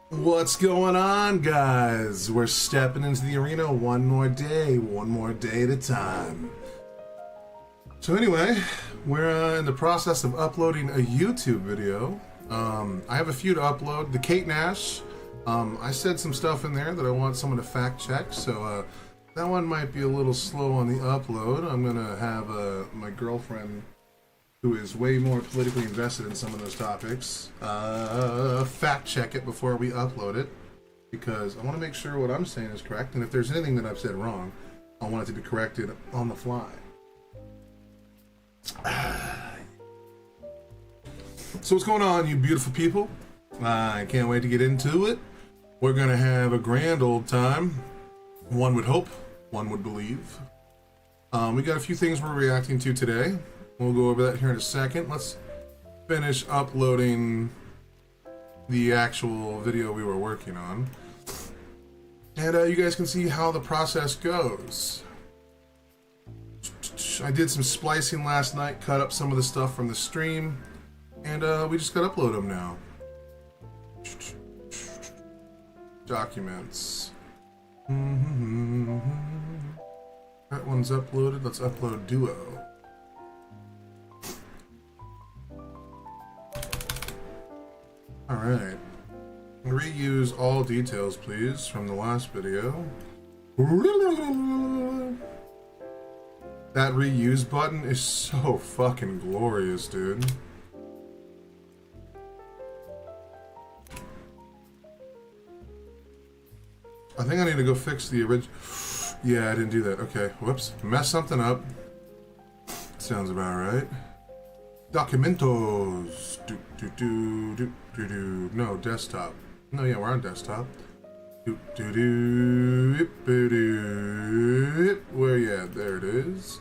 What's going on, guys? We're stepping into the arena one more day at a time. So anyway, we're in the process of uploading a YouTube video. I have a few to upload. The Kate Nash, I said some stuff in there that I want someone to fact check, so that one might be a little slow on the upload. I'm gonna have my girlfriend, who is way more politically invested in some of those topics, fact check it before we upload it, because I want to make sure what I'm saying is correct, and if there's anything that I've said wrong, I want it to be corrected on the fly. So what's going on, you beautiful people? I can't wait to get into it. We're gonna have a grand old time. One would hope, one would believe. We got a few things we're reacting to today. We'll go over that here in a second. Let's finish uploading the actual video we were working on. And you guys can see how the process goes. I did some splicing last night, cut up some of the stuff from the stream, and we just got to upload them now. Documents. That one's uploaded. Let's upload Duo. Alright. Reuse all details, please, from the last video. That reuse button is so fucking glorious, dude. I think I need to go fix the original. Yeah, I didn't do that. Okay, whoops. Messed something up. Sounds about right. Documentos. No, desktop. No, yeah, we're on desktop. Where you at? There it is.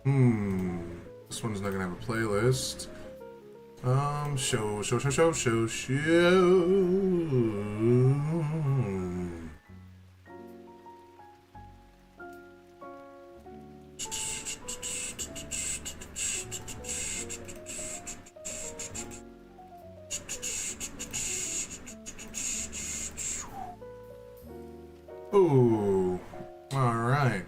This one's not gonna have a playlist. Show. Oh, all right.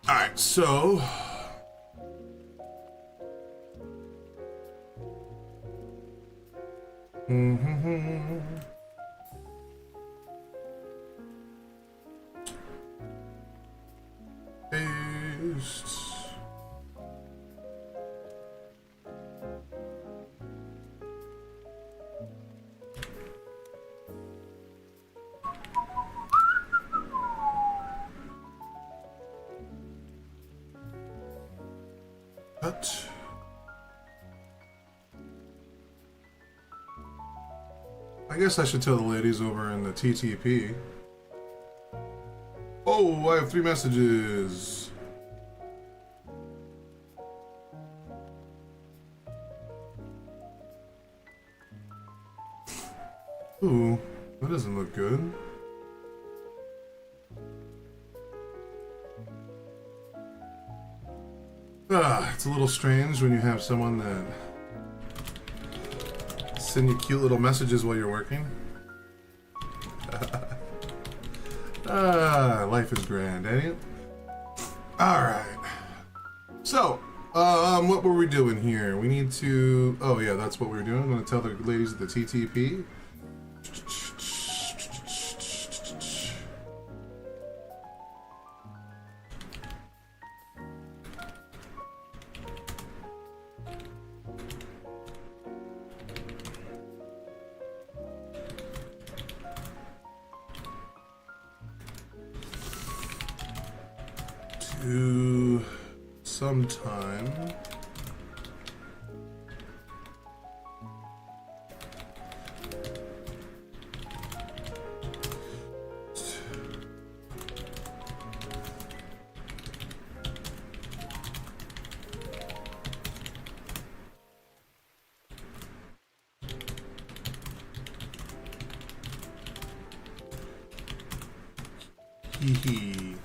All right, so paste. Cut. I guess I should tell the ladies over in the TTP. Oh, I have 3 messages. Ooh, that doesn't look good. It's a little strange when you have someone that send you cute little messages while you're working. Life is grand, ain't it? Alright. So, what were we doing here? We need to... Oh yeah, that's what we were doing. I'm going to tell the ladies at the TTP. To sometime. Hee hee.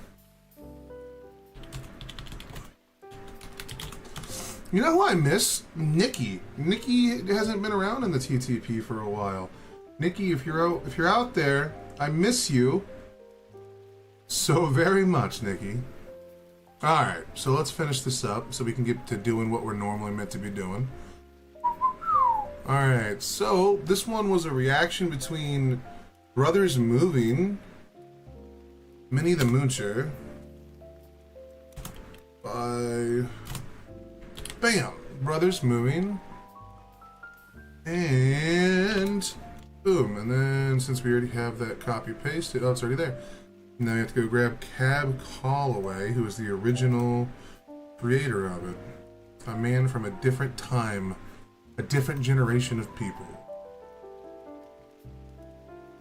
You know who I miss? Nikki. Nikki hasn't been around in the TTP for a while. Nikki, if you're out there, I miss you so very much, Nikki. All right, so let's finish this up so we can get to doing what we're normally meant to be doing. All right, so this one was a reaction between Brothers Moving, Minnie the Moocher, by Bam, Brothers Moving, and boom, and then since we already have that copy pasted, oh, it's already there. Now you have to go grab Cab Calloway, who is the original creator of it. A man from a different time, a different generation of people.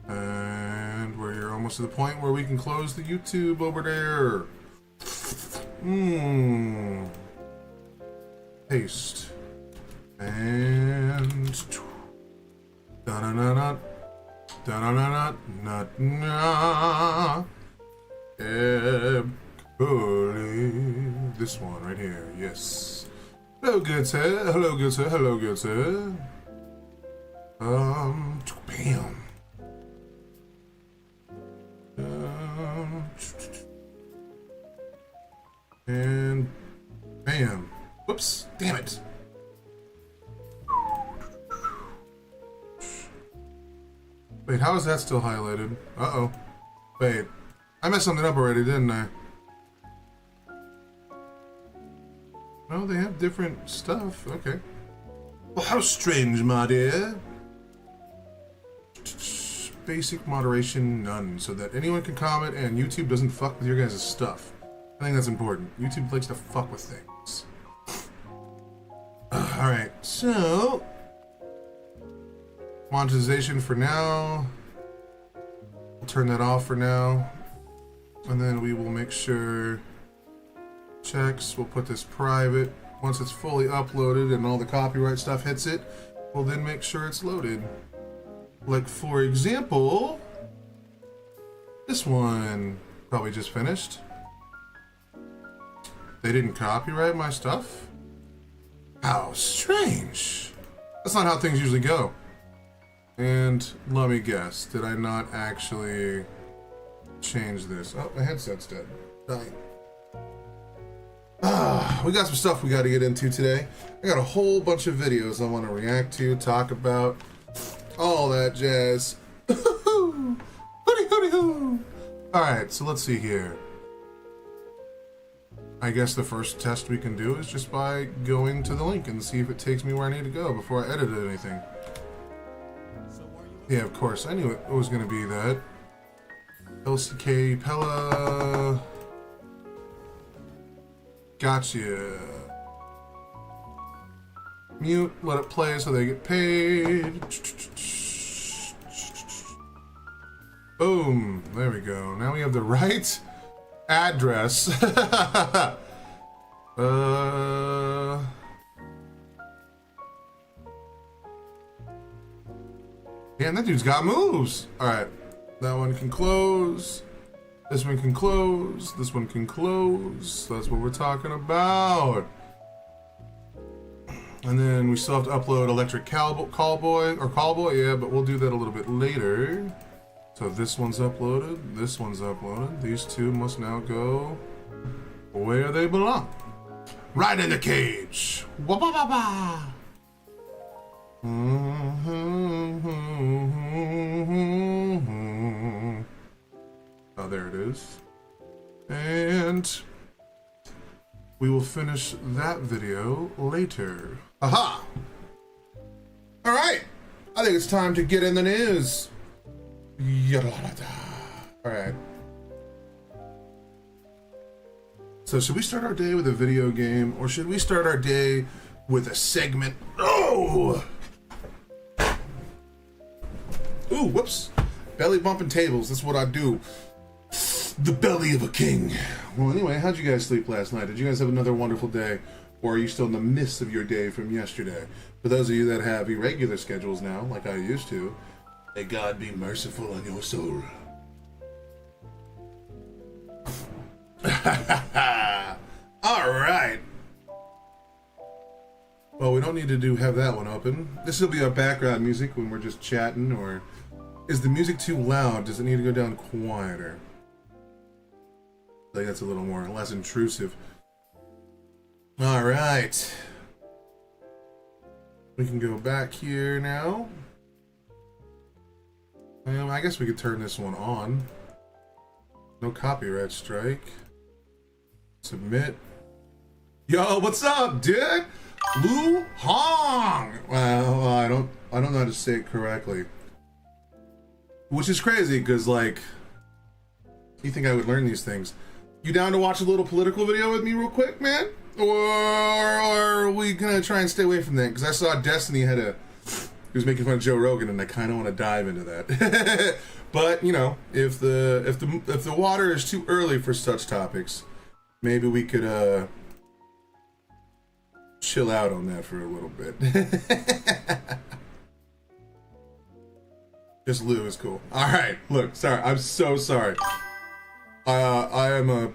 And we're almost to the point where we can close the YouTube over there. Paste. And da-na-na-na, da-na-na-na, this one right here, yes. Hello, good sir. Hello, good sir. Hello, good sir. Bam. And bam. Whoops. Damn it. Wait, how is that still highlighted? Uh-oh. Wait. I messed something up already, didn't I? No, they have different stuff. Okay. Well, how strange, my dear. Basic moderation none, so that anyone can comment and YouTube doesn't fuck with your guys' stuff. I think that's important. YouTube likes to fuck with things. Alright, so... monetization for now. We'll turn that off for now. And then we will make sure... checks, we'll put this private. Once it's fully uploaded and all the copyright stuff hits it, we'll then make sure it's loaded. Like, for example... this one probably just finished. They didn't copyright my stuff? How strange. That's not how things usually go. And let me guess, did I not actually change this? Oh, my headset's dead. Dying. We got some stuff we got to get into today. I got a whole bunch of videos I want to react to, talk about, all that jazz. Hooty hooty hoo. Alright, so let's see here. I guess the first test we can do is just by going to the link and see if it takes me where I need to go before I edited anything. Yeah, of course. I knew it was going to be that. LCK Pella. Gotcha. Mute, let it play so they get paid. Boom. There we go. Now we have the right address. Damn, that dude's got moves. Alright. That one can close. This one can close. This one can close. That's what we're talking about. And then we still have to upload Electric Callboy, yeah, but we'll do that a little bit later. So this one's uploaded. This one's uploaded. These two must now go where they belong. Right in the cage. Wah-ba-ba-ba. Oh, there it is. And we will finish that video later. Aha! Alright! I think it's time to get in the news. Alright. So should we start our day with a video game, or should we start our day with a segment? Oh! Ooh, whoops. Belly bumping tables, that's what I do. The belly of a king. Well, anyway, how'd you guys sleep last night? Did you guys have another wonderful day? Or are you still in the midst of your day from yesterday? For those of you that have irregular schedules now, like I used to, may God be merciful on your soul. All right. Well, we don't need to have that one open. This will be our background music when we're just chatting, or is the music too loud? Does it need to go down quieter? I think that's a little more, less intrusive. All right. We can go back here now. I guess we could turn this one on. No copyright strike. Submit. Yo, what's up, dude? Lu Hong. Well, I don't know how to say it correctly. Which is crazy, because like, you think I would learn these things? You down to watch a little political video with me real quick, man? Or are we gonna try and stay away from that? Because I saw Destiny had he was making fun of Joe Rogan, and I kind of want to dive into that. But you know, if the water is too early for such topics, maybe we could chill out on that for a little bit. Just Lou is cool. All right, look, sorry, I'm so sorry. I am a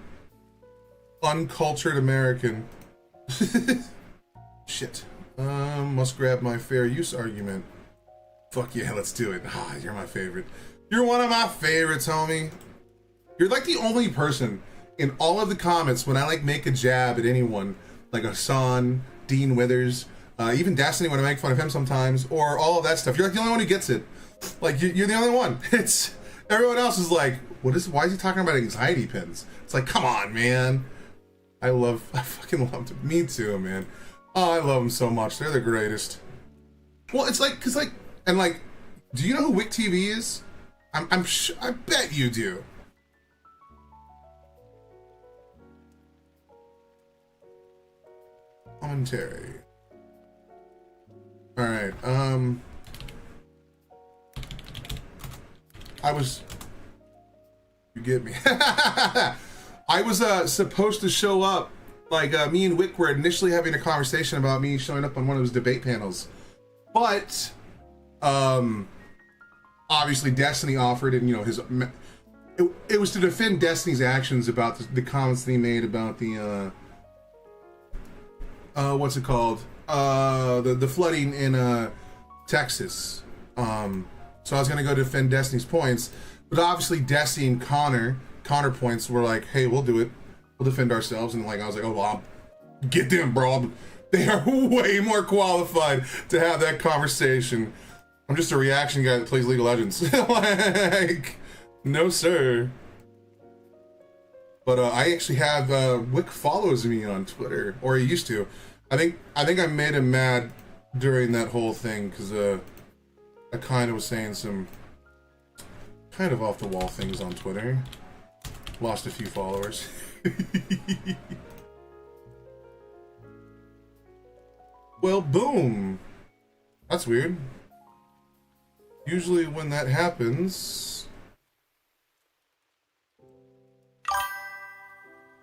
uncultured American. Shit. Must grab my fair use argument. Fuck yeah, let's do it. Ah, you're my favorite. You're one of my favorites, homie. You're like the only person in all of the comments when I like make a jab at anyone, like Hassan, Dean Withers, even Destiny when I make fun of him sometimes, or all of that stuff. You're like the only one who gets it. Like you're the only one. It's everyone else is like, why is he talking about anxiety pins? It's like, come on, man. I fucking love them. Me too, man. Oh, I love them so much. They're the greatest. Well, it's like, cause like, and like, do you know who Wick TV is? I bet you do. Commentary. All right. You get me. I was supposed to show up, like me and Wick were initially having a conversation about me showing up on one of his debate panels, but obviously Destiny offered, and you know it was to defend Destiny's actions about the comments that he made about the what's it called, the flooding in Texas. So I was gonna go defend Destiny's points, but obviously Destiny and counterpoints were like, hey, we'll do it, we'll defend ourselves. And like I was like, oh well, get them, bro, they are way more qualified to have that conversation. I'm just a reaction guy that plays League of Legends. Like, no sir. But I actually have Wick follows me on Twitter, or he used to. I think I made him mad during that whole thing, because I kind of was saying some kind of off the wall things on Twitter. Lost a few followers. Well, boom. That's weird. Usually when that happens...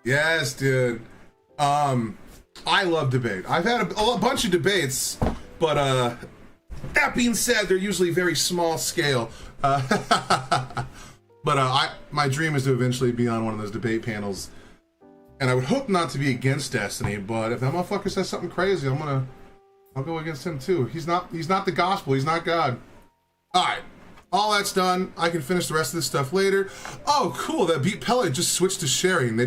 Yes, dude. I love debate. I've had a bunch of debates, but that being said, they're usually very small scale. But my dream is to eventually be on one of those debate panels, and I would hope not to be against Destiny. But if that motherfucker says something crazy, I'll go against him too. He's not the gospel. He's not God. All right, all that's done. I can finish the rest of this stuff later. Oh, cool. That Beat Pele just switched to sharing.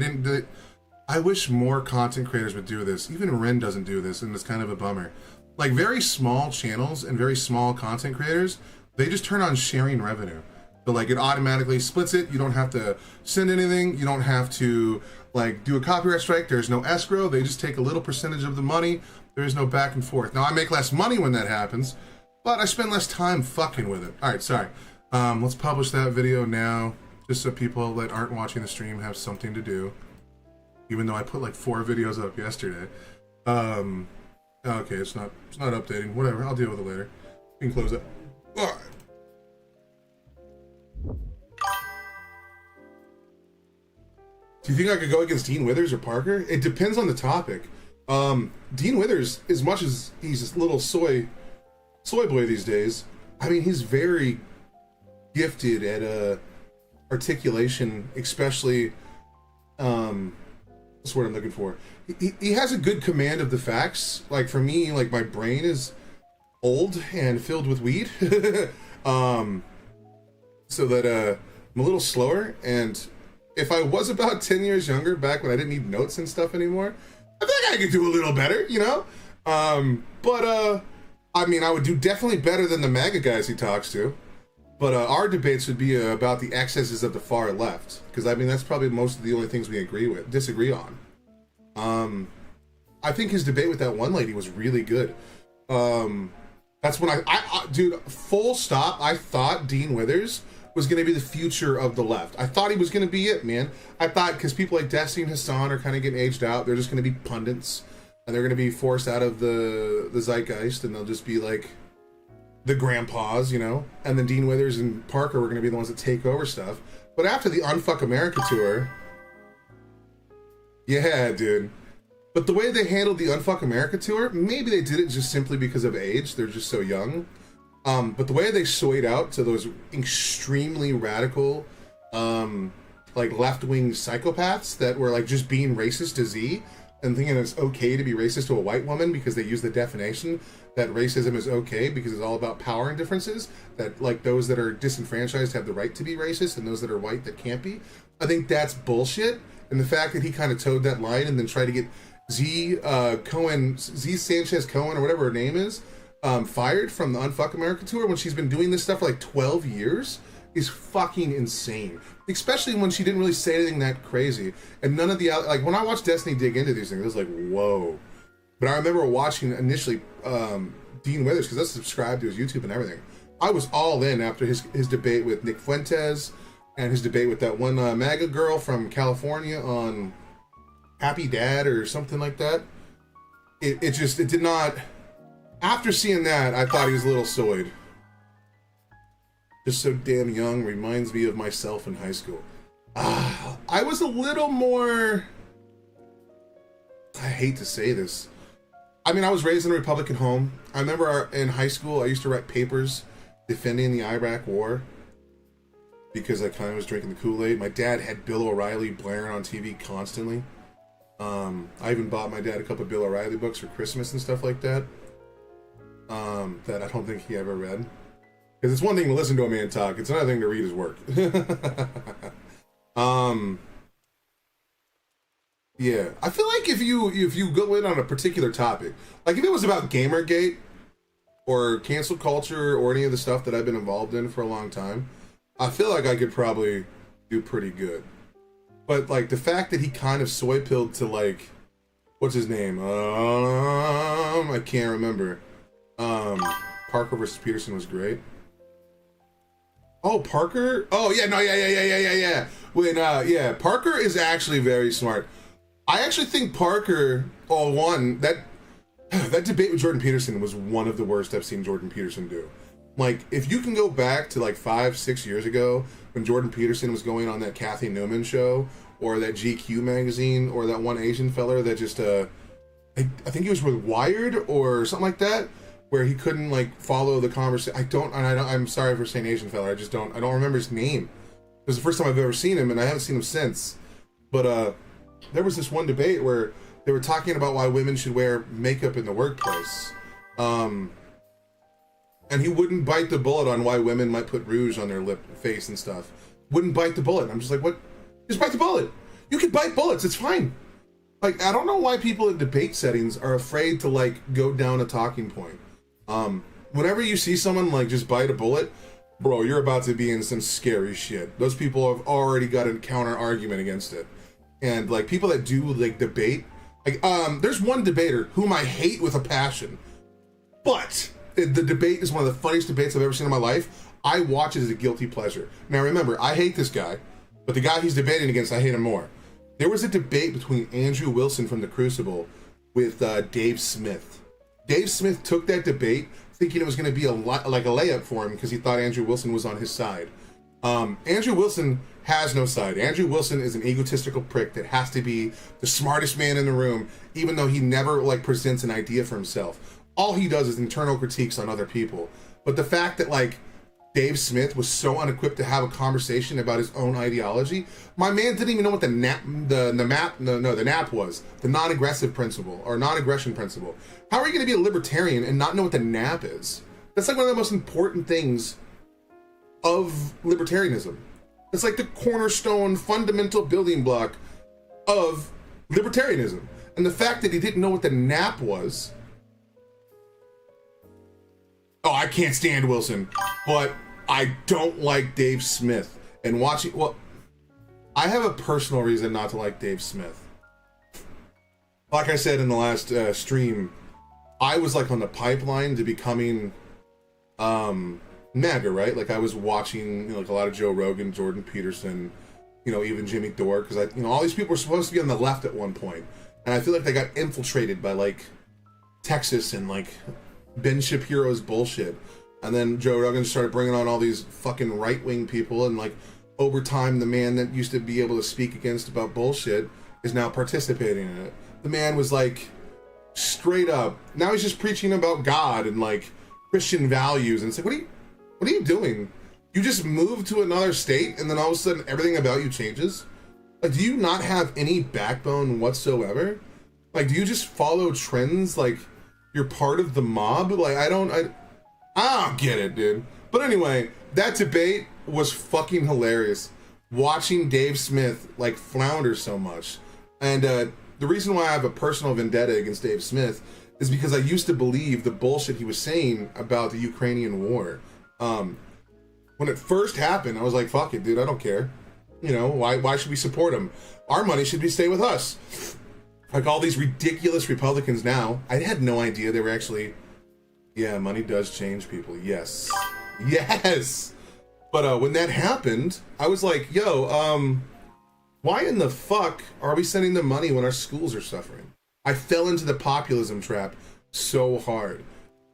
I wish more content creators would do this. Even Ren doesn't do this, and it's kind of a bummer. Like very small channels and very small content creators, they just turn on sharing revenue. So like it automatically splits it. You don't have to send anything. You don't have to like do a copyright strike. There's no escrow. They just take a little percentage of the money. There is no back and forth. Now I make less money when that happens, but I spend less time fucking with it. All right, sorry. Let's publish that video now, just so people that aren't watching the stream have something to do. Even though I put like 4 videos up yesterday. Okay, it's not updating. Whatever, I'll deal with it later. We can close it. All right. Do you think I could go against Dean Withers or Parker? It depends on the topic. Dean Withers, as much as he's a little soy boy these days, I mean, he's very gifted at articulation, especially That's what I'm looking for. He has a good command of the facts. Like for me, like my brain is old and filled with weed. So that I'm a little slower, and if I was about 10 years younger back when I didn't need notes and stuff anymore, I think I could do a little better, you know? But I mean, I would do definitely better than the MAGA guys he talks to. But our debates would be about the excesses of the far left, because I mean that's probably most of the only things we disagree on. I think his debate with that one lady was really good. That's when I dude, full stop. I thought Dean Withers was going to be the future of the left. I thought he was going to be it, man. I thought because people like Destiny and Hassan are kind of getting aged out, they're just going to be pundits, and they're going to be forced out of the zeitgeist, and they'll just be like the grandpas, you know. And then Dean Withers and Parker were going to be the ones that take over stuff. But after the Unfuck America tour, yeah, dude. But the way they handled the Unfuck America tour, maybe they did it just simply because of age. They're just so young. But the way they swayed out to those extremely radical, like left-wing psychopaths that were like just being racist to Z and thinking it's okay to be racist to a white woman because they use the definition that racism is okay because it's all about power and differences, that like those that are disenfranchised have the right to be racist and those that are white that can't be. I think that's bullshit. And the fact that he kind of towed that line and then tried to get Z Sanchez Cohen or whatever her name is, fired from the Unfuck America tour when she's been doing this stuff for like 12 years is fucking insane. Especially when she didn't really say anything that crazy. And none of the, like when I watched Destiny dig into these things, it was like, whoa. But I remember watching initially Dean Withers, because I subscribed to his YouTube and everything. I was all in after his debate with Nick Fuentes and his debate with that one MAGA girl from California on Happy Dad or something like that. It did not. After seeing that, I thought he was a little soyed. Just so damn young, reminds me of myself in high school. I was a little more, I hate to say this. I mean, I was raised in a Republican home. I remember in high school, I used to write papers defending the Iraq War because I kind of was drinking the Kool-Aid. My dad had Bill O'Reilly blaring on TV constantly. I even bought my dad a couple of Bill O'Reilly books for Christmas and stuff like that. That I don't think he ever read. Because it's one thing to listen to a man talk, it's another thing to read his work. Yeah, I feel like if you go in on a particular topic, like if it was about Gamergate or cancel culture or any of the stuff that I've been involved in for a long time, I feel like I could probably do pretty good. But like the fact that he kind of soy pilled to like, what's his name? I can't remember. Parker versus Peterson was great. Oh, Parker? Oh yeah, no, yeah. When yeah, Parker is actually very smart. I actually think Parker, that debate with Jordan Peterson was one of the worst I've seen Jordan Peterson do. Like, if you can go back to like 5-6 years ago when Jordan Peterson was going on that Kathy Newman show or that GQ magazine or that one Asian feller that just, I think he was with Wired or something like that, where he couldn't like follow the conversation. I'm sorry for saying Asian feller. I don't remember his name. It was the first time I've ever seen him and I haven't seen him since. But, there was this one debate where they were talking about why women should wear makeup in the workplace. And he wouldn't bite the bullet on why women might put rouge on their face and stuff. Wouldn't bite the bullet. I'm just like, what? Just bite the bullet. You can bite bullets. It's fine. Like, I don't know why people in debate settings are afraid to like go down a talking point. Whenever you see someone like just bite a bullet, bro, you're about to be in some scary shit. Those people have already got a counter argument against it. And like people that do like debate, like there's one debater whom I hate with a passion, but the debate is one of the funniest debates I've ever seen in my life. I watch it as a guilty pleasure. Now remember, I hate this guy, but the guy he's debating against, I hate him more. There was a debate between Andrew Wilson from The Crucible with Dave Smith. Dave Smith took that debate thinking it was going to be like a layup for him because he thought Andrew Wilson was on his side. Andrew Wilson has no side. Andrew Wilson is an egotistical prick that has to be the smartest man in the room, even though he never like presents an idea for himself. All he does is internal critiques on other people. But the fact that like Dave Smith was so unequipped to have a conversation about his own ideology. My man didn't even know what the NAP was, the non-aggressive principle or non-aggression principle. How are you going to be a libertarian and not know what the NAP is? That's like one of the most important things of libertarianism. It's like the cornerstone, fundamental building block of libertarianism. And the fact that he didn't know what the NAP was. Oh, I can't stand Wilson, but I don't like Dave Smith. And watching, well, I have a personal reason not to like Dave Smith. Like I said in the last stream, I was like on the pipeline to becoming MAGA, right? Like I was watching, you know, like a lot of Joe Rogan, Jordan Peterson, you know, even Jimmy Dore, because I, you know, all these people were supposed to be on the left at one point, and I feel like they got infiltrated by like Texas and like Ben Shapiro's bullshit, and then Joe Rogan started bringing on all these fucking right-wing people, and like over time, the man that used to be able to speak against about bullshit is now participating in it. The man was like straight up. Now he's just preaching about God and like Christian values, and it's like, what are you doing? You just moved to another state, and then all of a sudden everything about you changes? Like, do you not have any backbone whatsoever? Like, do you just follow trends? Like, you're part of the mob? Like, I don't get it, dude. But anyway, that debate was fucking hilarious. Watching Dave Smith like flounder so much. And the reason why I have a personal vendetta against Dave Smith is because I used to believe the bullshit he was saying about the Ukrainian war. When it first happened, I was like, fuck it, dude, I don't care. You know, why should we support him? Our money should be stay with us. Like all these ridiculous Republicans now, I had no idea they were actually, yeah, money does change people. Yes. Yes. But when that happened, I was like, yo, why in the fuck are we sending them money when our schools are suffering? I fell into the populism trap so hard.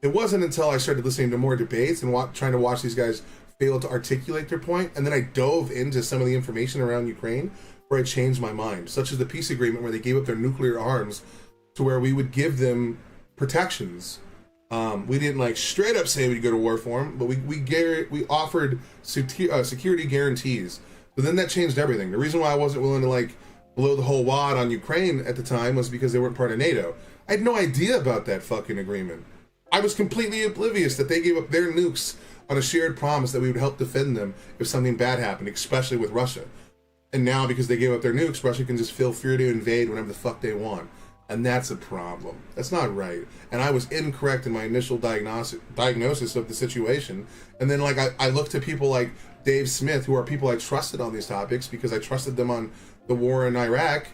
It wasn't until I started listening to more debates and trying to watch these guys fail to articulate their point, and then I dove into some of the information around Ukraine where I changed my mind, such as the peace agreement where they gave up their nuclear arms to where we would give them protections. We didn't like straight up say we'd go to war for them, but we offered security guarantees. But then that changed everything. The reason why I wasn't willing to like blow the whole wad on Ukraine at the time was because they weren't part of NATO. I had no idea about that fucking agreement. I was completely oblivious that they gave up their nukes on a shared promise that we would help defend them if something bad happened, especially with Russia. And now, because they gave up their nukes, Russia can just feel free to invade whenever the fuck they want. And that's a problem. That's not right. And I was incorrect in my initial diagnosis of the situation. And then, like, I looked at people like Dave Smith, who are people I trusted on these topics because I trusted them on the war in Iraq,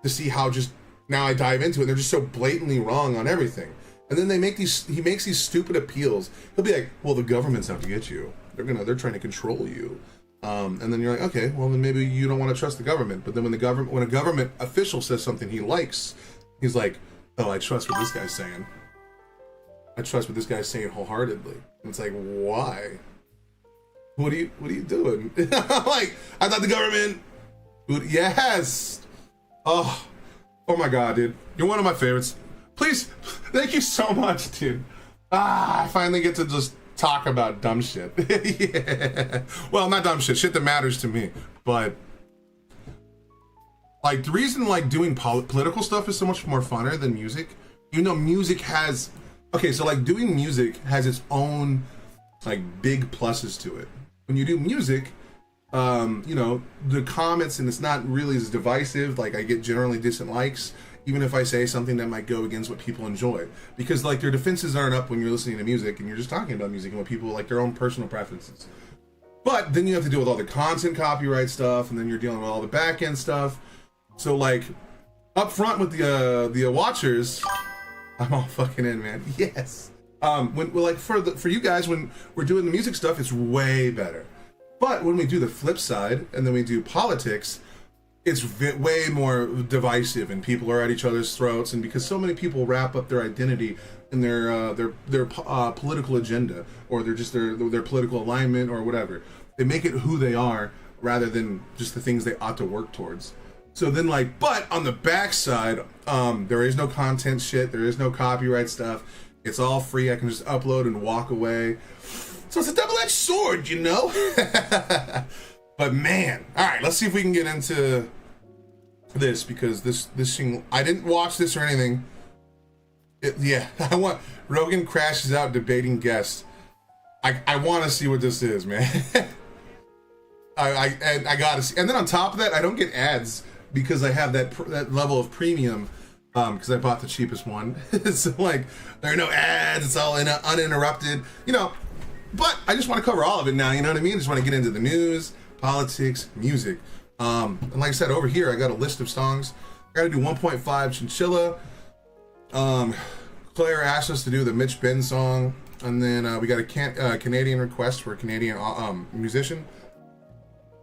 to see how just now I dive into it. They're just so blatantly wrong on everything. And then he makes these stupid appeals. He'll be like, well, the government's out to get you. They're trying to control you. And then you're like, okay, well then maybe you don't want to trust the government. But then when a government official says something he likes, he's like, oh, I trust what this guy's saying. I trust what this guy's saying wholeheartedly. And it's like, why? What are you doing? Like, I thought the government yes. Oh my god, dude. You're one of my favorites. Please, thank you so much, dude. I finally get to just talk about dumb shit. Yeah. Well, not dumb shit that matters to me. But like the reason like doing political stuff is so much more funner than music, even though music has, okay, so like doing music has its own like big pluses to it. When you do music, you know, the comments, and it's not really as divisive. Like I get generally decent likes, even if I say something that might go against what people enjoy, because like their defenses aren't up when you're listening to music and you're just talking about music and what people like, their own personal preferences. But then you have to deal with all the content copyright stuff, and then you're dealing with all the back end stuff. So like up front with the watchers, I'm all fucking in, man. Yes. When like for you guys, when we're doing the music stuff, it's way better. But when we do the flip side and then we do politics, it's way more divisive, and people are at each other's throats. And because so many people wrap up their identity in their political agenda, or they're just their political alignment or whatever, they make it who they are rather than just the things they ought to work towards. So then like, but on the backside, there is no content shit, there is no copyright stuff. It's all free. I can just upload and walk away. So it's a double-edged sword, you know? But man, all right, let's see if we can get into this, because this thing, I didn't watch this or anything. I want Rogan crashes out debating guests. I want to see what this is, man. I gotta see, and then on top of that, I don't get ads because I have that level of premium, because I bought the cheapest one. So like, there are no ads. It's all uninterrupted, you know. But I just want to cover all of it now. You know what I mean? I just want to get into the news, politics, music. And like I said, over here I got a list of songs. I got to do 1.5 Chinchilla. Claire asked us to do the Mitch Ben song, and then we got a Canadian request for a Canadian musician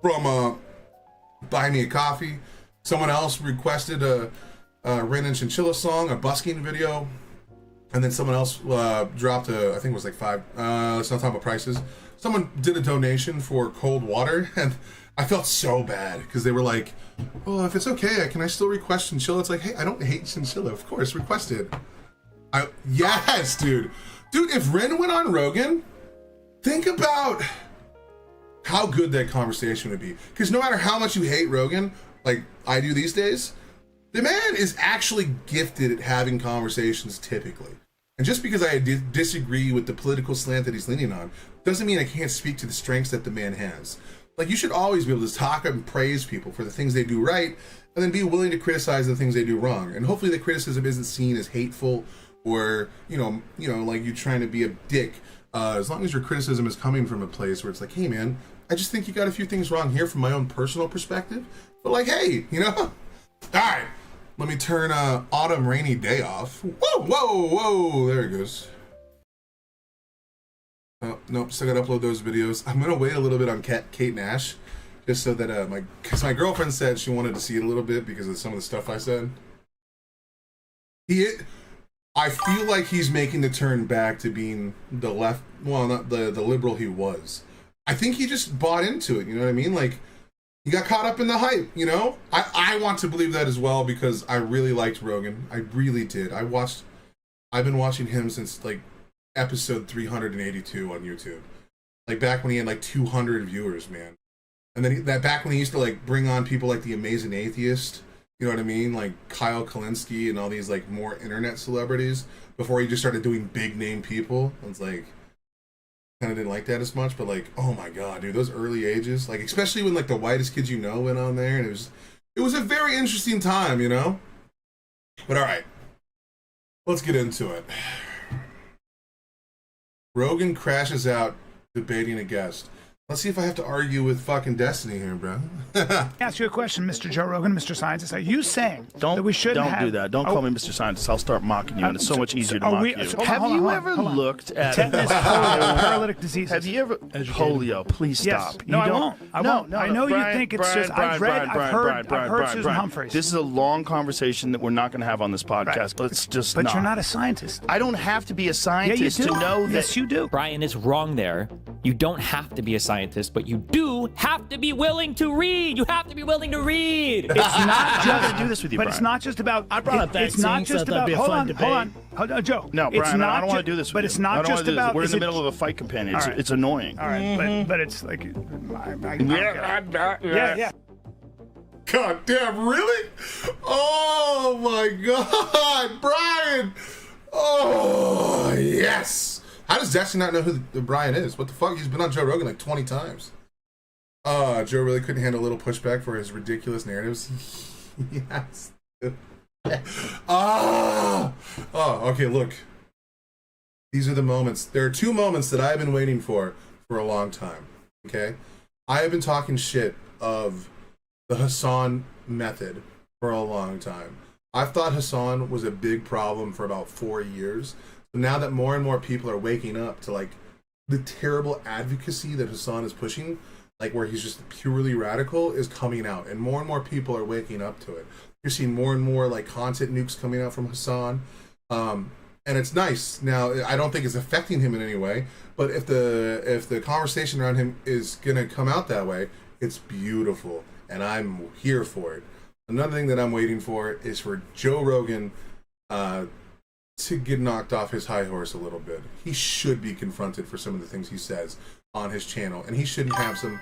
from Buy Me a Coffee. Someone else requested a Ren and Chinchilla song, a busking video, and then someone else dropped I think it was like $5. Let's not talk about prices. Someone did a donation for cold water, and I felt so bad because they were like, "Oh, if it's okay, can I still request Chinchilla?" It's like, hey, I don't hate Chinchilla. Of course, request it. Yes, dude. If Ren went on Rogan, think about how good that conversation would be. Because no matter how much you hate Rogan, like I do these days, the man is actually gifted at having conversations typically. And just because I disagree with the political slant that he's leaning on, doesn't mean I can't speak to the strengths that the man has. Like, you should always be able to talk and praise people for the things they do right, and then be willing to criticize the things they do wrong. And hopefully the criticism isn't seen as hateful or, you know, like you trying to be a dick. As long as your criticism is coming from a place where it's like, hey man, I just think you got a few things wrong here from my own personal perspective. But like, hey, you know? All right. Let me turn Autumn Rainy Day off. Whoa, there it goes. Oh, nope, still gotta upload those videos. I'm gonna wait a little bit on Kate Nash, just so that because my girlfriend said she wanted to see it a little bit because of some of the stuff I said. I feel like he's making the turn back to being the left, well, not the liberal he was. I think he just bought into it, you know what I mean? Like, he got caught up in the hype, you know? I want to believe that as well because I really liked Rogan. I really did. I've been watching him since, like, episode 382 on YouTube. Like, back when he had, like, 200 viewers, man. And then back when he used to, like, bring on people like The Amazing Atheist, you know what I mean? Like, Kyle Kalinske and all these, like, more internet celebrities before he just started doing big-name people. I was like, kind of didn't like that as much, but like, oh my god, dude, those early ages, like especially when like The Whitest Kids You Know went on there, and it was a very interesting time, you know. But all right, let's get into it. Rogan crashes out debating a guest. Let's see if I have to argue with fucking Destiny here, bro. Ask you a question, Mr. Joe Rogan, Mr. Scientist. Are you saying that we shouldn't Don't do that. Don't call me Mr. Scientist. I'll start mocking you, and it's so much easier to mock you. Have you ever looked at tetanus, polio, paralytic diseases? Have you ever polio? Please stop. Yes. No, I won't. I won't. I know you think it's just. I've heard Susan Humphreys. This is a long conversation that we're not going to have on this podcast. Right. Let's just. But you're not a scientist. I don't have to be a scientist to know that. Yes, you do. Brian is wrong there. You don't have to be a scientist, but you do have to be willing to read. You have to be willing to read. It's not just going to do this with you, but Brian. it's not just about. I brought up vaccines. It's not just about. Hold on, Joe. No, Brian, I don't want to do this with you. But it's not just about. We're in the middle of a fight companion. It's annoying. All right, but it's like. Yeah. God damn, really? Oh my god, Brian! Oh, yes! How does Destiny not know who Brian is? What the fuck? He's been on Joe Rogan like 20 times. Joe really couldn't handle a little pushback for his ridiculous narratives. Yes. Oh, okay, look. These are the moments. There are two moments that I've been waiting for a long time, okay? I have been talking shit of the Hassan method for a long time. I've thought Hassan was a big problem for about 4 years. But now that more and more people are waking up to like the terrible advocacy that Hassan is pushing, like where he's just purely radical, is coming out, and more people are waking up to it. You're seeing more and more like content nukes coming out from Hassan, and it's nice. Now I don't think it's affecting him in any way, but if the conversation around him is gonna come out that way, it's beautiful, and I'm here for it. Another thing that I'm waiting for is for Joe Rogan to get knocked off his high horse a little bit. He should be confronted for some of the things he says on his channel, and he shouldn't have some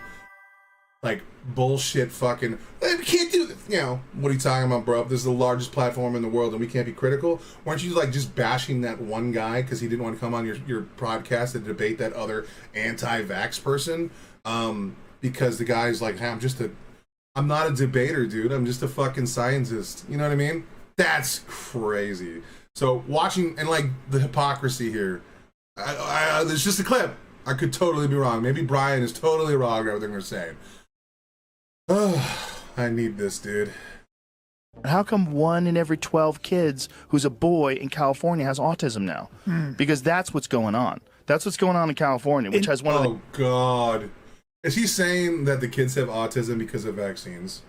like bullshit fucking we can't do this. You know, what are you talking about, bro? This is the largest platform in the world and we can't be critical. Why aren't you like just bashing that one guy because he didn't want to come on your podcast to debate that other anti-vax person? Because the guy's like, hey, I'm not a debater, dude. I'm just a fucking scientist. You know what I mean? That's crazy. So watching and like the hypocrisy here, there's just a clip. I could totally be wrong. Maybe Brian is totally wrong about everything they're saying. Oh, I need this, dude. How come 1 in every 12 kids who's a boy in California has autism now? Because that's what's going on. That's what's going on in California, which has one of the... Oh, God. Is he saying that the kids have autism because of vaccines?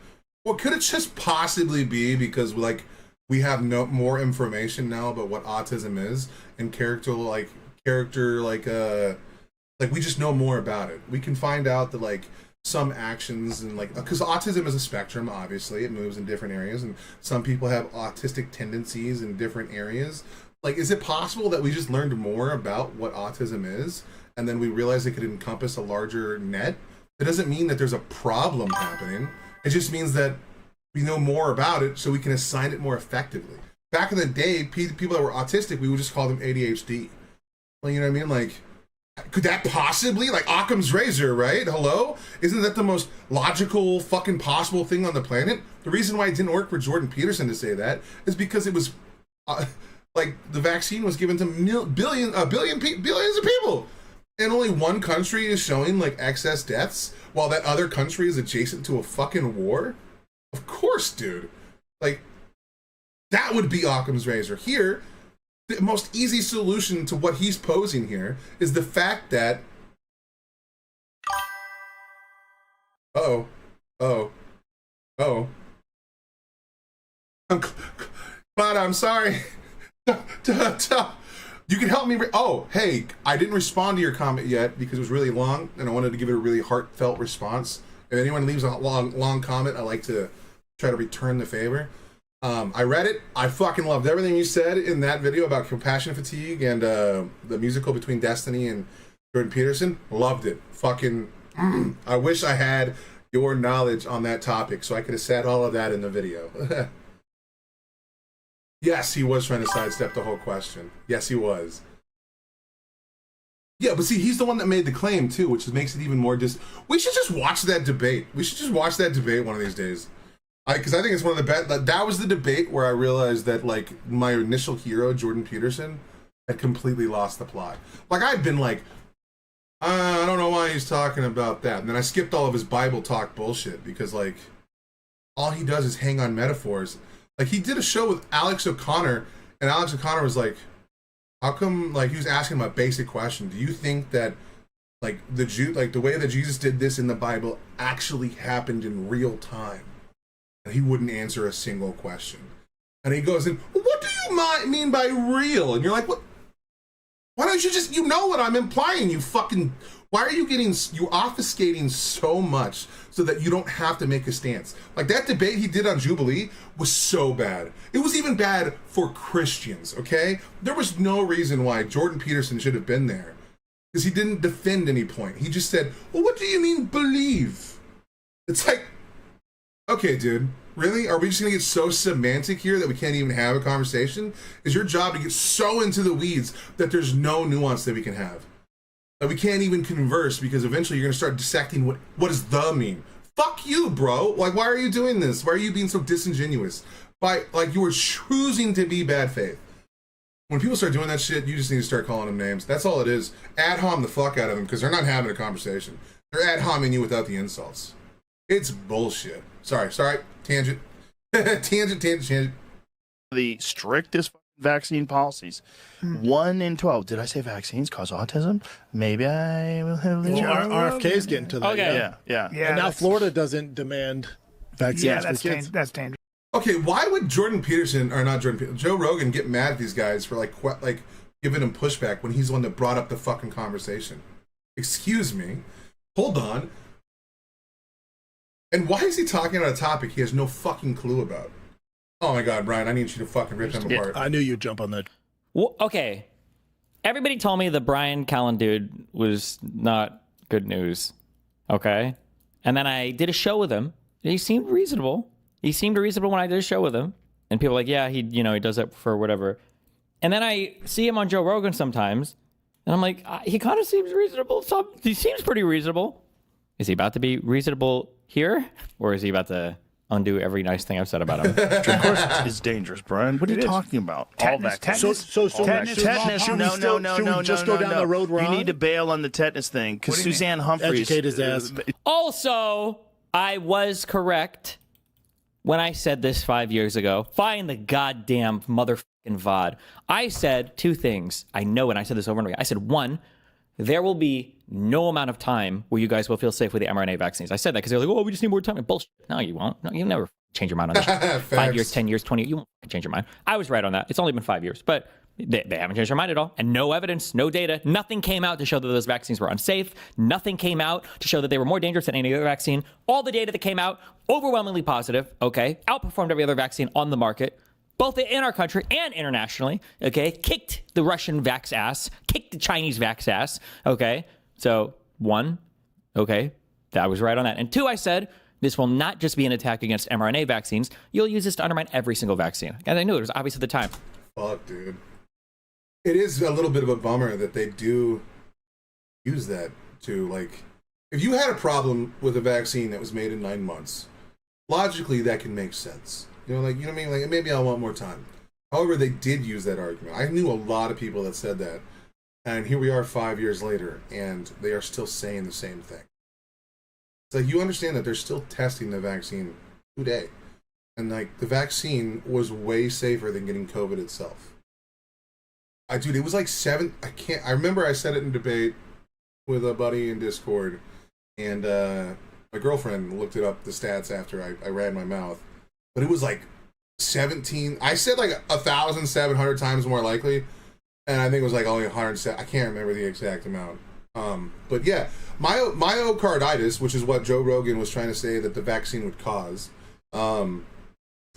Well, could it just possibly be because, like, we have more information now about what autism is and we just know more about it. We can find out that, like, some actions and like, because autism is a spectrum, obviously it moves in different areas and some people have autistic tendencies in different areas. Like, is it possible that we just learned more about what autism is and then we realized it could encompass a larger net? It doesn't mean that there's a problem happening. It just means that we know more about it so we can assign it more effectively. Back in the day, people that were autistic, we would just call them ADHD. Well, you know what I mean? Like, could that possibly, like Occam's razor, right? Hello? Isn't that the most logical fucking possible thing on the planet? The reason why it didn't work for Jordan Peterson to say that is because it was, like, the vaccine was given to billions of people. And only one country is showing, like, excess deaths while that other country is adjacent to a fucking war? Of course, dude. Like, that would be Occam's razor. Here, the most easy solution to what he's posing here is the fact that I'm sorry. You can help me. Hey, I didn't respond to your comment yet because it was really long and I wanted to give it a really heartfelt response. If anyone leaves a long comment, I like to try to return the favor. I read it. I fucking loved everything you said in that video about compassion fatigue and the musical between Destiny and Jordan Peterson. Loved it. Fucking, I wish I had your knowledge on that topic so I could have said all of that in the video. Yes, he was trying to sidestep the whole question. Yes, he was. Yeah, but see, he's the one that made the claim too, which makes it even more we should just watch that debate. We should just watch that debate one of these days. Because I think it's one of the best. That was the debate where I realized that, like, my initial hero, Jordan Peterson, had completely lost the plot. Like, I'd been like, I don't know why he's talking about that. And then I skipped all of his Bible talk bullshit because, like, all he does is hang on metaphors. Like, he did a show with Alex O'Connor, and Alex O'Connor was like, how come, like, he was asking him a basic question. Do you think that, like, the way that Jesus did this in the Bible actually happened in real time? And he wouldn't answer a single question. And he goes in, well, what do you mean by real? And you're like, what? Why don't you just, you know what I'm implying, you fucking, why are you obfuscating so much so that you don't have to make a stance? Like, that debate he did on Jubilee was so bad. It was even bad for Christians, okay? There was no reason why Jordan Peterson should have been there. Because he didn't defend any point. He just said, well, what do you mean believe? It's like, okay, dude, really? Are we just gonna get so semantic here that we can't even have a conversation? Is your job to get so into the weeds that there's no nuance that we can have? That we can't even converse because eventually you're gonna start dissecting what does the mean? Fuck you, bro. Like, why are you doing this? Why are you being so disingenuous? You were choosing to be bad faith. When people start doing that shit, you just need to start calling them names. That's all it is. Ad hom the fuck out of them because they're not having a conversation. They're ad homing you without the insults. It's bullshit. Sorry. Tangent. Tangent. The strictest vaccine policies. 1 in 12. Did I say vaccines cause autism? Maybe I will have... RFK's getting to that. Okay. Yeah. And now Florida doesn't demand vaccines for kids. That's dangerous. Okay, why would Joe Rogan get mad at these guys for like giving him pushback when he's the one that brought up the fucking conversation? Excuse me. Hold on. And why is he talking about a topic he has no fucking clue about? Oh my God, Brian, I need you to fucking rip him apart. I knew you'd jump on that. Well, okay. Everybody told me the Brian Callen dude was not good news. Okay. And then I did a show with him. He seemed reasonable. He seemed reasonable when I did a show with him. And people were like, yeah, he does that for whatever. And then I see him on Joe Rogan sometimes. And I'm like, he kind of seems reasonable. He seems pretty reasonable. Is he about to be reasonable here? Or is he about to undo every nice thing I've said about him? Of course, it's dangerous, Brian. What are you talking about? Tetanus, tetanus. Tetanus. No. Just go down the road we're on? You need to bail on the tetanus thing because Suzanne Humphries. Educate his ass. Also, I was correct when I said this 5 years ago. Find the goddamn motherfucking VOD. I said two things. I know, and I said this over and over again. I said, one, there will be no amount of time where you guys will feel safe with the mRNA vaccines. I said that because they're like, oh, we just need more time. Bullshit. No, you won't. No, you'll never change your mind on this. 5 years, 10 years, 20 years, you won't change your mind. I was right on that. It's only been 5 years, but they haven't changed their mind at all. And no evidence, no data, nothing came out to show that those vaccines were unsafe. Nothing came out to show that they were more dangerous than any other vaccine. All the data that came out, overwhelmingly positive, okay? Outperformed every other vaccine on the market, both in our country and internationally, okay? Kicked the Russian vax ass, kicked the Chinese vax ass, okay? So, one, okay, that was right on that. And two, I said, this will not just be an attack against mRNA vaccines. You'll use this to undermine every single vaccine. And I knew it was obvious at the time. Fuck, dude. It is a little bit of a bummer that they do use that to, like, if you had a problem with a vaccine that was made in 9 months, logically that can make sense. You know what I mean? Like, maybe I want more time. However, they did use that argument. I knew a lot of people that said that. And here we are 5 years later, and they are still saying the same thing. It's like, you understand that they're still testing the vaccine today. And, like, the vaccine was way safer than getting COVID itself. Dude, it was like I remember I said it in debate with a buddy in Discord, and my girlfriend looked it up, the stats, after I ran my mouth. But it was like 17, I said like 1,700 times more likely, and I think it was like only 107. I can't remember the exact amount. But yeah, myocarditis, which is what Joe Rogan was trying to say that the vaccine would cause,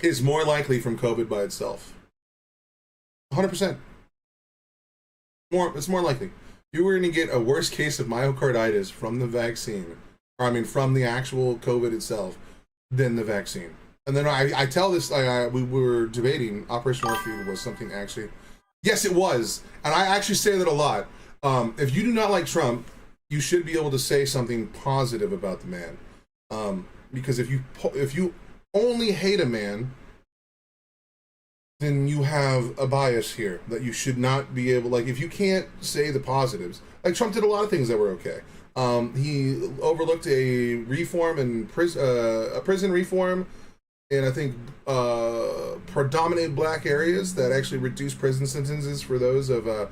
is more likely from COVID by itself. 100%. It's more likely. You were going to get a worse case of myocarditis from the vaccine, from the actual COVID itself, than the vaccine. And then I tell this, we were debating, Operation Warp Speed was something actually, yes, it was. And I actually say that a lot. If you do not like Trump, you should be able to say something positive about the man. Because if you only hate a man, then you have a bias here that you should not be able, like, if you can't say the positives, like Trump did a lot of things that were okay. He overlooked a reform in a prison reform in, I think, predominantly black areas that actually reduced prison sentences for those of, how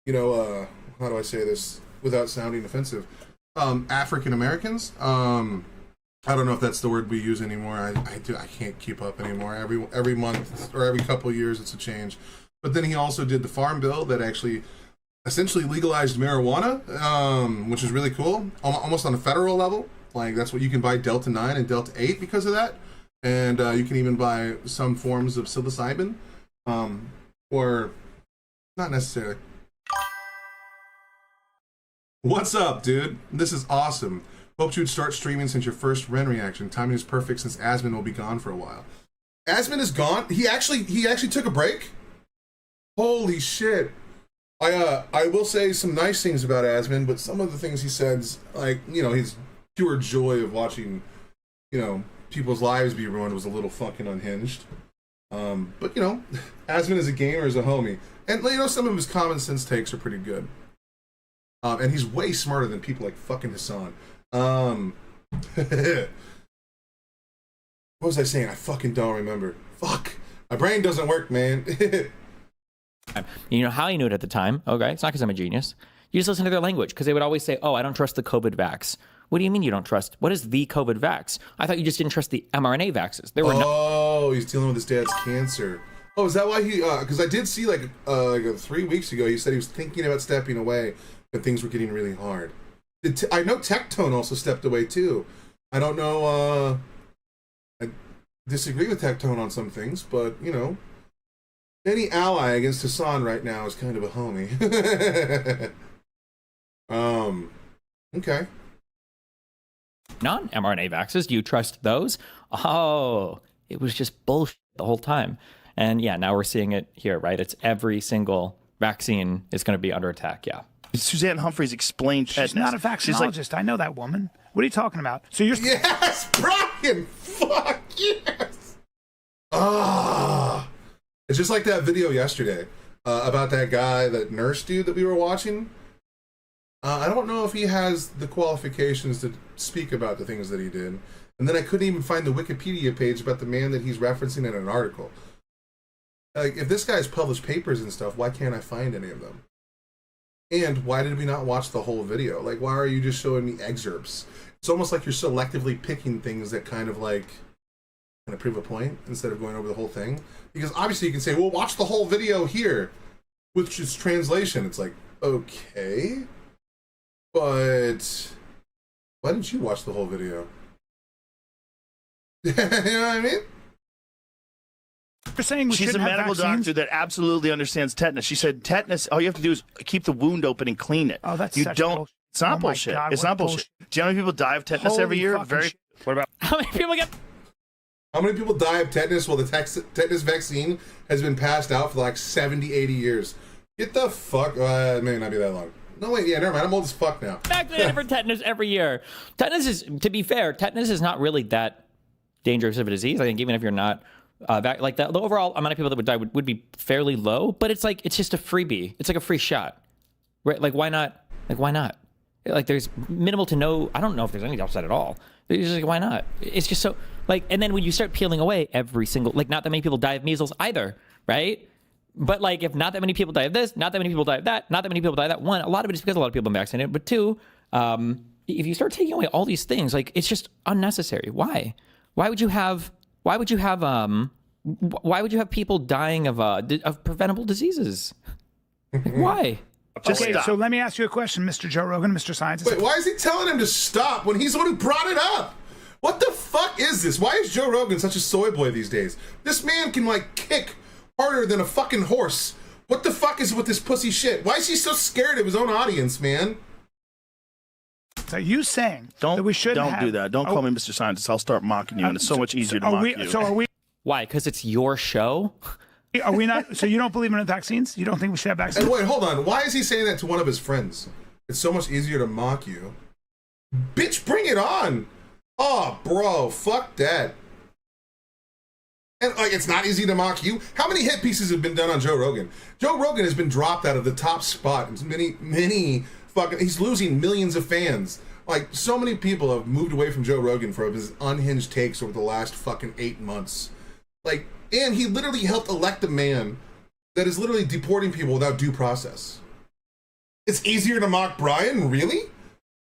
do I say this without sounding offensive? African Americans. I don't know if that's the word we use anymore. I can't keep up anymore. Every month or every couple of years, it's a change. But then he also did the farm bill that actually essentially legalized marijuana, which is really cool, almost on a federal level. Like, that's what you can buy Delta 9 and Delta 8 because of that. And you can even buy some forms of psilocybin, or not necessarily. What's up, dude? This is awesome. Hoped you'd start streaming since your first Ren reaction. Timing is perfect since Asmon will be gone for a while. Asmon is gone? He actually took a break? Holy shit. I will say some nice things about Asmon, but some of the things he says, like, his pure joy of watching, people's lives be ruined was a little fucking unhinged. But, Asmon as a gamer is a homie. And, some of his common sense takes are pretty good. And he's way smarter than people like fucking Hassan. What was I saying? I fucking don't remember. Fuck. My brain doesn't work, man. You know how you knew it at the time? Okay, it's not because I'm a genius. You just listen to their language, because they would always say, oh, I don't trust the COVID vax. What do you mean you don't trust? What is the COVID vax? I thought you just didn't trust the mRNA vaxes. He's dealing with his dad's cancer. Oh, is that why he, because I did see like 3 weeks ago, he said he was thinking about stepping away, but things were getting really hard. I know Tectone also stepped away too. I don't know, I disagree with Tectone on some things, but, Any ally against Hassan right now is kind of a homie. Okay. Non-mRNA vaxxers, do you trust those? Oh, it was just bullshit the whole time. And yeah, now we're seeing it here, right? It's every single vaccine is going to be under attack. Yeah. Suzanne Humphries explained She's not a vaccinologist. I know that woman. What are you talking about? So you're Yes, Brian. Fuck yes. Ah, it's just like that video yesterday about that guy, that nurse dude that we were watching. I don't know if he has the qualifications to speak about the things that he did. And then I couldn't even find the Wikipedia page about the man that he's referencing in an article. Like, if this guy's published papers and stuff, why can't I find any of them? And why did we not watch the whole video? Like, why are you just showing me excerpts? It's almost like you're selectively picking things that kind of prove a point instead of going over the whole thing. Because obviously you can say, well, watch the whole video here, which is translation. It's like, okay, but why didn't you watch the whole video? You know what I mean? You're saying we she's a medical doctor that absolutely understands tetanus. She said tetanus, all you have to do is keep the wound open and clean it. Oh, that's you such don't. bullshit. It's not Oh my bullshit. God, It's what not bullshit. Do you know how many people die of tetanus Holy every year? fucking Very. shit. What about? How many people get? How many people die of tetanus? Well, the tetanus vaccine has been passed out for like 70, 80 years. Get the fuck... it may not be that long. No, wait, yeah, never mind. I'm old as fuck now. Vaccinated for tetanus every year. Tetanus is, to be fair, tetanus is not really that dangerous of a disease. I think even if you're not... like the overall amount of people that would die would be fairly low, but it's like, it's just a freebie. It's like a free shot, right? Like, why not? Like, why not? Like, there's minimal to no, I don't know if there's any upside at all. It's just like, why not? It's just so, like, and then when you start peeling away every single, like, not that many people die of measles either, right? But like, if not that many people die of this, not that many people die of that, not that many people die of that, one, a lot of it is because a lot of people are vaccinated, but two, if you start taking away all these things, like, it's just unnecessary. Why? Why would you have people dying of preventable diseases? Why? Okay, so let me ask you a question, Mr. Joe Rogan, Mr. Scientist. Wait, why is he telling him to stop when he's the one who brought it up? What the fuck is this? Why is Joe Rogan such a soy boy these days? This man can, like, kick harder than a fucking horse. What the fuck is with this pussy shit? Why is he so scared of his own audience, man? So you saying that we shouldn't do that. Don't call me Mr. Scientist. I'll start mocking you, and it's so much easier to mock you. So are we? Why? Because it's your show? Are we not? So you don't believe in vaccines? You don't think we should have vaccines? And wait, hold on. Why is he saying that to one of his friends? It's so much easier to mock you. Bitch, bring it on. Oh, bro, fuck that. And like, it's not easy to mock you. How many hit pieces have been done on Joe Rogan? Joe Rogan has been dropped out of the top spot. It's many fucking. He's losing millions of fans. Like, so many people have moved away from Joe Rogan for his unhinged takes over the last fucking 8 months. Like, and he literally helped elect a man that is literally deporting people without due process. It's easier to mock Brian? Really?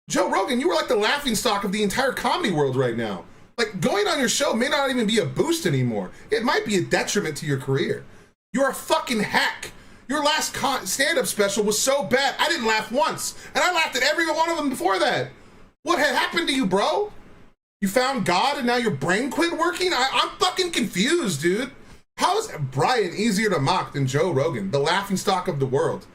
Joe Rogan, you were like the laughingstock of the entire comedy world right now. Like, going on your show may not even be a boost anymore. It might be a detriment to your career. You're a fucking hack. Your last stand-up special was so bad, I didn't laugh once. And I laughed at every one of them before that. What had happened to you, bro? You found God and now your brain quit working? I'm fucking confused, dude. How is Brian easier to mock than Joe Rogan, the laughingstock of the world?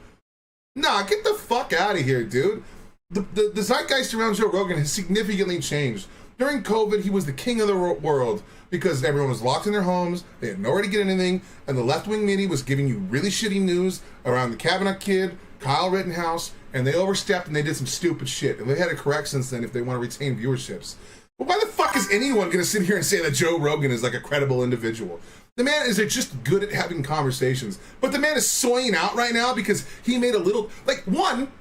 Nah, get the fuck out of here, dude. The zeitgeist around Joe Rogan has significantly changed. During COVID, he was the king of the world because everyone was locked in their homes, they had nowhere to get anything, and the left-wing media was giving you really shitty news around the Kavanaugh kid, Kyle Rittenhouse, and they overstepped and they did some stupid shit. And they had to correct since then if they want to retain viewerships. But why the fuck is anyone going to sit here and say that Joe Rogan is like a credible individual? The man is just good at having conversations. But the man is soying out right now because he made a little... Like, one...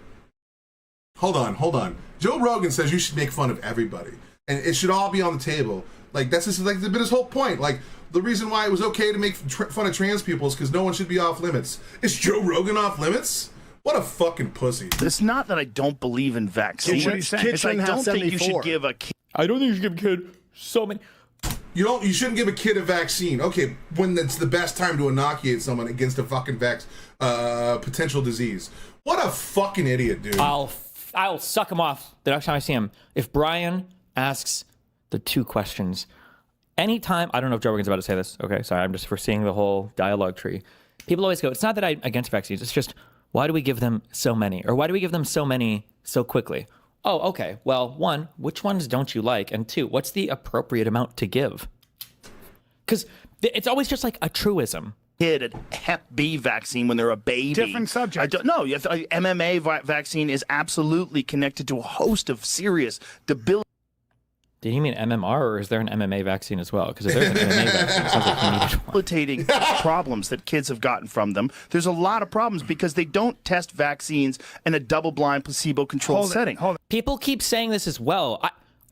Hold on. Joe Rogan says you should make fun of everybody. And it should all be on the table. Like, that's just like been his whole point. Like, the reason why it was okay to make fun of trans people is because no one should be off limits. Is Joe Rogan off limits? What a fucking pussy. It's not that I don't believe in vaccines. It's I don't think you should give a kid... I don't think you should give a kid so many... You shouldn't give a kid a vaccine. Okay, when it's the best time to inoculate someone against a fucking potential disease. What a fucking idiot, dude. I'll suck him off the next time I see him. If Brian asks the two questions, anytime, I don't know if Joe Rogan's about to say this. Okay, sorry, I'm just foreseeing the whole dialogue tree. people always go, it's not that I'm against vaccines. It's just, why do we give them so many? Or why do we give them so many so quickly? Oh, okay. Well, one, which ones don't you like? And two, what's the appropriate amount to give? Because it's always just like a truism. Kid a Hep B vaccine when they're a baby. Different subject. I don't know. MMA vaccine is absolutely connected to a host of serious debilitating. Did he mean MMR, or is there an MMA vaccine as well? Because if there's an MMA vaccine, it sounds like he needed one. Debilitating problems that kids have gotten from them. There's a lot of problems because they don't test vaccines in a double-blind, placebo-controlled setting. People keep saying this as well.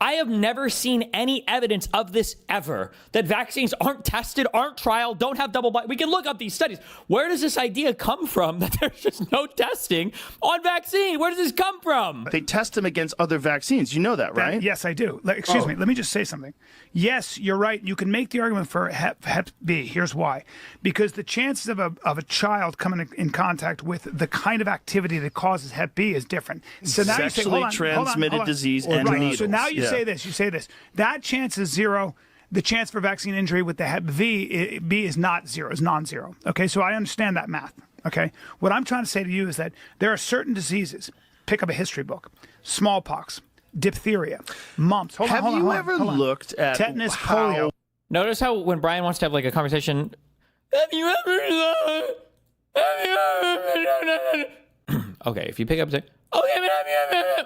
I have never seen any evidence of this ever, that vaccines aren't tested, aren't trialed, don't have double blind. We can look up these studies. Where does this idea come from that there's just no testing on vaccine? Where does this come from? They test them against other vaccines. You know that, right? Yes, I do. Excuse me. Let me just say something. Yes, you're right. You can make the argument for Hep B. Here's why. Because the chances of a child coming in contact with the kind of activity that causes Hep B is different. So now Sexually transmitted disease and needles. So now you say this. That chance is zero. The chance for vaccine injury with the Hep B is not zero, is non-zero. Okay, so I understand that math. Okay, what I'm trying to say to you is that there are certain diseases. Pick up a history book. Smallpox, diphtheria, mumps. Have you ever looked at tetanus, polio? Notice how when Brian wants to have like a conversation, have you ever? Okay, if you pick up the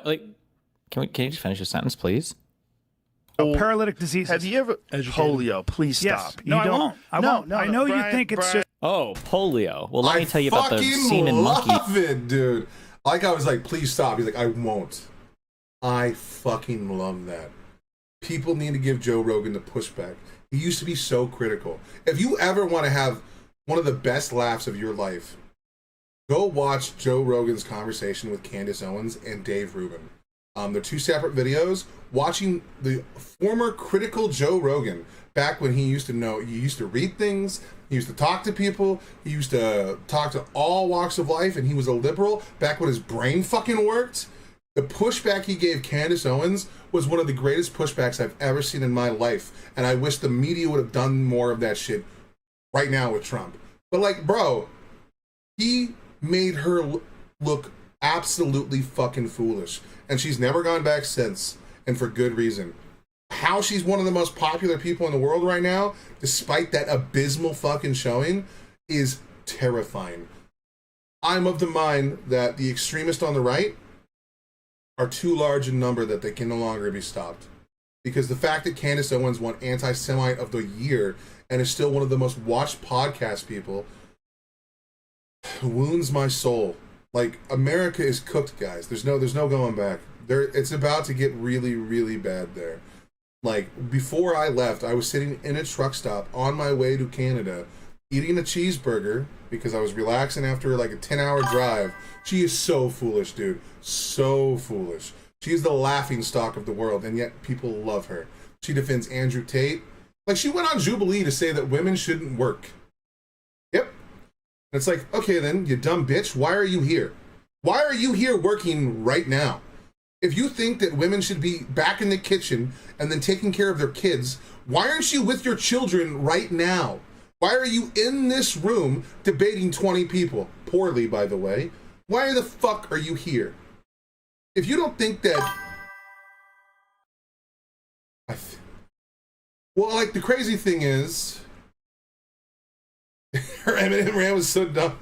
like, can you just finish a sentence, please? Paralytic diseases. Have you ever polio? Please stop. Yes. No, I won't. I won't. I know Brian, you think it's just. Oh, polio. Well, let me tell you about the I semen fucking monkey. love it, dude. Like I was like, please stop. He's like, I won't. I fucking love that. People need to give Joe Rogan the pushback. He used to be so critical. If you ever want to have one of the best laughs of your life, go watch Joe Rogan's conversation with Candace Owens and Dave Rubin. They're two separate videos. Watching the former critical Joe Rogan back when he used to read things, he used to talk to people, he used to talk to all walks of life, and he was a liberal back when his brain fucking worked. The pushback he gave Candace Owens was one of the greatest pushbacks I've ever seen in my life, and I wish the media would have done more of that shit right now with Trump. But like, bro, he made her look absolutely fucking foolish, and she's never gone back since, and for good reason. How she's one of the most popular people in the world right now, despite that abysmal fucking showing, is terrifying. I'm of the mind that the extremists on the right are too large in number that they can no longer be stopped. Because the fact that Candace Owens won Anti-Semite of the Year and is still one of the most watched podcast people wounds my soul. Like, America is cooked, guys. There's no going back. It's about to get really, really bad there. Like, before I left, I was sitting in a truck stop on my way to Canada, eating a cheeseburger because I was relaxing after like a 10-hour drive. She is so foolish, dude. So foolish. She is the laughing stock of the world, and yet people love her. She defends Andrew Tate. Like, she went on Jubilee to say that women shouldn't work. Yep. And it's like, okay then, you dumb bitch, why are you here? Why are you here working right now? If you think that women should be back in the kitchen and then taking care of their kids, why aren't you with your children right now? Why are you in this room debating 20 people? Poorly, by the way. Why the fuck are you here? If you don't think that... Well, like, the crazy thing is... her Eminem rant was so dumb.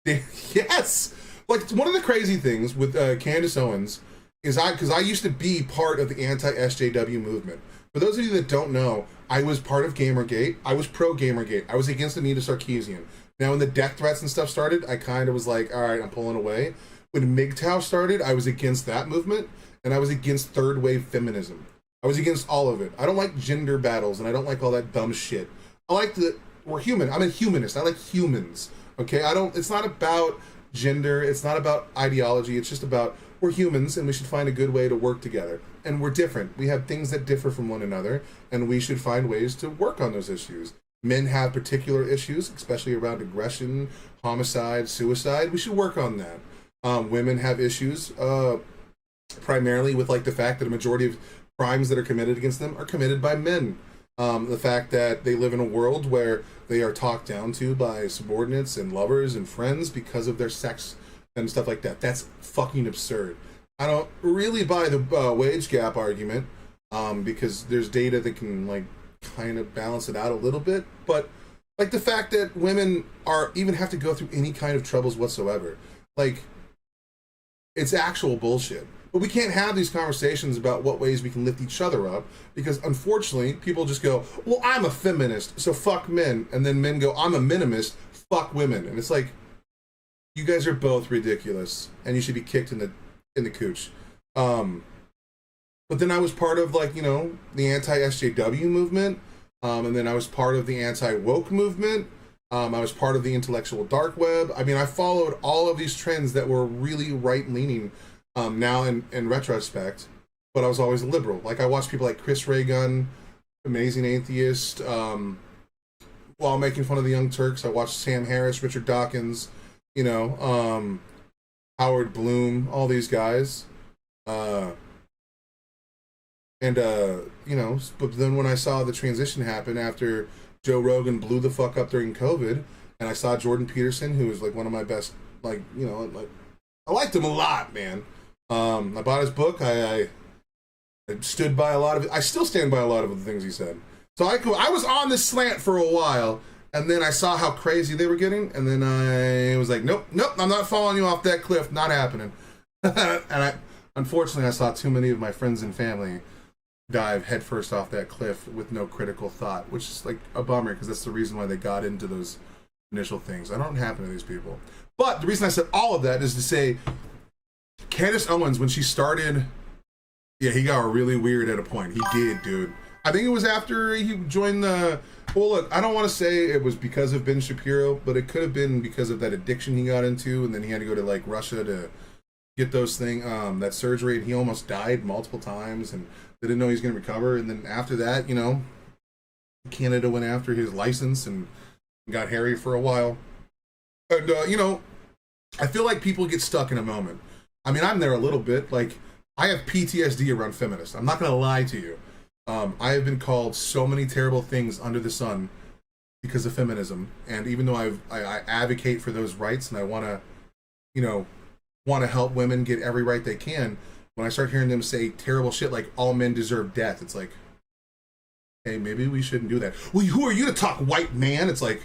Yes! Like, one of the crazy things with Candace Owens is because I used to be part of the anti-SJW movement. For those of you that don't know, I was part of Gamergate. I was pro-Gamergate. I was against Anita Sarkeesian. Now, when the death threats and stuff started, I kind of was like, all right, I'm pulling away. When MGTOW started, I was against that movement, and I was against third-wave feminism. I was against all of it. I don't like gender battles, and I don't like all that dumb shit. I like that we're human. I'm a humanist. I like humans, okay? It's not about gender. It's not about ideology. It's just about we're humans, and we should find a good way to work together. And we're different. We have things that differ from one another, and we should find ways to work on those issues. Men have particular issues, especially around aggression, homicide, suicide. We should work on that. Women have issues, primarily with like the fact that a majority of crimes that are committed against them are committed by men. The fact that they live in a world where they are talked down to by subordinates and lovers and friends because of their sex and stuff like that. That's fucking absurd. I don't really buy the wage gap argument because there's data that can like kind of balance it out a little bit. But like the fact that women are even have to go through any kind of troubles whatsoever, like it's actual bullshit. But we can't have these conversations about what ways we can lift each other up because unfortunately people just go, well, I'm a feminist, so fuck men. And then men go, I'm a minimist, fuck women. And it's like, you guys are both ridiculous and you should be kicked in the cooch. But then I was part of like, you know, the anti-SJW movement. And then I was part of the anti-woke movement. I was part of the intellectual dark web. I mean, I followed all of these trends that were really right-leaning now in retrospect, but I was always liberal. Like I watched people like Chris Ray Gun, Amazing Atheist, while making fun of the Young Turks. I watched Sam Harris, Richard Dawkins, you know, Howard Bloom, all these guys. You know, but then when I saw the transition happen after Joe Rogan blew the fuck up during COVID, and I saw Jordan Peterson, who was like one of my best, like, you know, like I liked him a lot, man. I bought his book. I stood by a lot of it. I still stand by a lot of the things he said. So I was on this slant for a while, and then I saw how crazy they were getting, and then I was like, nope, I'm not following you off that cliff. Not happening. And unfortunately, I saw too many of my friends and family dive headfirst off that cliff with no critical thought, which is like a bummer because that's the reason why they got into those initial things. I don't happen to these people. But the reason I said all of that is to say Candace Owens, when she started, yeah, he got really weird at a point. He did, dude. I think it was after he joined the... Well, look, I don't want to say it was because of Ben Shapiro, but it could have been because of that addiction he got into, and then he had to go to, like, Russia to get those that surgery, and he almost died multiple times, and they didn't know he was going to recover. And then after that, you know, Canada went after his license and got hairy for a while. And, you know, I feel like people get stuck in a moment. I mean, I'm there a little bit. Like, I have PTSD around feminists. I'm not going to lie to you. I have been called so many terrible things under the sun because of feminism. And even though I advocate for those rights and I want to, you know, want to help women get every right they can, when I start hearing them say terrible shit like all men deserve death, it's like, hey, maybe we shouldn't do that. Well, who are you to talk, white man? It's like,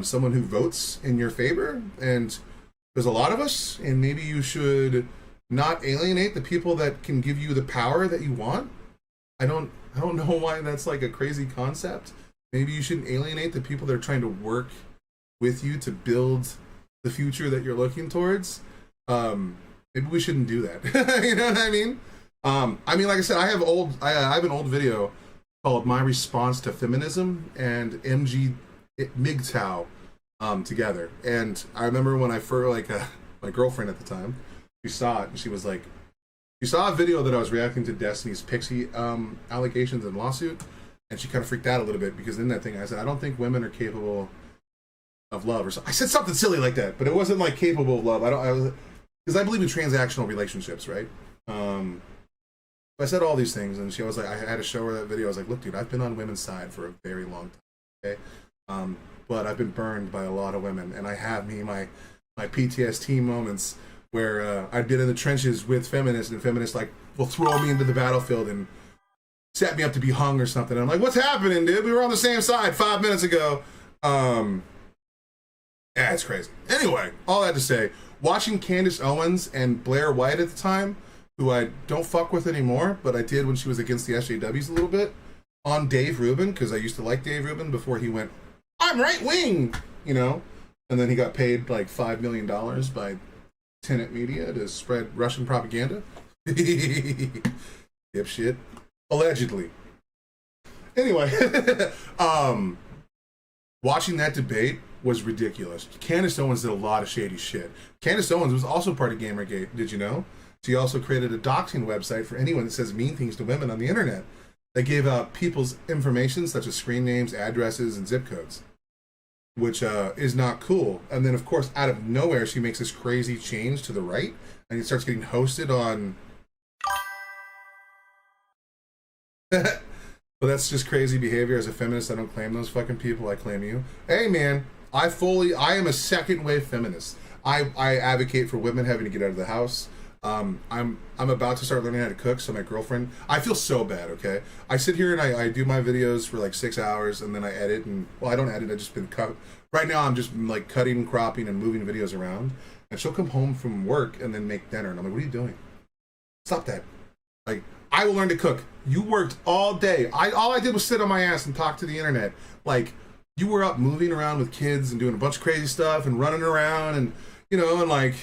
someone who votes in your favor, and there's a lot of us, and maybe you should not alienate the people that can give you the power that you want. I don't know why that's like a crazy concept. Maybe you shouldn't alienate the people that are trying to work with you to build the future that you're looking towards. Maybe we shouldn't do that. You know what I mean? Like I said, I have an old video called "My Response to Feminism" and MGTOW together. And I remember when I first, my girlfriend at the time, she saw it and she was like, she saw a video that I was reacting to Destiny's Pixie allegations and lawsuit, and she kind of freaked out a little bit because in that thing I said, I don't think women are capable of love, or something. I said something silly like that, but it wasn't like capable of love. Because I believe in transactional relationships, right? I said all these things, and she was like, I had to show her that video. I was like, look, dude, I've been on women's side for a very long time, okay? But I've been burned by a lot of women, and I have my PTSD moments where I've been in the trenches with feminists, and feminists like will throw me into the battlefield and set me up to be hung or something. And I'm like, what's happening, dude? We were on the same side 5 minutes ago. Yeah, it's crazy. Anyway, all that to say, watching Candace Owens and Blair White at the time, who I don't fuck with anymore, but I did when she was against the SJWs a little bit, on Dave Rubin, because I used to like Dave Rubin before he went, I'm right wing, you know? And then he got paid like $5 million by Tenet Media to spread Russian propaganda. Dipshit. Allegedly. Anyway, watching that debate was ridiculous. Candace Owens did a lot of shady shit. Candace Owens was also part of Gamergate, did you know? She also created a doxing website for anyone that says mean things to women on the internet. They gave out people's information such as screen names, addresses, and zip codes, which is not cool. And then, of course, out of nowhere, she makes this crazy change to the right, and it starts getting hosted on... But that's just crazy behavior. As a feminist, I don't claim those fucking people. I claim you. Hey, man, I am a second wave feminist. I advocate for women having to get out of the house. I'm about to start learning how to cook, so my girlfriend, I feel so bad, okay? I sit here and I do my videos for like 6 hours, and then I edit, and, well, I don't edit, I just been cut. Right now, I'm just like cutting, cropping, and moving videos around, and she'll come home from work and then make dinner, and I'm like, what are you doing? Stop that. Like, I will learn to cook. You worked all day. All I did was sit on my ass and talk to the internet. Like, you were up moving around with kids and doing a bunch of crazy stuff and running around and, you know, and like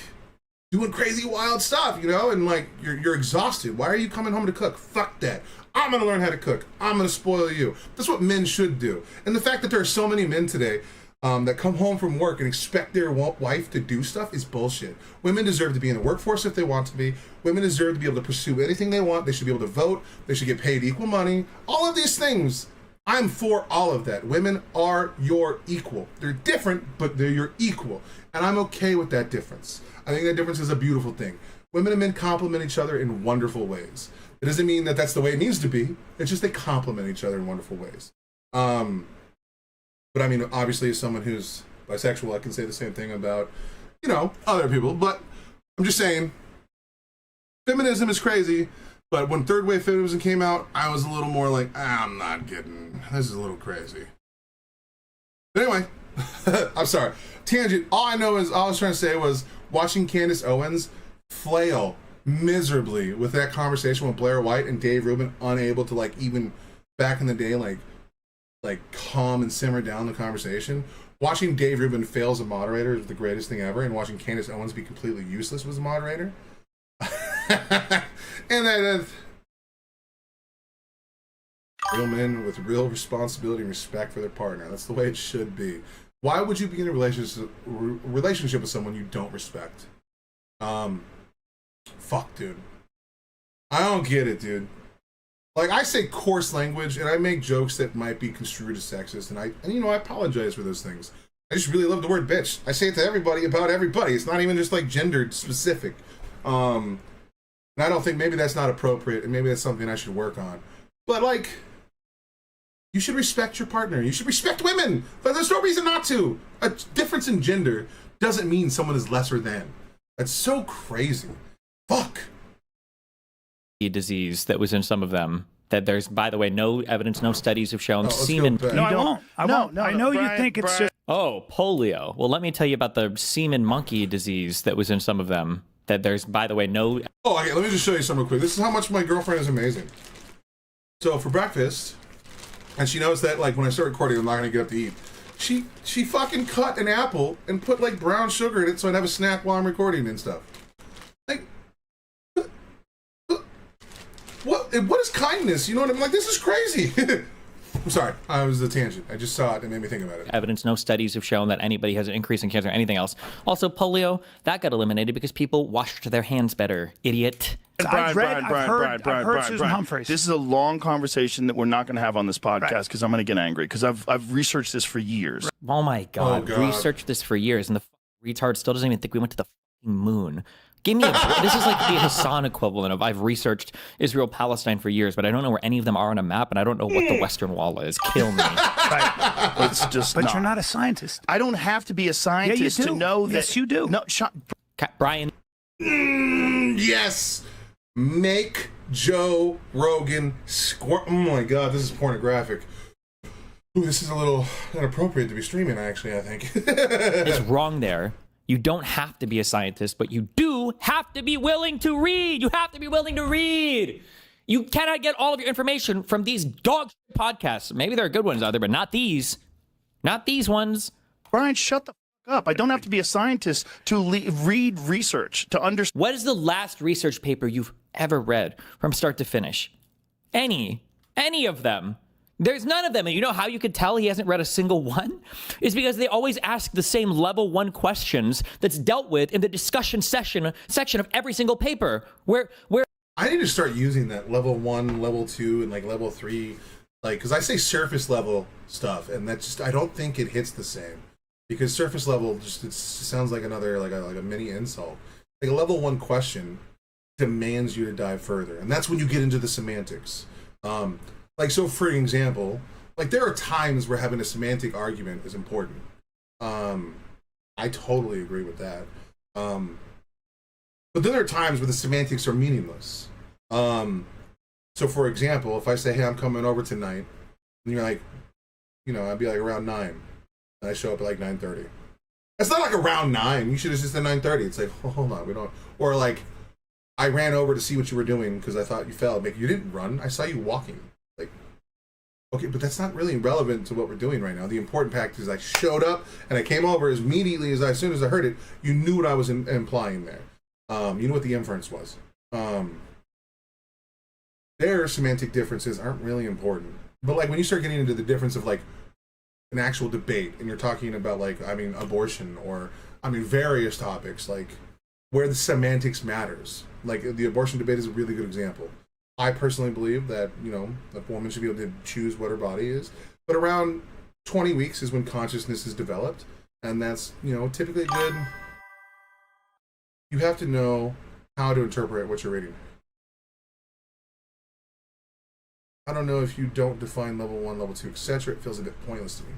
doing crazy wild stuff, you know, and like you're exhausted. Why are you coming home to cook? Fuck that. I'm gonna learn how to cook. I'm gonna spoil you. That's what men should do. And the fact that there are so many men today that come home from work and expect their wife to do stuff is bullshit. Women deserve to be in the workforce if they want to be. Women deserve to be able to pursue anything they want. They should be able to vote. They should get paid equal money. All of these things. I'm for all of that. Women are your equal. They're different, but they're your equal. And I'm okay with that difference. I think that difference is a beautiful thing. Women and men complement each other in wonderful ways. It doesn't mean that that's the way it needs to be. It's just they complement each other in wonderful ways. But I mean, obviously, as someone who's bisexual, I can say the same thing about, you know, other people. But I'm just saying, feminism is crazy. But when third wave feminism came out, I was a little more like, I'm not getting, this is a little crazy. But anyway, I'm sorry. Tangent. All I know is, all I was trying to say was watching Candace Owens flail miserably with that conversation with Blair White and Dave Rubin, unable to like even back in the day, like calm and simmer down the conversation. Watching Dave Rubin fail as a moderator is the greatest thing ever, and watching Candace Owens be completely useless as a moderator. And that real men with real responsibility and respect for their partner. That's the way it should be. Why would you be in a relationship with someone you don't respect? Fuck, dude. I don't get it, dude. Like, I say coarse language, and I make jokes that might be construed as sexist, and you know, I apologize for those things. I just really love the word bitch. I say it to everybody about everybody. It's not even just, like, gendered specific. And I don't think, maybe that's not appropriate, and maybe that's something I should work on. But, like, you should respect your partner. You should respect women. But there's no reason not to. A difference in gender doesn't mean someone is lesser than. That's so crazy. Fuck. Disease that was in some of them. That there's, by the way, no evidence, no studies have shown semen. No, I won't. I won't. I know Brian, you think it's just. Oh, polio. Well, let me tell you about the semen monkey disease that was in some of them. That there's, by the way, no. Oh, okay, let me just show you something real quick. This is how much my girlfriend is amazing. So for breakfast, and she knows that like when I start recording, I'm not gonna get up to eat. She fucking cut an apple and put like brown sugar in it so I'd have a snack while I'm recording and stuff. Like, what is kindness? You know what I mean? Like, this is crazy. I'm sorry, I was a tangent. I just saw it and it made me think about it. Evidence, no studies have shown that anybody has an increase in cancer or anything else. Also, polio, that got eliminated because people washed their hands better. Idiot. I've heard Susan Humphreys. This is a long conversation that we're not going to have on this podcast because I'm going to get angry because I've researched this for years. Oh my God. Oh, God. Researched this for years, and the retard still doesn't even think we went to the fucking moon. Give me a This is like the Hassan equivalent of I've researched Israel Palestine for years, but I don't know where any of them are on a map, and I don't know what the Western Wall is. Kill me. Right. It's just But not. you're not a scientist. I don't have to be a scientist do. to know that. Yes, you do. No, shut. Brian. Yes! Make Joe Rogan squirt. Oh my God, this is pornographic. Ooh, this is a little inappropriate to be streaming, actually, I think. It's wrong there. You don't have to be a scientist, but you do have to be willing to read. You have to be willing to read. You cannot get all of your information from these dog shit podcasts. Maybe there are good ones out there, but not these. Not these ones. Brian, shut the fuck up. I don't have to be a scientist to read research to understand. What is the last research paper you've ever read from start to finish? Any of them. There's none of them. And you know how you could tell he hasn't read a single one? Is because they always ask the same level 1 questions that's dealt with in the discussion section of every single paper. Where I need to start using that level 1, level 2, and like level 3, like, because I say surface level stuff, and that just, I don't think it hits the same. Because surface level just, it sounds like another, like a mini insult. Like a level 1 question demands you to dive further, and that's when you get into the semantics. Like, so for example, like there are times where having a semantic argument is important. I totally agree with that. But then there are times where the semantics are meaningless. So for example, if I say, hey, I'm coming over tonight, and you're like, I'd be like around 9, and I show up at like 9:30. It's not like around 9. You should have just said 9:30. It's like, oh, hold on, we don't. Or like, I ran over to see what you were doing because I thought you fell. Like, you didn't run. I saw you walking. Like, okay, but that's not really relevant to what we're doing right now. The important fact is I showed up and I came over as immediately as soon as I heard it. You knew what I was implying there. You knew what the inference was. Their semantic differences aren't really important. But like when you start getting into the difference of like an actual debate and you're talking about like, abortion or, various topics, like where the semantics matters. Like the abortion debate is a really good example. I personally believe that, a woman should be able to choose what her body is. But around 20 weeks is when consciousness is developed. And that's, typically good. You have to know how to interpret what you're reading. I don't know if you don't define level 1, level 2, etc. It feels a bit pointless to me.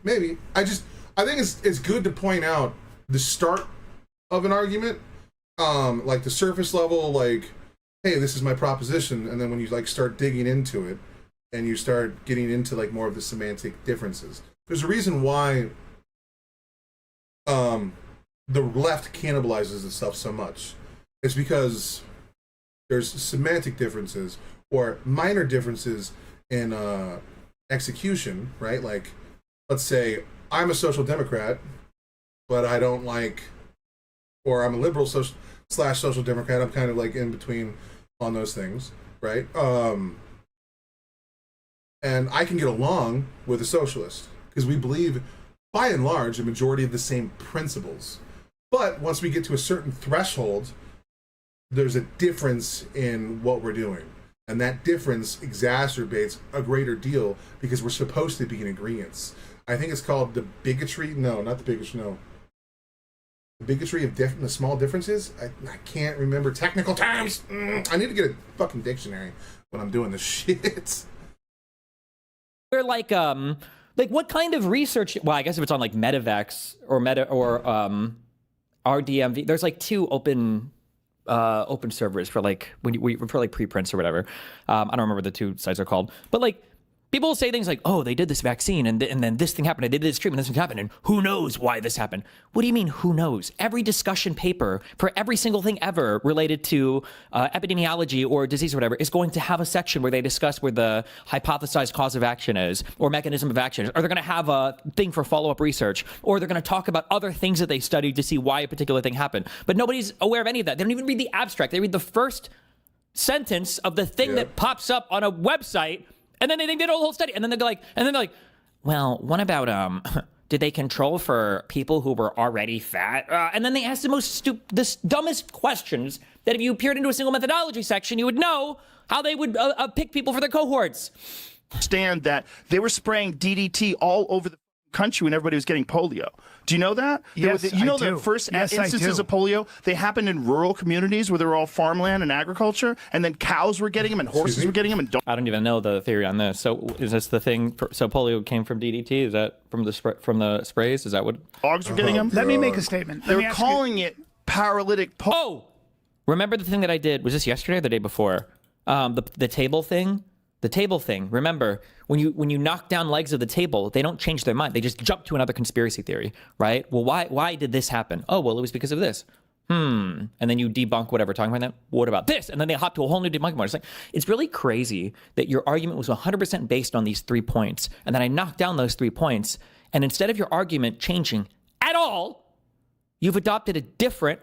Maybe. I think it's good to point out the start of an argument, like the surface level, like, hey, this is my proposition, and then when you like start digging into it, and you start getting into like more of the semantic differences. There's a reason why the left cannibalizes itself so much. It's because there's semantic differences or minor differences in execution, right? Like, let's say I'm a social democrat, but I don't like, or I'm a liberal social democrat. I'm kind of like in between on those things, right? And I can get along with a socialist because we believe, by and large, a majority of the same principles. But once we get to a certain threshold, there's a difference in what we're doing. And that difference exacerbates a greater deal because we're supposed to be in agreement. I think it's called the bigotry. No, not the bigotry. No. The bigotry of the small differences. I can't remember technical terms. I need to get a fucking dictionary when I'm doing this shit. We're like what kind of research? Well, I guess if it's on like MetaVex or RDMV, there's like 2 open servers for like for like preprints or whatever. I don't remember what the 2 sites are called, but like people say things like, oh, they did this vaccine and then this thing happened. They did this treatment, this thing happened, and who knows why this happened? What do you mean, who knows? Every discussion paper for every single thing ever related to epidemiology or disease or whatever is going to have a section where they discuss where the hypothesized cause of action is or mechanism of action is, or they're going to have a thing for follow-up research, or they're going to talk about other things that they studied to see why a particular thing happened. But nobody's aware of any of that. They don't even read the abstract. They read the first sentence of the thing that pops up on a website. And then they did a whole study, and then they're like, well, what about did they control for people who were already fat? And then they ask the dumbest questions that if you peered into a single methodology section, you would know how they would pick people for their cohorts. Understand that they were spraying DDT all over the country when everybody was getting polio. Do you know that? Yes, you know I do. the first Yes, instances of polio, they happened in rural communities where they were all farmland and agriculture, and then cows were getting them and horses were getting them and dogs. I don't even know the theory on this. So is this the thing? So polio came from DDT? Is that from the sprays? Is that what Dogs were getting them? Let me make a statement. They were calling it paralytic polio. Oh, remember the thing that I did? Was this yesterday or the day before? The table thing. The table thing. Remember, when you knock down legs of the table, they don't change their mind. They just jump to another conspiracy theory, right? Well, why did this happen? Oh, well, it was because of this. And then you debunk whatever talking about that. What about this? And then they hop to a whole new debunking mode. It's really crazy that your argument was 100% based on these 3 points, and then I knocked down those 3 points, and instead of your argument changing at all, you've adopted a different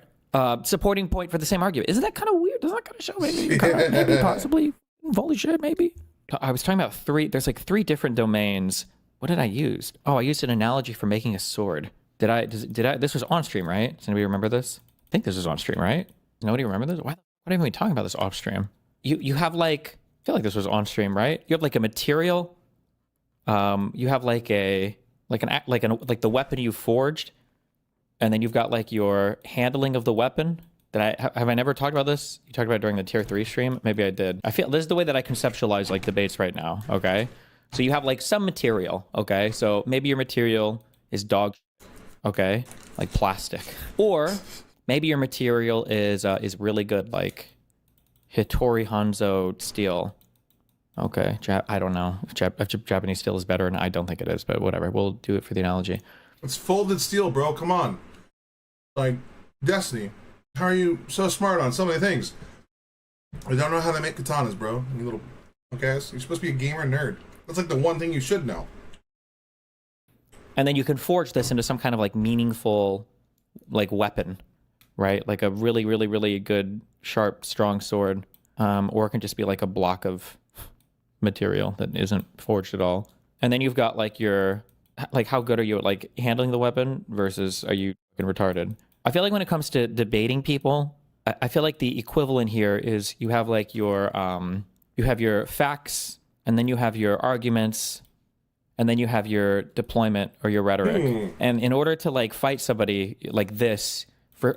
supporting point for the same argument. Isn't that kind of weird? Doesn't that kind of show maybe possibly holy shit maybe? I was talking about 3. There's like 3 different domains. What did I use? Oh, I used an analogy for making a sword. Did I? This was on stream, right? Does anybody remember this? I think this was on stream, right? Does nobody remember this? What are we talking about this off stream? You have like, I feel like this was on stream, right? You have like a material. You have like the weapon you forged, and then you've got like your handling of the weapon, have I never talked about this? You talked about it during the tier 3 stream? Maybe I did. I feel this is the way that I conceptualize like debates right now, okay? So you have like some material, okay? So maybe your material is dog shit, okay? Like plastic. Or maybe your material is really good, like Hattori Hanzo steel. Okay, I don't know if Japanese steel is better, and I don't think it is, but whatever. We'll do it for the analogy. It's folded steel, bro. Come on. Like, Destiny, how are you so smart on so many things? I don't know how they make katanas, bro. You little okay? You're supposed to be a gamer nerd. That's like the one thing you should know. And then you can forge this into some kind of like meaningful like weapon, right? Like a really, really, really good, sharp, strong sword. Or it can just be like a block of material that isn't forged at all. And then you've got like like how good are you at like handling the weapon versus are you fucking retarded? I feel like when it comes to debating people, I feel like the equivalent here is you have like your facts, and then you have your arguments, and then you have your deployment or your rhetoric. And in order to like fight somebody like this,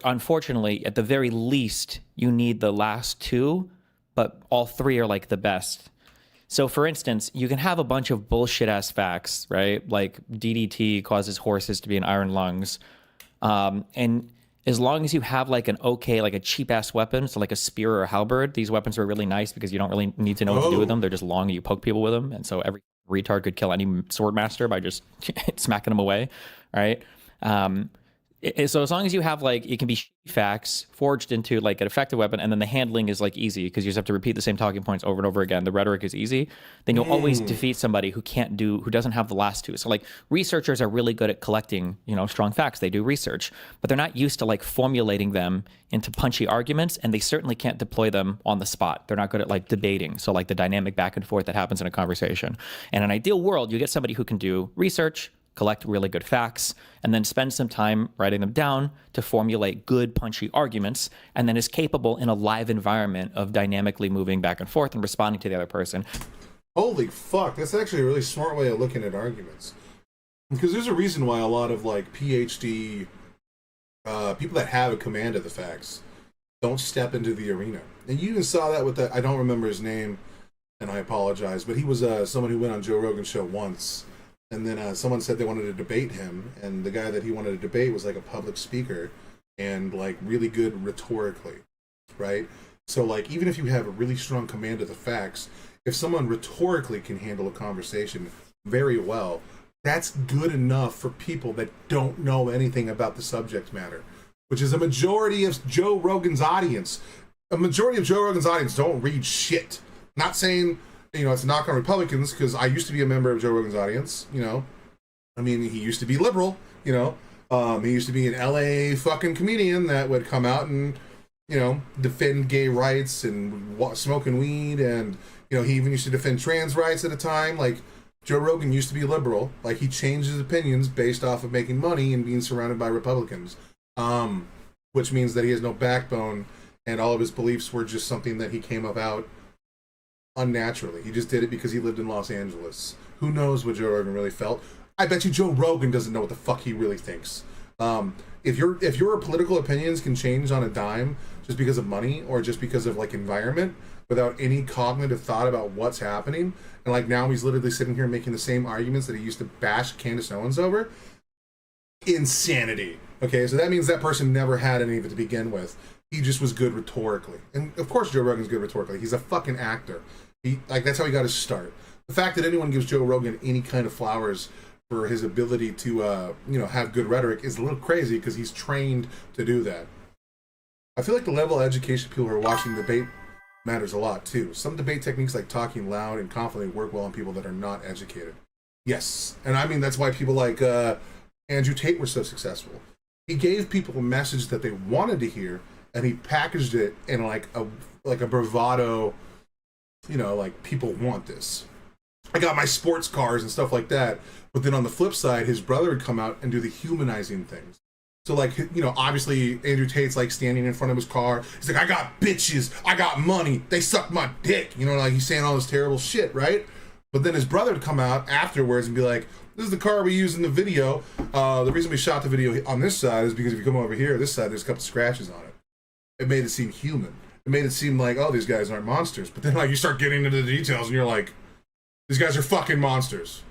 unfortunately, at the very least, you need the last two, but all three are like the best. So for instance, you can have a bunch of bullshit ass facts, right? Like DDT causes horses to be in iron lungs. And as long as you have like an okay, like a cheap ass weapon, so like a spear or a halberd, these weapons are really nice because you don't really need to know what to do with them. They're just long and you poke people with them. And so every retard could kill any sword master by just smacking them away, right? So as long as you have like, it can be facts forged into like an effective weapon, and then the handling is like easy because you just have to repeat the same talking points over and over again. The rhetoric is easy. Then you'll always defeat somebody who doesn't have the last two. So like researchers are really good at collecting, strong facts. They do research, but they're not used to like formulating them into punchy arguments, and they certainly can't deploy them on the spot. They're not good at like debating. So like the dynamic back and forth that happens in a conversation. In an ideal world, you get somebody who can do research, collect really good facts, and then spend some time writing them down to formulate good, punchy arguments, and then is capable in a live environment of dynamically moving back and forth and responding to the other person. Holy fuck, that's actually a really smart way of looking at arguments. Because there's a reason why a lot of like PhD people that have a command of the facts don't step into the arena. And you even saw that with I don't remember his name, and I apologize, but he was someone who went on Joe Rogan's show once. And then someone said they wanted to debate him, and the guy that he wanted to debate was like a public speaker and like really good rhetorically, right? So like even if you have a really strong command of the facts, if someone rhetorically can handle a conversation very well, that's good enough for people that don't know anything about the subject matter, which is a majority of Joe Rogan's audience. A majority of Joe Rogan's audience don't read shit. Not saying it's a knock on Republicans, because I used to be a member of Joe Rogan's audience, I mean, he used to be liberal, he used to be an LA fucking comedian that would come out and, defend gay rights and smoking weed, and, he even used to defend trans rights at a time. Like, Joe Rogan used to be liberal. Like, he changed his opinions based off of making money and being surrounded by Republicans, which means that he has no backbone, and all of his beliefs were just something that he came about unnaturally. He just did it because he lived in Los Angeles. Who knows what Joe Rogan really felt? I bet you Joe Rogan doesn't know what the fuck he really thinks. If your political opinions can change on a dime just because of money or just because of like environment without any cognitive thought about what's happening, and like now he's literally sitting here making the same arguments that he used to bash Candace Owens over, insanity. Okay, so that means that person never had any of it to begin with. He just was good rhetorically. And of course Joe Rogan's good rhetorically. He's a fucking actor. That's how he got his start. The fact that anyone gives Joe Rogan any kind of flowers for his ability to have good rhetoric is a little crazy, because he's trained to do that. I feel like the level of education people who are watching debate matters a lot too. Some debate techniques like talking loud and confidently work well on people that are not educated. Yes. And I mean, that's why people like Andrew Tate were so successful. He gave people a message that they wanted to hear, and he packaged it in like a bravado, like people want this. I got my sports cars and stuff like that. But then on the flip side, his brother would come out and do the humanizing things. So like, obviously Andrew Tate's like standing in front of his car. He's like, I got bitches, I got money, they suck my dick. Like he's saying all this terrible shit, right? But then his brother would come out afterwards and be like, this is the car we used in the video. The reason we shot the video on this side is because if you come over here, this side, there's a couple scratches on it. It made it seem human. It made it seem like, oh, these guys aren't monsters. But then, like, you start getting into the details, and you're like, these guys are fucking monsters.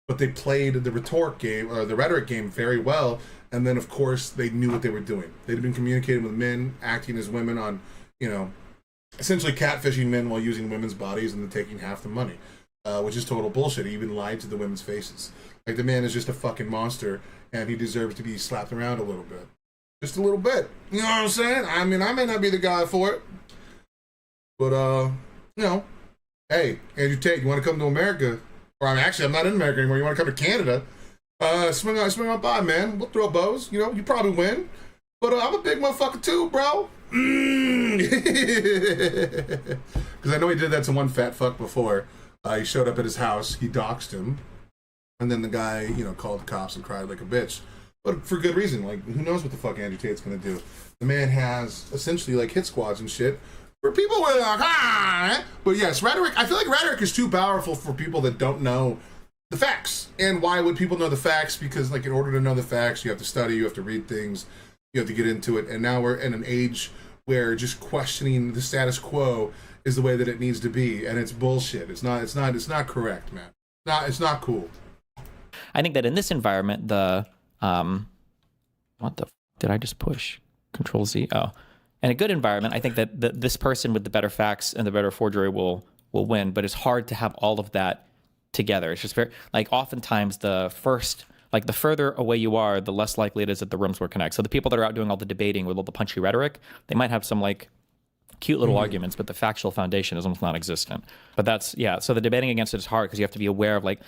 But they played the rhetoric game, or the rhetoric game, very well. And then, of course, they knew what they were doing. They'd been communicating with men, acting as women on, you know, essentially catfishing men while using women's bodies and then taking half the money, which is total bullshit. He even lied to the women's faces. Like, the man is just a fucking monster, and he deserves to be slapped around a little bit. Just a little bit. You know what I'm saying? I mean, I may not be the guy for it. But, you know, hey, Andrew Tate, you want to come to America? Or, I'm not in America anymore. You want to come to Canada? Swing on by, man. We'll throw bows. You know, you probably win. But I'm a big motherfucker too, bro. Because I know he did that to one fat fuck before. He showed up at his house. He doxed him. And then the guy, you know, called the cops and cried like a bitch. But for good reason. Like, who knows what the fuck Andrew Tate's going to do. The man has essentially, like, hit squads and shit. For people who are like, ah. But yes, rhetoric. I feel like rhetoric is too powerful for people that don't know the facts. And why would people know the facts? Because, like, in order to know the facts, you have to study, you have to read things, you have to get into it. And now we're in an age where just questioning the status quo is the way that it needs to be, and it's bullshit. It's not correct, man. It's not cool. I think that in this environment, the what the did I just push? Control Z. Oh, in a good environment, I think that this person with the better facts and the better forgery will win. But it's hard to have all of that together. It's just very, like, oftentimes the further away you are, the less likely it is that the rooms will connect. So the people that are out doing all the debating with all the punchy rhetoric, they might have some, like, cute little arguments, but the factual foundation is almost non-existent. But that's, yeah, so the debating against it is hard because you have to be aware of, like,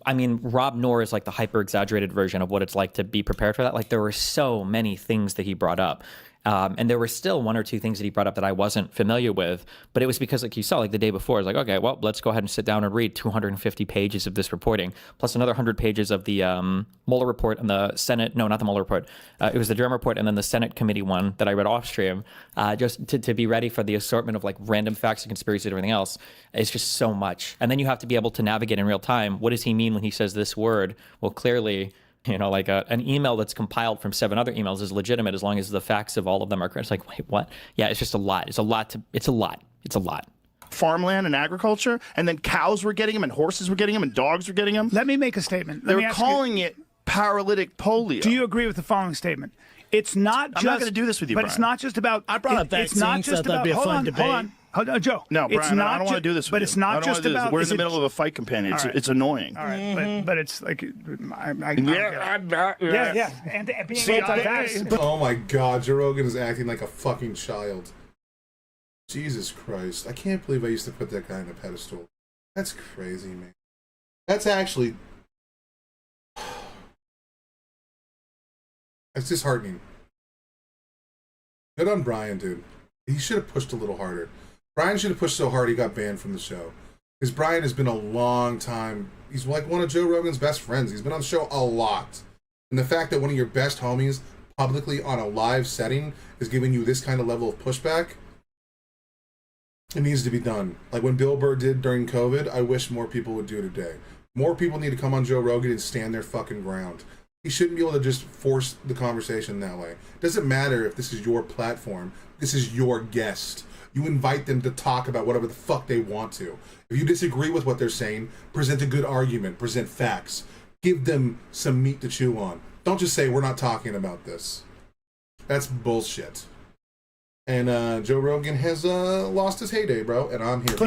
I mean, Rob Noor is like the hyper-exaggerated version of what it's like to be prepared for that. Like, there were so many things that he brought up. And there were still one or two things that he brought up that I wasn't familiar with, but it was because, like you saw, like the day before, I was like, okay, well, let's go ahead and sit down and read 250 pages of this reporting, plus another 100 pages of the Mueller report and the Senate, no, not the Mueller report, it was the Durham report and then the Senate committee one that I read off stream, just to be ready for the assortment of, like, random facts and conspiracies and everything else. It's just so much. And then you have to be able to navigate in real time. What does he mean when he says this word? Well, clearly, you know, like an email that's compiled from 7 other emails is legitimate as long as the facts of all of them are correct. It's like, wait, what? Yeah, it's just a lot. It's a lot. Farmland and agriculture, and then cows were getting them, and horses were getting them, and dogs were getting them. Let me make a statement. They were calling it paralytic polio. Do you agree with the following statement? It's not just... I'm not going to do this with you, but Brian. It's not just about... I brought up vaccines, it's not just so that'd about, be a fun debate. Hold on, Joe. No, Brian, it's not I don't want to do this with but you. It's not just about... We're in the middle of a fight companion. It's annoying. All right, but it's like... Yeah. And being anti-vax... Oh my god, Joe Rogan is acting like a fucking child. Jesus Christ. I can't believe I used to put that guy on a pedestal. That's crazy, man. That's actually... It's disheartening. Good on Brian, dude. He should have pushed a little harder. Brian should have pushed so hard he got banned from the show. Because Brian has been a long time... He's like one of Joe Rogan's best friends. He's been on the show a lot. And the fact that one of your best homies publicly on a live setting is giving you this kind of level of pushback, it needs to be done. Like when Bill Burr did during COVID, I wish more people would do it today. More people need to come on Joe Rogan and stand their fucking ground. He shouldn't be able to just force the conversation that way. It doesn't matter if this is your platform. This is your guest. You invite them to talk about whatever the fuck they want to. If you disagree with what they're saying, present a good argument, present facts. Give them some meat to chew on. Don't just say, we're not talking about this. That's bullshit. And Joe Rogan has lost his heyday, bro, and I'm here.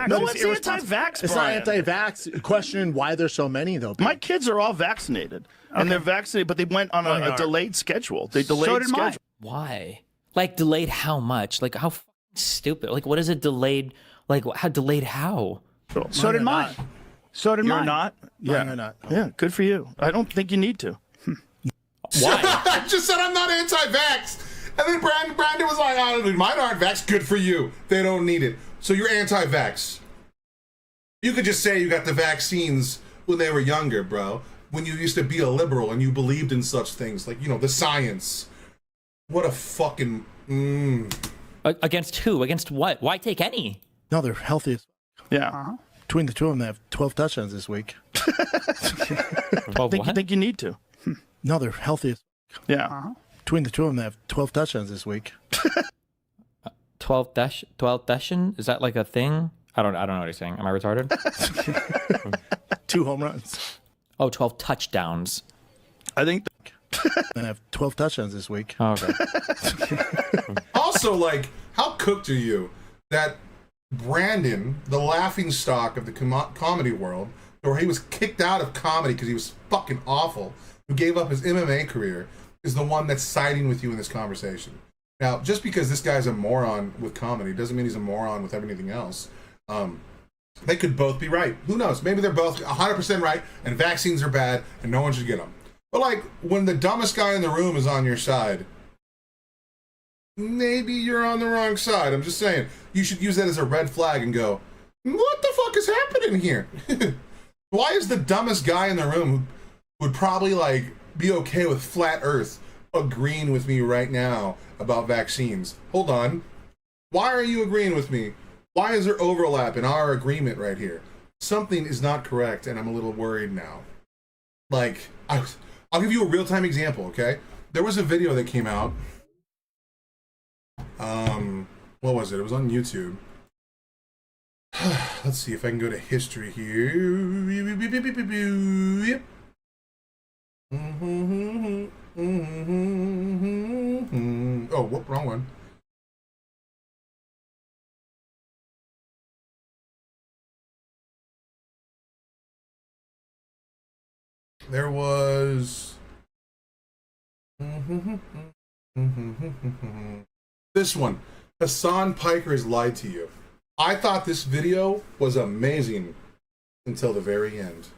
No one's anti-vax, It's not anti-vax. Questioning why there's so many, though. My kids are all vaccinated, and they're vaccinated, but they went on a delayed schedule. They delayed So did schedule. mine. Why? Like, delayed how much? Like, how fucking stupid? Like, what is it delayed? Like, how delayed how? So did mine. So did You're mine. not? Mine are not. Yeah, good for you. I don't think you need to. Why? I just said I'm not anti-vax. And then Brandon was like, oh, mine aren't vax. Good for you. They don't need it. So you're anti-vax. You could just say you got the vaccines when they were younger, bro. When you used to be a liberal and you believed in such things. Like, you know, the science. What a fucking... Against who? Against what? Why take any? No, they're healthy. Yeah. Between the two of them, they have 12 touchdowns this week. Well, I think you need to. No, they're healthy. Yeah. Between the two of them, they have 12 touchdowns this week. 12 session? Is that like a thing? I don't know what he's saying. Am I retarded? 2 home runs. Oh, 12 touchdowns. I think And I have 12 touchdowns this week. Oh, okay. Also, like, how cooked are you that Brandon, the laughing stock of the comedy world, or he was kicked out of comedy because he was fucking awful, who gave up his MMA career, is the one that's siding with you in this conversation. Now, just because this guy's a moron with comedy doesn't mean he's a moron with everything else. They could both be right. Who knows? Maybe they're both 100% right, and vaccines are bad, and no one should get them. But, like, when the dumbest guy in the room is on your side, maybe you're on the wrong side. I'm just saying, you should use that as a red flag and go, what the fuck is happening here? Why is the dumbest guy in the room who would probably, like, be okay with flat earth agreeing with me right now about vaccines? Hold on. Why are you agreeing with me? Why is there overlap in our agreement right here? Something is not correct, and I'm a little worried now. Like, I'll give you a real-time example, okay? There was a video that came out. What was it? It was on YouTube. Let's see if I can go to history here. Oh, whoop, wrong one. There was this one. Hassan Piker has lied to you. I thought this video was amazing until the very end.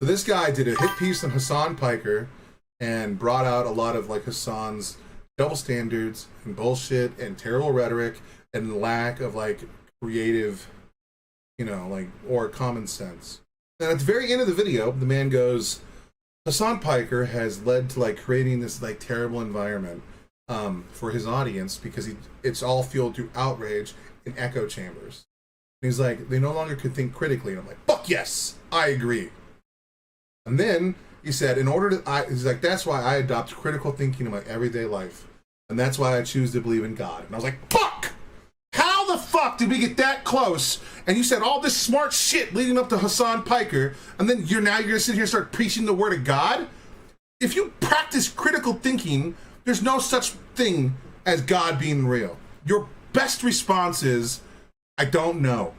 So this guy did a hit piece on Hassan Piker and brought out a lot of like Hassan's double standards and bullshit and terrible rhetoric and lack of like creative, like, or common sense. And at the very end of the video, the man goes, Hassan Piker has led to like creating this like terrible environment for his audience because it's all fueled through outrage and echo chambers. And he's like, they no longer could think critically. And I'm like, fuck yes, I agree. And then he said, he's like, that's why I adopt critical thinking in my everyday life. And that's why I choose to believe in God. And I was like, fuck! How the fuck did we get that close? And you said all this smart shit leading up to Hassan Piker, and then you're gonna sit here and start preaching the word of God? If you practice critical thinking, there's no such thing as God being real. Your best response is, I don't know.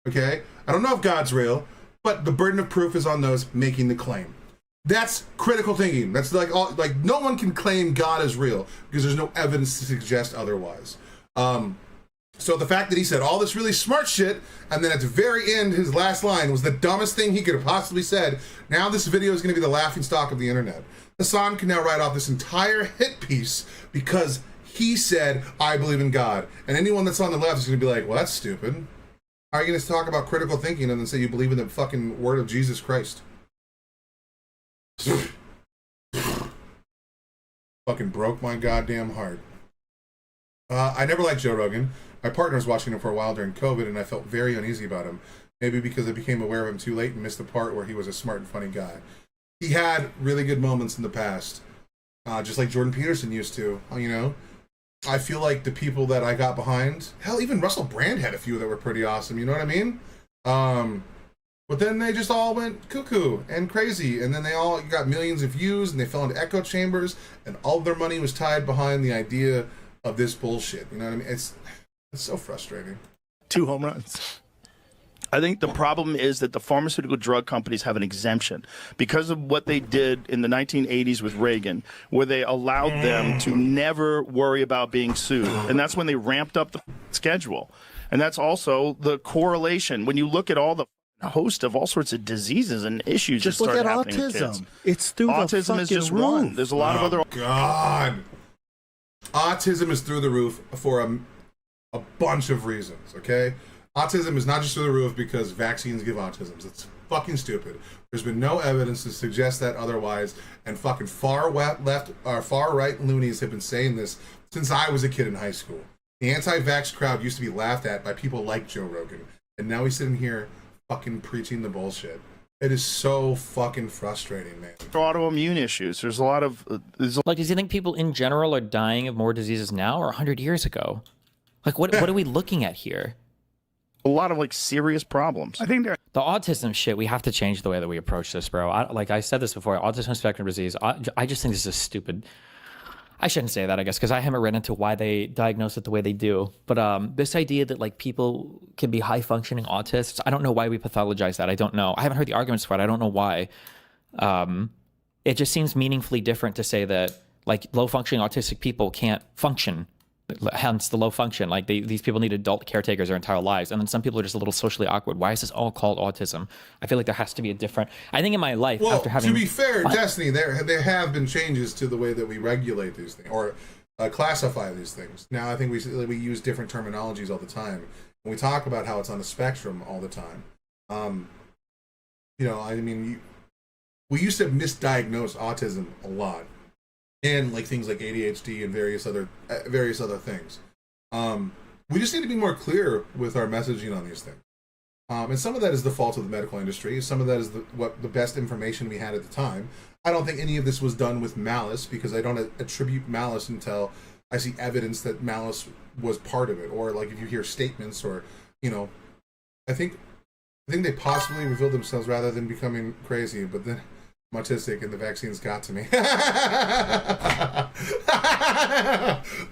Okay? I don't know if God's real, but the burden of proof is on those making the claim. That's critical thinking. That's like no one can claim God is real because there's no evidence to suggest otherwise. So the fact that he said all this really smart shit, and then at the very end, his last line was the dumbest thing he could have possibly said. Now this video is going to be the laughingstock of the internet. Hassan can now write off this entire hit piece because he said, I believe in God. And anyone that's on the left is going to be like, well, that's stupid. How are you going to talk about critical thinking and then say you believe in the fucking word of Jesus Christ? Fucking broke my goddamn heart. I never liked Joe Rogan. My partner was watching him for a while during COVID, and I felt very uneasy about him. Maybe because I became aware of him too late and missed the part where he was a smart and funny guy. He had really good moments in the past, just like Jordan Peterson used to. I feel like the people that I got behind, hell, even Russell Brand had a few that were pretty awesome. You know what I mean? But then they just all went cuckoo and crazy, and then they all got millions of views, and they fell into echo chambers, and all of their money was tied behind the idea of this bullshit. You know what I mean? It's so frustrating. 2 home runs. I think the problem is that the pharmaceutical drug companies have an exemption because of what they did in the 1980s with Reagan, where they allowed them to never worry about being sued. And that's when they ramped up the schedule. And that's also the correlation. When you look at all the host of all sorts of diseases and issues Just that look start at happening with autism. kids. It's through the Autism fucking is just roof. one. There's a lot of other. God. Autism is through the roof for a bunch of reasons, okay? Autism is not just through the roof because vaccines give autism. It's fucking stupid. There's been no evidence to suggest that otherwise, and fucking far left or far right loonies have been saying this since I was a kid in high school. The anti-vax crowd used to be laughed at by people like Joe Rogan, and now he's sitting here fucking preaching the bullshit. It is so fucking frustrating, man. Autoimmune issues. There's a lot of. Like, does he think people in general are dying of more diseases now or 100 years ago? Like, what are we looking at here? A lot of like serious problems. I think there. The autism shit, we have to change the way that we approach this, bro. Like I said this before, autism spectrum disease, I just think this is stupid. I shouldn't say that, I guess, because I haven't read into why they diagnose it the way they do. But this idea that like people can be high functioning autists, I don't know why we pathologize that. I don't know. I haven't heard the arguments for it. I don't know why. It just seems meaningfully different to say that like low functioning autistic people can't function. Hence the low function. Like these people need adult caretakers their entire lives, and then some people are just a little socially awkward. Why is this all called autism? I feel like there has to be a different. I think in my life, Well, after having to be fair, Destiny, there have been changes to the way that we regulate these things or classify these things. Now, I think we use different terminologies all the time. When we talk about how it's on a spectrum all the time, I mean, we used to misdiagnose autism a lot. And like things like ADHD and various other things. We just need to be more clear with our messaging on these things. And some of that is the fault of the medical industry. Some of that is the best information we had at the time. I don't think any of this was done with malice, because I don't attribute malice until I see evidence that malice was part of it, or like if you hear statements, or I think they possibly revealed themselves rather than becoming crazy, but then I'm autistic and the vaccines got to me.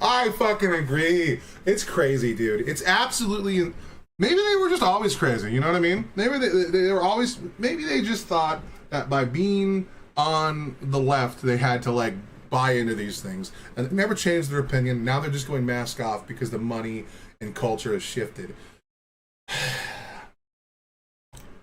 I fucking agree. It's crazy, dude. It's absolutely. Maybe they were just always crazy. You know what I mean? Maybe they were always. Maybe they just thought that by being on the left, they had to like buy into these things, and they never changed their opinion. Now they're just going mask off because the money and culture has shifted.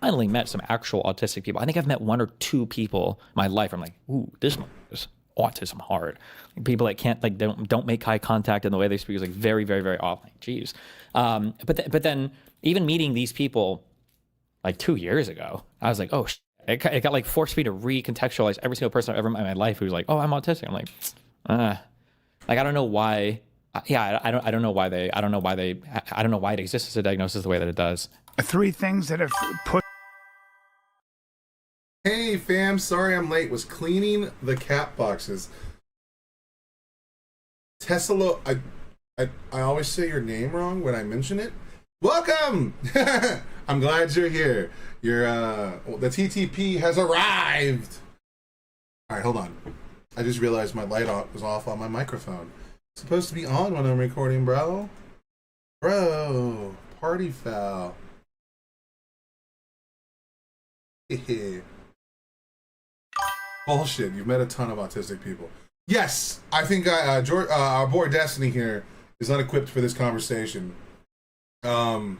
finally met some actual autistic people. I think I've met one or two people in my life. I'm like, ooh, this one is autism hard. Like people that can't, like, don't make eye contact, and the way they speak is like very, very, very off. Like, geez. But then even meeting these people like 2 years ago, I was like, oh, it got like forced me to recontextualize every single person I've ever met in my life who's like, oh, I'm autistic. I'm like, I don't know why. Yeah, I don't know why it exists as a diagnosis the way that it does. 3 things that have put. Hey fam, sorry I'm late. Was cleaning the cat boxes. Tesla, I always say your name wrong when I mention it. Welcome. I'm glad you're here. The TTP has arrived. All right, hold on. I just realized my light was off on my microphone. It's supposed to be on when I'm recording, bro. Bro, party foul. Bullshit. You've met a ton of autistic people. Yes, I think our boy Destiny here is unequipped for this conversation. I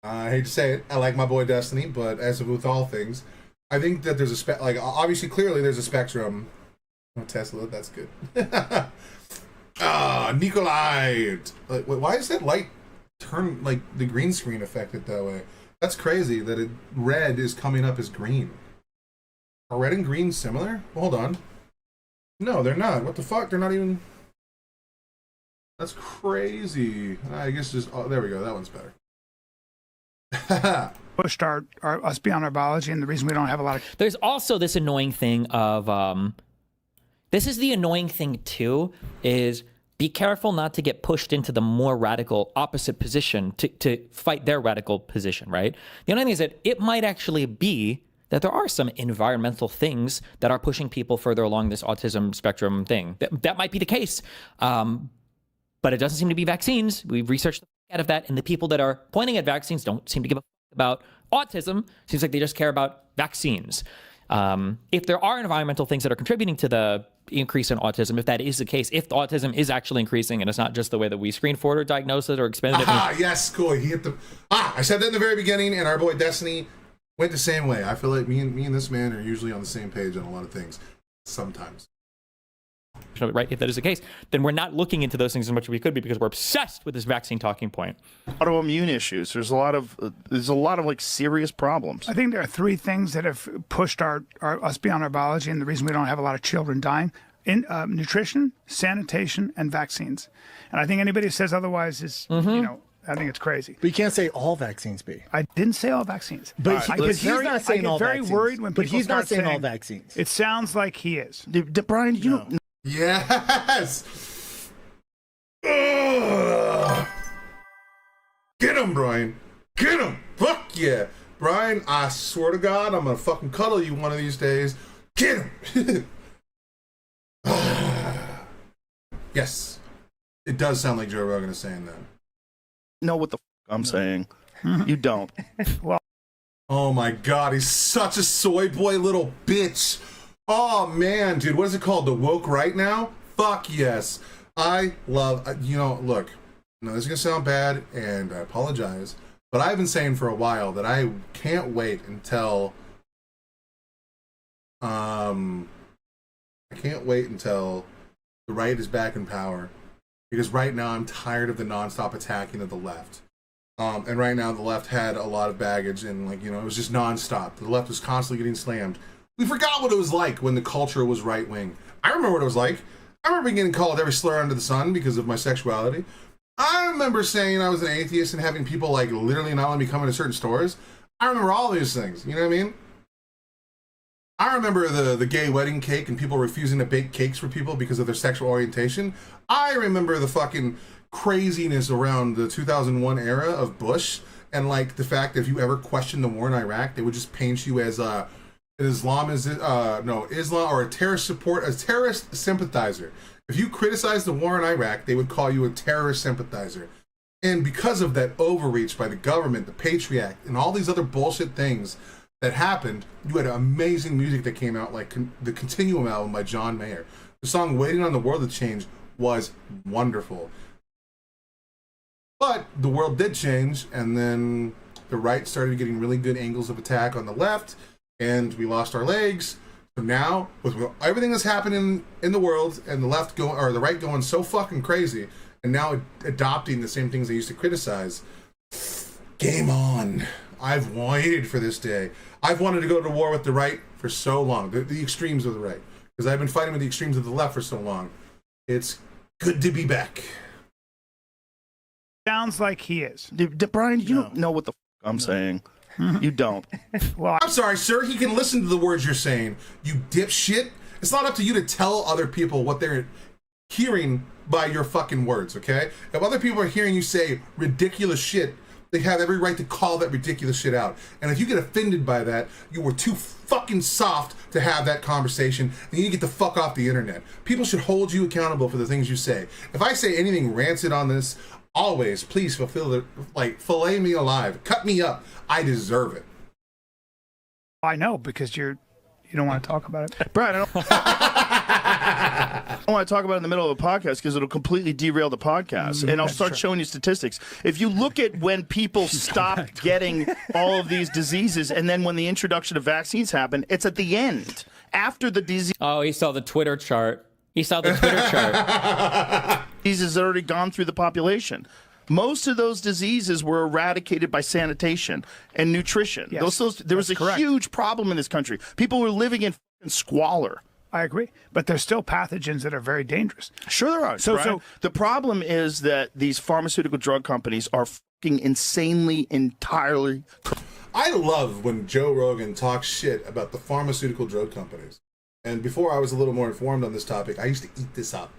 hate to say it, I like my boy Destiny, but as with all things, I think that there's obviously, clearly there's a spectrum. Oh, Tesla, that's good. Nikolai. Why is that light turn like the green screen affected that way? That's crazy that red is coming up as green. Are red and green similar? Hold on. No, they're not. What the fuck? They're not even. That's crazy. I guess just. Oh, there we go. That one's better. Pushed us beyond our biology, and the reason we don't have a lot of. There's also this annoying thing of. This is the annoying thing too, is be careful not to get pushed into the more radical opposite position to fight their radical position, right? The only thing is that it might actually be that there are some environmental things that are pushing people further along this autism spectrum thing. That might be the case, but it doesn't seem to be vaccines. We've researched the out of that, and the people that are pointing at vaccines don't seem to give a about autism. Seems like they just care about vaccines. If there are environmental things that are contributing to the increase in autism, if that is the case, if the autism is actually increasing and it's not just the way that we screen for it or diagnose it or expand it. Yes, cool. He hit the. I said that in the very beginning, and our boy Destiny went the same way. I feel like me and this man are usually on the same page on a lot of things. Sometimes. Right, if that is the case, then we're not looking into those things as much as we could be because we're obsessed with this vaccine talking point. Autoimmune issues. There's a lot of like serious problems. I think there are 3 things that have pushed us beyond our biology, and the reason we don't have a lot of children dying: nutrition, sanitation, and vaccines. And I think anybody who says otherwise is, I think it's crazy. But you can't say all vaccines be. I didn't say all vaccines. But he's not saying all vaccines. I get very worried when people But he's not saying saying all vaccines. It sounds like he is. Brian, you know. Yes. Ugh. him, Brian. Get him. Fuck yeah. Brian, I swear to God, I'm going to fucking cuddle you one of these days. Get him. Yes. It does sound like Joe Rogan is saying that. Know what the I'm saying. You don't. Oh my God, he's such a soy boy little bitch. Oh man, dude, what is it called? The woke right now? Fuck yes. I love, look, no, this is gonna sound bad and I apologize, but I've been saying for a while that I can't wait until, the right is back in power, because right now I'm tired of the nonstop attacking of the left. And right now the left had a lot of baggage and it was just nonstop. The left was constantly getting slammed. We forgot what it was like when the culture was right wing. I remember what it was like. I remember getting called every slur under the sun because of my sexuality. I remember saying I was an atheist and having people literally not let me come into certain stores. I remember all these things. You know what I mean? I remember the gay wedding cake and people refusing to bake cakes for people because of their sexual orientation. I remember the fucking craziness around the 2001 era of Bush and the fact that if you ever questioned the war in Iraq, they would just paint you as Islam or a terrorist sympathizer. If you criticized the war in Iraq, they would call you a terrorist sympathizer. And because of that overreach by the government, the Patriot Act, and all these other bullshit things that happened, you had amazing music that came out, like the Continuum album by John Mayer. The song Waiting on the World to Change was wonderful. But the world did change, and then the right started getting really good angles of attack on the left, and we lost our legs. So now, with everything that's happening in the world, and the right going so fucking crazy, and now adopting the same things they used to criticize, game on. I've waited for this day. I've wanted to go to war with the right for so long, the extremes of the right, because I've been fighting with the extremes of the left for so long. It's good to be back. Sounds like he is. Brian, you don't know what the I'm saying. You don't. Well, I'm sorry, sir. He can listen to the words you're saying. You dipshit. It's not up to you to tell other people what they're hearing by your fucking words, okay? If other people are hearing you say ridiculous shit, they have every right to call that ridiculous shit out. And if you get offended by that, you were too fucking soft to have that conversation, and you need to get the fuck off the internet. People should hold you accountable for the things you say. If I say anything rancid on this, always, please fillet me alive. Cut me up. I deserve it. I know, because you don't want to talk about it. Brian, I don't want to talk about it in the middle of a podcast because it'll completely derail the podcast. And I'll start showing you statistics. If you look at when people stop getting all of these diseases, and then when the introduction of vaccines happen, it's at the end. After the disease. Oh, he saw the Twitter chart. Diseases had already gone through the population. Most of those diseases were eradicated by sanitation and nutrition. Yes, there was a huge problem in this country. People were living in squalor. I agree, but there's still pathogens that are very dangerous. Sure there are. So the problem is that these pharmaceutical drug companies are fucking insanely, entirely. I love when Joe Rogan talks shit about the pharmaceutical drug companies. And before I was a little more informed on this topic, I used to eat this up.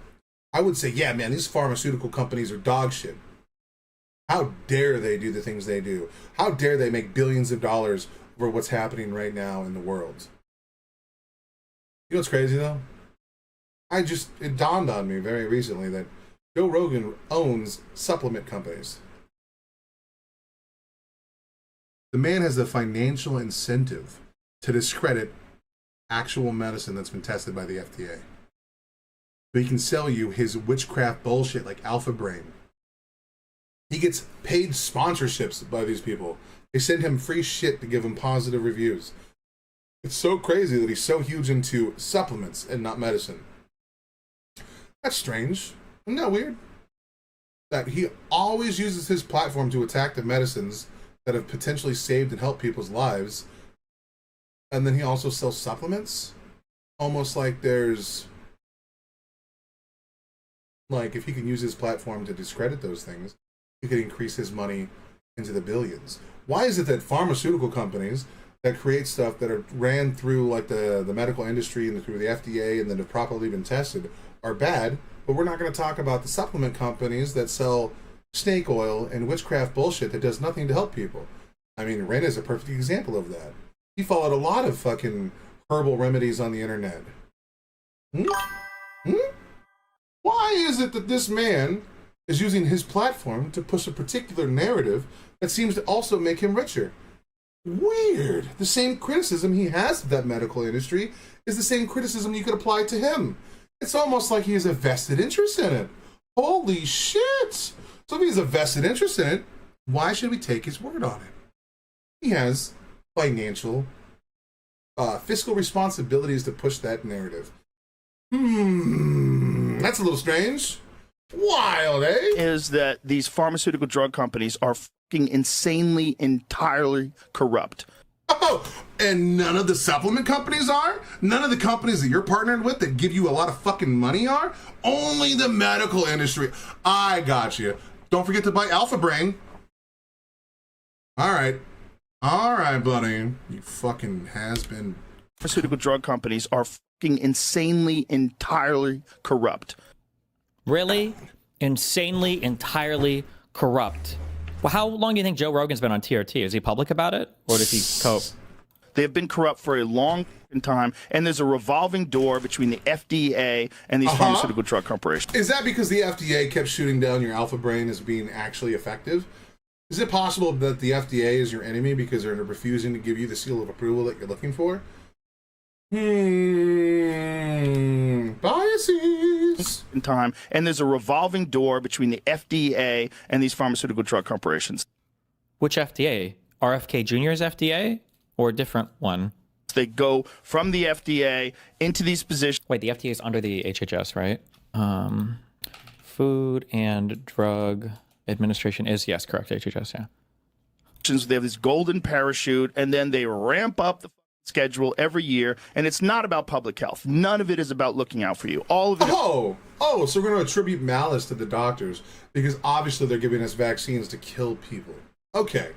I would say, yeah, man, these pharmaceutical companies are dog shit. How dare they do the things they do? How dare they make billions of dollars over what's happening right now in the world? You know what's crazy, though? It dawned on me very recently that Joe Rogan owns supplement companies. The man has the financial incentive to discredit actual medicine that's been tested by the FDA. So he can sell you his witchcraft bullshit like Alpha Brain. He gets paid sponsorships by these people. They send him free shit to give him positive reviews. It's so crazy that he's so huge into supplements and not medicine. That's strange. Isn't that weird? That he always uses his platform to attack the medicines that have potentially saved and helped people's lives. And then he also sells supplements? Almost like there's... if he can use his platform to discredit those things, he could increase his money into the billions. Why is it that pharmaceutical companies that create stuff that are ran through the medical industry and through the FDA and that have properly been tested are bad, but we're not going to talk about the supplement companies that sell snake oil and witchcraft bullshit that does nothing to help people. I mean, Ren is a perfect example of that. He followed a lot of fucking herbal remedies on the internet. Why is it that this man is using his platform to push a particular narrative that seems to also make him richer? Weird. The same criticism he has of that medical industry is the same criticism you could apply to him. It's almost like he has a vested interest in it. Holy shit! So if he has a vested interest in it, why should we take his word on it? He has financial, fiscal responsibilities to push that narrative. That's a little strange. Wild, eh? Is that these pharmaceutical drug companies are fucking insanely, entirely corrupt. Oh, and none of the supplement companies are? None of the companies that you're partnered with that give you a lot of fucking money are? Only the medical industry. I got you. Don't forget to buy Alpha Brain. All right, buddy. You fucking has-been. Pharmaceutical drug companies are fucking insanely, entirely corrupt. Really? Insanely, entirely corrupt. Well, how long do you think Joe Rogan's been on TRT? Is he public about it? Or does he cope? They have been corrupt for a long time, and there's a revolving door between the FDA and these pharmaceutical drug corporations. Is that because the FDA kept shooting down your Alpha Brain as being actually effective? Is it possible that the FDA is your enemy because they're refusing to give you the seal of approval that you're looking for? Biases. In time, and there's a revolving door between the FDA and these pharmaceutical drug corporations. Which FDA? RFK Jr.'s FDA or a different one? They go from the FDA into these positions. Wait, the FDA is under the HHS, right? Food and Drug Administration is, yes, correct, HHS, yeah. They have this golden parachute, and then they ramp up the schedule every year, and it's not about public health. None of it is about looking out for you. All of it. So we're going to attribute malice to the doctors because obviously they're giving us vaccines to kill people. Okay.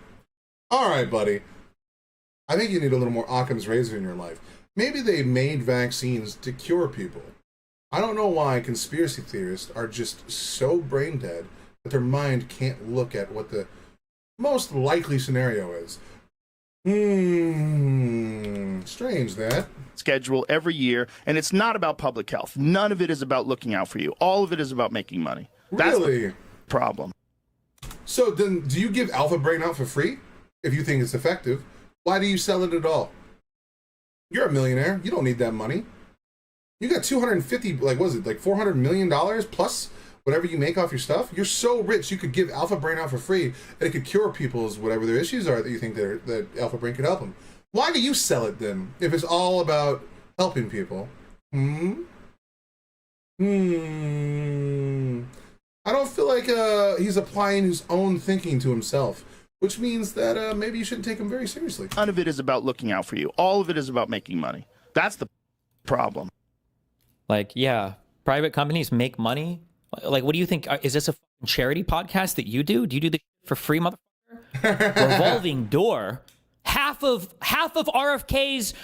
All right, buddy. I think you need a little more Occam's razor in your life. Maybe they made vaccines to cure people. I don't know why conspiracy theorists are just so brain dead that their mind can't look at what the most likely scenario is. Strange that. Schedule every year, and it's not about public health. None of it is about looking out for you. All of it is about making money. That's Really? the problem. So then, do you give Alpha Brain out for free? If you think it's effective, why do you sell it at all? You're a millionaire. You don't need that money. You got 250, like, what is it, like $400 million plus whatever you make off your stuff? You're so rich, you could give Alpha Brain out for free, and it could cure people's whatever their issues are that you think that Alpha Brain could help them. Why do you sell it then, if it's all about helping people? I don't feel like he's applying his own thinking to himself, which means that maybe you shouldn't take him very seriously. None of it is about looking out for you. All of it is about making money. That's the problem. Like, yeah, private companies make money. Like, what do you think? Is this a charity podcast that you do? Do you do this for free, motherfucker? Revolving door. Half of RFK's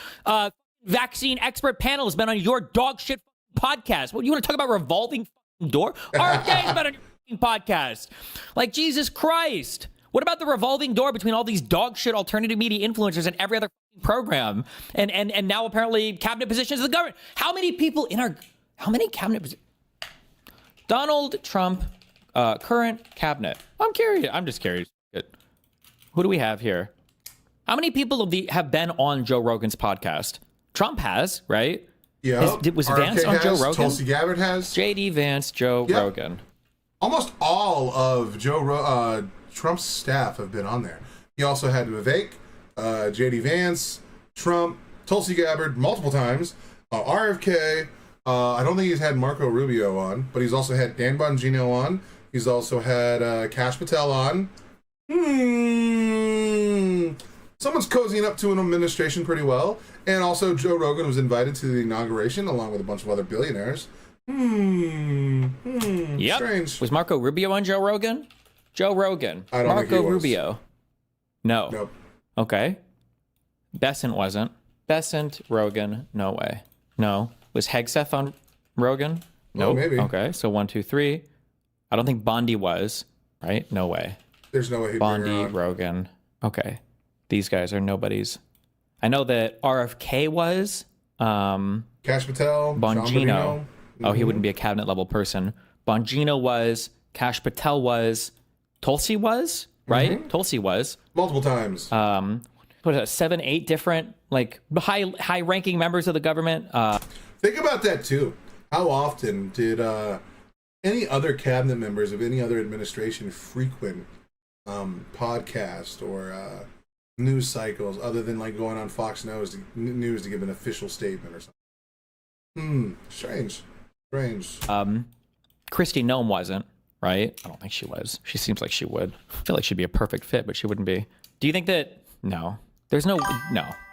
vaccine expert panel has been on your dog shit podcast. What, you want to talk about revolving door? RFK's been on your podcast. Like, Jesus Christ. What about the revolving door between all these dog shit alternative media influencers and every other program? And now apparently cabinet positions of the government. How many people how many cabinet positions? Donald Trump, current cabinet. I'm curious. I'm just curious. Who do we have here? How many people have been on Joe Rogan's podcast? Trump has, right? Yeah. Was Vance on Joe Rogan? Tulsi Gabbard has. J.D. Vance, Joe Rogan. Almost all of Trump's staff have been on there. He also had Vivek, J.D. Vance, Trump, Tulsi Gabbard multiple times, RFK. I don't think he's had Marco Rubio on, but he's also had Dan Bongino on. He's also had Kash Patel on. Someone's cozying up to an administration pretty well. And also Joe Rogan was invited to the inauguration along with a bunch of other billionaires. Yep. Strange. Was Marco Rubio on Joe Rogan? Joe Rogan. I don't think he Marco was. Rubio. No. Nope. Okay. Bessent wasn't. Bessent, Rogan, no way. No. Was Hegseth on Rogan? Well, Nope. maybe. Okay, so 1, 2, 3. I don't think Bondi was. right? No way. There's no way he'd bring her Bondi, on. Rogan. Okay. These guys are nobodies. I know that RFK was. Cash Patel, Sean Bongino. Bonino. Oh, he wouldn't be a cabinet level person. Bongino was. Cash Patel was. Tulsi was, right? Tulsi was. Multiple times. What is that, 7, 8 different like high ranking members of the government. Think about that too. How often did any other cabinet members of any other administration frequent podcast or news cycles other than like going on Fox News to give an official statement or something? Strange. Kristi Noem wasn't, right? I don't think she was. She seems like she would. I feel like she'd be a perfect fit, but she wouldn't be. Do you think that? No. There's no.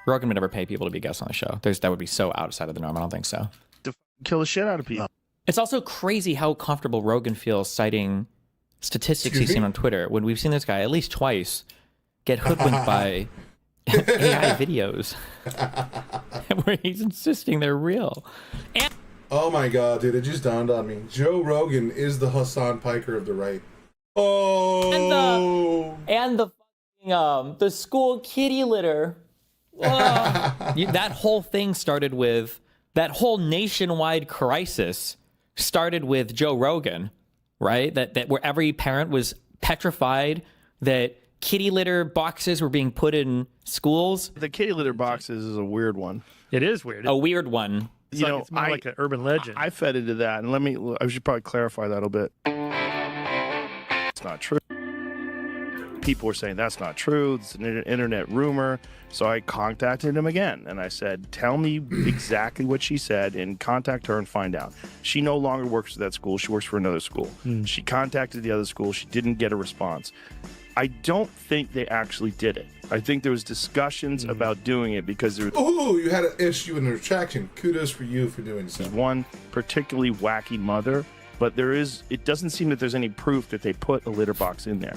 Rogan would never pay people to be guests on the show. That would be so outside of the norm. I don't think so. To kill the shit out of people. It's also crazy how comfortable Rogan feels citing statistics he's seen on Twitter when we've seen this guy at least twice get hoodwinked by AI videos where he's insisting they're real. And Oh my god, dude! It just dawned on me. Joe Rogan is the Hassan Piker of the right. Oh. and the school kitty litter. That whole thing started with that whole nationwide crisis started with Joe Rogan, right? That where every parent was petrified that kitty litter boxes were being put in schools. The kitty litter boxes is a weird one. It is weird. A weird one. It's it's more like an urban legend. I fed into that, and I should probably clarify that a bit. It's not true. People were saying that's not true. It's an internet rumor. So I contacted him again, and I said, tell me exactly what she said, and contact her and find out. She no longer works at that school. She works for another school. She contacted the other school. She didn't get a response. I don't think they actually did it. I think there was discussions about doing it because there was Ooh, you had an issue in the retraction. Kudos for you for doing so. one particularly wacky mother, but it doesn't seem that there's any proof that they put a litter box in there.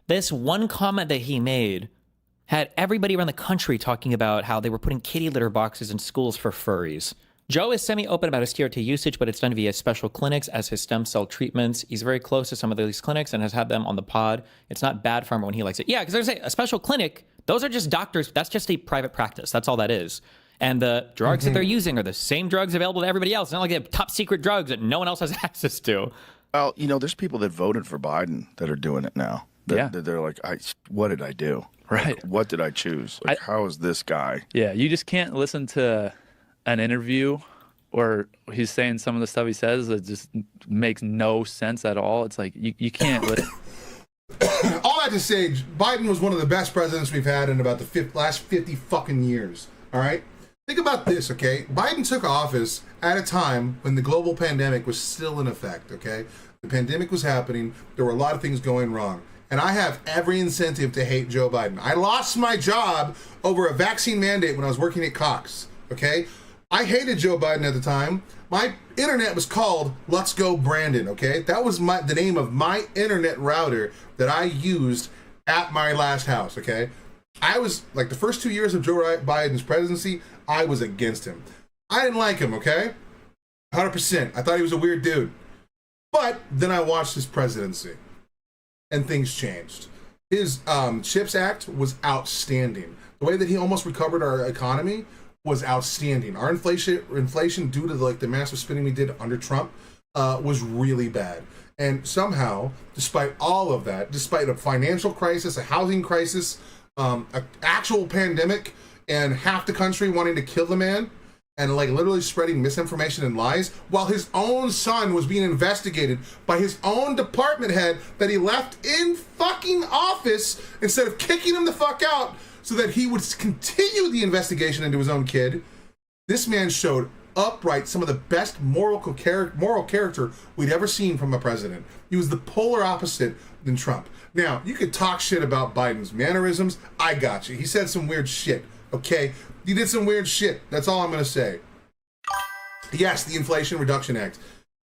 This one comment that he made had everybody around the country talking about how they were putting kitty litter boxes in schools for furries. Joe is semi-open about his TRT usage, but it's done via special clinics as his stem cell treatments. He's very close to some of these clinics and has had them on the pod. It's not bad for him when he likes it. Yeah, because there's a special clinic. Those are just doctors. That's just a private practice. That's all that is. And the drugs that they're using are the same drugs available to everybody else. It's not like they have top secret drugs that no one else has access to. Well, there's people that voted for Biden that are doing it now. They're like, what did I do? Right. Like, what did I choose? Like, how is this guy? Yeah, you just can't listen to an interview or he's saying some of the stuff he says that just makes no sense at all. It's like you can't listen. All that to say, Biden was one of the best presidents we've had in about the last 50 fucking years. All right? Think about this, okay? Biden took office at a time when the global pandemic was still in effect, okay? The pandemic was happening. There were a lot of things going wrong. And I have every incentive to hate Joe Biden. I lost my job over a vaccine mandate when I was working at Cox, okay? I hated Joe Biden at the time. My internet was called Let's Go Brandon, okay? That was the name of my internet router that I used at my last house, okay? I was, like, the first 2 years of Joe Biden's presidency, I was against him. I didn't like him, okay? 100%. I thought he was a weird dude. But then I watched his presidency, and things changed. His CHIPS Act was outstanding. The way that he almost recovered our economy was outstanding. Our inflation due to the massive spending we did under Trump was really bad. And somehow, despite all of that, despite a financial crisis, a housing crisis, an actual pandemic, and half the country wanting to kill the man, and literally spreading misinformation and lies, while his own son was being investigated by his own department head that he left in fucking office instead of kicking him the fuck out so that he would continue the investigation into his own kid. This man showed upright some of the best moral character we'd ever seen from a president. He was the polar opposite than Trump. Now, you could talk shit about Biden's mannerisms. I got you. He said some weird shit, okay? He did some weird shit. That's all I'm going to say. Yes, the Inflation Reduction Act.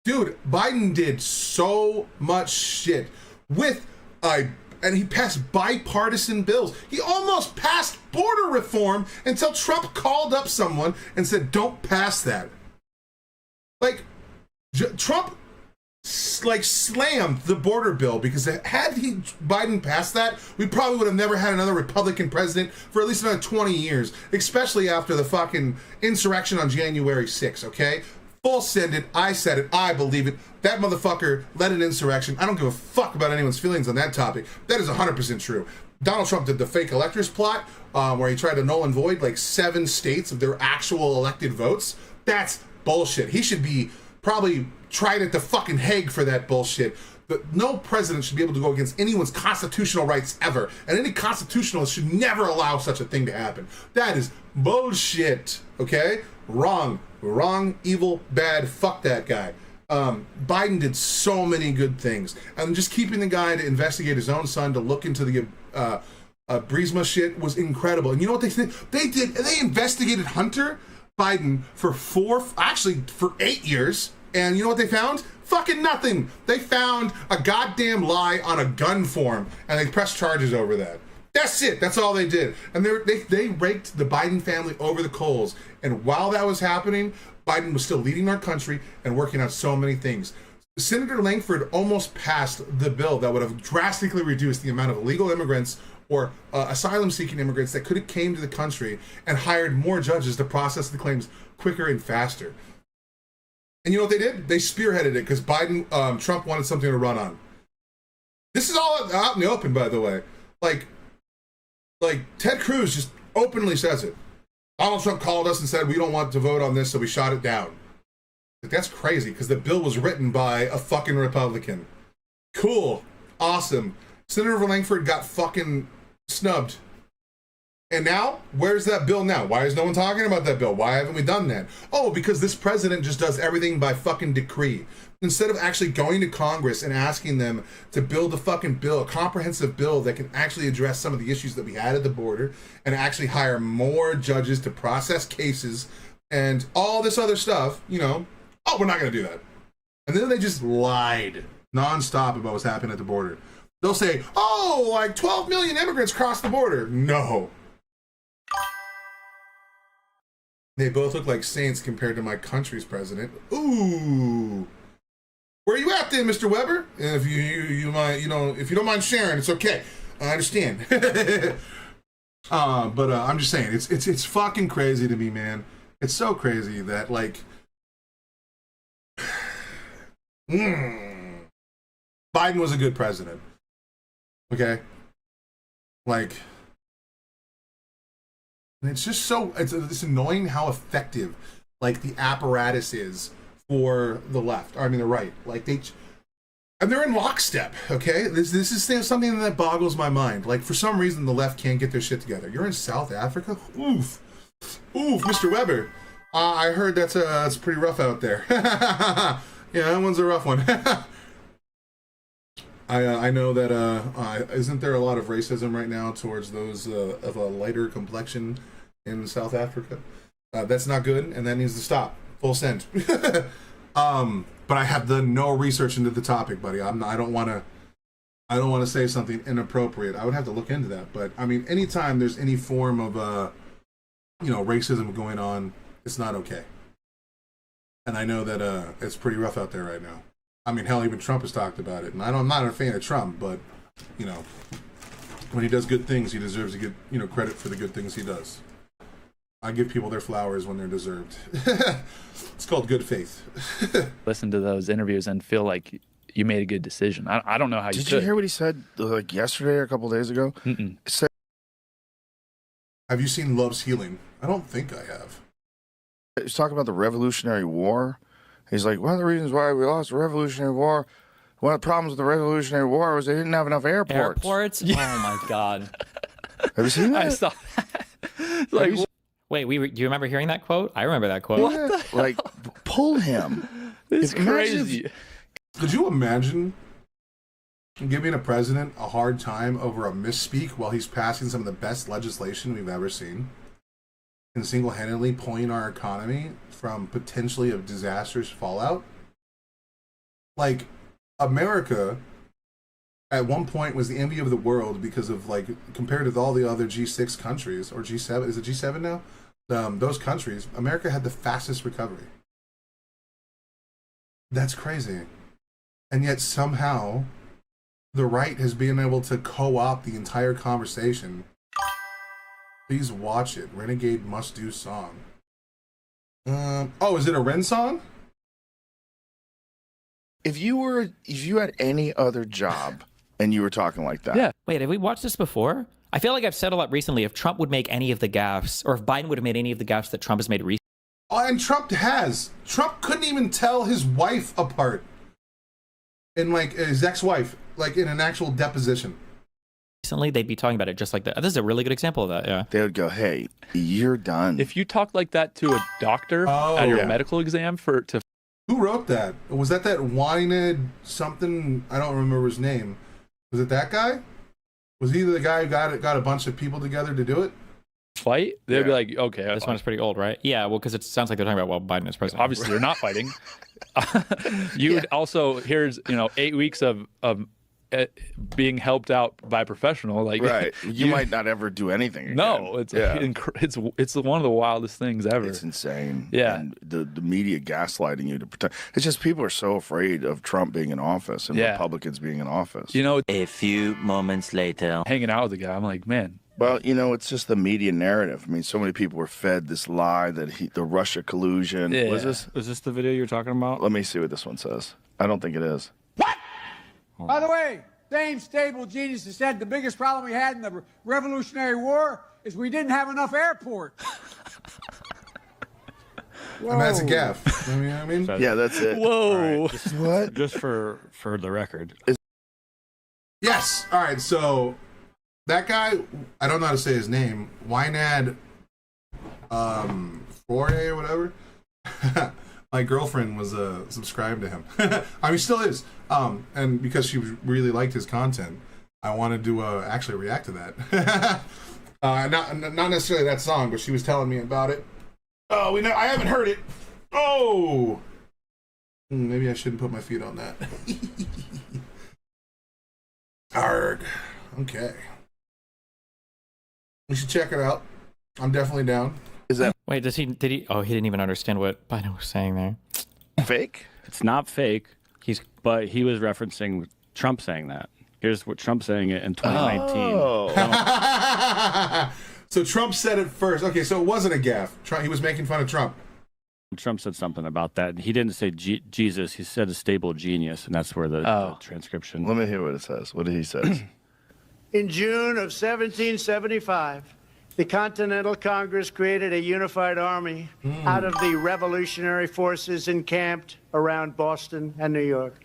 Dude, Biden did so much shit and he passed bipartisan bills. He almost passed border reform until Trump called up someone and said, don't pass that. Trump like slammed the border bill, because had Biden passed that, we probably would have never had another Republican president for at least another 20 years, especially after the fucking insurrection on January 6th, okay? Full send it. I said it. I believe it. That motherfucker led an insurrection. I don't give a fuck about anyone's feelings on that topic. That is 100% true. Donald Trump did the fake electors plot, where he tried to null and void like 7 states of their actual elected votes. That's bullshit. He should be probably tried at the fucking Hague for that bullshit. But no president should be able to go against anyone's constitutional rights ever. And any constitutionalist should never allow such a thing to happen. That is bullshit. Okay? Wrong, evil, bad. Fuck that guy. Biden did so many good things. And just keeping the guy to investigate his own son, to look into the Burisma shit was incredible. And you know what they did? They investigated Hunter Biden for 8 years. And you know what they found? Fucking nothing. They found a goddamn lie on a gun form, and they pressed charges over that. That's it. That's all they did. And they raked the Biden family over the coals. And while that was happening, Biden was still leading our country and working on so many things. Senator Langford almost passed the bill that would have drastically reduced the amount of illegal immigrants or asylum-seeking immigrants that could have came to the country, and hired more judges to process the claims quicker and faster. And you know what they did? They spearheaded it because Trump wanted something to run on. This is all out in the open, by the way. Like Ted Cruz just openly says it. Donald Trump called us and said, we don't want to vote on this, so we shot it down. Like, that's crazy, because the bill was written by a fucking Republican. Cool. Awesome. Senator Langford got fucking snubbed. And now, where's that bill now? Why is no one talking about that bill? Why haven't we done that? Oh, because this president just does everything by fucking decree. Instead of actually going to Congress and asking them to build a fucking bill, a comprehensive bill that can actually address some of the issues that we had at the border, and actually hire more judges to process cases and all this other stuff, you know, oh, we're not going to do that. And then they just lied nonstop about what's happening at the border. They'll say, oh, like 12 million immigrants crossed the border. No. They both look like saints compared to my country's president. Ooh. Where are you at then, Mr. Weber? And if you mind, if you don't mind sharing, it's okay. I understand. But I'm just saying, it's fucking crazy to me, man. It's so crazy that, like, Biden was a good president. Okay? Like, and it's just so, it's annoying how effective, like, the apparatus is for the left, or I mean the right. Like, and they're in lockstep, okay? This is something that boggles my mind. Like, for some reason, the left can't get their shit together. You're in South Africa? Oof, Mr. Weber. I heard that's pretty rough out there. Yeah, that one's a rough one. I know that isn't there a lot of racism right now towards those of a lighter complexion in South Africa? That's not good, and that needs to stop. Full send. But I have done no research into the topic, buddy. I don't want to say something inappropriate. I would have to look into that. But I mean, anytime there's any form of racism going on, it's not okay. And I know that it's pretty rough out there right now. I mean, hell, even Trump has talked about it. And I'm not a fan of Trump, but, when he does good things, he deserves to get, credit for the good things he does. I give people their flowers when they're deserved. It's called good faith. Listen to those interviews and feel like you made a good decision. I don't know how you Did could. you hear what he said like yesterday or a couple days ago? Mm-mm. He said, Have you seen Love's Healing? I don't think I have. he's talking about the Revolutionary War. He's like, one of the reasons why we lost the Revolutionary War, one of the problems with the Revolutionary War was they didn't have enough airports. Airports? Oh my god. Have you seen that? I saw that. Like, Wait, do you remember hearing that quote? I remember that quote. Yeah, like, pull him. it's Imagine crazy. Could you imagine giving a president a hard time over a misspeak while he's passing some of the best legislation we've ever seen, and single-handedly pulling our economy from potentially a disastrous fallout? Like, America at one point was the envy of the world because of, like, compared to all the other G6 countries, or G7, is it G7 now? Those countries, America had the fastest recovery. That's crazy. and yet somehow the right has been able to co-opt the entire conversation. Please watch it. Renegade Must Do song. Oh, is it a Ren song? If you had any other job and you were talking like that, Yeah. Wait, have we watched this before? I feel like I've said a lot recently. If Trump would make any of the gaffes, or if Biden would have made any of the gaffes that Trump has made recently. Oh, and Trump couldn't even tell his wife apart. In like his ex-wife, like in an actual deposition. They'd be talking about it just like that. This is a really good example of that. Yeah. they would go, "Hey, you're done." If you talk like that to a doctor Oh. at your Yeah. medical exam to Who wrote that? Was that Wyned something? I don't remember his name. Was it that guy? Was he the guy who got a bunch of people together to do it? fight, they'd be like, okay, This one is pretty old, right? Yeah, well, because it sounds like they're talking about while Biden is president. obviously they're not fighting. You would also, here's 8 weeks of being helped out by a professional, like Right. You might not ever do anything again. No, it's it's one of the wildest things ever. It's insane. Yeah. And the media gaslighting you to pretend. It's just people are so afraid of Trump being in office and Yeah. Republicans being in office. A few moments later. Hanging out with the guy, I'm like, man. Well, it's just the media narrative. I mean, so many people were fed this lie that the Russia collusion. Yeah. Was this? Is this the video you're talking about? Let me see what this one says. I don't think it is. By the way, same stable genius has said the biggest problem we had in the Revolutionary War is we didn't have enough airports. And that's a gaff. You know what I mean? Yeah, that's it. Whoa. What? Just for the record. Yes. All right. So that guy, I don't know how to say his name. Wynad, Foray or whatever. My girlfriend was subscribed to him. I mean, still is. And because she really liked his content, I wanted to actually react to that. Not necessarily that song, but she was telling me about it. Oh, I haven't heard it. Oh, maybe I shouldn't put my feet on that. Arg. Okay. We should check it out. I'm definitely down. Is that Wait, did he? Oh, he didn't even understand what Biden was saying there. fake? It's not fake. But he was referencing Trump saying that. Here's what Trump's saying it in 2019. Oh. So Trump said it first. Okay, so it wasn't a gaffe. He was making fun of Trump. Trump said something about that. He didn't say Jesus. He said a stable genius, and that's where the transcription. Let me hear what it says. What did he say? In June of 1775, the Continental Congress created a unified army out of the revolutionary forces encamped around Boston and New York,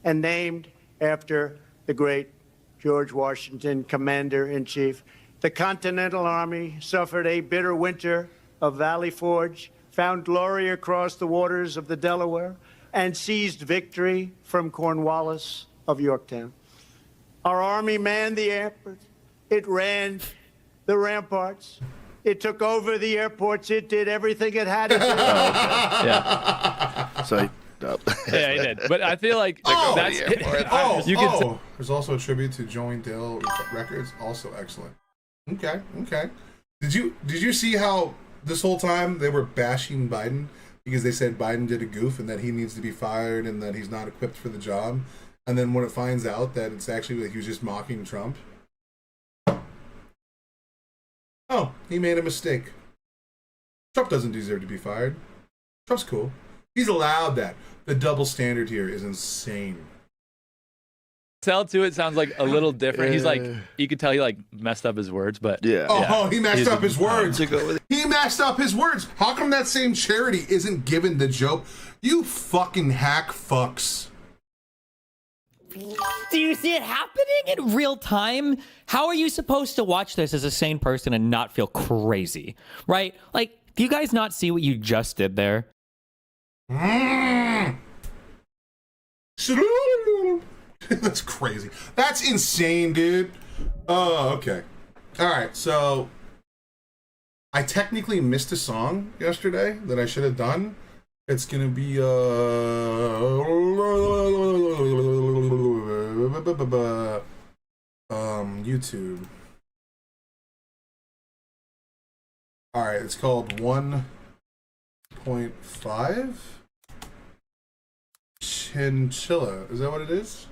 and named after the great George Washington, Commander-in-Chief. The Continental Army suffered a bitter winter of Valley Forge, found glory across the waters of the Delaware, and seized victory from Cornwallis of Yorktown. Our army manned the airports. It ran the ramparts. It took over the airports. It did everything it had to do. Yeah. So, Yeah, he did. But I feel like that's you could say- There's also a tribute to Joey Dale Records. Also excellent. Okay. Did you see how this whole time they were bashing Biden because they said Biden did a goof and that he needs to be fired and that he's not equipped for the job? And then when it finds out that it's actually like he was just mocking Trump. Oh, he made a mistake. Trump doesn't deserve to be fired. Trump's cool. He's allowed that. The double standard here is insane. tell to it sounds like a little different. He's like, you could tell he like messed up his words, but Yeah. Oh, he messed He's up a- his words. He messed up his words. How come that same charity isn't given the joke? You fucking hack fucks. Do you see it happening in real time? How are you supposed to watch this as a sane person and not feel crazy? Right? Like, do you guys not see what you just did there? That's crazy. That's insane, dude. Oh, okay. All right, so I technically missed a song yesterday that I should have done. It's gonna be YouTube. All right, it's called 1.5. Chinchilla. Is that what it is?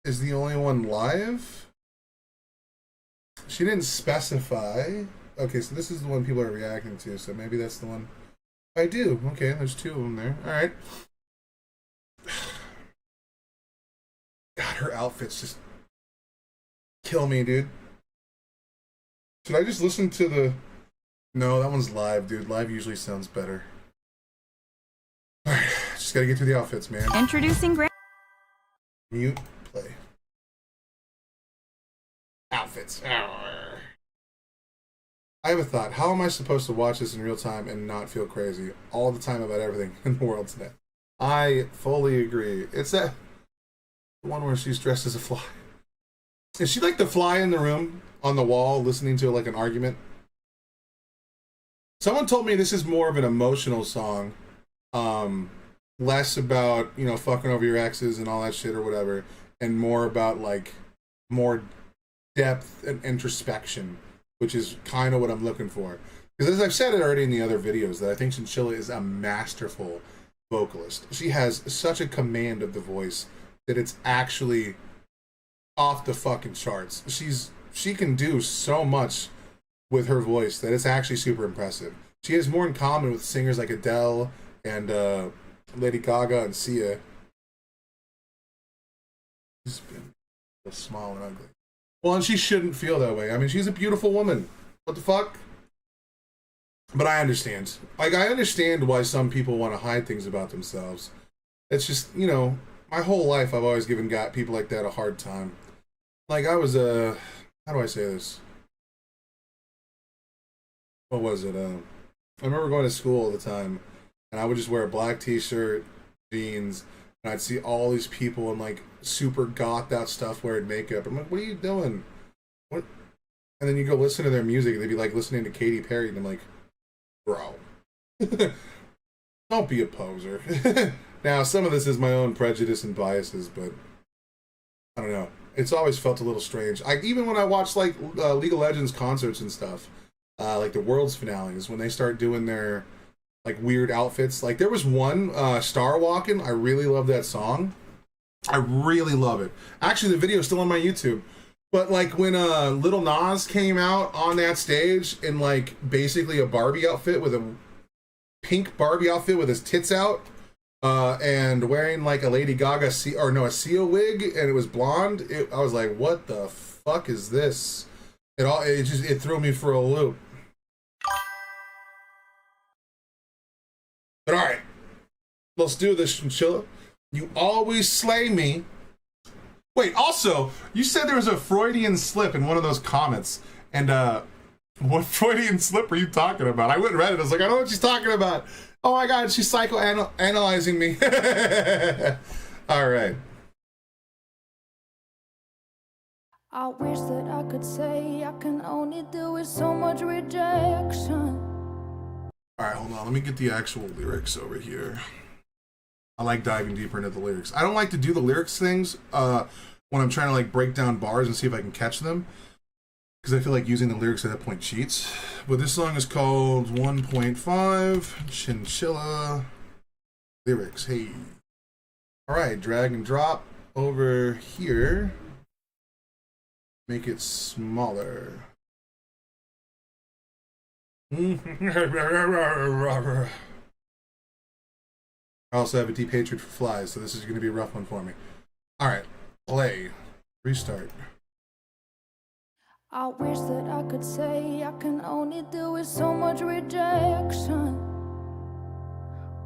Is the only one live? She didn't specify. Okay, so this is the one people are reacting to, so maybe that's the one I do. Okay, there's two of them there. Alright. God, her outfits just kill me, dude. Should I just listen to the... No, that one's live, dude. Live usually sounds better. Alright, just gotta get through the outfits, man. Introducing Mute, play. Outfits. I have a thought. How am I supposed to watch this in real time and not feel crazy all the time about everything in the world today? I fully agree. It's that one where she's dressed as a fly. Is she like the fly in the room on the wall listening to like an argument? Someone told me this is more of an emotional song. Less about, you know, fucking over your exes and all that shit or whatever, and more about like more depth and introspection, which is kind of what I'm looking for. Because as I've said it already in the other videos, that I think Chinchilla is a masterful vocalist. She has such a command of the voice that it's actually off the fucking charts. She can do so much with her voice that it's actually super impressive. She has more in common with singers like Adele and Lady Gaga and Sia. She's been small and ugly. Well, and she shouldn't feel that way. I mean, she's a beautiful woman. What the fuck? But I understand. Like, I understand why some people want to hide things about themselves. It's just, you know, my whole life I've always given people like that a hard time. Like, I was how do I say this? What was it? I remember going to school all the time, and I would just wear a black t-shirt, jeans, and I'd see all these people in like super gothed out stuff wearing makeup. I'm like, what are you doing? What? And then you go listen to their music, and they'd be like listening to Katy Perry, and I'm like, bro, don't be a poser. Now, some of this is my own prejudice and biases, but I don't know. It's always felt a little strange. Even when I watch like League of Legends concerts and stuff, like the Worlds finales, when they start doing their like weird outfits. Like there was one, Star Walking. I really love that song. I really love it. Actually, the video is still on my YouTube. But like when Lil Nas came out on that stage in like basically a Barbie outfit with a pink Barbie outfit with his tits out, and wearing like a Lady Gaga a Sia wig, and it was blonde. I was like, what the fuck is this? It threw me for a loop. But all right, let's do this, Chinchilla. You always slay me. Wait, also, you said there was a Freudian slip in one of those comments, and what Freudian slip are you talking about? I went and read it. I was like, I know what she's talking about. Oh my God, she's psychoanalyzing me. All right. I wish that I could say I can only do with so much rejection. All right, hold on. Let me get the actual lyrics over here. I like diving deeper into the lyrics. I don't like to do the lyrics things when I'm trying to like break down bars and see if I can catch them, because I feel like using the lyrics at that point cheats. But this song is called 1.5 Chinchilla lyrics. Hey. All right, drag and drop over here. Make it smaller. I also have a deep hatred for flies, so this is going to be a rough one for me. All right, play. Restart. I wish that I could say I can only do with so much rejection,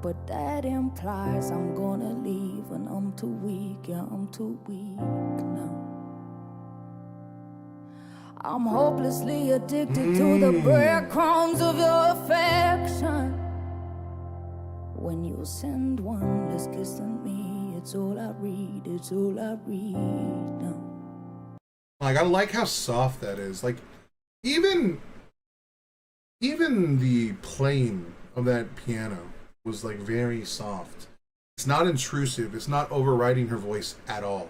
but that implies I'm gonna leave and I'm too weak. Yeah, I'm too weak now. I'm hopelessly addicted to the breadcrumbs of your affection. When you send one less kiss than me, it's all I read, it's all I read now. Like, I like how soft that is. Like, even the playing of that piano was like very soft. It's not intrusive. It's not overriding her voice at all.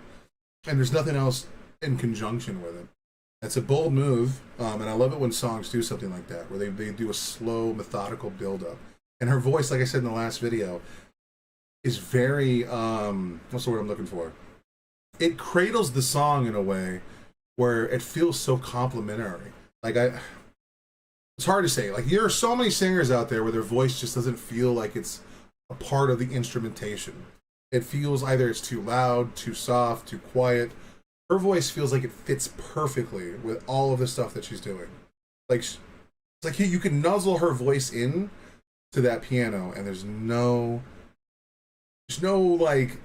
And there's nothing else in conjunction with it. It's a bold move, and I love it when songs do something like that, where they do a slow, methodical build-up. And her voice, like I said in the last video, is very, what's the word I'm looking for? It cradles the song in a way where it feels so complimentary. Like, it's hard to say. Like, there are so many singers out there where their voice just doesn't feel like it's a part of the instrumentation. It feels either it's too loud, too soft, too quiet. Her voice feels like it fits perfectly with all of the stuff that she's doing. Like, it's like you can nuzzle her voice in to that piano, and there's no like,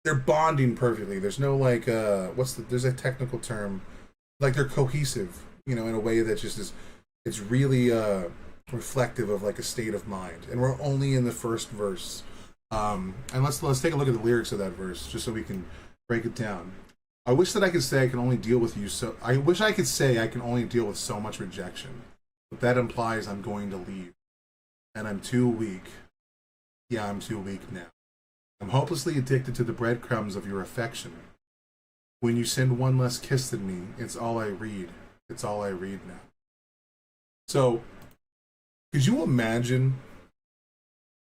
they're bonding perfectly. There's no like, there's a technical term, like they're cohesive, in a way that just is, it's really reflective of like a state of mind. And we're only in the first verse. And let's take a look at the lyrics of that verse, just so we can break it down. I wish that I could say I can only deal with you so. I wish I could say I can only deal with so much rejection, but that implies I'm going to leave, and I'm too weak. Yeah, I'm too weak now. I'm hopelessly addicted to the breadcrumbs of your affection. When you send one less kiss than me, it's all I read. It's all I read now. So, could you imagine?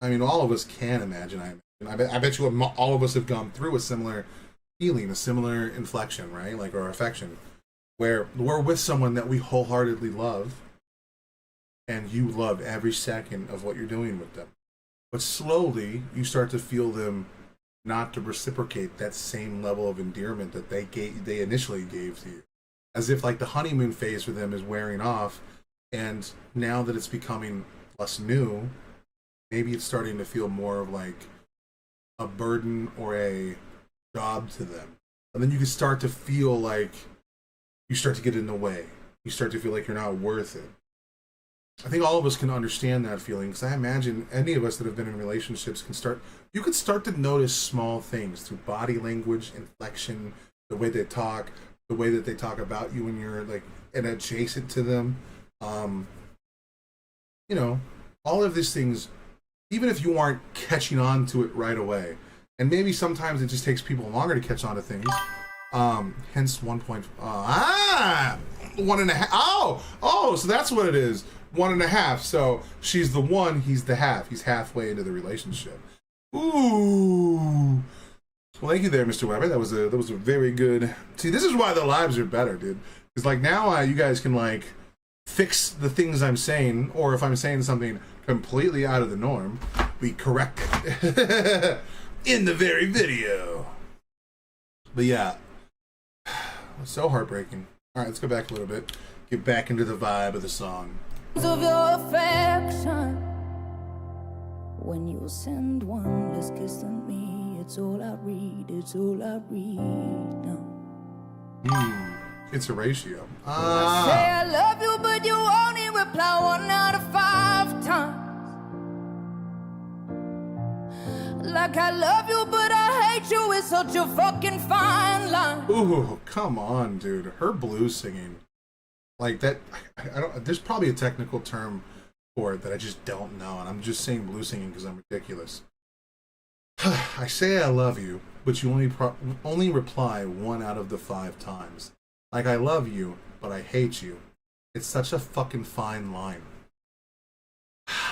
I mean, all of us can imagine. I bet you all of us have gone through a similar feeling, a similar inflection, right? Like, or affection, where we're with someone that we wholeheartedly love, and you love every second of what you're doing with them. But slowly, you start to feel them not to reciprocate that same level of endearment that they initially gave to you. As if like the honeymoon phase for them is wearing off, and now that it's becoming less new, maybe it's starting to feel more of like a burden or a job to them. And then you can start to feel like you start to get in the way. You start to feel like you're not worth it. I think all of us can understand that feeling, because I imagine any of us that have been in relationships you could start to notice small things through body language, inflection, the way they talk, the way that they talk about you when you're like and adjacent to them. All of these things, even if you aren't catching on to it right away, and maybe sometimes it just takes people longer to catch on to things. Hence 1.5. 1.5. Oh, so that's what it is. 1.5. So she's the one, he's the half. He's halfway into the relationship. Ooh. Well, thank you there, Mr. Weber. That was a very good. See, this is why the lives are better, dude. Because like now, you guys can like fix the things I'm saying, or if I'm saying something completely out of the norm, we correct it in the very video. But yeah, it's so heartbreaking. All right, let's go back a little bit. Get back into the vibe of the song. Of your affection, when you send one less kiss than me, it's all I read. It's all I read now. It's a ratio. I say I love you, but you only reply 1 out of 5 times. Like I love you, but I hate you. It's such a fucking fine line. Ooh, come on, dude. Her blues singing. Like that, I don't. There's probably a technical term for it that I just don't know, and I'm just saying blues singing because I'm ridiculous. I say I love you, but you only reply 1 out of the 5 times. Like I love you, but I hate you. It's such a fucking fine line.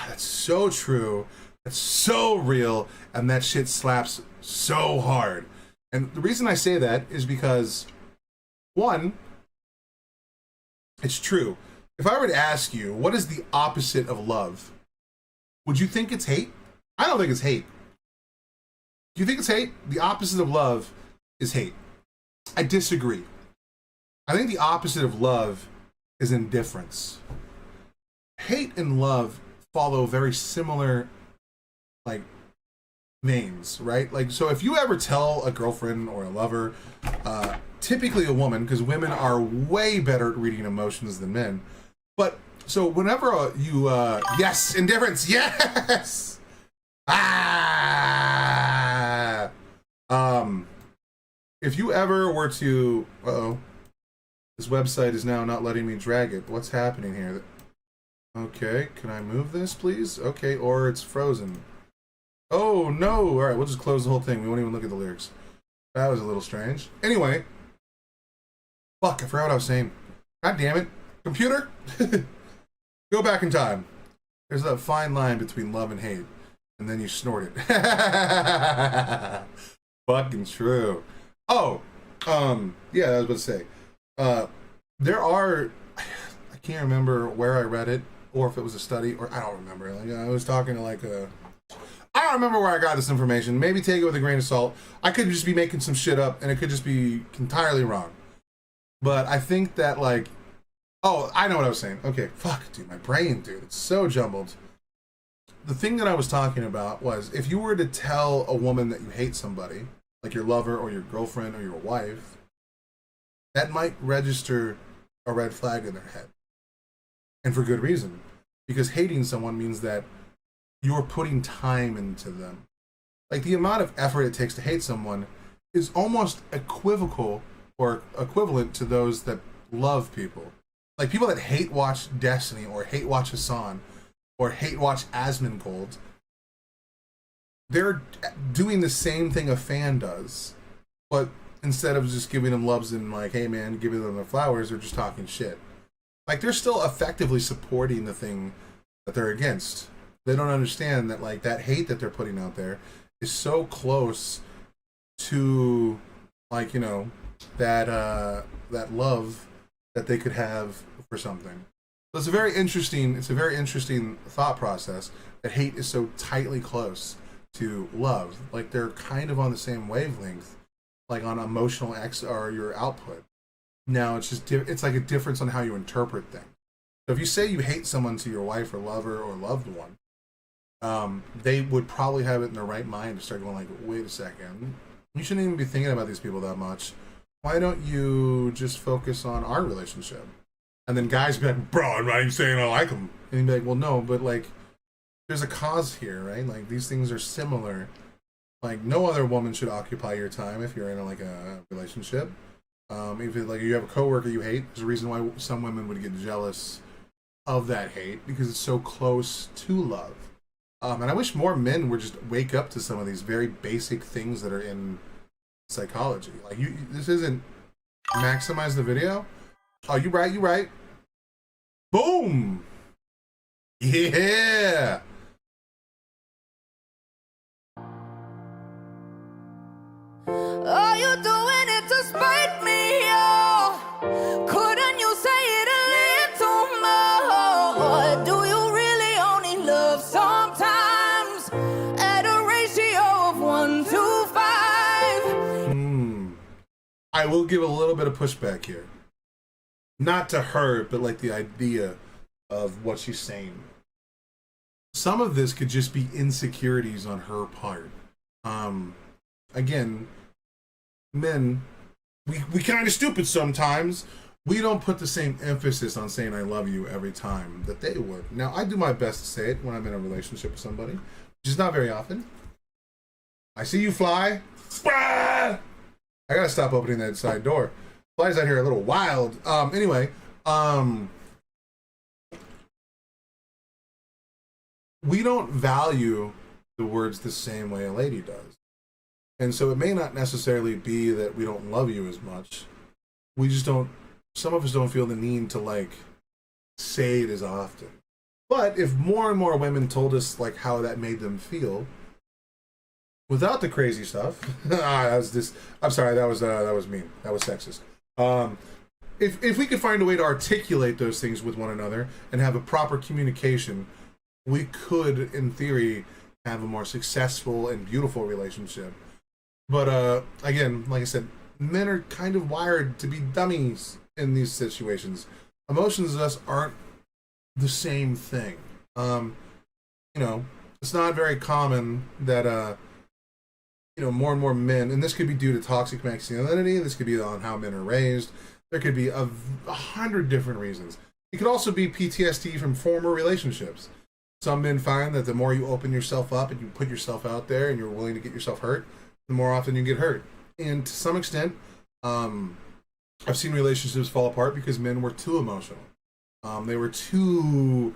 That's so true. That's so real, and that shit slaps so hard. And the reason I say that is because, one, it's true. If I were to ask you, what is the opposite of love? Would you think it's hate? I don't think it's hate. Do you think it's hate? The opposite of love is hate. I disagree. I think the opposite of love is indifference. Hate and love follow very similar, like, veins, right? Like, so if you ever tell a girlfriend or a lover, typically a woman, because women are way better at reading emotions than men. But so whenever yes, indifference, yes. If you ever were to, this website is now not letting me drag it. What's happening here? Okay, can I move this, please? Okay, or it's frozen. Oh no! All right, we'll just close the whole thing. We won't even look at the lyrics. That was a little strange. Anyway. Fuck, I forgot what I was saying. God damn it. Computer? Go back in time. There's a fine line between love and hate, and then you snort it. Fucking true. Oh, yeah, I was about to say, there are, I can't remember where I read it, or if it was a study, or I don't remember. Like, I was talking to like I don't remember where I got this information. Maybe take it with a grain of salt. I could just be making some shit up, and it could just be entirely wrong. But I think that, like, oh, I know what I was saying. Okay, fuck, dude, my brain, dude, it's so jumbled. The thing that I was talking about was, if you were to tell a woman that you hate somebody, like your lover or your girlfriend or your wife, that might register a red flag in their head. And for good reason. Because hating someone means that you're putting time into them. Like, the amount of effort it takes to hate someone is almost equivocal or equivalent to those that love people. Like, people that hate watch Destiny or hate watch Hassan or hate watch Asmongold, they're doing the same thing a fan does, but instead of just giving them loves and like, hey man, giving them their flowers, they're just talking shit. Like, they're still effectively supporting the thing that they're against. They don't understand that, like, that hate that they're putting out there is so close to, like, you know, that love that they could have for something. So it's a very interesting thought process that hate is so tightly close to love. Like, they're kind of on the same wavelength, like on emotional or your output. Now it's just it's like a difference on how you interpret things. So if you say you hate someone to your wife or lover or loved one, they would probably have it in their right mind to start going like, wait a second, you shouldn't even be thinking about these people that much. Why don't you just focus on our relationship? And then guys be like, bro, I'm not even saying I like them. And you'd be like, well, no, but like, there's a cause here, right? Like, these things are similar. Like, no other woman should occupy your time if you're in a relationship. If like you have a coworker you hate, there's a reason why some women would get jealous of that hate, because it's so close to love. And I wish more men would just wake up to some of these very basic things that are in psychology. Like, this isn't maximize the video. Oh, you right. Boom. Yeah. Are you doing it to spite me? Oh, couldn't you say it a little more? Do you really only love sometimes at a ratio of 1 to 5? I will give a little bit of pushback here. Not to her, but like the idea of what she's saying. Some of this could just be insecurities on her part. Again, men, we kind of stupid sometimes. We don't put the same emphasis on saying I love you every time that they would. Now, I do my best to say it when I'm in a relationship with somebody, which is not very often. I see you fly. Ah! I gotta stop opening that side door. Flies out here a little wild. Anyway, we don't value the words the same way a lady does. And so it may not necessarily be that we don't love you as much. We just don't, some of us don't feel the need to like say it as often. But if more and more women told us like how that made them feel, without the crazy stuff, I'm sorry, that was mean. That was sexist. If we could find a way to articulate those things with one another and have a proper communication, we could, in theory, have a more successful and beautiful relationship. But again, like I said, men are kind of wired to be dummies in these situations. Emotions of us aren't the same thing. You know, it's not very common that you know, more and more men, and this could be due to toxic masculinity, this could be on how men are raised, there could be 100 different reasons. It could also be PTSD from former relationships. Some men find that the more you open yourself up and you put yourself out there and you're willing to get yourself hurt, the more often you get hurt. And to some extent, I've seen relationships fall apart because men were too emotional. They were too,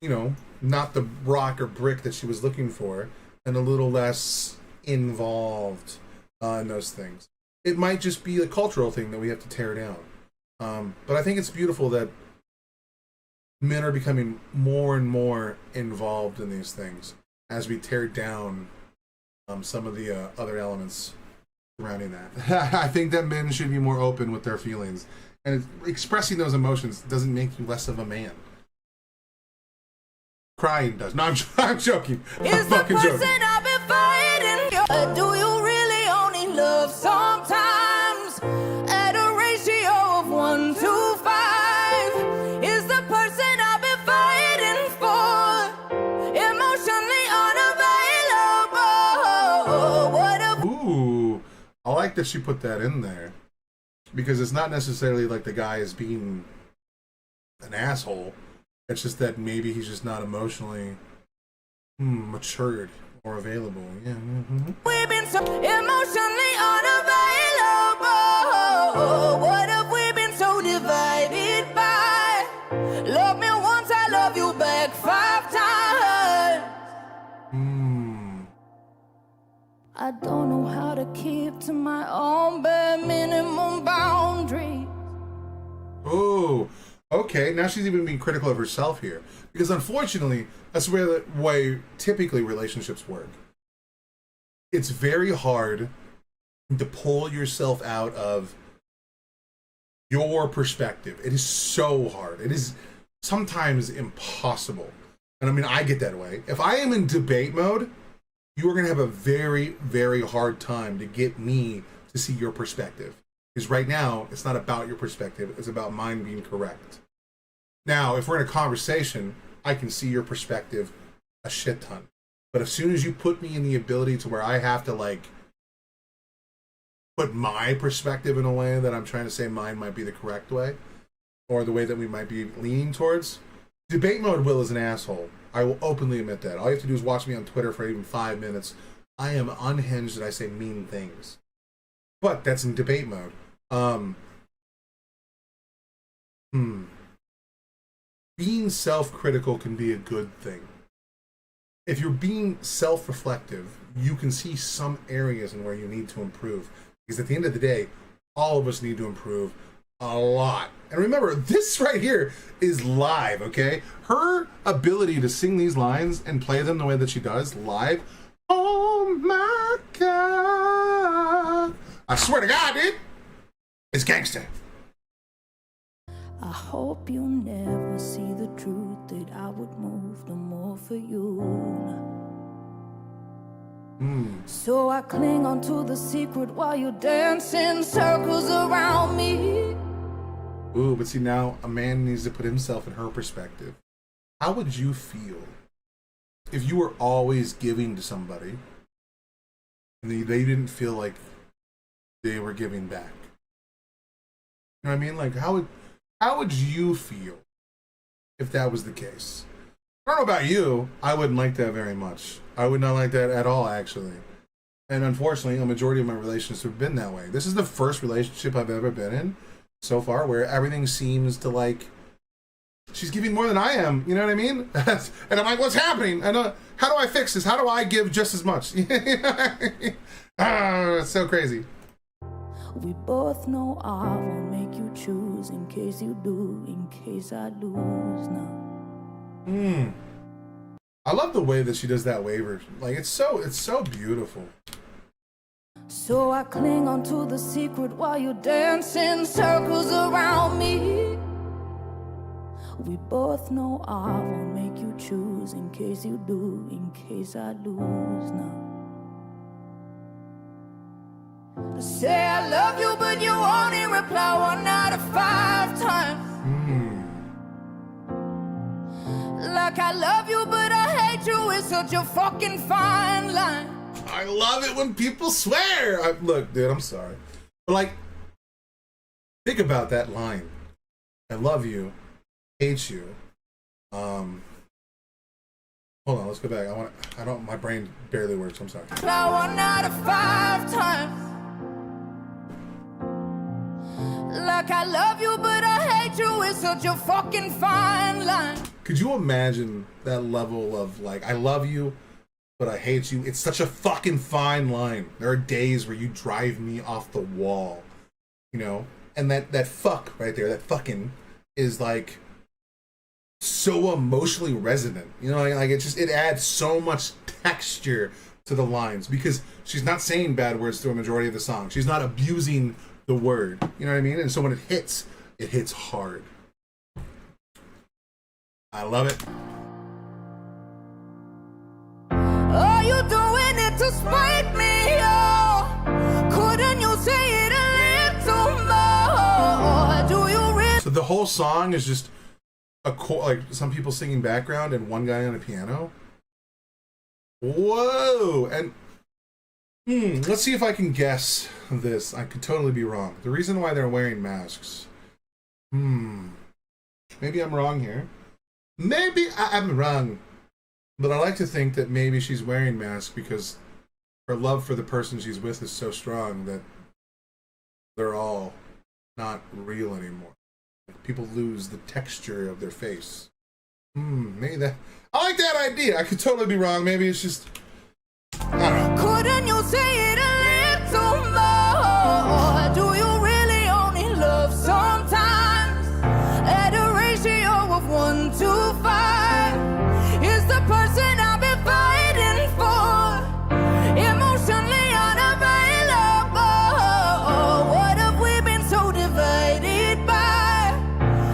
you know, not the rock or brick that she was looking for, and a little less involved in those things. It might just be a cultural thing that we have to tear down. But I think it's beautiful that men are becoming more and more involved in these things as we tear down some of the other elements surrounding that. I think that men should be more open with their feelings, and expressing those emotions doesn't make you less of a man. Crying does. No, I'm joking. I'm fucking joking. I've been fighting. Do you really only love sometimes? At a ratio of 1 to 5. Is the person I've been fighting for emotionally unavailable? What if... Ooh, I like that she put that in there, because it's not necessarily like the guy is being an asshole. It's just that maybe he's just not emotionally matured or available. Yeah. Mm-hmm. We've been so emotionally unavailable. What have we been so divided by? Love me once, I love you back 5 times. I don't know how to keep to my own bare minimum boundaries. Oh, okay. Now she's even being critical of herself here, because unfortunately, that's where the way typically relationships work. It's very hard to pull yourself out of your perspective. It is so hard. It is sometimes impossible. And I mean, I get that way. If I am in debate mode, you are going to have a very, very hard time to get me to see your perspective. Because right now, it's not about your perspective. It's about mine being correct. Now, if we're in a conversation, I can see your perspective a shit ton. But as soon as you put me in the ability to where I have to, like, put my perspective in a way that I'm trying to say mine might be the correct way, or the way that we might be leaning towards, debate mode Will is an asshole. I will openly admit that. All you have to do is watch me on Twitter for even 5 minutes. I am unhinged and I say mean things. But that's in debate mode. Being self-critical can be a good thing. If you're being self-reflective, you can see some areas in where you need to improve. Because at the end of the day, all of us need to improve a lot. And remember, this right here is live, okay? Her ability to sing these lines and play them the way that she does live, oh my God. I swear to God, dude, it's gangster. I hope you never see the truth, that I would move no more for you. So I cling onto the secret while you dance in circles around me. Ooh, but see, now a man needs to put himself in her perspective. How would you feel if you were always giving to somebody and they didn't feel like they were giving back? You know what I mean? Like, how would you feel if that was the case? I don't know about you. I wouldn't like that very much. I would not like that at all, actually. And unfortunately, a majority of my relationships have been that way. This is the first relationship I've ever been in so far where everything seems to, like, she's giving more than I am. You know what I mean? And I'm like, what's happening? How do I fix this? How do I give just as much? It's so crazy. We both know I won't make you choose, in case you do, in case I lose now. I love the way that she does that waiver. Like, it's so beautiful. So I cling onto the secret while you dance in circles around me. We both know I won't make you choose, in case you do, in case I lose now. I say I love you, but you only reply 1 out of 5 times. Like I love you, but I hate you, it's such a fucking fine line. I love it when people swear. Look, dude, I'm sorry. But, like, think about that line. I love you, hate you. Hold on, let's go back. My brain barely works, I'm sorry. 1 out of 5 times. Like I love you, but I hate you, it's such a fucking fine line. Could you imagine that level of, like, I love you, but I hate you? It's such a fucking fine line. There are days where you drive me off the wall, you know? And that fuck right there, that fucking, is like so emotionally resonant. You know, like it adds so much texture to the lines because she's not saying bad words through a majority of the song. She's not abusing the word. You know what I mean? And so when it hits hard. I love it. Are you doing it to spite me? Oh, couldn't you say it a little more? Do you really? So the whole song is just like some people singing background and one guy on a piano. Whoa! And let's see if I can guess this. I could totally be wrong. The reason why they're wearing masks. Maybe I'm wrong here. Maybe I'm wrong. But I like to think that maybe she's wearing masks because her love for the person she's with is so strong that they're all not real anymore. People lose the texture of their face. Maybe that. I like that idea. I could totally be wrong. Maybe it's just. I don't know. Couldn't you say it a little more? Do you really only love sometimes? At a ratio of 1 to 5 is the person I've been fighting for. Emotionally unavailable. What have we been so divided by?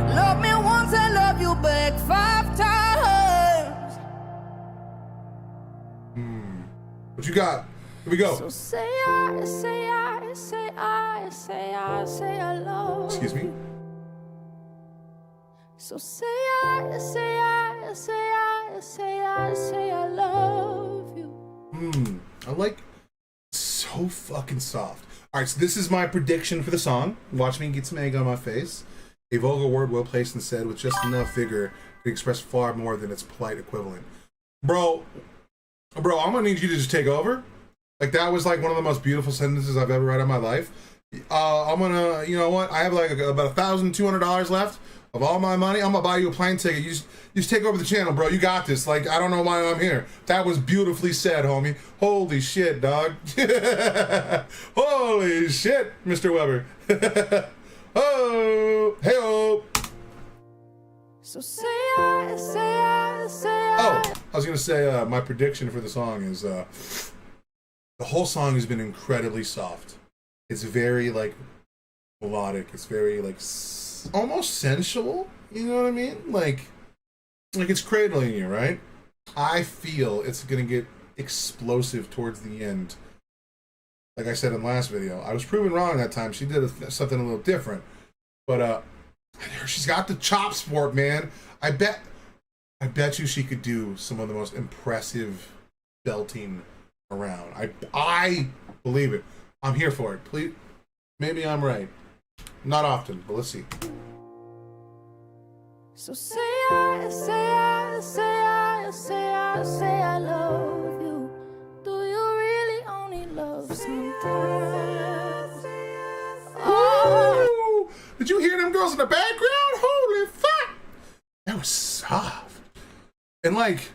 Love me once, I love you back 5 times. What you got? Here we go. So say I love. Excuse me? So say I love you. I like so fucking soft. All right, so this is my prediction for the song. Watch me get some egg on my face. A vulgar word well placed and said with just enough vigor can express far more than its polite equivalent. Bro, I'm gonna need you to just take over. Like that was like one of the most beautiful sentences I've ever read in my life. I'm gonna, you know what? I have like about $1,200 left of all my money. I'm gonna buy you a plane ticket. You just take over the channel, bro. You got this. Like I don't know why I'm here. That was beautifully said, homie. Holy shit, dog. Holy shit, Mr. Weber. Oh, hey-oh. So say I Oh, I was gonna say my prediction for the song is the whole song has been incredibly soft. It's very like melodic. It's very like almost sensual. You know what I mean? Like it's cradling you, right? I feel it's gonna get explosive towards the end. Like I said in the last video, I was proven wrong that time. She did something a little different, but she's got the chops for it, man. I bet you she could do some of the most impressive belting around. I believe it. I'm here for it. Please, maybe I'm right. Not often, but let's see. So say I love you. Do you really only love sometimes? Oh. Did you hear them girls in the background? Holy fuck! That was soft. And like,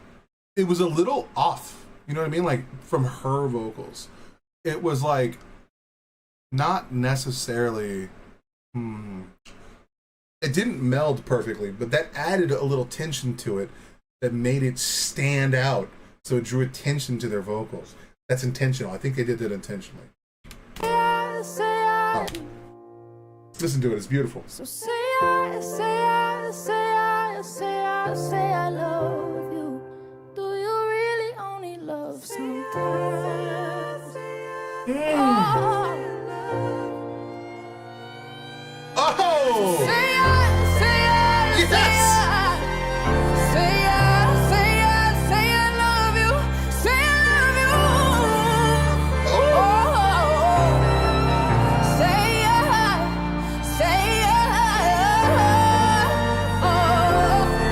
it was a little off. You know what I mean? Like, from her vocals. It was like, not necessarily, it didn't meld perfectly, but that added a little tension to it that made it stand out. So it drew attention to their vocals. That's intentional. I think they did that intentionally. Oh. Listen to it. It's beautiful. So say I love you. Do you really only love sometimes? Oh! Say I love you. Say I love you.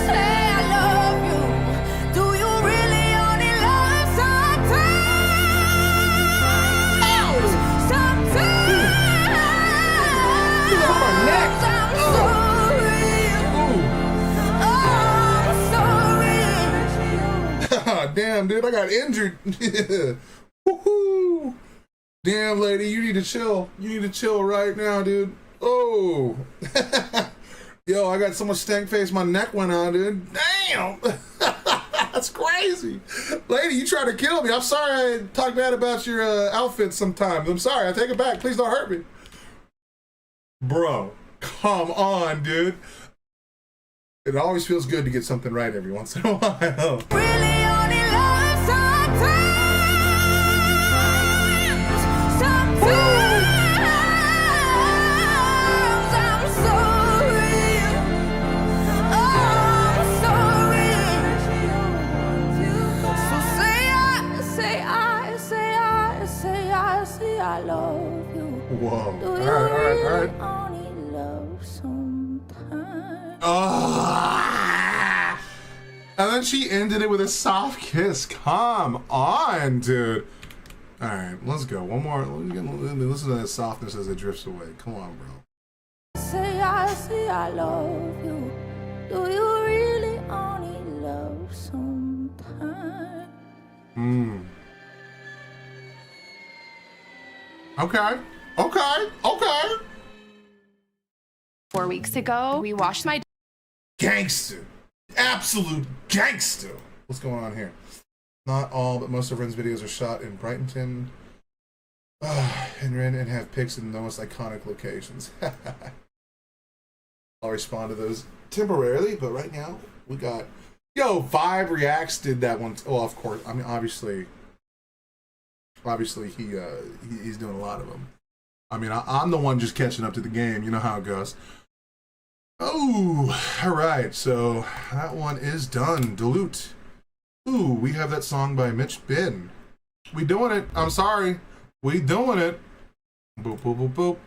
Say I love you. Do you really only love sometimes? Sometimes. Damn, dude, I got injured. Woohoo! Damn, lady, you need to chill. You need to chill right now, dude. Oh. Yo, I got so much stank face, my neck went out, dude. Damn! That's crazy. Lady, you tried to kill me. I'm sorry I talk bad about your outfits sometimes. I'm sorry. I take it back. Please don't hurt me. Bro, come on, dude. It always feels good to get something right every once in a while. Really only love sometimes. Sometimes I'm sorry. Oh, I'm sorry. So say I love you. Whoa. Do All you right. only love sometimes? Oh. And then she ended it with a soft kiss. Come on, dude. All right, let's go. One more. Listen to that softness as it drifts away. Come on, bro. Say I love you. Do you really only love sometimes? Okay. 4 weeks ago, we washed my Gangster. Absolute gangster. What's going on here? Not all, but most of Ren's videos are shot in Brighton and Ren and have pics in the most iconic locations. I'll respond to those temporarily, but right now we got Vibe Reacts did that one. Well, of course. I mean, obviously he's doing a lot of them. I mean, I'm the one just catching up to the game. You know how it goes. Oh, all right. So that one is done. Dilute. Ooh, we have that song by Mitch Ben. We doing it. I'm sorry. We doing it. Boop, boop, boop, boop.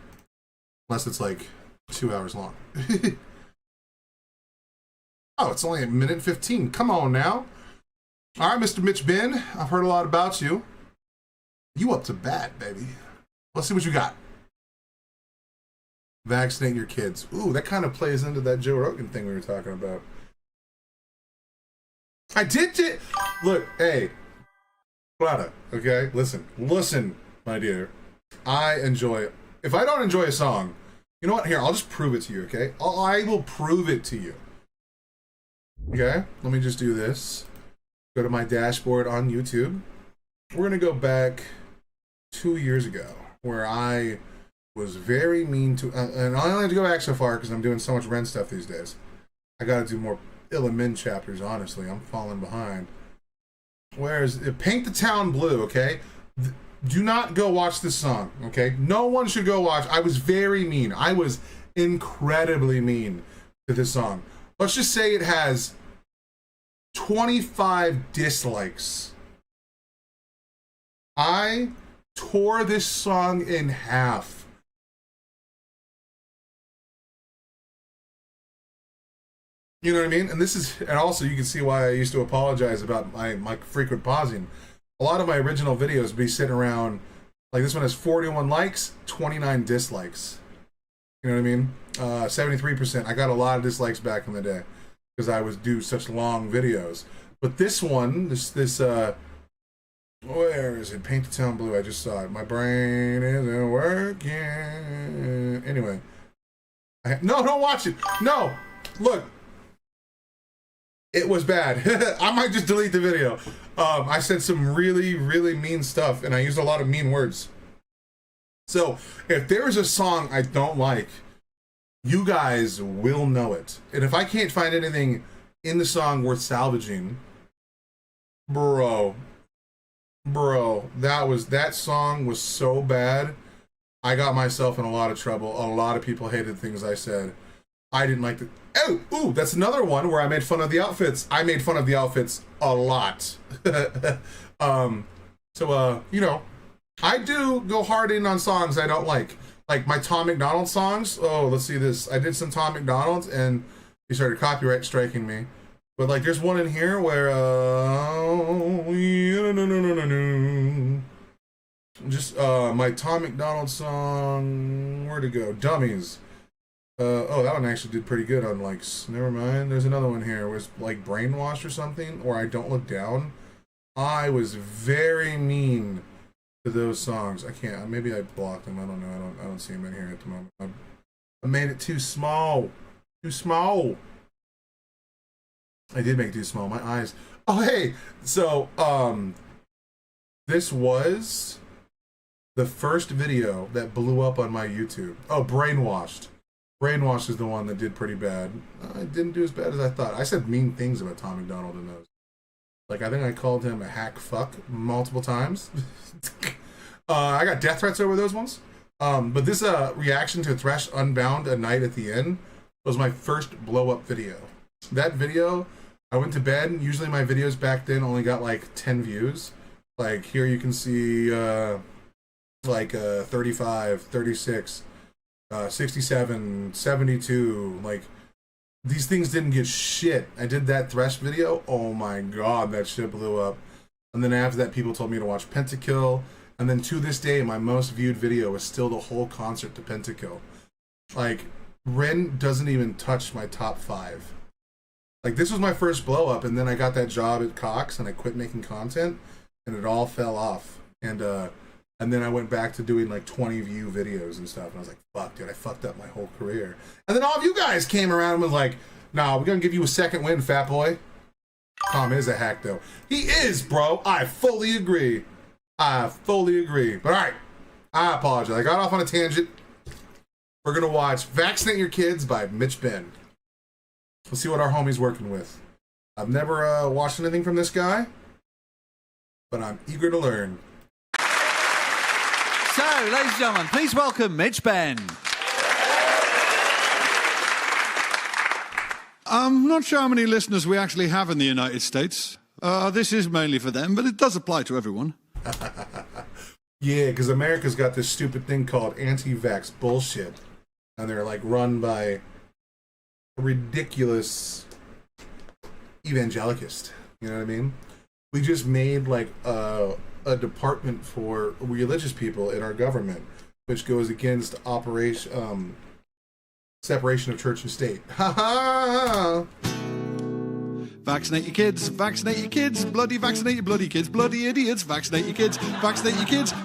Unless it's like 2 hours long. Oh, it's only 1:15. Come on now. All right, Mr. Mitch Ben. I've heard a lot about you. You up to bat, baby. Let's see what you got. Vaccinate your kids. Ooh, that kind of plays into that Joe Rogan thing we were talking about. I did it. Look, hey, Prada, okay? Listen, my dear. I enjoy, if I don't enjoy a song, you know what? Here, I'll just prove it to you, okay? I will prove it to you. Okay? Let me just do this. Go to my dashboard on YouTube. We're going to go back 2 years ago where I was very mean to, and I only have to go back so far because I'm doing so much Ren stuff these days. I got to do more Illa Min chapters, honestly. I'm falling behind. Whereas, Paint the Town Blue, okay? Do not go watch this song, okay? No one should go watch. I was very mean. I was incredibly mean to this song. Let's just say it has 25 dislikes. I tore this song in half. You know what I mean? And this is, and also you can see why I used to apologize about my frequent pausing. A lot of my original videos be sitting around, like this one has 41 likes, 29 dislikes. You know what I mean? 73%. I got a lot of dislikes back in the day because I would do such long videos. But this one, this where is it? Paint the Town Blue. I just saw it. My brain isn't working. Anyway. No, don't watch it. No. Look. It was bad. I might just delete the video. I said some really, really mean stuff, and I used a lot of mean words. So, if there is a song I don't like, you guys will know it. And if I can't find anything in the song worth salvaging, bro, that song was so bad. I got myself in a lot of trouble. A lot of people hated things I said. I didn't like the. Oh, ooh, that's another one where I made fun of the outfits. I made fun of the outfits a lot. You know, I do go hard in on songs I don't like. Like my Tom McDonald songs. Oh, let's see this. I did some Tom McDonald's and he started copyright striking me. But like, there's one in here where just my Tom McDonald song. Where'd it go? Dummies. Oh, that one actually did pretty good on likes. Never mind. There's another one here. It was like Brainwashed or something, or I Don't Look Down. I was very mean to those songs. I can't. Maybe I blocked them. I don't know. I don't see them in here at the moment. I made it too small. Too small. I did make it too small. My eyes. Oh, hey. So, this was the first video that blew up on my YouTube. Oh, Brainwashed. Brainwashed is the one that did pretty bad. I didn't do as bad as I thought. I said mean things about Tom McDonald in those. Like, I think I called him a hack fuck multiple times. I got death threats over those ones. But this reaction to Thresh Unbound a night at the end was my first blow up video. That video, I went to bed. Usually my videos back then only got like 10 views. Like here you can see 35, 36, 67, 72. Like these things didn't get shit. I did that Thresh video. Oh my god, that shit blew up. And then after that, people told me to watch Pentakill. And then to this day, my most viewed video is still the whole concert to Pentakill. Like, Ren doesn't even touch my top 5. Like, this was my first blow up, and then I got that job at Cox, and I quit making content, and it all fell off. And then I went back to doing like 20 view videos and stuff, and I was like, fuck, dude, I fucked up my whole career. And then all of you guys came around and was like, nah, we're gonna give you a second win, fat boy. Tom is a hack, though. He is, bro. I fully agree. I fully agree. But all right, I apologize. I got off on a tangent. We're going to watch Vaccinate Your Kids by Mitch Ben. Let's see what our homie's working with. I've never watched anything from this guy, but I'm eager to learn. So, ladies and gentlemen, please welcome Mitch Ben. I'm not sure how many listeners we actually have in the United States. This is mainly for them, but it does apply to everyone. Yeah, because America's got this stupid thing called anti-vax bullshit, and they're like run by a ridiculous evangelicist. You know what I mean? We just made like a department for religious people in our government, which goes against separation of church and state. Ha ha! Vaccinate your kids, bloody vaccinate your bloody kids, bloody idiots, vaccinate your kids,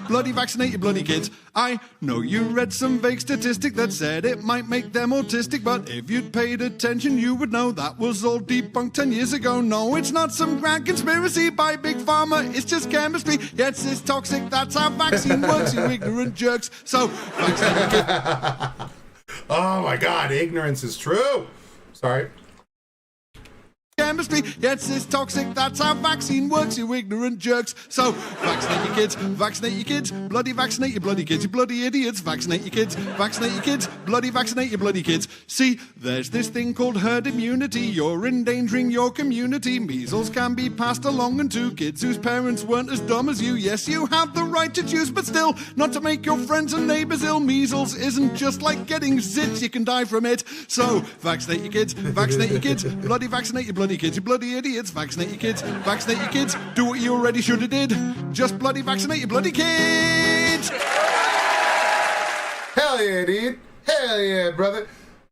bloody vaccinate your bloody kids. I know you read some vague statistic that said it might make them autistic, but if you'd paid attention, you would know that was all debunked 10 years ago. No, it's not some grand conspiracy by Big Pharma, it's just chemistry. Yes, it's toxic, that's how vaccine works, you ignorant jerks. So, vaccinate your kids. Oh my god, ignorance is true. Sorry. Chemistry, yes, it's toxic, that's how vaccine works, you ignorant jerks. So, vaccinate your kids, bloody vaccinate your bloody kids, you bloody idiots, vaccinate your kids, bloody vaccinate your bloody kids. See, there's this thing called herd immunity, you're endangering your community. Measles can be passed along and to kids whose parents weren't as dumb as you. Yes, you have the right to choose, but still, not to make your friends and neighbors ill. Measles isn't just like getting zits, you can die from it. So, vaccinate your kids, bloody vaccinate your bloody kids, you bloody idiots, vaccinate your kids, do what you already should have did, just bloody vaccinate your bloody kids. Hell yeah, dude. Hell yeah, brother.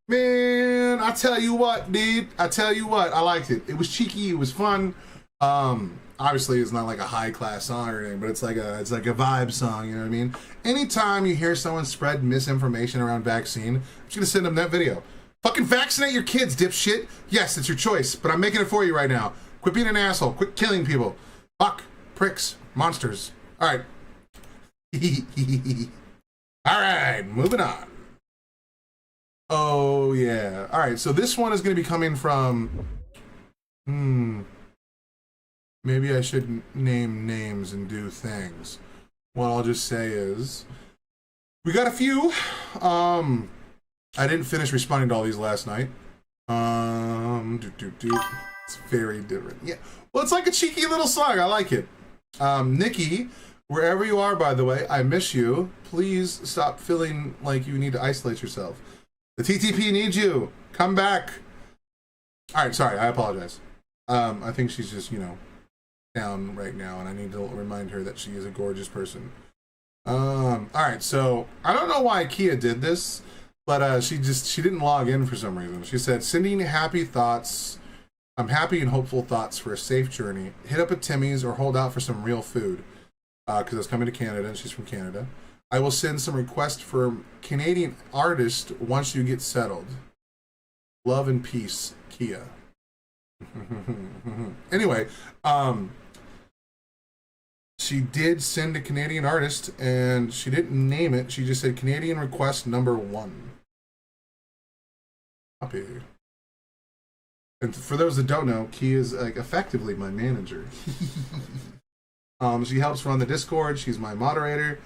Man, I tell you what, dude. I liked it. It was cheeky, it was fun. Obviously it's not like a high class song or anything, but it's like a vibe song, you know what I mean? Anytime you hear someone spread misinformation around vaccine, I'm just gonna send them that video. Fucking vaccinate your kids, dipshit. Yes, it's your choice, but I'm making it for you right now. Quit being an asshole. Quit killing people. Fuck. Pricks. Monsters. All right. All right, moving on. Oh, yeah. All right, so this one is going to be coming from... Maybe I should name names and do things. What I'll just say is... We got a few. I didn't finish responding to all these last night. It's very different. Yeah. Well, it's like a cheeky little song. I like it. Nikki, wherever you are, by the way, I miss you. Please stop feeling like you need to isolate yourself. The TTP needs you. Come back. All right, sorry. I apologize. I think she's just, down right now, and I need to remind her that she is a gorgeous person. All right, so I don't know why Kia did this. But she didn't log in for some reason. She said, sending happy thoughts. I'm happy and hopeful thoughts for a safe journey. Hit up at Timmy's or hold out for some real food. Because I was coming to Canada and she's from Canada. I will send some requests for Canadian artists once you get settled. Love and peace, Kia. Anyway, she did send a Canadian artist, and she didn't name it. She just said Canadian request number 1. Copy. And for those that don't know, Kia is like effectively my manager. She helps run the Discord. She's my moderator.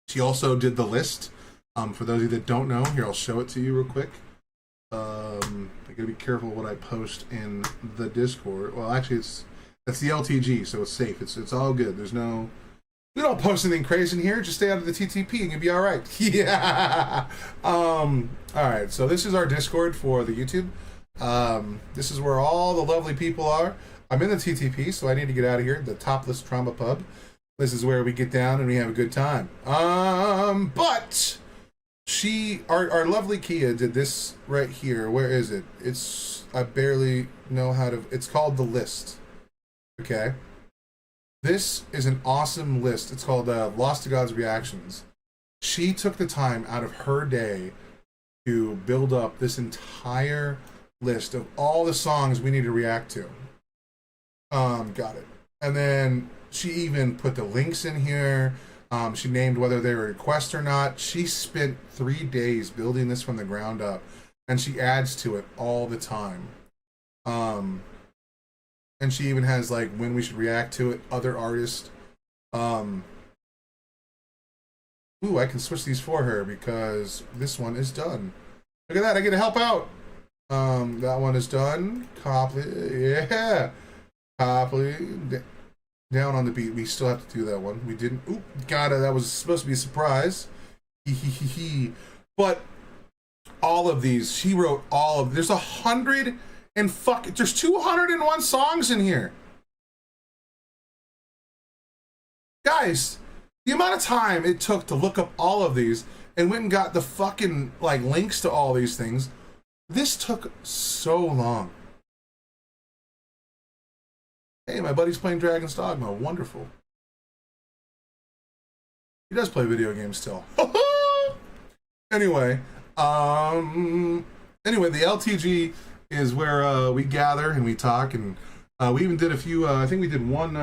She also did the list. For those of you that don't know, here I'll show it to you real quick. I gotta be careful what I post in the Discord. Well, actually, that's the LTG, so it's safe. It's all good. We don't post anything crazy in here. Just stay out of the TTP and you'll be all right. Yeah. All right. So this is our Discord for the YouTube. This is where all the lovely people are. I'm in the TTP, so I need to get out of here. The Topless Trauma Pub. This is where we get down and we have a good time. But our lovely Kia did this right here. Where is it? I barely know how to. It's called the list. Okay. This is an awesome list. It's called Lost to God's Reactions. She took the time out of her day to build up this entire list of all the songs we need to react to. Got it. And then she even put the links in here. She named whether they were requests or not. She spent 3 days building this from the ground up, and she adds to it all the time. And she even has like when we should react to it, other artists. Ooh, I can switch these for her because this one is done. Look at that, I get to help out. That one is done. Copy, yeah. Copy. Down on the beat. We still have to do that one. We didn't. Oop, got it. That was supposed to be a surprise. But all of these, she wrote all of. There's 201 songs in here. Guys, the amount of time it took to look up all of these and went and got the fucking like links to all these things. This took so long. Hey, my buddy's playing Dragon's Dogma. Wonderful. He does play video games still. Anyway, the LTG is where we gather and we talk, and we even did a few. I think we did one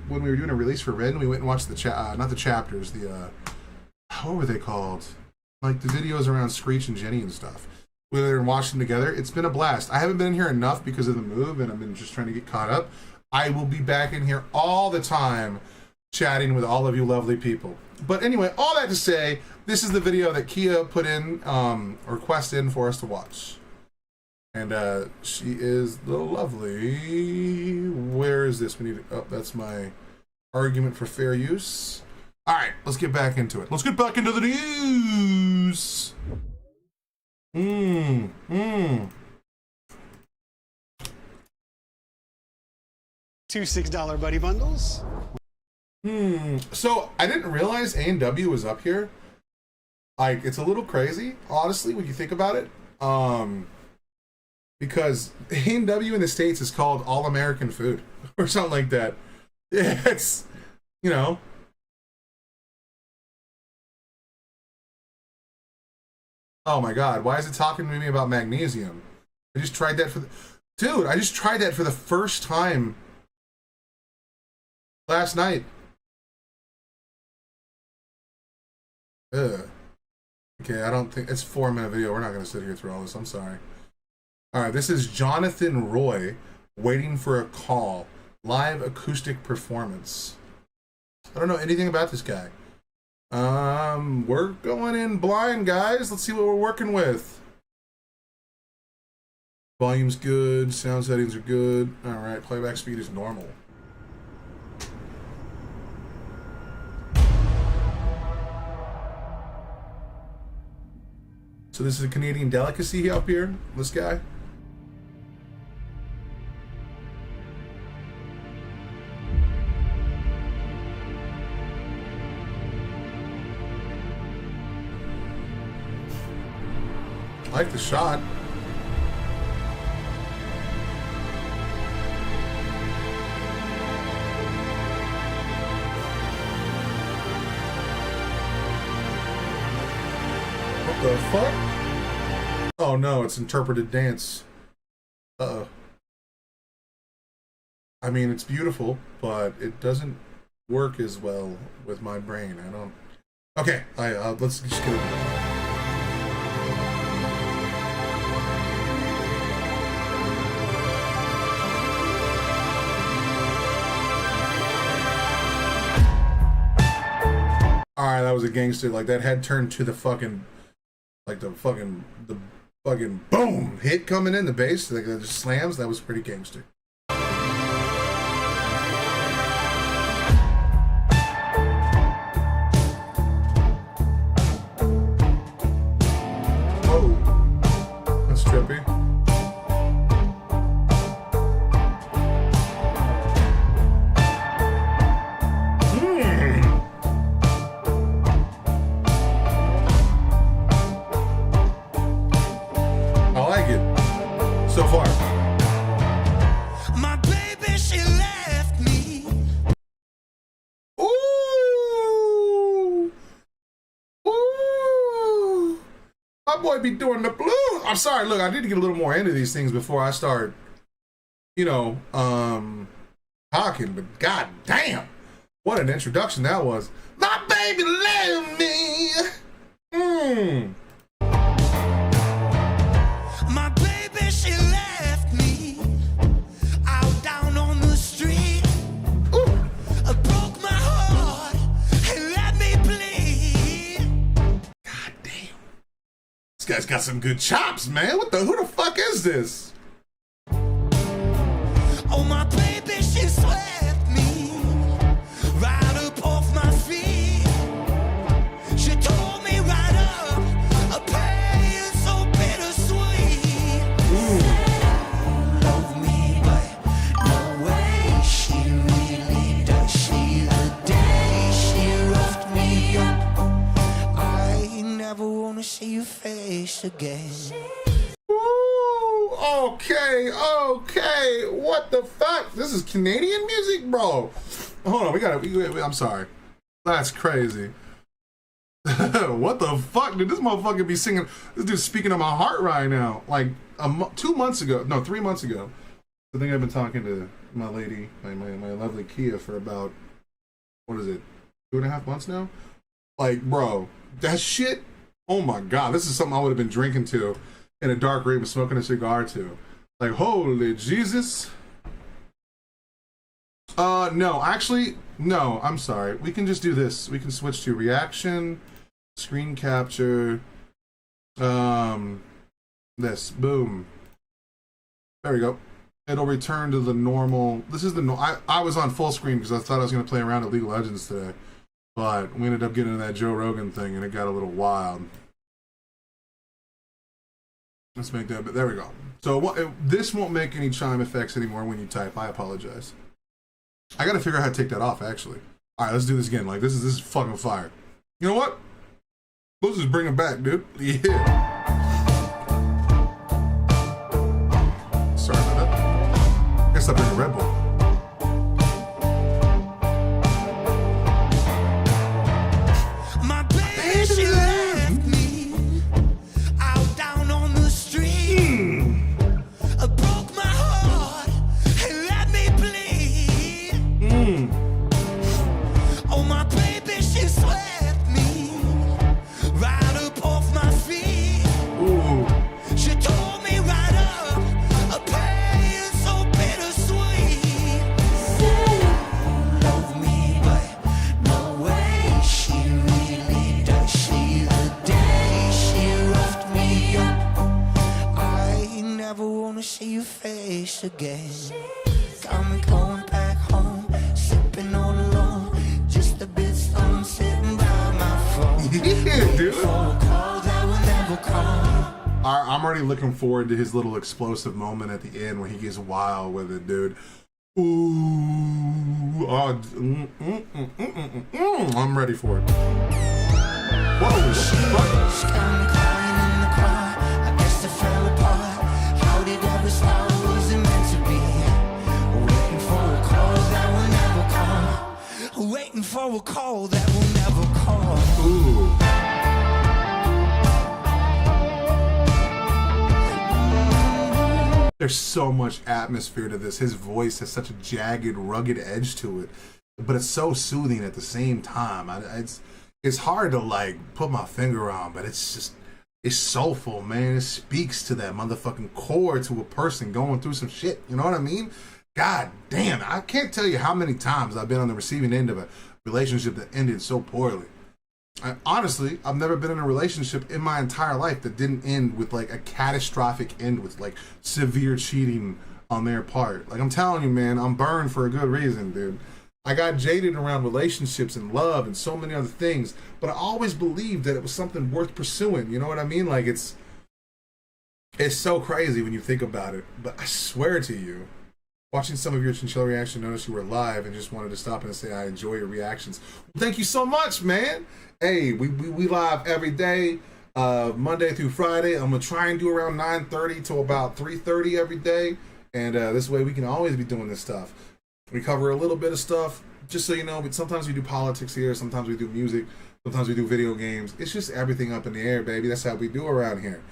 when we were doing a release for Red, and we went and watched the not the chapters. What were they called? Like the videos around Screech and Jenny and stuff. We were there and watched them together. It's been a blast. I haven't been in here enough because of the move, and I've been just trying to get caught up. I will be back in here all the time chatting with all of you lovely people. But anyway, all that to say, this is the video that Kia put in, request in for us to watch. And she is the lovely. Where is this? We need to, that's my argument for fair use. All right, let's get back into it. Let's get back into the news. Two $6 buddy bundles. So I didn't realize A&W was up here. Like, it's a little crazy, honestly, when you think about it. Because A&W in the States is called All American Food or something like that. It's, you know. Oh my God, why is it talking to me about magnesium? I just tried that dude, I just tried that for the first time last night. Ugh. Okay, I don't think it's a 4-minute video. We're not going to sit here through all this. I'm sorry. All right, this is Jonathan Roy, Waiting for a Call, live acoustic performance. I don't know anything about this guy. We're going in blind, guys. Let's see what we're working with. Volume's good. Sound settings are good. All right, playback speed is normal. So this is a Canadian delicacy up here, this guy. I like the shot. What the fuck? Oh no, it's interpreted dance. I mean, it's beautiful, but it doesn't work as well with my brain. I don't. Okay, let's just get it. Alright, that was a gangster. Like, that head turned to the fucking, like, the fucking boom hit coming in, the bass, like, the slams. That was pretty gangster. Whoa, that's trippy. So far. My baby, she left me. Ooh. Ooh. My boy be doing the blues. I'm sorry, look, I need to get a little more into these things before I start, you know, talking, but god damn. What an introduction that was. My baby left me. My baby, she left me out down on the street. Ooh. Broke my heart and let me bleed. God damn. This guy's got some good chops, man. Who the fuck is this? Oh, my baby, she swept me right up off my feet. She tore me right up, a pain so bittersweet. Love me, but no way she really does. She the day she roughed me up. I never wanna see your face again. Ooh, okay. What the fuck? This is Canadian music, bro. Hold on, I'm sorry. That's crazy. What the fuck? Did this motherfucker be singing? This dude's speaking of my heart right now. Like 3 months ago. I think I've been talking to my lady, my lovely Kia, for about, what is it, 2.5 months now? Like, bro, that shit, oh my god, this is something I would have been drinking to in a dark room, smoking a cigar to. Like, holy Jesus. No, actually, no, I'm sorry. We can just do this. We can switch to reaction, screen capture, this, boom. There we go. It'll return to the normal. This is the, I was on full screen because I thought I was going to play around at League of Legends today. But we ended up getting into that Joe Rogan thing and it got a little wild. Let's make that, but there we go. So this won't make any chime effects anymore when you type. I apologize. I gotta figure out how to take that off, actually. All right, let's do this again. Like, this is fucking fire. You know what? Let's just bring it back, dude. Yeah. Sorry about that. I guess I bring a Red Bull. My baby, she left me out down on the street. Broke my heart and let me bleed. Oh, my baby, she swept me right up off my feet. Ooh. She tore me right up, a pain so bittersweet. Love me, but no way she really does. She the day she roughed me up. I never wanna see your face again. Got me going back home, sipping all alone, just a bit stoned, sitting by my phone. Yeah, dude. For a call that will never come. I'm already looking forward to his little explosive moment at the end when he gets wild with it, dude. Ooh, I'm ready for it. Whoa, what the fuck? I guess it fell apart. How did it ever start? Was it meant to be? Waiting for a call that will never come. Waiting for a call that will never come. Ooh. there's so much atmosphere to this. His voice has such a jagged, rugged edge to it, but it's so soothing at the same time. It's hard to like put my finger on, but it's soulful, man. It speaks to that motherfucking core to a person going through some shit. You know what I mean? God damn, I can't tell you how many times I've been on the receiving end of a relationship that ended so poorly. Honestly, I've never been in a relationship in my entire life that didn't end with like a catastrophic end with like severe cheating on their part. Like I'm telling you, man, I'm burned for a good reason, dude. I got jaded around relationships and love and so many other things, but I always believed that it was something worth pursuing. You know what I mean? Like it's so crazy when you think about it, but I swear to you, watching some of your chinchilla reaction, noticed you were live and just wanted to stop and say I enjoy your reactions. Well, thank you so much, man. Hey, we live every day, Monday through Friday. I'm gonna try and do around 9:30 to about 3:30 every day, and this way we can always be doing this stuff. We cover a little bit of stuff, just so you know, but sometimes we do politics here, sometimes we do music, sometimes we do video games. It's just everything up in the air, baby. That's how we do around here.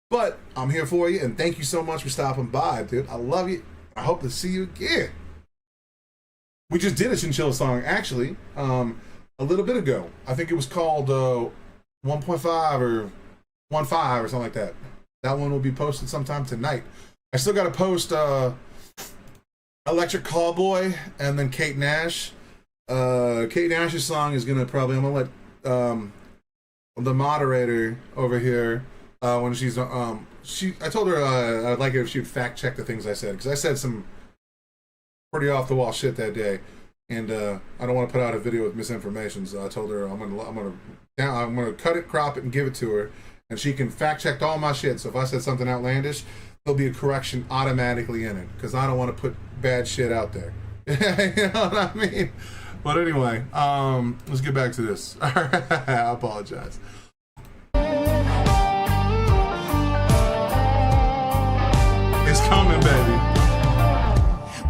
But I'm here for you, and thank you so much for stopping by, dude. I love you. I hope to see you again. We just did a chinchilla song, actually, a little bit ago. I think it was called 1.5 or 1.5 or something like that. That one will be posted sometime tonight. I still got to post Electric Callboy and then Kate Nash. Kate Nash's song is gonna probably, I'm gonna let the moderator over here when she's I told her I'd like it if she'd fact check the things I said, because I said some pretty off the wall shit that day, and I don't want to put out a video with misinformation. So I told her I'm gonna cut it, crop it, and give it to her, and she can fact check all my shit. So if I said something outlandish, there'll be a correction automatically in it, because I don't want to put bad shit out there. You know what I mean? But anyway, let's get back to this. All right, I apologize. It's coming, baby.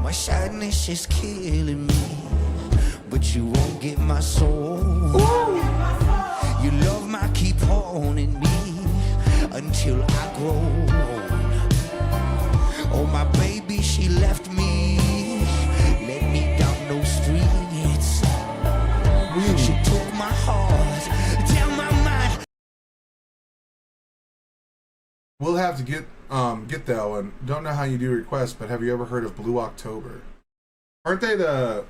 My sadness is killing me, but you won't get my soul. Ooh. Your love might keep haunting me until I grow. Oh, my baby, she left me, let me down those streets. She took my heart, down my mind. We'll have to get that one. Don't know how you do requests, but have you ever heard of Blue October? Aren't they the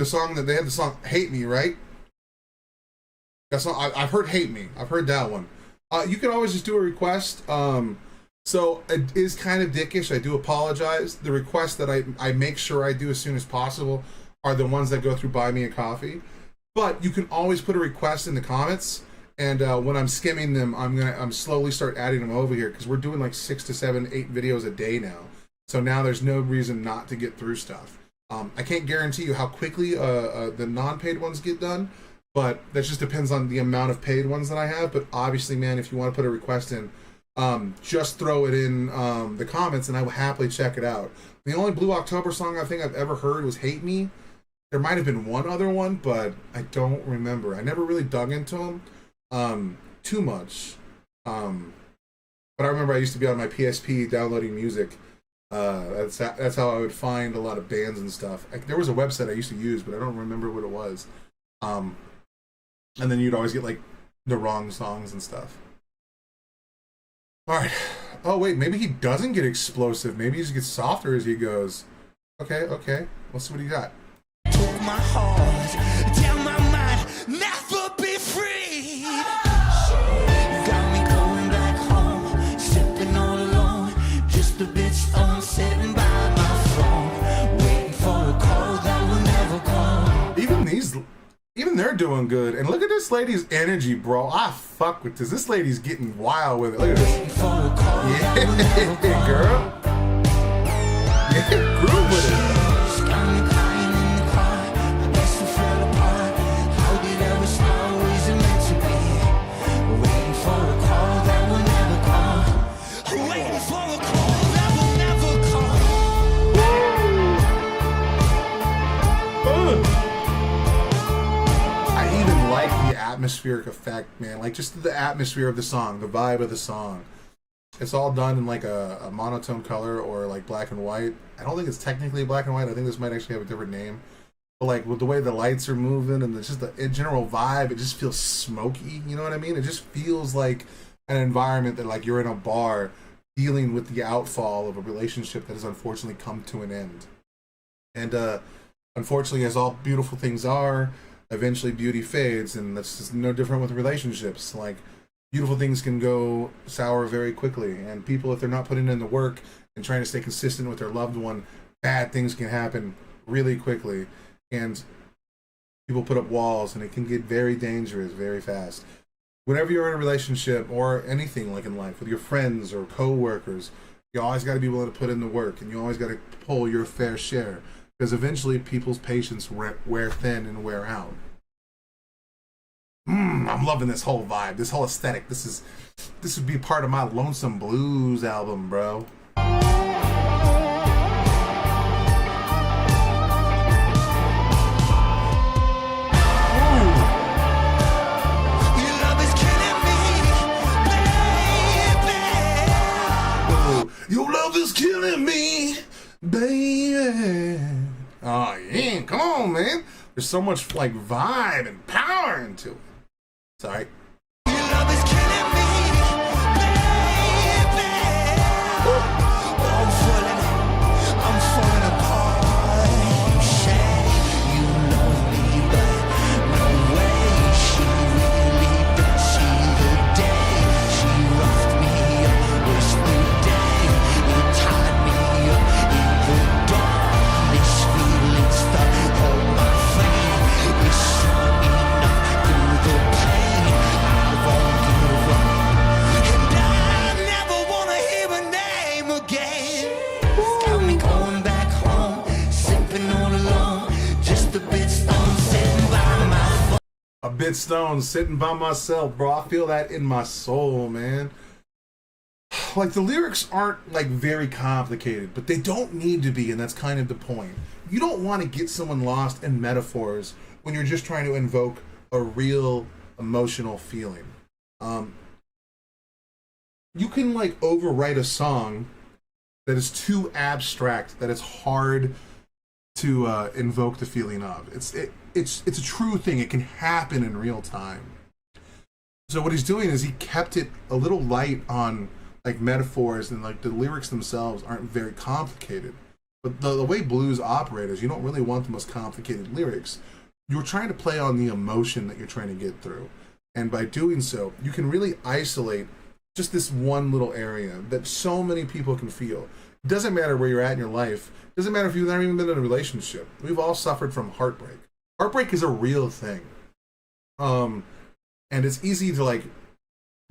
song that they had the song "Hate Me," right? That's not, I've heard "Hate Me." I've heard that one. You can always just do a request. So it is kind of dickish. I do apologize. The requests that I make sure I do as soon as possible are the ones that go through Buy Me a Coffee. But you can always put a request in the comments, and when I'm skimming them, I'm slowly start adding them over here, because we're doing like 6 to 7, 8 videos a day now. So now there's no reason not to get through stuff. I can't guarantee you how quickly the non-paid ones get done, but that just depends on the amount of paid ones that I have. But obviously, man, if you want to put a request in, just throw it in the comments, and I will happily check it out. The only Blue October song I think I've ever heard was "Hate Me." There might have been one other one, but I don't remember. I never really dug into them too much. But I remember I used to be on my PSP downloading music. That's how I would find a lot of bands and stuff. There was a website I used to use, but I don't remember what it was. And then you'd always get like the wrong songs and stuff. All right. Oh, wait, maybe he doesn't get explosive. Maybe he just gets softer as he goes. Okay. Let's see what he got. Took my heart, down my mind, never be free. Got me going back home, sipping all alone, just a bit stoned, sitting by my phone, waiting for a call that will never come. Even they're doing good. And look at this lady's energy, bro. I fuck with this. This lady's getting wild with it. Look at this. Yeah, girl. Yeah, groove with it. Atmospheric effect, man. Like just the atmosphere of the song, the vibe of the song. it's all done in like a monotone color or like black and white. I don't think it's technically black and white. I think this might actually have a different name. But like with the way the lights are moving and just the general vibe, it just feels smoky. You know what I mean? It just feels like an environment that like you're in a bar dealing with the outfall of a relationship that has unfortunately come to an end. And unfortunately, as all beautiful things are, eventually beauty fades, and that's just no different with relationships. Like, beautiful things can go sour very quickly, and people, if they're not putting in the work and trying to stay consistent with their loved one, bad things can happen really quickly, and people put up walls, and it can get very dangerous very fast. Whenever you're in a relationship or anything like in life with your friends or co-workers, you always got to be willing to put in the work, and you always got to pull your fair share, because eventually people's patience wear thin and wear out. I'm loving this whole vibe, this whole aesthetic. This would be part of my Lonesome Blues album, bro. Your love is killing me, baby. Oh yeah, come on, man. There's so much like vibe and power into it. Sorry. Your love is killing me, baby. I'm falling apart. Say you love me, but no way. She really does see the day. She roughed me up, was the day. You tied me up in the dark. This feeling stuck on my flame. It's strong enough through the pain. I won't give up, and I never wanna hear her name again. Got me going back home, sipping all alone, just a bit stoned, sitting by my phone. A bit stoned, sitting by myself, bro. I feel that in my soul, man. Like, the lyrics aren't like very complicated, but they don't need to be, and that's kind of the point. You don't want to get someone lost in metaphors when you're just trying to invoke a real emotional feeling. You can like overwrite a song that is too abstract that it's hard to invoke the feeling of. It's a true thing. It can happen in real time. So what he's doing is he kept it a little light on like metaphors, and like the lyrics themselves aren't very complicated. But the way blues operate is you don't really want the most complicated lyrics. You're trying to play on the emotion that you're trying to get through. And by doing so, you can really isolate just this one little area that so many people can feel. It doesn't matter where you're at in your life. It doesn't matter if you've never even been in a relationship. We've all suffered from heartbreak. Heartbreak is a real thing. And it's easy to like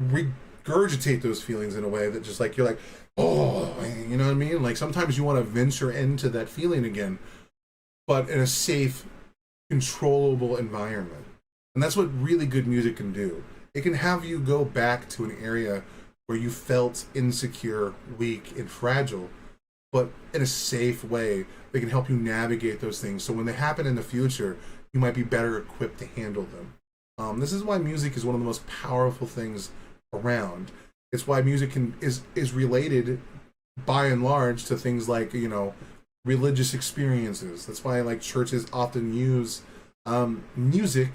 regurgitate those feelings in a way that just like, you're like, oh, you know what I mean? Like, sometimes you want to venture into that feeling again, but in a safe, controllable environment. And that's what really good music can do. It can have you go back to an area where you felt insecure, weak, and fragile, but in a safe way that can help you navigate those things. So when they happen in the future, you might be better equipped to handle them. This is why music is one of the most powerful things around. It's why music is related, by and large, to things like, you know, religious experiences. That's why like churches often use music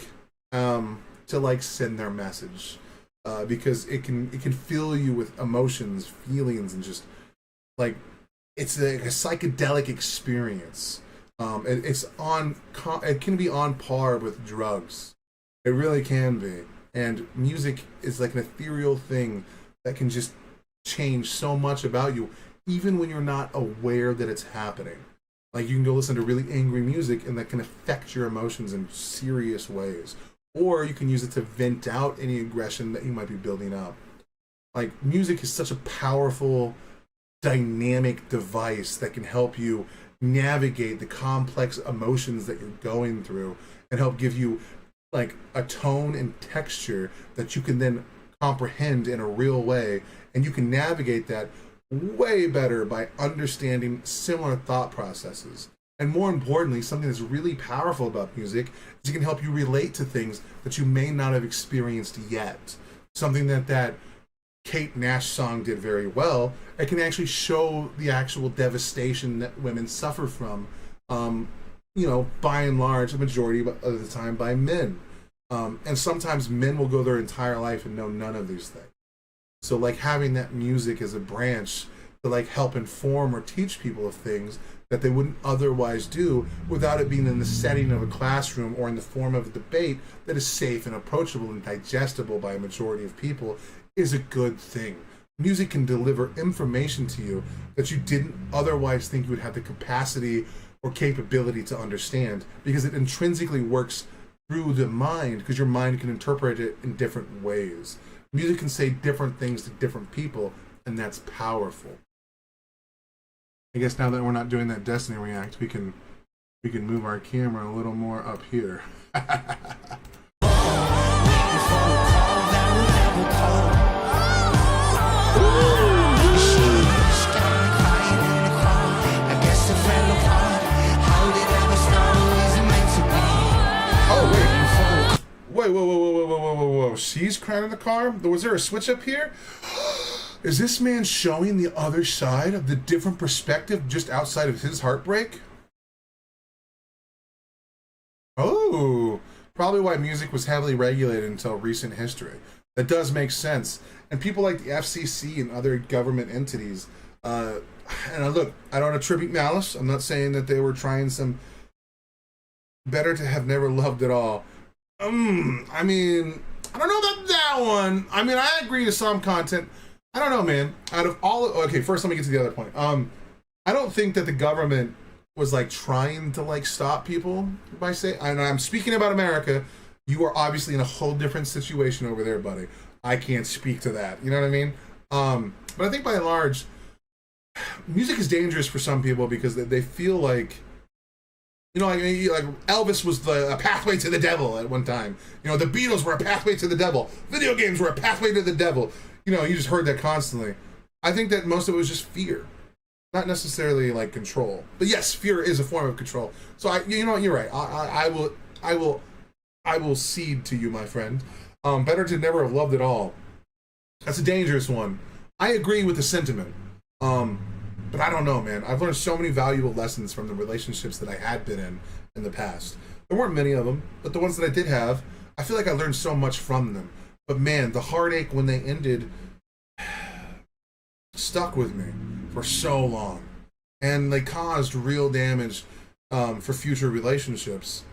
to like send their message, because it can fill you with emotions, feelings, and just like it's a psychedelic experience. It can be on par with drugs. It really can be. And music is like an ethereal thing that can just change so much about you, even when you're not aware that it's happening. Like, you can go listen to really angry music, and that can affect your emotions in serious ways. Or you can use it to vent out any aggression that you might be building up. Like, music is such a powerful, dynamic device that can help you navigate the complex emotions that you're going through, and help give you like a tone and texture that you can then comprehend in a real way, and you can navigate that way better by understanding similar thought processes. And more importantly, something that's really powerful about music is it can help you relate to things that you may not have experienced yet. Something that Kate Nash song did very well, it can actually show the actual devastation that women suffer from, by and large, a majority of the time by men. And sometimes men will go their entire life and know none of these things. So like having that music as a branch to like help inform or teach people of things that they wouldn't otherwise do without it being in the setting of a classroom or in the form of a debate that is safe and approachable and digestible by a majority of people is a good thing. Music can deliver information to you that you didn't otherwise think you would have the capacity or capability to understand, because it intrinsically works through the mind, because your mind can interpret it in different ways. Music can say different things to different people, and that's powerful. I guess now that we're not doing that Destiny React, we can move our camera a little more up here. Wait, whoa. She's crying in the car? Was there a switch up here? Is this man showing the other side of the different perspective just outside of his heartbreak? Oh, probably why music was heavily regulated until recent history. That does make sense. And people like the FCC and other government entities, look, I don't attribute malice. I'm not saying that they were trying some better to have never loved at all. I don't know about that one. I agree to some content. I don't know, man. First let me get to the other point. I don't think that the government was like trying to like stop people by saying, and I'm speaking about America. You are obviously in a whole different situation over there, buddy. I can't speak to that. You know what I mean? But I think by and large, music is dangerous for some people because they feel like, like Elvis was a pathway to the devil at one time. The Beatles were a pathway to the devil. Video games were a pathway to the devil. You just heard that constantly. I think that most of it was just fear, not necessarily like control. But yes, fear is a form of control. So you're right. I will cede to you, my friend. Better to never have loved at all. That's a dangerous one. I agree with the sentiment. But I don't know, man. I've learned so many valuable lessons from the relationships that I had been in the past. There weren't many of them, but the ones that I did have, I feel like I learned so much from them. But man, the heartache when they ended stuck with me for so long. And they caused real damage for future relationships.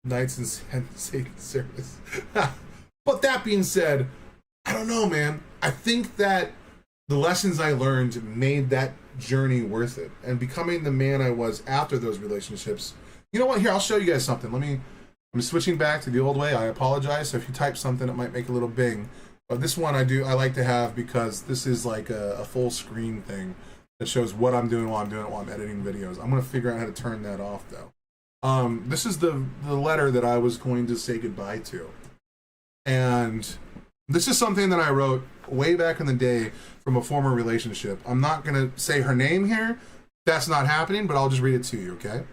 Knights and Satan service. But that being said, I don't know, man. I think that the lessons I learned made that journey worth it. And becoming the man I was after those relationships. You know what? Here, I'll show you guys something. I'm switching back to the old way. I apologize. So if you type something, it might make a little bing. But this one I like to have because this is like a full screen thing that shows what I'm doing while I'm editing videos. I'm going to figure out how to turn that off, though. This is the letter that I was going to say goodbye to. And this is something that I wrote way back in the day from a former relationship. I'm not going to say her name here. That's not happening, but I'll just read it to you, okay?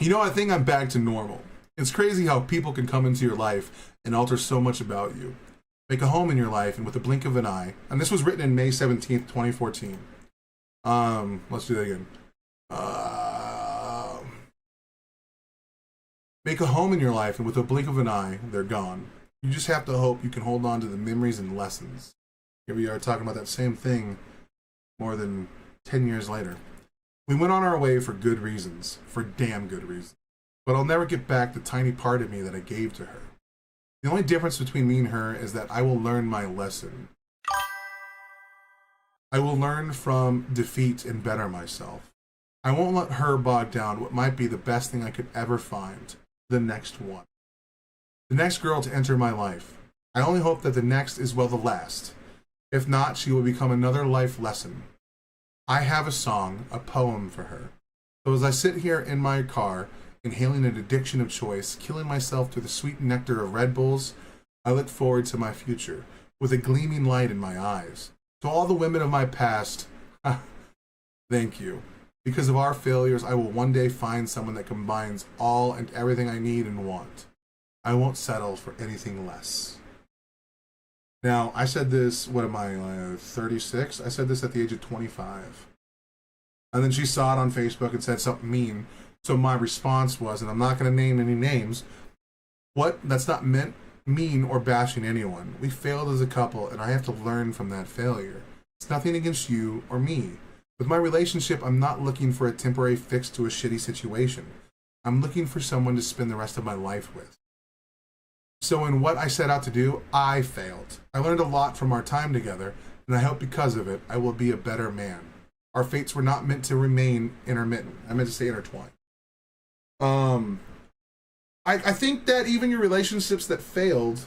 I think I'm back to normal. It's crazy how people can come into your life and alter so much about you. Make a home in your life and with a blink of an eye. And this was written in May 17th, 2014. Let's do that again. Make a home in your life and with a blink of an eye, they're gone. You just have to hope you can hold on to the memories and lessons. Here we are talking about that same thing more than 10 years later. We went on our way for good reasons, for damn good reasons. But I'll never get back the tiny part of me that I gave to her. The only difference between me and her is that I will learn my lesson. I will learn from defeat and better myself. I won't let her bog down what might be the best thing I could ever find, the next one. The next girl to enter my life. I only hope that the next is the last. If not, she will become another life lesson. I have a song, a poem for her. So as I sit here in my car, inhaling an addiction of choice, killing myself through the sweet nectar of Red Bulls, I look forward to my future, with a gleaming light in my eyes. To all the women of my past, thank you. Because of our failures, I will one day find someone that combines all and everything I need and want. I won't settle for anything less. Now, I said this, what am I, 36? I said this at the age of 25. And then she saw it on Facebook and said something mean. So my response was, and I'm not going to name any names, that's not meant mean or bashing anyone. We failed as a couple, and I have to learn from that failure. It's nothing against you or me. With my relationship, I'm not looking for a temporary fix to a shitty situation. I'm looking for someone to spend the rest of my life with. So in what I set out to do, I failed. I learned a lot from our time together, and I hope because of it, I will be a better man. Our fates were not meant to remain intermittent. I meant to say intertwined. I think that even your relationships that failed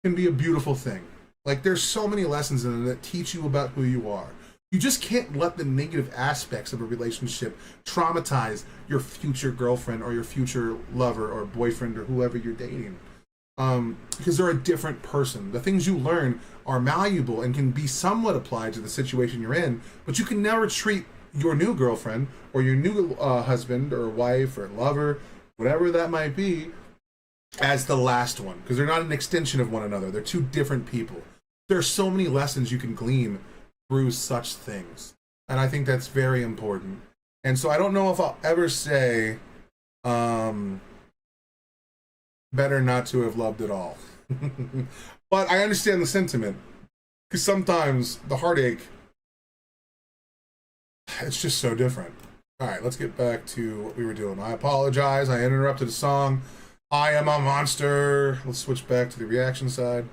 can be a beautiful thing. Like, there's so many lessons in it that teach you about who you are. You just can't let the negative aspects of a relationship traumatize your future girlfriend or your future lover or boyfriend or whoever you're dating. Because they're a different person. The things you learn are malleable and can be somewhat applied to the situation you're in, but you can never treat your new girlfriend or your new husband or wife or lover, whatever that might be, as the last one, because they're not an extension of one another. They're two different people. There are so many lessons you can glean through such things, and I think that's very important. And so I don't know if I'll ever say better not to have loved at all. But I understand the sentiment, because sometimes the heartache, it's just so different. All right, let's get back to what we were doing. I apologize, I interrupted a song. I am a monster. Let's switch back to the reaction side.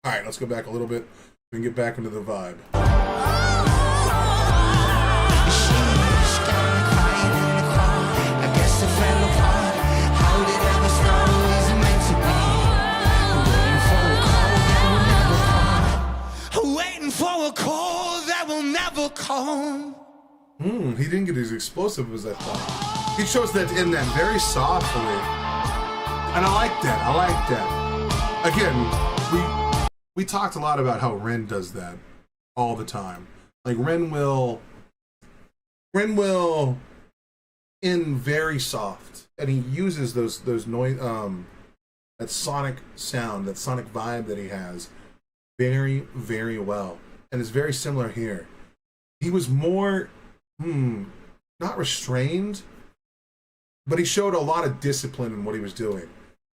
All right, let's go back a little bit and get back into the vibe. Waiting for a call that will never come. He didn't get as explosive as I thought. He chose that in that very softly. And I like that. I like that. Again, we talked a lot about how Ren does that all the time. Like Ren will end very soft, and he uses those noise, that sonic sound, that sonic vibe that he has very, very well. And it's very similar here. He was more not restrained, but he showed a lot of discipline in what he was doing.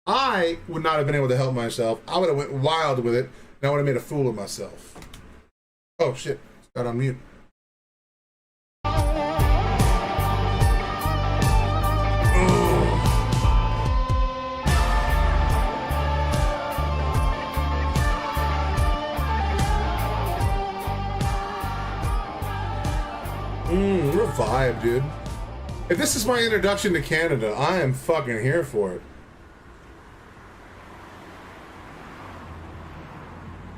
I would not have been able to help myself. I would have went wild with it, and I would have made a fool of myself. Oh shit, got on mute. We're a vibe, dude. If this is my introduction to Canada, I am fucking here for it.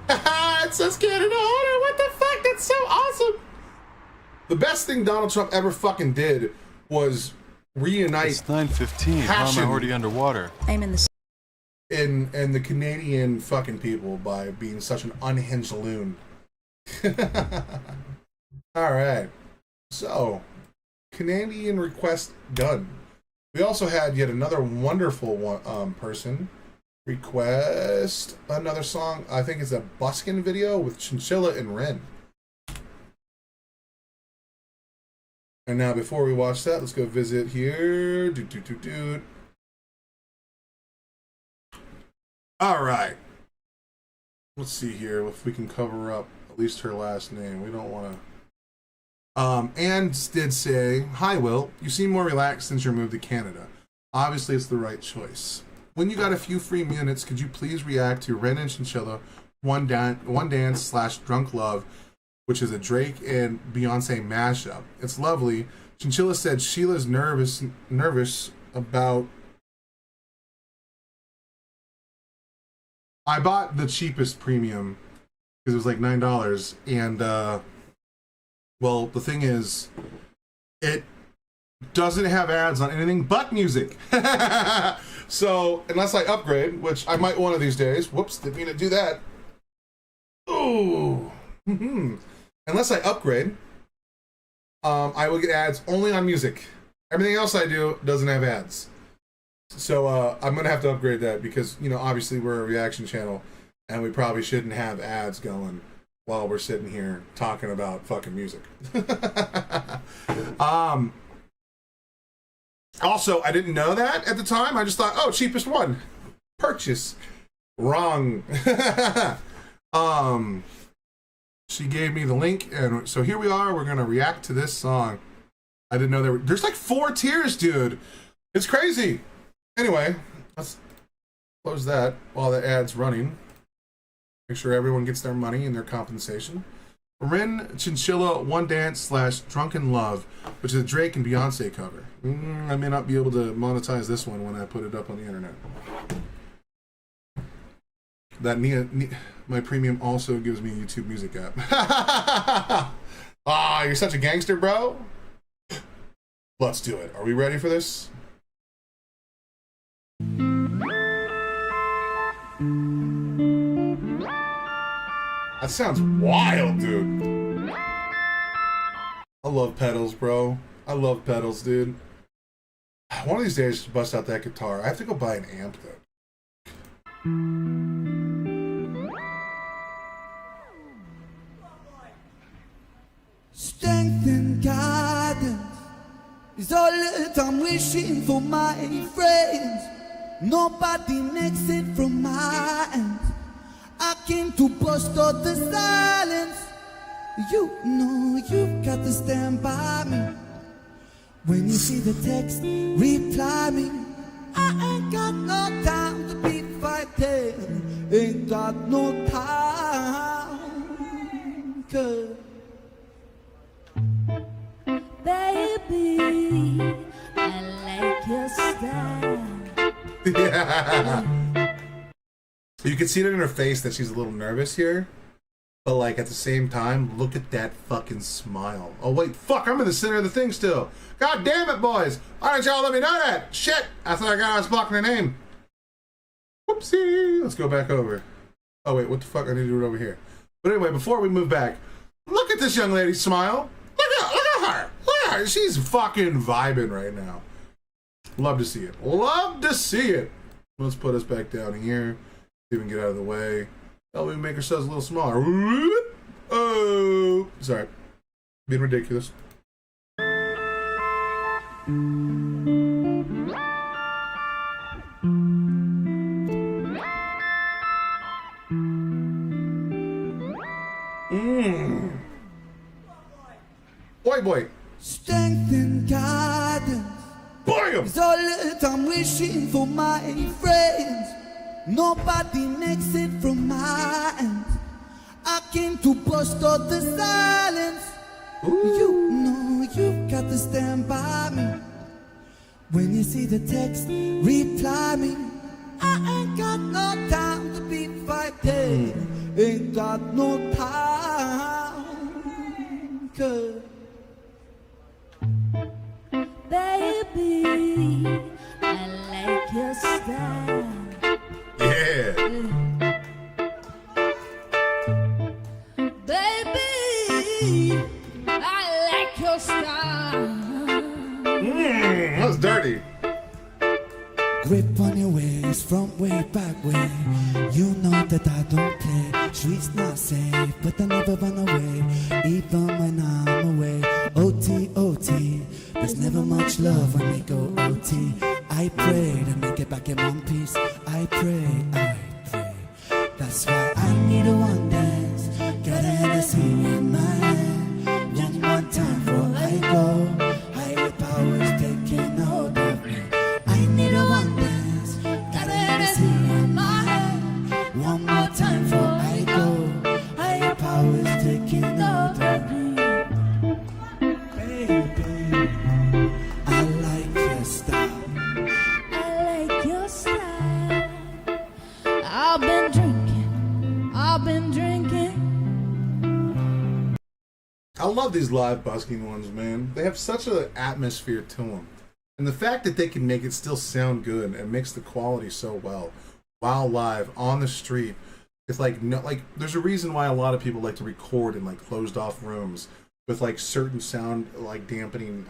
Haha, it says Canada on it. What the fuck? That's so awesome. The best thing Donald Trump ever fucking did was reunite. It's 9:15. How am I already underwater? I'm in the and the Canadian fucking people by being such an unhinged loon. All right. So, Canadian request done. We also had yet another wonderful one, person request another song. I think it's a buskin video with Chinchilla and Ren. And now, before we watch that, let's go visit here. All right. Let's see here if we can cover up at least her last name. We don't want to. Anne did say, "Hi, Will. You seem more relaxed since your move to Canada. Obviously, it's the right choice. When you got a few free minutes, could you please react to Ren and Chinchilla, One Dance / Drunk Love, which is a Drake and Beyonce mashup. It's lovely. Chinchilla said Sheila's nervous about... I bought the cheapest premium because it was like $9, and well, the thing is, it doesn't have ads on anything but music. So, unless I upgrade, which I might one of these days. Whoops, didn't mean to do that. Ooh. Unless I upgrade, I will get ads only on music. Everything else I do doesn't have ads. So, I'm going to have to upgrade that because, you know, obviously we're a reaction channel. and we probably shouldn't have ads going while we're sitting here talking about fucking music. Also, I didn't know that at the time. I just thought, oh, cheapest one. Purchase. Wrong. She gave me the link, and so here we are. We're gonna react to this song. I didn't know there's like 4 tiers, dude. It's crazy. Anyway, let's close that while the ad's running. Make sure everyone gets their money and their compensation. Rin Chinchilla One Dance / Drunken Love, which is a Drake and Beyonce cover. I may not be able to monetize this one when I put it up on the internet. That my premium also gives me a YouTube Music app. Ah, you're such a gangster, bro. Let's do it. Are we ready for this? That sounds wild, dude. I love pedals, bro. I love pedals, dude. One of these days, to bust out that guitar. I have to go buy an amp, though. Strength and guidance is all that I'm wishing for my friends. Nobody makes it from my ends. I came to bust out the silence. You know you've got to stand by me. When you see the text, reply me. I ain't got no time to be fighting. Ain't got no time. 'Cause baby, I like your style. Yeah. You can see it in her face that she's a little nervous here. But like at the same time, look at that fucking smile. Oh wait, fuck, I'm in the center of the thing still. God damn it, boys. Why didn't y'all let me know that? Shit, I thought I was blocking her name. Whoopsie. Let's go back over. Oh wait, what the fuck? I need to do it over here. But anyway, before we move back, look at this young lady smile. Look at her. Look at her. She's fucking vibing right now. Love to see it. Love to see it. Let's put us back down here. See if we can get out of the way. Oh, we make ourselves a little smaller. Oh, sorry. Being ridiculous. Boy. strength and guidance is all that I'm wishing for my friends. Nobody makes it from my ends. I came to bust out the silence. You know you've got to stand by me. When you see the text, reply me. I ain't got no time to be fighting. Ain't got no time. 'Cause baby, I like your style. Yeah. Baby, I like your style. That was dirty. grip on your waist from way back when. You know that I don't play. Streets not safe, but I never run away, even when I'm away. OT, OT, there's never much love when we go OT. I pray to make it back in one piece. I pray. That's why I need a one dance. Got a Hennessy in my hand. One more time before I go. Higher powers taking hold of me. I need a one dance. Got a Hennessy in my hand. One more time before I go. Higher powers taking hold of me. Baby, I like your style. I like your style. I've been drinking. I've been drinking. I love these live busking ones, man. They have such an atmosphere to them. And the fact that they can make it still sound good and mix the quality so well while live on the street. It's like, no, like there's a reason why a lot of people like to record in like closed off rooms with like certain sound like dampening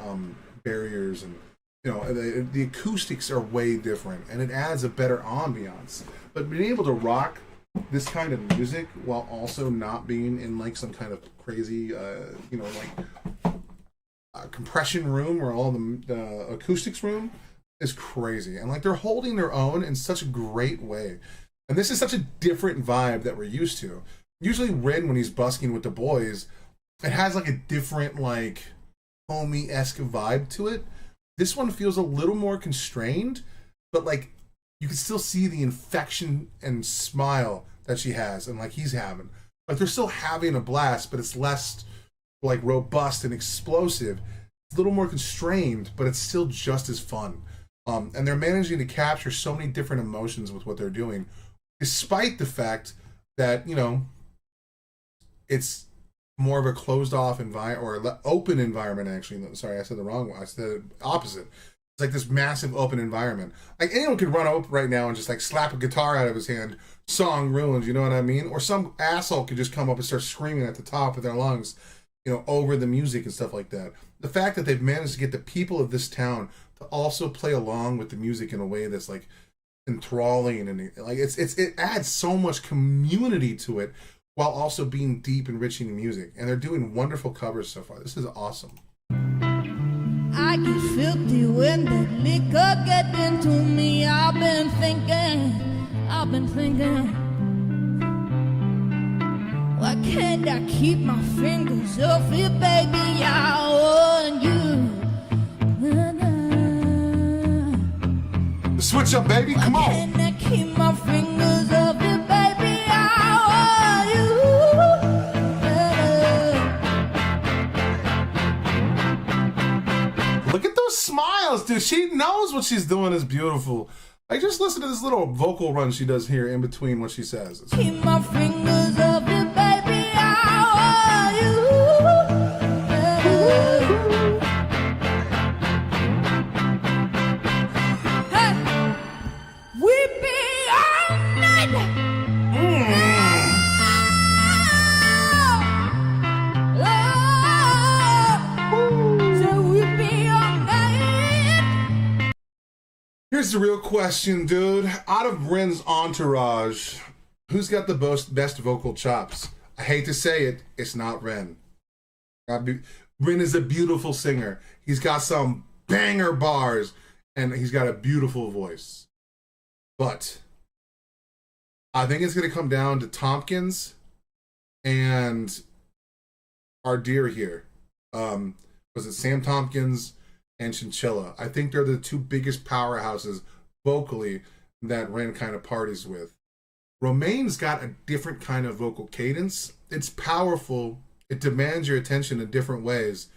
barriers, and you know the acoustics are way different and it adds a better ambiance. But being able to rock this kind of music while also not being in like some kind of crazy, compression room or all the acoustics room is crazy. And like they're holding their own in such a great way. And this is such a different vibe that we're used to. Usually Rin, when he's busking with the boys, it has like a different like homie-esque vibe to it. This one feels a little more constrained, but like you can still see the infection and smile that she has and like he's having. Like they're still having a blast, but it's less like robust and explosive. It's a little more constrained, but it's still just as fun. And they're managing to capture so many different emotions with what they're doing, despite the fact that, you know, it's more of a closed off environment or open environment. Actually, sorry, I said the wrong one. I said the opposite. It's like this massive open environment. Like anyone could run up right now and just like slap a guitar out of his hand. Song ruined, you know what I mean? Or some asshole could just come up and start screaming at the top of their lungs, you know, over the music and stuff like that. The fact that they've managed to get the people of this town to also play along with the music in a way that's like enthralling and like it adds so much community to it while also being deep, enriching music. And they're doing wonderful covers so far. This is awesome. I get filthy when the liquor get into me. I've been thinking, why can't I keep my fingers off it, baby? I want you. Switch up, baby, come on. Why can't I keep my fingers off it, baby? I want you. Look at those smiles, dude. She knows what she's doing is beautiful. Like, just listen to this little vocal run she does here in between what she says. Keep my fingers off it, baby. I want you. Hey, we be all night. So we be all night. Here's the real question, dude. Out of Rin's entourage, who's got the best vocal chops? I hate to say it, it's not Rin. Rin is a beautiful singer. He's got some banger bars, and he's got a beautiful voice. But I think it's going to come down to Tompkins and our dear here. Was it Sam Tompkins and Chinchilla? I think they're the two biggest powerhouses vocally that Rin kind of parties with. Romaine's got a different kind of vocal cadence. It's powerful. It demands your attention in different ways.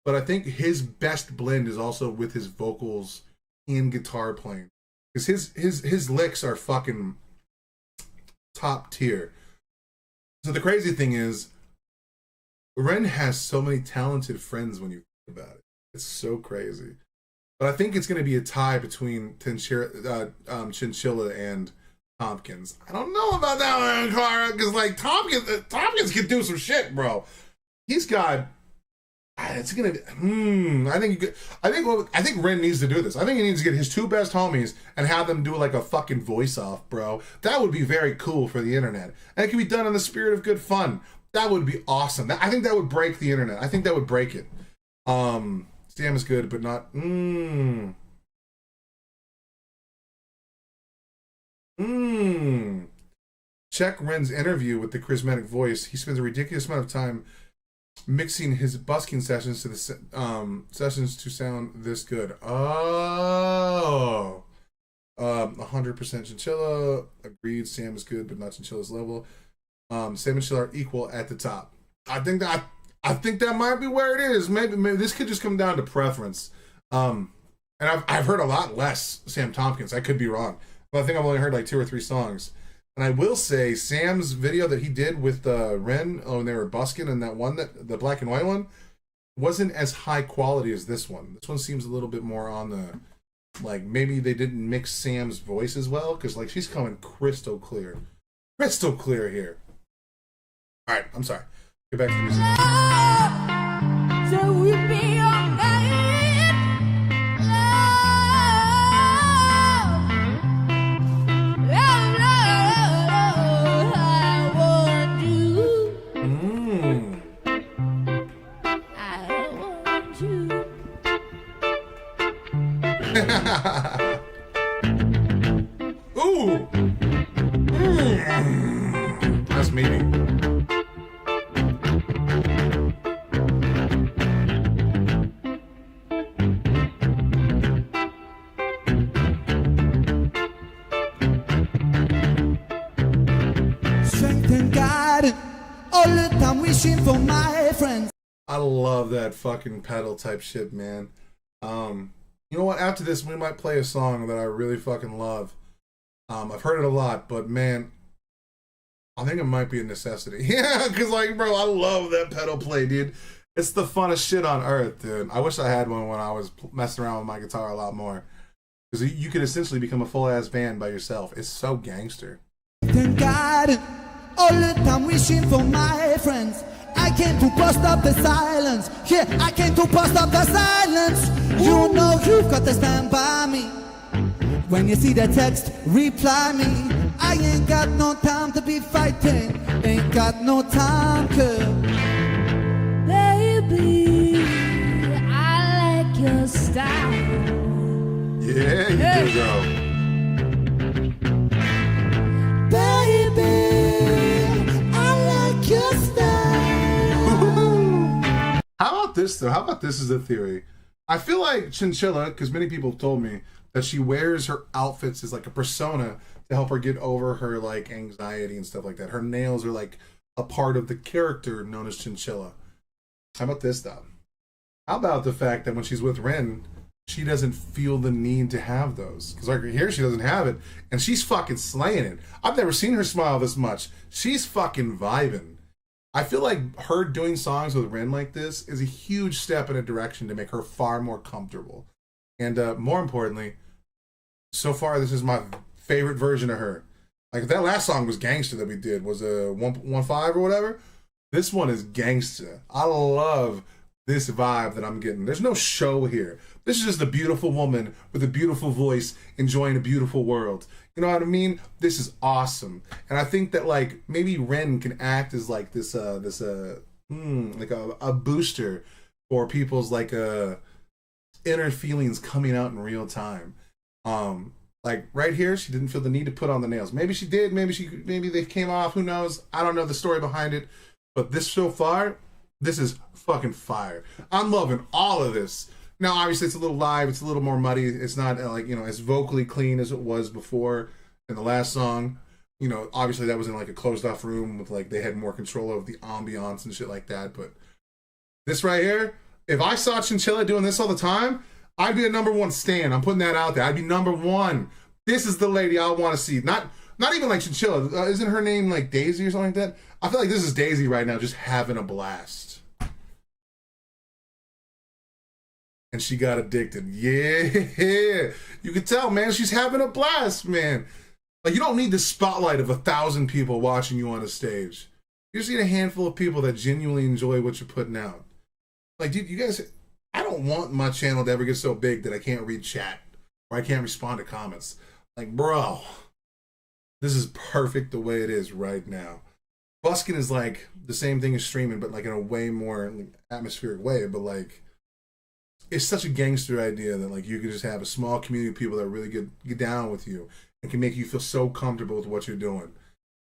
But I think his best blend is also with his vocals and guitar playing. Because his licks are fucking top tier. So the crazy thing is, Rin has so many talented friends when you think about it. It's so crazy. But I think it's going to be a tie between Chinchilla and Tompkins. I don't know about that one, Clara, because like Tompkins can do some shit, bro. He's got. It's gonna. I think Rin needs to do this. I think he needs to get his two best homies and have them do like a fucking voice off, bro. That would be very cool for the internet, and it can be done in the spirit of good fun. That would be awesome. I think that would break the internet. I think that would break it. Sam is good, but not. Check Ren's interview with the charismatic voice. He spends a ridiculous amount of time mixing his busking sessions to the sessions to sound this good. 100% Chinchilla. Agreed. Sam is good, but not Chinchilla's level. Sam and Chinchilla are equal at the top. I think that might be where it is. Maybe this could just come down to preference. And I've heard a lot less Sam Tompkins. I could be wrong, but I think I've only heard like 2 or 3 songs. And I will say Sam's video that he did with Ren when they were busking, and that one, the black and white one, wasn't as high quality as this one. This one seems a little bit more on the, like, maybe they didn't mix Sam's voice as well, because like she's coming crystal clear here. All right, I'm sorry. Get back to the music. So we be all night. Love, love, love, love. Ooh. That's meaty. Strength and guidance, all the time wishing for my friends. I love that fucking pedal type shit, man. You know what? After this, we might play a song that I really fucking love. I've heard it a lot, but man, I think it might be a necessity. Yeah, because like, bro, I love that pedal play, dude. It's the funnest shit on earth, dude. I wish I had one when I was messing around with my guitar a lot more. Because you could essentially become a full-ass band by yourself. It's so gangster. Thank God, all the time wishing for my friends. I came to bust up the silence. Yeah, I came to bust up the silence. You know you've got to stand by me. When you see the text, reply me. I ain't got no time to be fighting. Ain't got no time, girl. Baby, I like your style. Yeah, you do, girl. Baby, I like your style. How about this, though? How about this as a theory? I feel like Chinchilla, because many people have told me that she wears her outfits as like a persona to help her get over her like anxiety and stuff like that. Her nails are like a part of the character known as Chinchilla. How about this, though? How about the fact that when she's with Ren, she doesn't feel the need to have those? Because like here, she doesn't have it, and she's fucking slaying it. I've never seen her smile this much. She's fucking vibing. I feel like her doing songs with Ren like this is a huge step in a direction to make her far more comfortable. And more importantly, so far this is my favorite version of her. Like that last song was Gangsta that we did, was a 115 or whatever. This one is Gangsta. I love this vibe that I'm getting. There's no show here. This is just a beautiful woman with a beautiful voice enjoying a beautiful world. You know what I mean? This is awesome. And I think that like maybe Ren can act as like this like a booster for people's like inner feelings coming out in real time. Like right here, she didn't feel the need to put on the nails. Maybe she did, maybe they came off, who knows? I don't know the story behind it. But this so far, this is fucking fire. I'm loving all of this. Now, obviously, it's a little live. It's a little more muddy. It's not like, you know, as vocally clean as it was before in the last song. You know, obviously that was in like a closed off room with like they had more control of the ambiance and shit like that. But this right here, if I saw Chinchilla doing this all the time, I'd be a #1 stan. I'm putting that out there. I'd be #1. This is the lady I want to see. Not even like Chinchilla. Isn't her name like Daisy or something like that? I feel like this is Daisy right now, just having a blast. And she got addicted. Yeah. You can tell, man. She's having a blast, man. Like, you don't need the spotlight of 1,000 people watching you on a stage. You just need a handful of people that genuinely enjoy what you're putting out. Like, dude, you guys, I don't want my channel to ever get so big that I can't read chat or I can't respond to comments. Like, bro, this is perfect the way it is right now. Busking is like the same thing as streaming, but like in a way more atmospheric way. But like, it's such a gangster idea that like you can just have a small community of people that really get down with you and can make you feel so comfortable with what you're doing.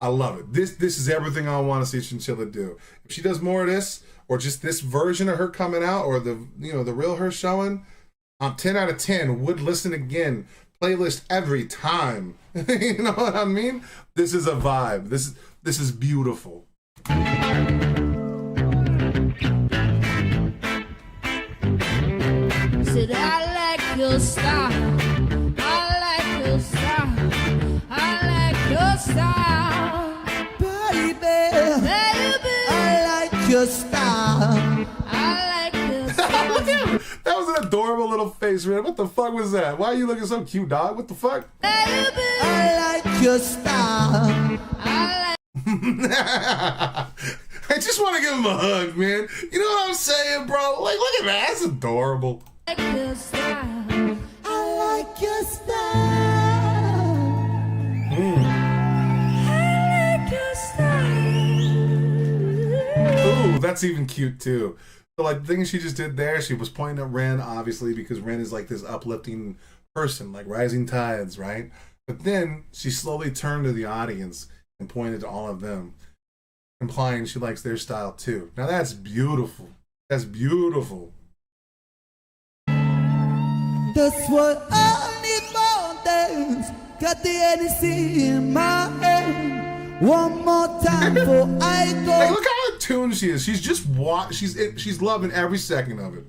I love it. This is everything I want to see Chinchilla do. If she does more of this, or just this version of her coming out, or the the real her showing, I'm 10 out of 10. Would listen again. Playlist every time. You know what I mean? This is a vibe. This is beautiful. Said I like your style. I like your style. I like your style. Baby, I like your style. I like your style. Look at him. That was an adorable little face, man. What the fuck was that? Why are you looking so cute, dog? What the fuck? I like your style. I just want to give him a hug, man. You know what I'm saying, bro? Like, look at that. That's adorable. I like your style. I like your style. I like your style. Ooh, that's even cute, too. So, like, the thing she just did there, she was pointing at Ren, obviously, because Ren is, like, this uplifting person, like rising tides, right? But then she slowly turned to the audience and pointed to all of them, implying she likes their style too. Now that's beautiful. That's beautiful. That's what I need more dance. Got the energy in my hand. One more time before I go. Like, look how tuned she is. She's just she's loving every second of it.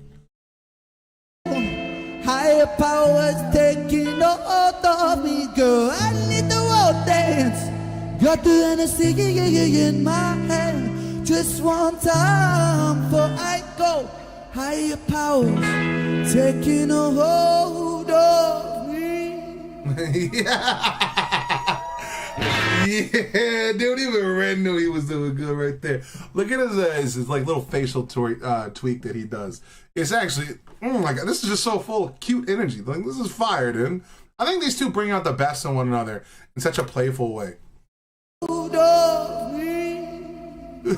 Higher powers taking hold of me, girl. I need the world dance. Got the energy in my hand. Just one time before I go. Higher powers taking a hold of me. Yeah, dude, even Ren knew he was doing good right there. Look at his like little facial tweak that he does. It's actually, oh my god, this is just so full of cute energy. Like, this is fire, dude. I think these two bring out the best in one another in such a playful way. Hold of me. Ooh.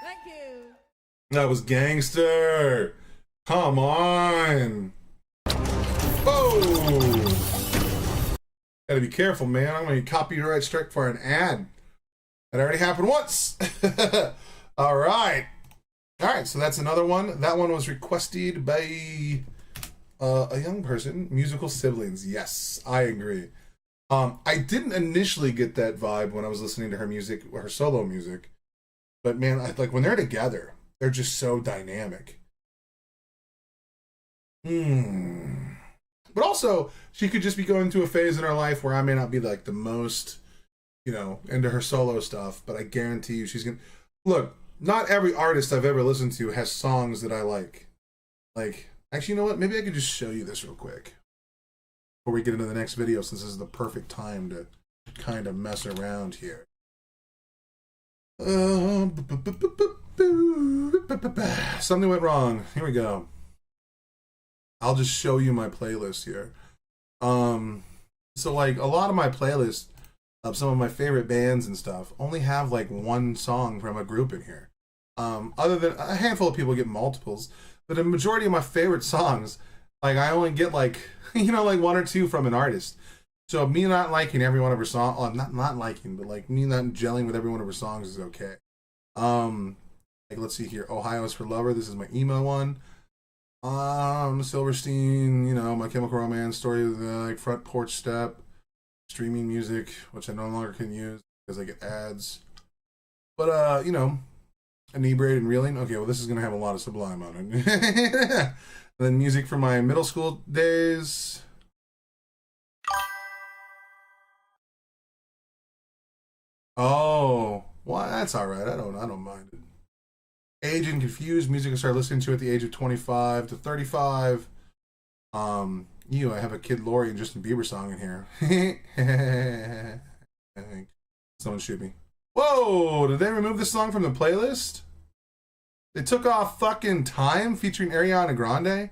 Thank you. That was gangster. Come on. Oh. Gotta be careful, man. I'm gonna get copyright strike for an ad. That already happened once. All right. All right, so that's another one. That one was requested by a young person. Musical siblings. Yes, I agree. I didn't initially get that vibe when I was listening to her music, her solo music. But man, like when they're together, they're just so dynamic. But also, she could just be going through a phase in her life where I may not be like the most, into her solo stuff, but I guarantee you she's gonna look. Not every artist I've ever listened to has songs that I like. Like, actually, you know what? Maybe I could just show you this real quick before we get into the next video, since this is the perfect time to kind of mess around here. Something went wrong. Here we go. I'll just show you my playlist here. So like a lot of my playlists of some of my favorite bands and stuff only have like one song from a group in here. Other than a handful of people get multiples, but the majority of my favorite songs, like I only get like, like one or two from an artist. So me not liking every one of her songs, not liking, but like me not gelling with every one of her songs is okay. Like let's see here. Ohio is for Lover. This is my emo one. Silverstein, My Chemical Romance, Story of the like Front Porch Step, streaming music, which I no longer can use because I get ads. But Inebriated and Reeling. Okay, well this is gonna have a lot of Sublime on it. And then music from my middle school days. Oh, well that's all right. I don't mind it. Age and Confused, music I started listening to at the age of 25 to 35. I have a Kid Laroi and Justin Bieber song in here. I think someone shoot me. Whoa, did they remove this song from the playlist? They took off Fucking Time featuring Ariana Grande.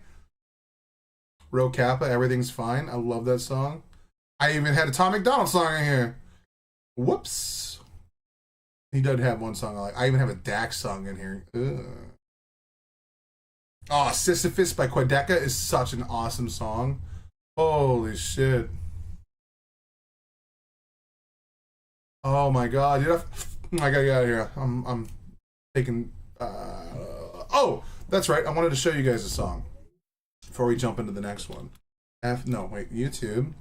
Ro Kappa, Everything's Fine. I love that song. I even had a Tom McDonald song in here. Whoops. He does have one song I like. I even have a Dax song in here. Ugh. Oh, Sisyphus by Quedeca is such an awesome song. Holy shit. Oh my god, dude. I gotta get out of here. I'm taking oh, that's right. I wanted to show you guys a song before we jump into the next one. YouTube.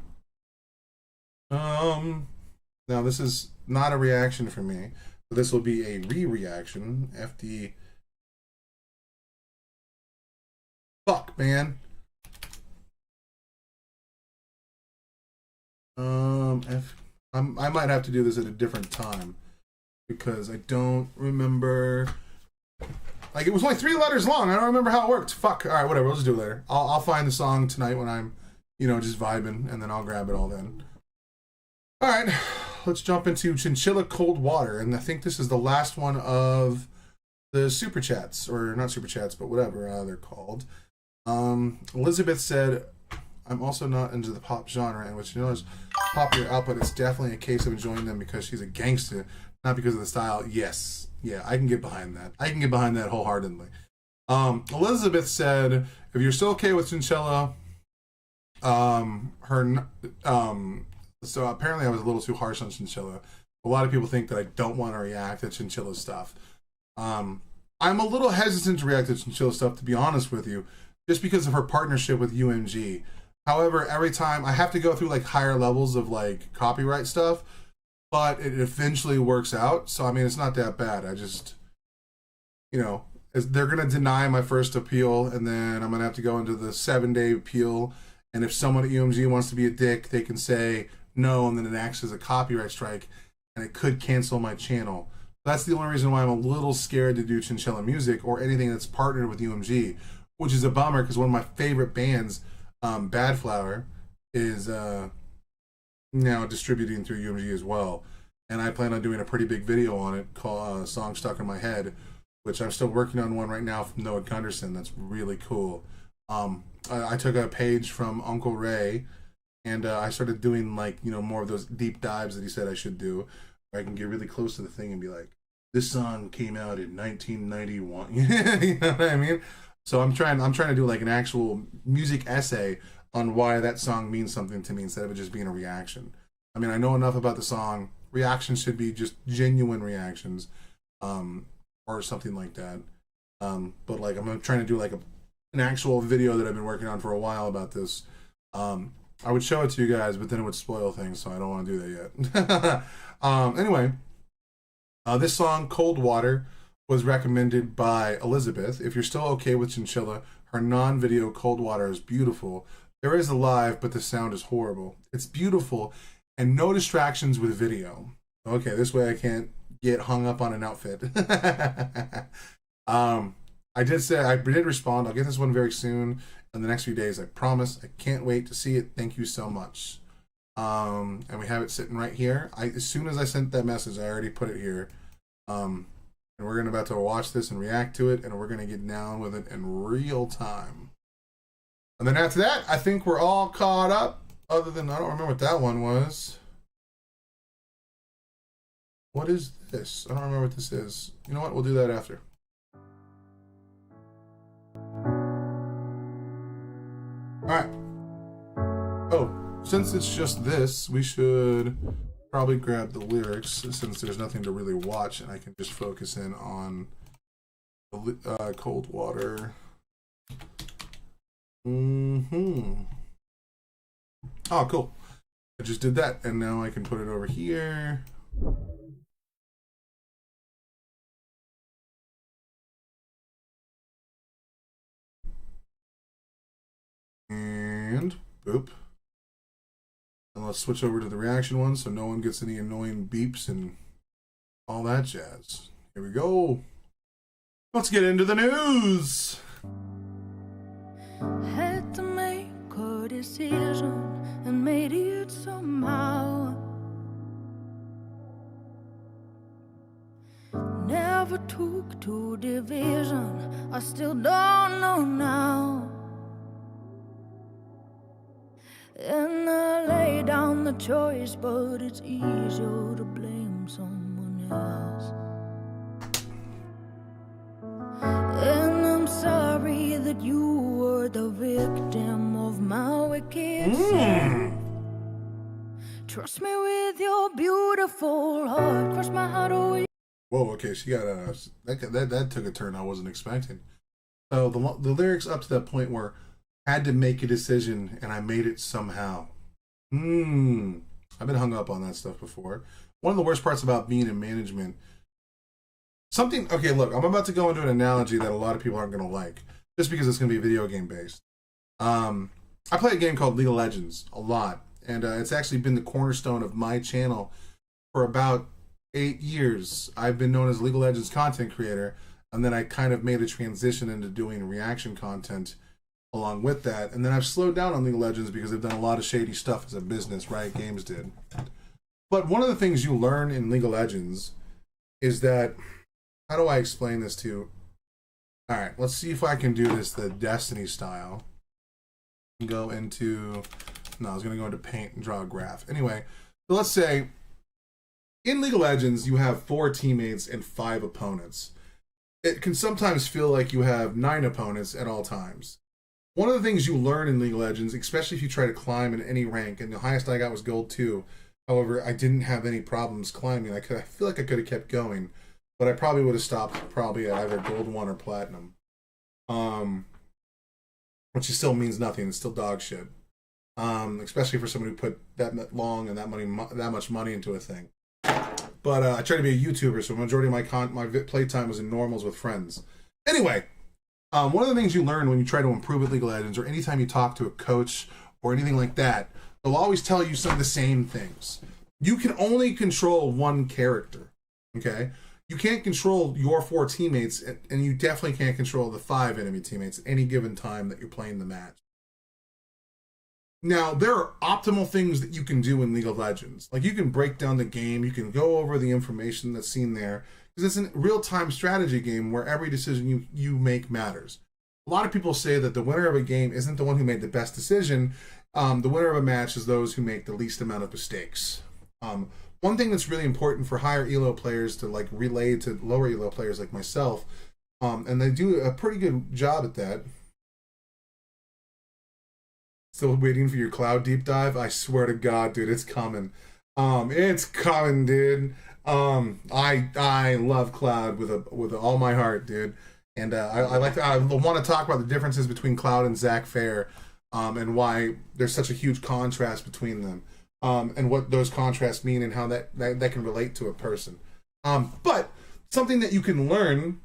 Now this is not a reaction for me. So this will be a re-reaction. FD. Fuck, man. I might have to do this at a different time because I don't remember. Like it was only 3 letters long. I don't remember how it worked. Fuck. All right, whatever. We'll just do it later. I'll find the song tonight when I'm, just vibing, and then I'll grab it all then. All right. Let's jump into Chinchilla Cold Water, and I think this is the last one of the super chats, or not super chats, but whatever they're called. Elizabeth said, "I'm also not into the pop genre, and which is popular output. It's definitely a case of enjoying them because she's a gangster. not because of the style. Yes, yeah, I can get behind that. I can get behind that wholeheartedly. Elizabeth said, if you're still okay with Chinchilla, so apparently I was a little too harsh on Chinchilla. A lot of people think that I don't want to react to Chinchilla stuff. I'm a little hesitant to react to Chinchilla stuff, to be honest with you, just because of her partnership with UMG. However, every time I have to go through like higher levels of like copyright stuff, but it eventually works out. So I mean, it's not that bad. I just, you know, they're gonna deny my first appeal, and then I'm gonna have to go into the 7-day appeal. And if someone at UMG wants to be a dick, they can say no, and then it acts as a copyright strike, and it could cancel my channel. That's the only reason why I'm a little scared to do Chinchilla Music or anything that's partnered with UMG, which is a bummer because one of my favorite bands, Bad Flower, is now distributing through UMG as well. And I plan on doing a pretty big video on it called Song Stuck in My Head, which I'm still working on one right now from Noah Gunderson. That's really cool. I took a page from Uncle Ray, and I started doing like, you know, more of those deep dives that he said I should do. Where I can get really close to the thing and be like, this song came out in 1991. You know what I mean? So I'm trying to do like an actual music essay on why that song means something to me instead of it just being a reaction. I mean, I know enough about the song. Reactions should be just genuine reactions, or something like that. But like I'm trying to do like an actual video that I've been working on for a while about this. I would show it to you guys, but then it would spoil things, so I don't want to do that yet. Anyway, this song, Cold Water, was recommended by Elizabeth. If you're still okay with Chinchilla, her non-video Cold Water is beautiful. There is a live, but the sound is horrible. It's beautiful, and no distractions with video. Okay, this way I can't get hung up on an outfit. I did respond. I'll get this one very soon in the next few days. I promise. I can't wait to see it. Thank you so much. And we have it sitting right here. As soon as I sent that message, I already put it here. And we're about to watch this and react to it, and we're gonna get down with it in real time. And then after that, I think we're all caught up. Other than, I don't remember what that one was. What is this? I don't remember what this is. You know what? We'll do that after. Alright. Oh, since it's just this, we should probably grab the lyrics since there's nothing to really watch and I can just focus in on the Cold Water. Oh, cool. I just did that and now I can put it over here. And boop. And let's switch over to the reaction one so no one gets any annoying beeps and all that jazz. Here we go. Let's get into the news. Had to make a decision and made it somehow. Never took to division. I still don't know now. And I lay down the choice, but it's easier to blame someone else. And I'm sorry that you were the victim of my wicked self. Trust me with your beautiful heart, crush my heart away. Whoa, okay, she got that took a turn I wasn't expecting. So the lyrics up to that point were, had to make a decision and I made it somehow. I've been hung up on that stuff before. One of the worst parts about being in management, okay, look, I'm about to go into an analogy that a lot of people aren't going to like, just because it's going to be video game based. I play a game called League of Legends a lot, and it's actually been the cornerstone of my channel for about 8 years. I've been known as League of Legends content creator, and then I kind of made a transition into doing reaction content along with that, and then I've slowed down on League of Legends because I've done a lot of shady stuff as a business. Riot Games did. But one of the things you learn in League of Legends is that, how do I explain this to you? All right, let's see if I can do this the Destiny style. Go into, no, I was going to go into Paint and draw a graph. Anyway, so let's say in League of Legends, you have 4 teammates and 5 opponents. It can sometimes feel like you have 9 opponents at all times. One of the things you learn in League of Legends, especially if you try to climb in any rank, and the highest I got was Gold 2. However, I didn't have any problems climbing. I feel like I could have kept going, but I probably would have stopped probably at either Gold 1 or Platinum. Which still means nothing. It's still dog shit. Especially for someone who put that long and that much money into a thing. But I tried to be a YouTuber, so the majority of my playtime was in normals with friends. Anyway, one of the things you learn when you try to improve at League of Legends, or anytime you talk to a coach or anything like that, they'll always tell you some of the same things. You can only control one character, okay? You can't control your 4 teammates, and you definitely can't control the 5 enemy teammates at any given time that you're playing the match. Now, there are optimal things that you can do in League of Legends. Like, you can break down the game, you can go over the information that's seen there, because it's a real-time strategy game where every decision you make matters. A lot of people say that the winner of a game isn't the one who made the best decision. The winner of a match is those who make the least amount of mistakes. One thing that's really important for higher ELO players to like relay to lower ELO players like myself, and they do a pretty good job at that. Still waiting for your Cloud deep dive? I swear to God, dude, it's coming. It's coming, dude. I love Cloud with all my heart, dude. And I want to talk about the differences between Cloud and Zac Fair, and why there's such a huge contrast between them, and what those contrasts mean and how that can relate to a person. But something that you can learn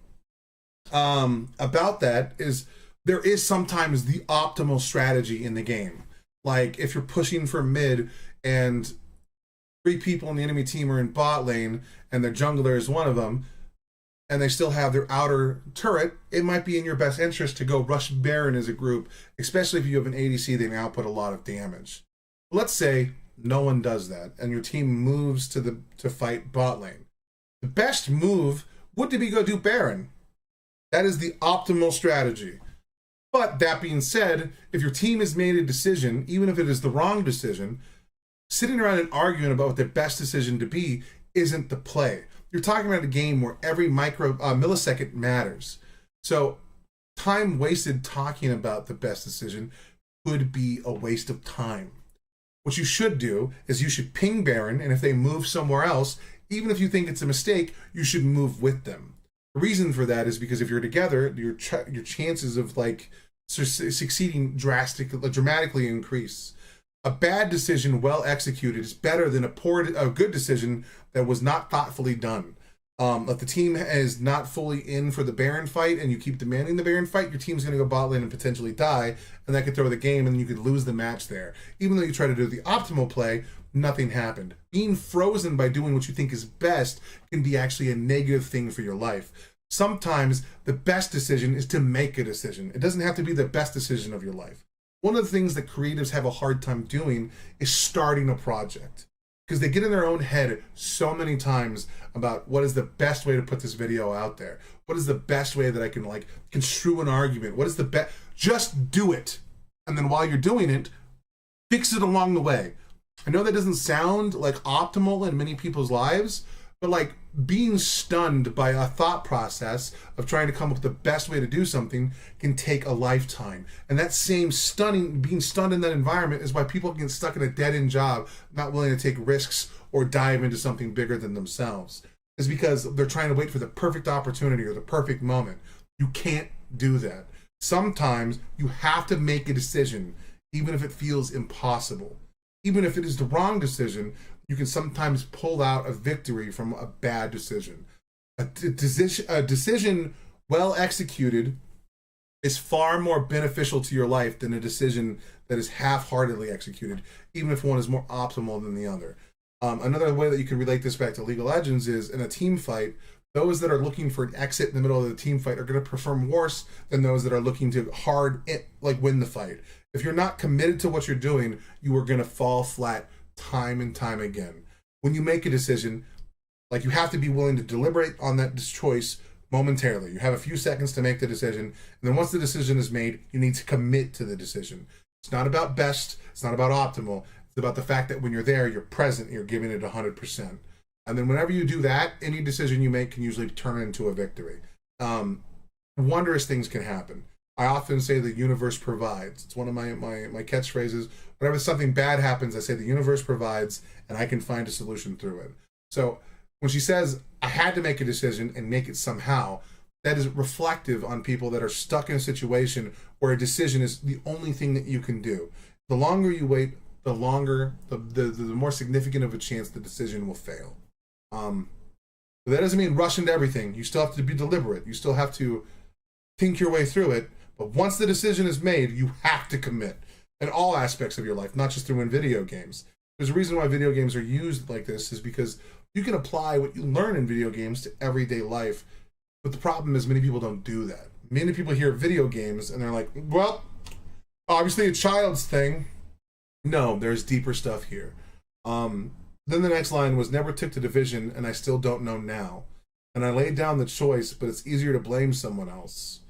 about that is there is sometimes the optimal strategy in the game. Like if you're pushing for mid and 3 people in the enemy team are in bot lane and their jungler is one of them, and they still have their outer turret, it might be in your best interest to go rush Baron as a group, especially if you have an ADC that can output a lot of damage. Let's say no one does that, and your team moves to fight bot lane. The best move would be go do Baron. That is the optimal strategy. But that being said, if your team has made a decision, even if it is the wrong decision, sitting around and arguing about what the best decision to be isn't the play. You're talking about a game where every millisecond matters. So time wasted talking about the best decision could be a waste of time. What you should do is you should ping Baron, and if they move somewhere else, even if you think it's a mistake, you should move with them. The reason for that is because if you're together, your chances of like succeeding dramatically increase. A bad decision well executed is better than a good decision that was not thoughtfully done. If the team is not fully in for the Baron fight and you keep demanding the Baron fight, your team's going to go bot lane and potentially die, and that could throw the game and you could lose the match there. Even though you try to do the optimal play, nothing happened. Being frozen by doing what you think is best can be actually a negative thing for your life. Sometimes the best decision is to make a decision. It doesn't have to be the best decision of your life. One of the things that creatives have a hard time doing is starting a project, because they get in their own head so many times about what is the best way to put this video out there. What is the best way that I can like construe an argument? What is the best? Just do it. And then while you're doing it, fix it along the way. I know that doesn't sound like optimal in many people's lives, but like being stunned by a thought process of trying to come up with the best way to do something can take a lifetime. And that same being stunned in that environment is why people get stuck in a dead-end job, not willing to take risks or dive into something bigger than themselves. It's because they're trying to wait for the perfect opportunity or the perfect moment. You can't do that. Sometimes you have to make a decision, even if it feels impossible. Even if it is the wrong decision, you can sometimes pull out a victory from a bad decision. A decision well executed is far more beneficial to your life than a decision that is half-heartedly executed, even if one is more optimal than the other. Another way that you can relate this back to League of Legends is in a team fight, those that are looking for an exit in the middle of the team fight are going to perform worse than those that are looking to win the fight. If you're not committed to what you're doing, you are going to fall flat time and time again. When you make a decision, like you have to be willing to deliberate on that choice momentarily. You have a few seconds to make the decision, and then once the decision is made, you need to commit to the decision. It's not about best, it's not about optimal, it's about the fact that when you're there, you're present, and you're giving it 100%. And then whenever you do that, any decision you make can usually turn into a victory. Wondrous things can happen. I often say the universe provides. It's one of my catchphrases. Whenever something bad happens, I say the universe provides, and I can find a solution through it. So when she says, I had to make a decision and make it somehow, that is reflective on people that are stuck in a situation where a decision is the only thing that you can do. The longer you wait, the more significant of a chance the decision will fail. But that doesn't mean rush into everything. You still have to be deliberate. You still have to think your way through it. But once the decision is made, you have to commit in all aspects of your life, not just through in video games. There's a reason why video games are used like this, is because you can apply what you learn in video games to everyday life. But the problem is many people don't do that. Many people hear video games and they're like, well, obviously a child's thing. No, there's deeper stuff here. Then the next line was, never took the division and I still don't know now. And I laid down the choice, but it's easier to blame someone else.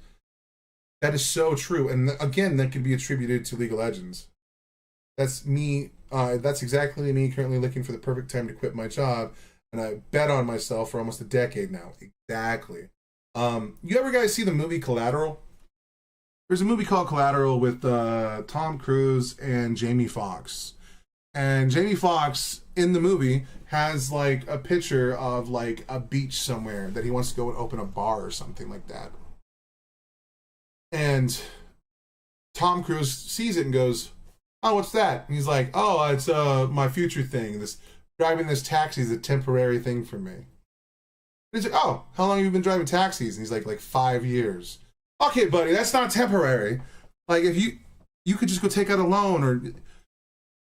That is so true. And again, that can be attributed to League of Legends. That's me. That's exactly me currently looking for the perfect time to quit my job. And I bet on myself for almost a decade now. Exactly. You ever guys see the movie Collateral? There's a movie called Collateral with Tom Cruise and Jamie Foxx. And Jamie Foxx in the movie has like a picture of like a beach somewhere that he wants to go and open a bar or something like that. And Tom Cruise sees it and goes, oh, what's that? And he's like, oh, it's my future thing. This driving this taxi is a temporary thing for me. And he's like, oh, how long have you been driving taxis? And he's like 5 years. Okay, buddy, that's not temporary. Like, if you could just go take out a loan, or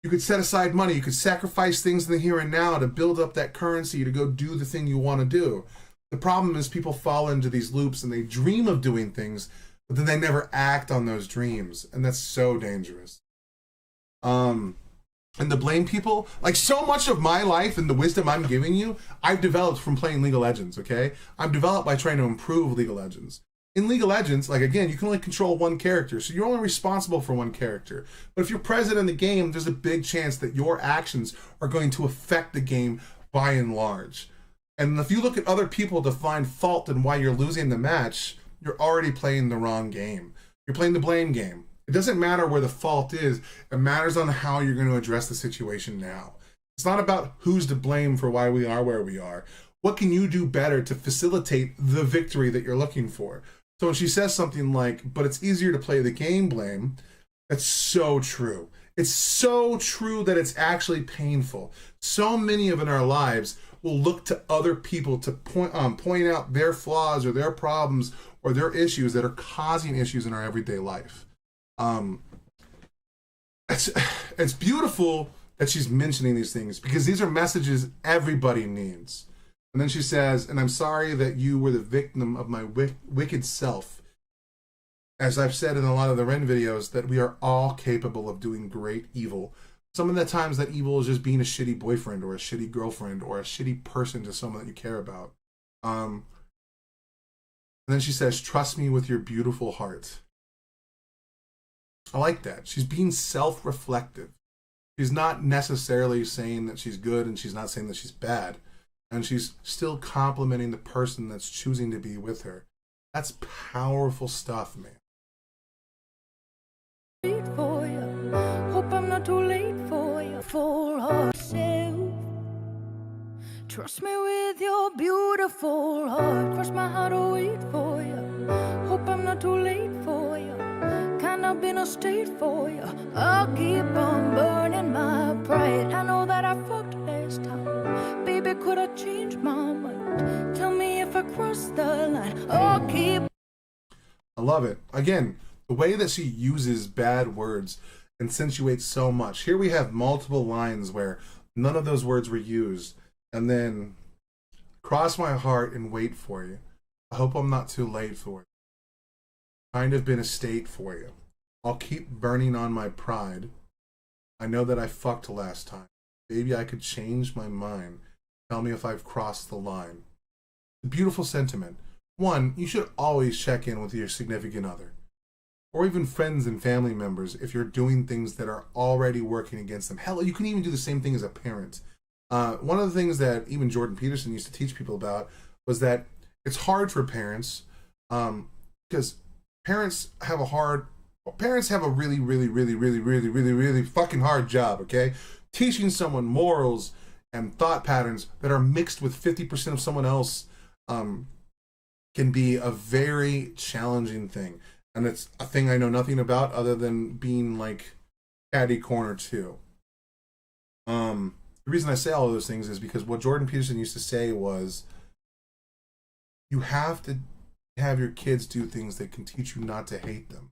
you could set aside money, you could sacrifice things in the here and now to build up that currency to go do the thing you want to do. The problem is people fall into these loops and they dream of doing things, but then they never act on those dreams. And that's so dangerous. And to blame people, like so much of my life and the wisdom I'm giving you, I've developed from playing League of Legends, okay? I've developed by trying to improve League of Legends. In League of Legends, like again, you can only control one character, so you're only responsible for one character. But if you're present in the game, there's a big chance that your actions are going to affect the game by and large. And if you look at other people to find fault in why you're losing the match, you're already playing the wrong game. You're playing the blame game. It doesn't matter where the fault is. It matters on how you're going to address the situation now. It's not about who's to blame for why we are where we are. What can you do better to facilitate the victory that you're looking for? So when she says something like, but it's easier to play the game blame, that's so true. It's so true that it's actually painful. So many of in our lives will look to other people to point out their flaws or their problems or their issues that are causing issues in our everyday life. It's beautiful that she's mentioning these things because these are messages everybody needs. And then she says, and I'm sorry that you were the victim of my wicked self. As I've said in a lot of the Ren videos, that we are all capable of doing great evil. Some of the times that evil is just being a shitty boyfriend or a shitty girlfriend or a shitty person to someone that you care about. And then she says, trust me with your beautiful heart. I like that. She's being self-reflective. She's not necessarily saying that she's good and she's not saying that she's bad. And she's still complimenting the person that's choosing to be with her. That's powerful stuff, man. For you. Hope I'm not too late for you. For herself. Trust me with your beautiful heart. Cross my heart to wait for you. Hope I'm not too late for you. Can I be no state for you? I'll keep on burning my pride. I know that I fucked last time. Baby, could I change my mind? Tell me if I crossed the line. I'll keep. I love it. Again, the way that she uses bad words accentuates so much. Here we have multiple lines where none of those words were used. And then, cross my heart and wait for you. I hope I'm not too late for you. Kind of been a state for you. I'll keep burning on my pride. I know that I fucked last time. Maybe I could change my mind. Tell me if I've crossed the line. A beautiful sentiment. One, you should always check in with your significant other. Or even friends and family members if you're doing things that are already working against them. Hell, you can even do the same thing as a parent. One of the things that even Jordan Peterson used to teach people about was that it's hard for parents, because parents have a really fucking hard job, okay? Teaching someone morals and thought patterns that are mixed with 50% of someone else can be a very challenging thing. And it's a thing I know nothing about other than being like catty corner too. The reason I say all of those things is because what Jordan Peterson used to say was, you have to have your kids do things that can teach you not to hate them.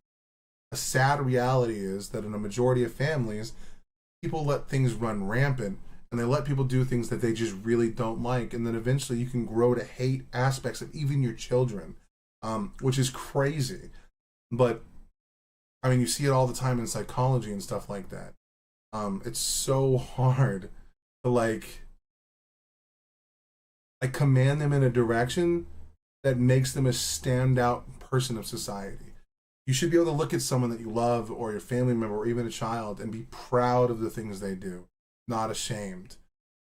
A sad reality is that in a majority of families, people let things run rampant and they let people do things that they just really don't like. And then eventually you can grow to hate aspects of even your children, which is crazy. But I mean, you see it all the time in psychology and stuff like that. It's so hard to like command them in a direction that makes them a standout person of society. You should be able to look at someone that you love or your family member or even a child and be proud of the things they do, not ashamed.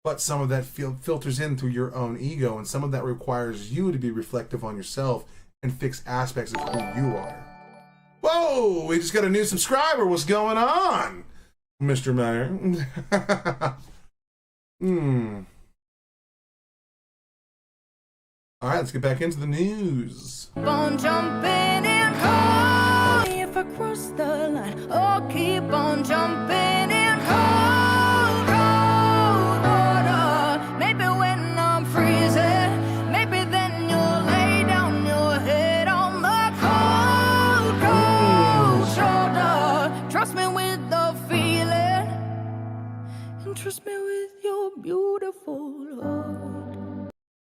But some of that filters in through your own ego, and some of that requires you to be reflective on yourself and fix aspects of who you are. Whoa, we just got a new subscriber. What's going on, Mr. Meyer? All right, let's get back into the news. On jumping in cold. If I cross the line, oh, keep on jumping in cold, cold water. Maybe when I'm freezing, maybe then you'll lay down your head on the cold, cold shoulder. Trust me with the feeling, and trust me with your beautiful heart.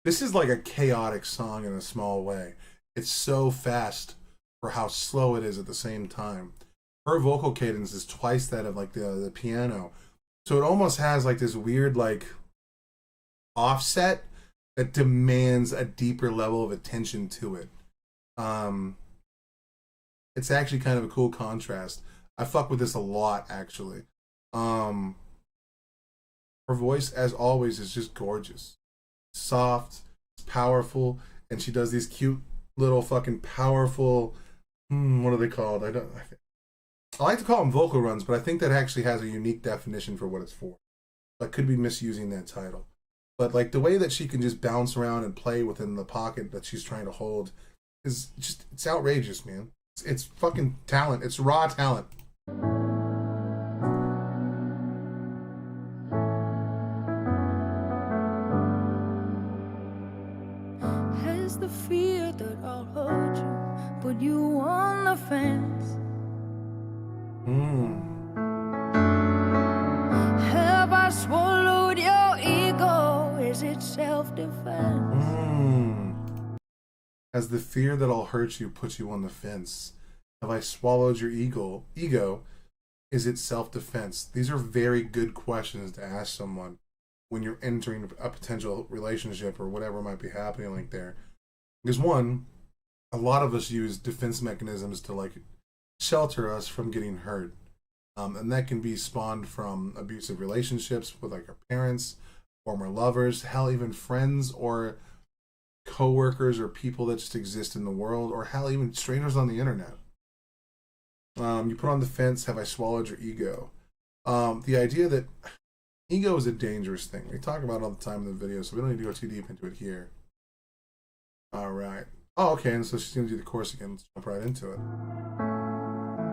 This is like a chaotic song in a small way. It's so fast for how slow it is at the same time. Her vocal cadence is twice that of like the piano. So it almost has like this weird like offset that demands a deeper level of attention to it. It's actually kind of a cool contrast. I fuck with this a lot, actually. Her voice, as always, is just gorgeous. Soft, powerful, and she does these cute little fucking powerful, what are they called? I like to call them vocal runs, but I think that actually has a unique definition for what it's for. I could be misusing that title. But like the way that she can just bounce around and play within the pocket that she's trying to hold is just, it's outrageous, man. It's fucking talent. It's raw talent. Has the fear that I'll hurt you put you on the fence? Have I swallowed your ego? Is it self-defense? Has the fear that I'll hurt you put you on the fence? Have I swallowed your ego? Is it self-defense? These are very good questions to ask someone when you're entering a potential relationship or whatever might be happening like there. Because one, a lot of us use defense mechanisms to like shelter us from getting hurt. And that can be spawned from abusive relationships with like our parents, former lovers, hell, even friends or co-workers or people that just exist in the world, or hell, even strangers on the internet. You put on the fence, have I swallowed your ego? The idea that ego is a dangerous thing. We talk about it all the time in the video, so we don't need to go too deep into it here. All right. Oh, okay, and so she's going to do the chorus again. Let's jump right into it.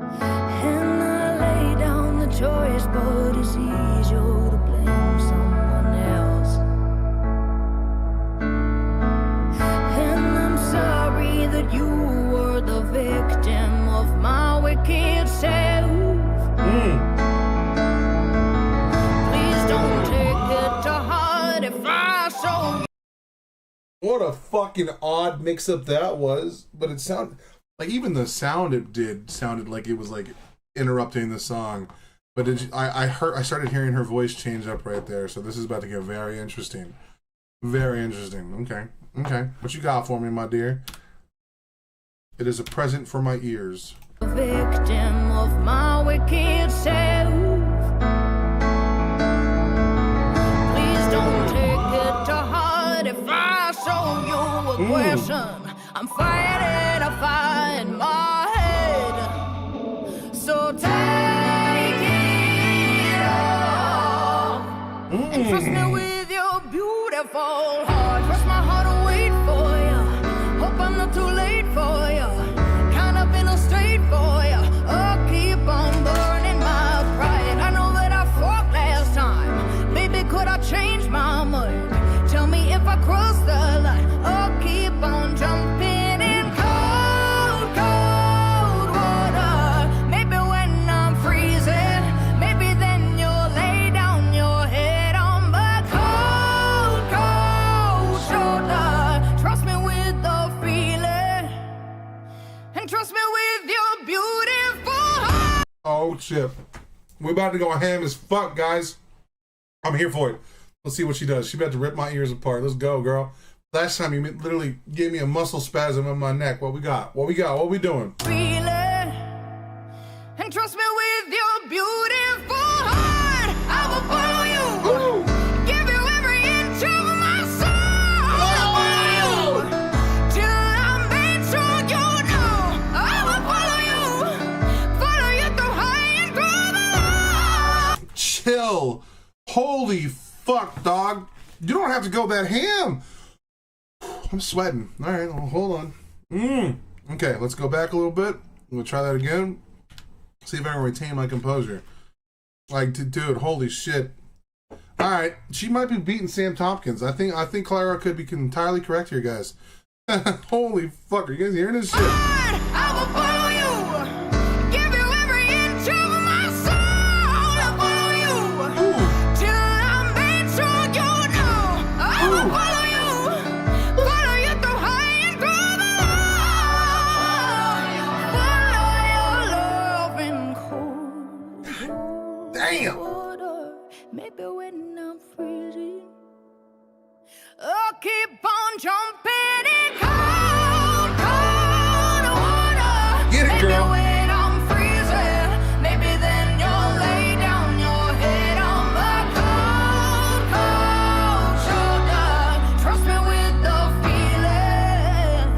And I lay down the choice, but it's easier to blame someone else. And I'm sorry that you were the victim of my wicked self. Please don't take it to heart if I show you. What a fucking odd mix-up that was. But it sounded like, even the sound it did sounded like it was like interrupting the song. But I started hearing her voice change up right there. So this is about to get very interesting. Very interesting. Okay. What you got for me, my dear? It is a present for my ears. Victim of my wicked self. Please a question. I'm fighting a fire in my head. So take it off. And trust me with your beautiful heart. Trust my heart will wait for you. Hope I'm not too late for you. Kind of been straight for you. Oh, keep on burning my pride. I know that I fought last time. Baby, could I change my mind? Tell me if I cross the line. Oh, keep on jumping in cold, cold water. Maybe when I'm freezing, maybe then you'll lay down your head on my cold, cold shoulder. Trust me with the feeling, and trust me with your beautiful heart. Oh shit. We're about to go ham as fuck, guys. I'm here for it. Let's see what she does. She about to rip my ears apart. Let's go, girl. Last time you literally gave me a muscle spasm in my neck. What we got? What we got? What we doing? Feeling, and trust me with your beautiful heart. I will follow you. Give you every inch of my soul. I will follow you till I made sure you know. I will follow you through high and through the low. Chill. Holy fuck, dog. You don't have to go that ham. I'm sweating. All right, well, hold on. Okay, let's go back a little bit. We'll try that again. See if I can retain my composure. Like, dude, holy shit. All right, she might be beating Sam Tompkins. I think Clara could be entirely correct here, guys. Holy fuck, are you guys hearing this shit? I will follow you. Give you every inch of my soul. I'll follow you till I made sure you know. I will follow you through high and through the low. Follow your love in cold Damn. water. Maybe when I'm freezing, oh, keep on jumping in cold, cold water. Get it, Maybe girl. when I'm freezing, maybe then you'll lay down your head on my cold, cold shoulder. Trust me with the feeling.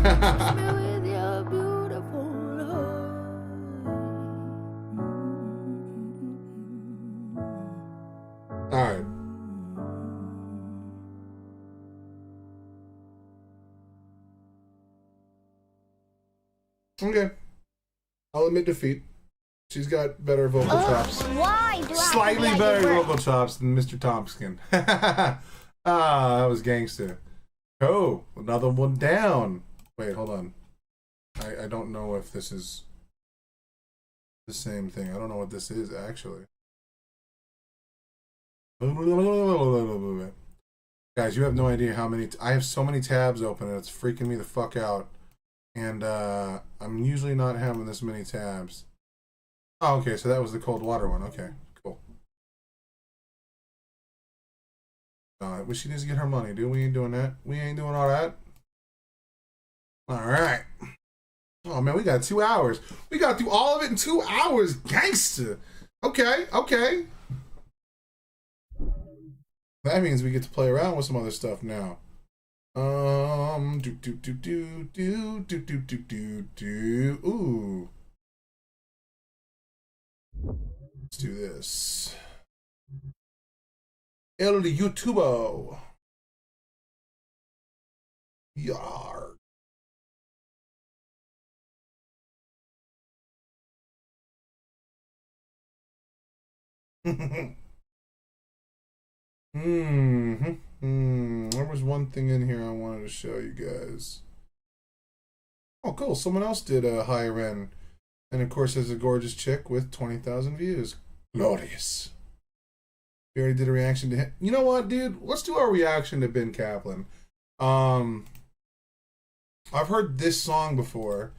Trust me with your beautiful heart. All right. Okay. I'll admit defeat. She's got better vocal chops. Why do Slightly better vocal chops than Mr. Tompkins. That was gangster. Oh, another one down. Wait, hold on. I don't know if this is the same thing. I don't know what this is, actually. Guys, you have no idea how many... I have so many tabs open, and it's freaking me the fuck out. And I'm usually not having this many tabs. Oh, okay, so that was the cold water one. Okay, cool. Well, she needs to get her money, dude. We ain't doing that. We ain't doing all that. All right. Oh, man, we got 2 hours. We got through all of it in 2 hours. Gangster. Okay, okay. That means we get to play around with some other stuff now. Ooh. Let's do this. El YouTubo. Yar. There was one thing in here I wanted to show you guys. Oh, cool. Someone else did a higher end. And of course, there's a gorgeous chick with 20,000 views. Glorious. We already did a reaction to him. You know what, dude? Let's do our reaction to Ben Kaplan. I've heard this song before,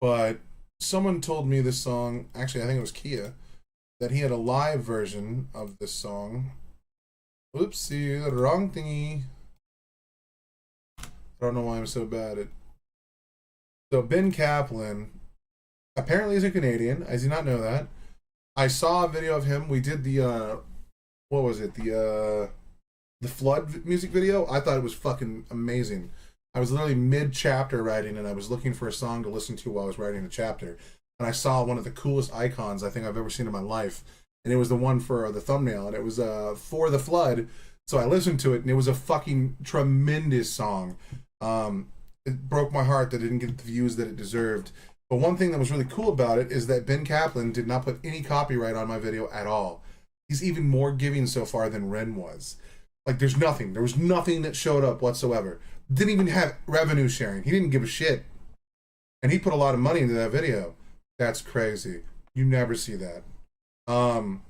but someone told me this song, actually, I think it was Kia, that he had a live version of this song. Oopsie, the wrong thingy. I don't know why I'm so bad at it. So Ben Kaplan apparently is a Canadian. I did not know that. I saw a video of him. We did the what was it? The flood music video. I thought it was fucking amazing. I was literally mid-chapter writing, and I was looking for a song to listen to while I was writing a chapter. And I saw one of the coolest icons I think I've ever seen in my life. And it was the one for the thumbnail, and it was For the Flood. So I listened to it, and it was a fucking tremendous song. It broke my heart that it didn't get the views that it deserved. But one thing that was really cool about it is that Ben Kaplan did not put any copyright on my video at all. He's even more giving so far than Ren was. Like, there was nothing that showed up whatsoever. Didn't even have revenue sharing. He didn't give a shit. And he put a lot of money into that video. That's crazy. You never see that. I'm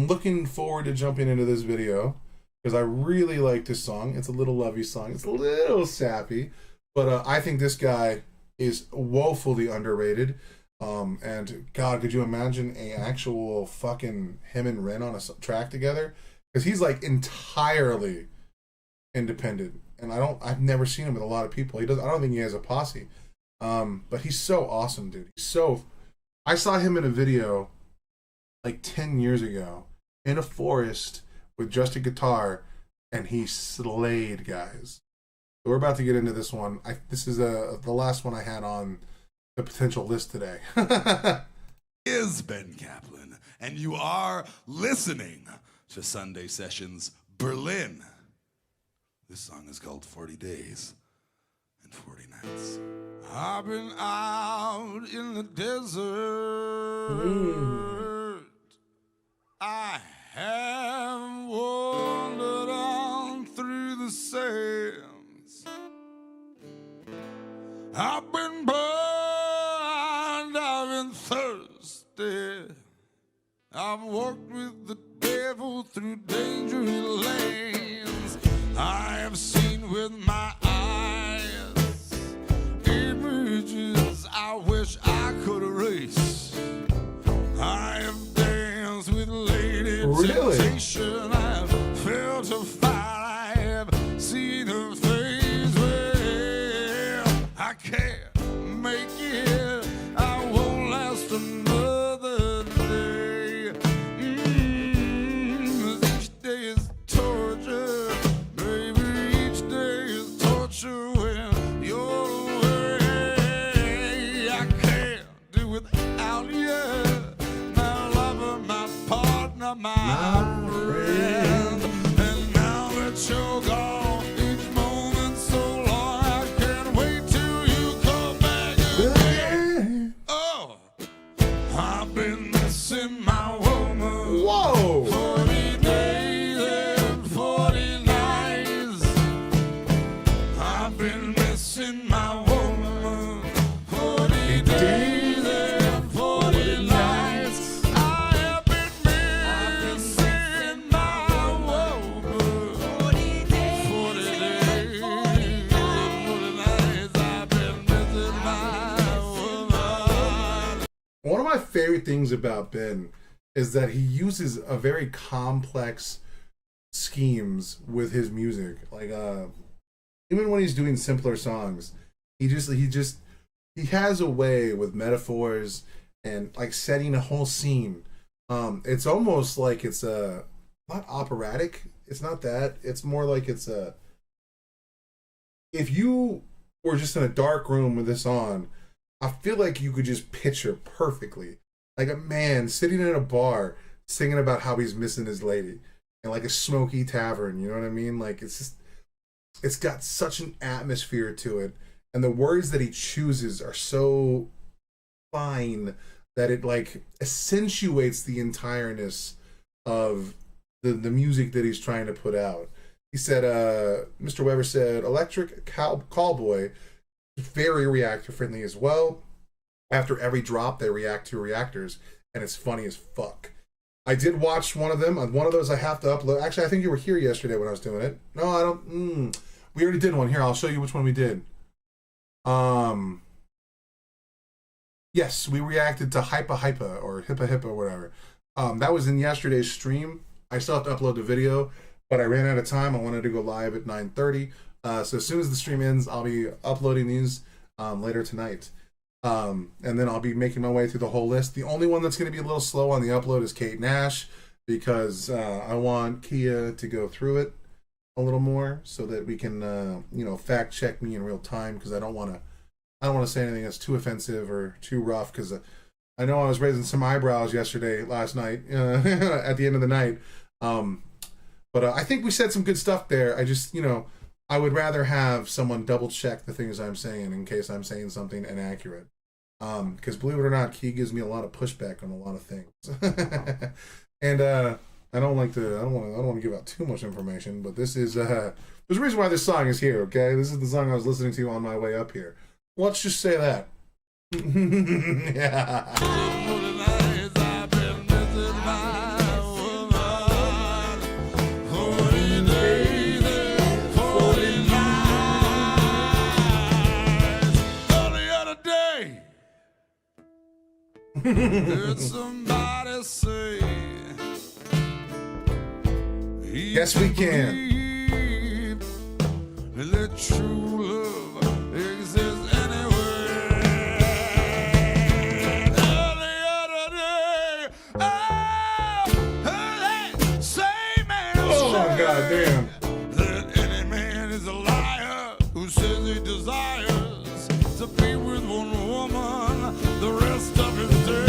looking forward to jumping into this video because I really like this song. It's a little lovey song. It's a little sappy, but I think this guy is woefully underrated. And God, could you imagine a actual fucking him and Ren on a track together? Because he's like entirely independent, and I've never seen him with a lot of people. I don't think he has a posse. But he's so awesome, dude. I saw him in a video like 10 years ago in a forest with just a guitar, and he slayed, guys. So we're about to get into this one. This is the last one I had on the potential list today. Is Ben Kaplan, and you are listening to Sunday Sessions Berlin. This song is called 40 Days and 40 Nights. I've been out in the desert. I have wandered on through the sands. I've been blind, I've been thirsty. I've walked with the devil through dangerous lanes. I have seen with my eyes images I wish I could erase. I have danced with lady temptation. I have felt her fire. I have seen her face. Well, I can't make it. I won't last another day. Each day is torture. Baby, each day is torture when you're away. I can't do without you. My lover, my partner, my friend. And now that you're gone, each moment so long, I can't wait till you come back again. Oh, I've been missing my woman. Whoa! 40 days and 40 nights. I've been missing my woman. 40 days and 40 nights. I have been missing my woman. 40 days and 40 nights. I've been missing my woman. One of my favorite things about Ben is that he uses a very complex schemes with his music. Like even when he's doing simpler songs, he has a way with metaphors and like setting a whole scene. It's almost like it's not operatic. It's not that. It's more like it's if you were just in a dark room with this on, I feel like you could just picture perfectly like a man sitting in a bar singing about how he's missing his lady in like a smoky tavern. You know what I mean? Like it's got such an atmosphere to it, and the words that he chooses are so fine that it like accentuates the entireness of the music that he's trying to put out. He said, Mr. Weber said, Electric Callboy, very reactor friendly as well. After every drop, they react to reactors, and it's funny as fuck. I did watch one of them. One of those I have to upload. Actually, I think you were here yesterday when I was doing it. No, I don't. We already did one. Here, I'll show you which one we did. Yes, we reacted to Hypa or Hippa or whatever. That was in yesterday's stream. I still have to upload the video, but I ran out of time. I wanted to go live at 9:30. So as soon as the stream ends, I'll be uploading these later tonight. And then I'll be making my way through the whole list. The only one that's going to be a little slow on the upload is Kate Nash. because I want Kia to go through it a little more so that we can, fact check me in real time, because I don't want to say anything that's too offensive or too rough, because I know I was raising some eyebrows last night, at the end of the night. But I think we said some good stuff there. I just, I would rather have someone double check the things I'm saying in case I'm saying something inaccurate. Because believe it or not, Key gives me a lot of pushback on a lot of things. And I don't want to give out too much information, but this is there's a reason why this song is here, okay? This is the song I was listening to on my way up here. Let's just say that. Yeah. Heard somebody say, yes, we can. Let true love exist anywhere. The other day, heard that same man say, God damn. That any man is a liar who says he desires to be with one woman the rest of his day.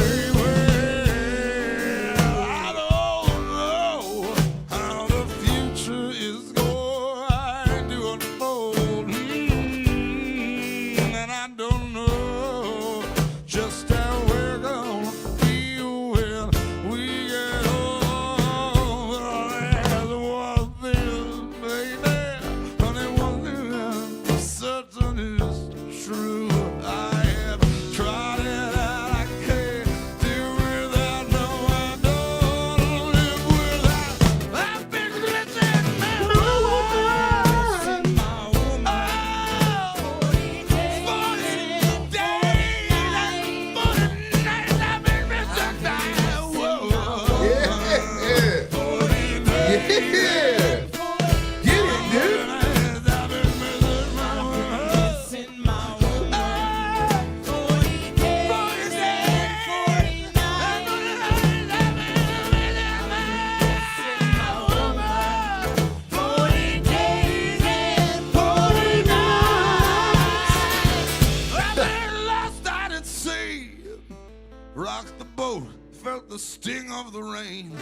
Rocked the boat, felt the sting of the rain.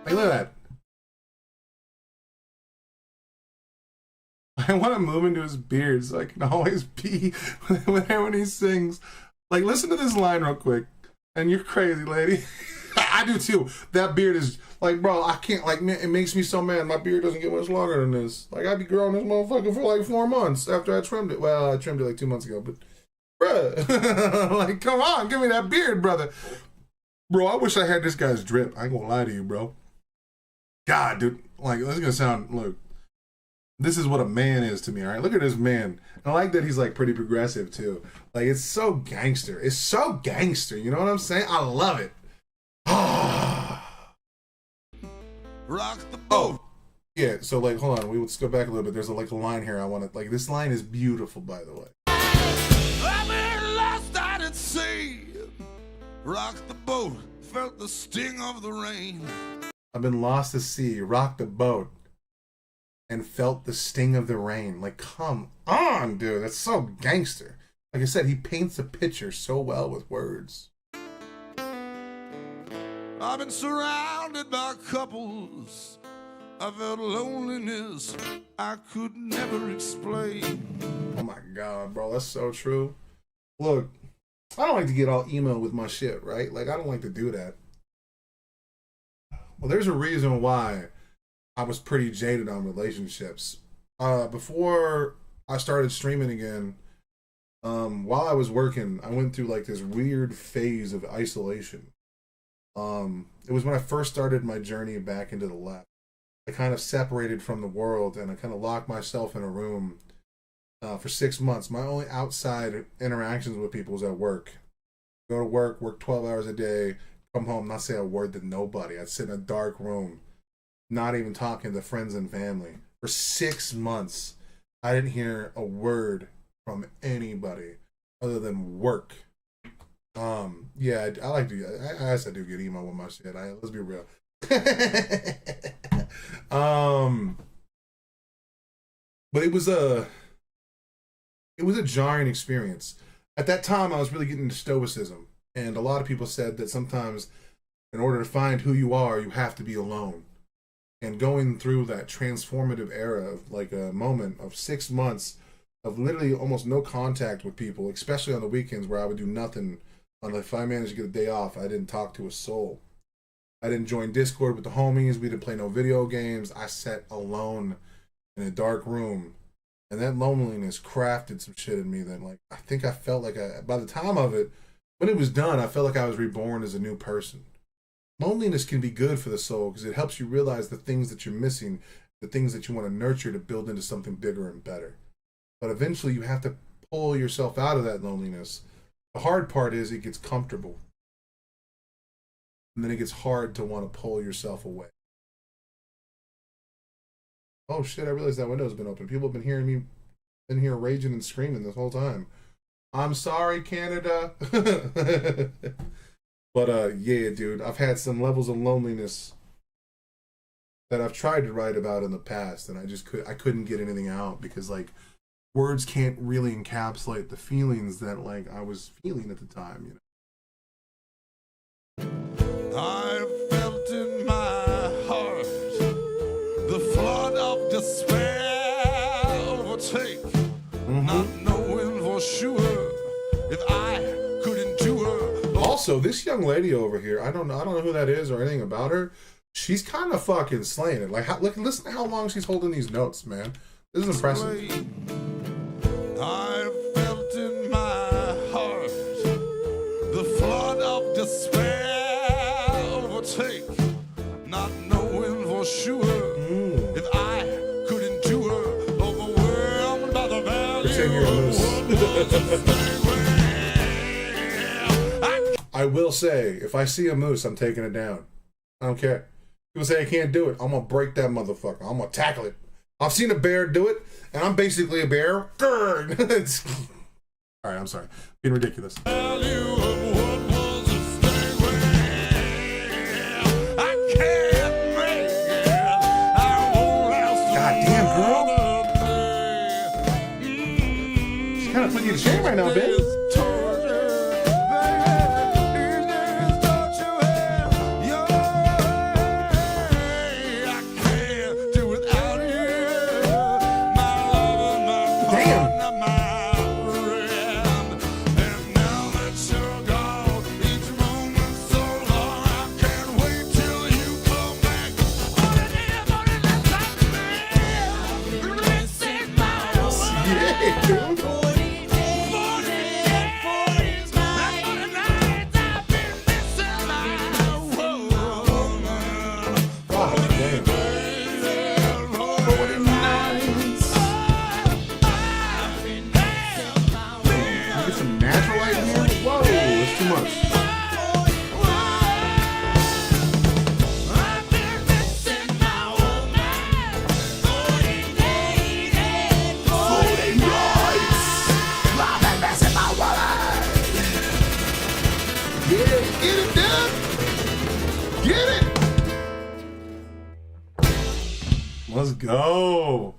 Hey, look at that. I want to move into his beard so I can always pee when he sings. Like, listen to this line real quick. And you're crazy, lady. I do too. That beard is like, bro, I can't, like, it makes me so mad. My beard doesn't get much longer than this. Like, I'd be growing this motherfucker for like 4 months after I trimmed it. Well, I trimmed it like 2 months ago, but bruh, like, come on, give me that beard, brother. Bro, I wish I had this guy's drip. I ain't gonna lie to you, bro. God, dude, like, this is gonna sound, look, this is what a man is to me, all right? Look at this man. And I like that he's, like, pretty progressive, too. Like, it's so gangster. It's so gangster, you know what I'm saying? I love it. Rock the boat. Yeah, so, like, hold on. Let's go back a little bit. There's, like, a line here I want to, like, this line is beautiful, by the way. I've been lost out at sea. Rocked the boat, felt the sting of the rain. I've been lost at sea, rocked the boat, and felt the sting of the rain. Like, come on, dude. That's so gangster. Like I said, he paints a picture so well with words. I've been surrounded by couples. I felt loneliness I could never explain. Oh my God, bro. That's so true. Look, I don't like to get all emo with my shit, right? Like, I don't like to do that. Well, there's a reason why I was pretty jaded on relationships. Before I started streaming again, while I was working, I went through like this weird phase of isolation. It was when I first started my journey back into the left. I kind of separated from the world and I kind of locked myself in a room for 6 months. My only outside interactions with people was at work. Go to work 12 hours a day, come home, not say a word to nobody. I'd sit in a dark room, not even talking to friends and family. For 6 months, I didn't hear a word from anybody other than work. Yeah, I like to. I do get emo with my shit. Let's be real. But it was a jarring experience. At that time, I was really getting into stoicism, and a lot of people said that sometimes, in order to find who you are, you have to be alone. And going through that transformative era of like a moment of 6 months of literally almost no contact with people, especially on the weekends where I would do nothing. If I managed to get a day off, I didn't talk to a soul. I didn't join Discord with the homies. We didn't play no video games. I sat alone in a dark room. And that loneliness crafted some shit in me that, like, I think I felt like by the time of it, when it was done, I felt like I was reborn as a new person. Loneliness can be good for the soul because it helps you realize the things that you're missing, the things that you want to nurture to build into something bigger and better. But eventually you have to pull yourself out of that loneliness. The hard part is it gets comfortable. And then it gets hard to want to pull yourself away. Oh shit, I realized that window's been open. People have been hearing me in here raging and screaming this whole time. I'm sorry, Canada. But yeah, dude, I've had some levels of loneliness that I've tried to write about in the past, and I couldn't get anything out because like words can't really encapsulate the feelings that like I was feeling at the time, you know. I felt in my heart the flood of despair overtake, not knowing for sure if I could endure. Also, this young lady over here, I don't know who that is or anything about her. She's kind of fucking slaying it. Like, listen to how long she's holding these notes, man. This is impressive. I felt in my heart the flood of despair overtake, not knowing for sure if I could endure, overwhelmed by the value of I will say, if I see a moose, I'm taking it down. I don't care. People say I can't do it. I'm going to break that motherfucker. I'm going to tackle it. I've seen a bear do it, and I'm basically a bear. All right, I'm sorry. Being ridiculous. God damn, girl. She's kind of putting you to shame right now, babe. Let's go.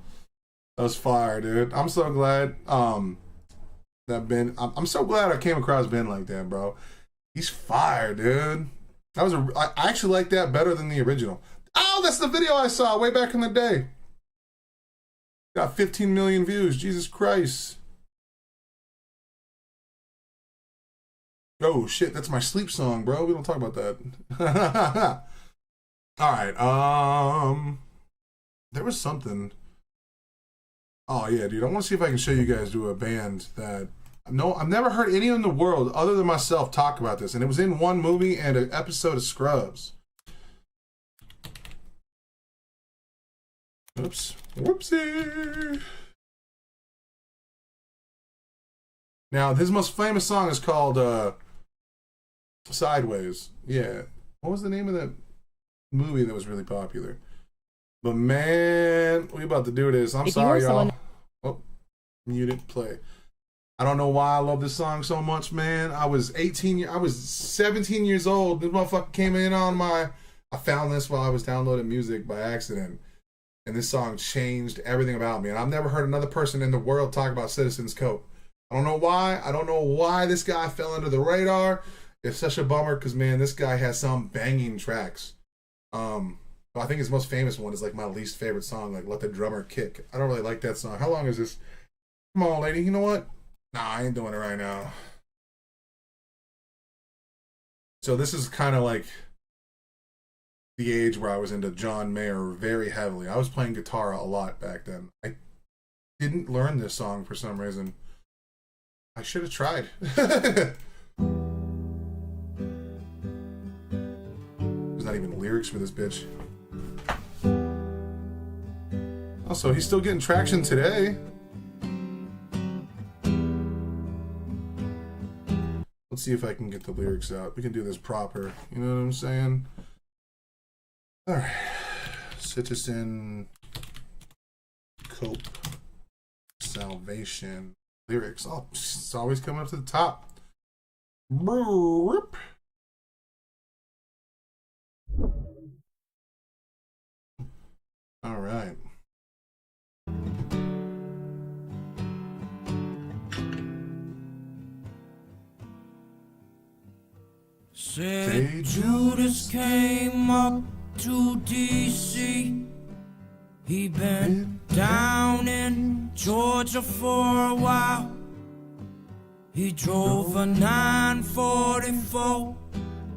That was fire, dude. I'm so glad that Ben, I'm so glad I came across Ben like that, bro. He's fire, dude. I actually like that better than the original. Oh, that's the video I saw way back in the day. Got 15 million views. Jesus Christ. Oh shit, that's my sleep song, bro. We don't talk about that. All right. There was something. Oh yeah, dude. I want to see if I can show you guys a band that I've never heard anyone in the world other than myself talk about this, and it was in one movie and an episode of Scrubs. Oops. Whoopsie. Now, his most famous song is called Sideways. Yeah. What was the name of that movie that was really popular? But man, we about to do this. I'm sorry, y'all. Oh, muted, play. I don't know why I love this song so much, man. I was 17 years old. This motherfucker came in on my I found this while I was downloading music by accident, and this song changed everything about me. And I've never heard another person in the world talk about Citizens Cope. I don't know why. I don't know why this guy fell under the radar. It's such a bummer because, man, this guy has some banging tracks. I think his most famous one is like my least favorite song, like Let the Drummer Kick. I don't really like that song. How long is this? Come on, lady. You know what? Nah, I ain't doing it right now. So this is kind of like the age where I was into John Mayer very heavily. I was playing guitar a lot back then. I didn't learn this song for some reason. I should have tried. There's not even lyrics for this bitch. Also, he's still getting traction today. Let's see if I can get the lyrics out. We can do this proper. You know what I'm saying? All right. Citizen Cope Salvation lyrics. Oh, it's always coming up to the top. Burp. All right. Said Judas came up to DC. He been down in Georgia for a while. He drove a 944.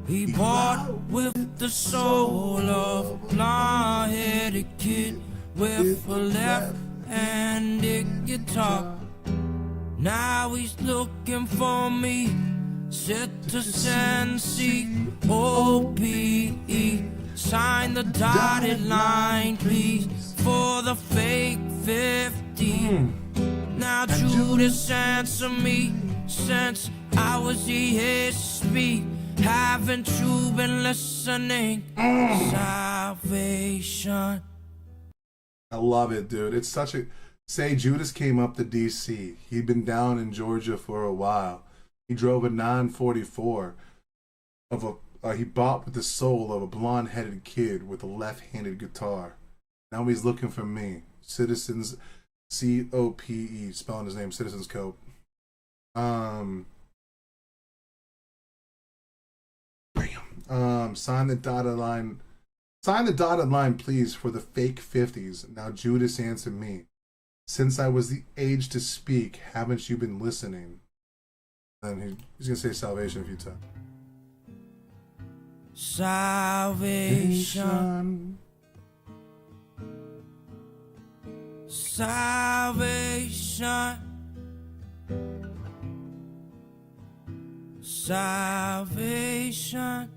He bought with the soul of a blonde-headed kid with a left-handed guitar. Now he's looking for me. Citizen C-O-P-E. Sign the dotted line, please, for the fake 50. Now Judas answer me, since I was ESP. Haven't you been listening? Salvation. I love it, dude. It's such a... Say Judas came up to DC. He'd been down in Georgia for a while. He drove a 944 of a he bought with the soul of a blonde-headed kid with a left-handed guitar. Now he's looking for me. Citizens, C-O-P-E, spelling his name, Citizens Cope. Sign the dotted line. Sign the dotted line, please, for the fake 50s. Now Judas answer me. Since I was the age to speak, haven't you been listening? And he's going to say salvation a few times. Salvation. Salvation. Salvation.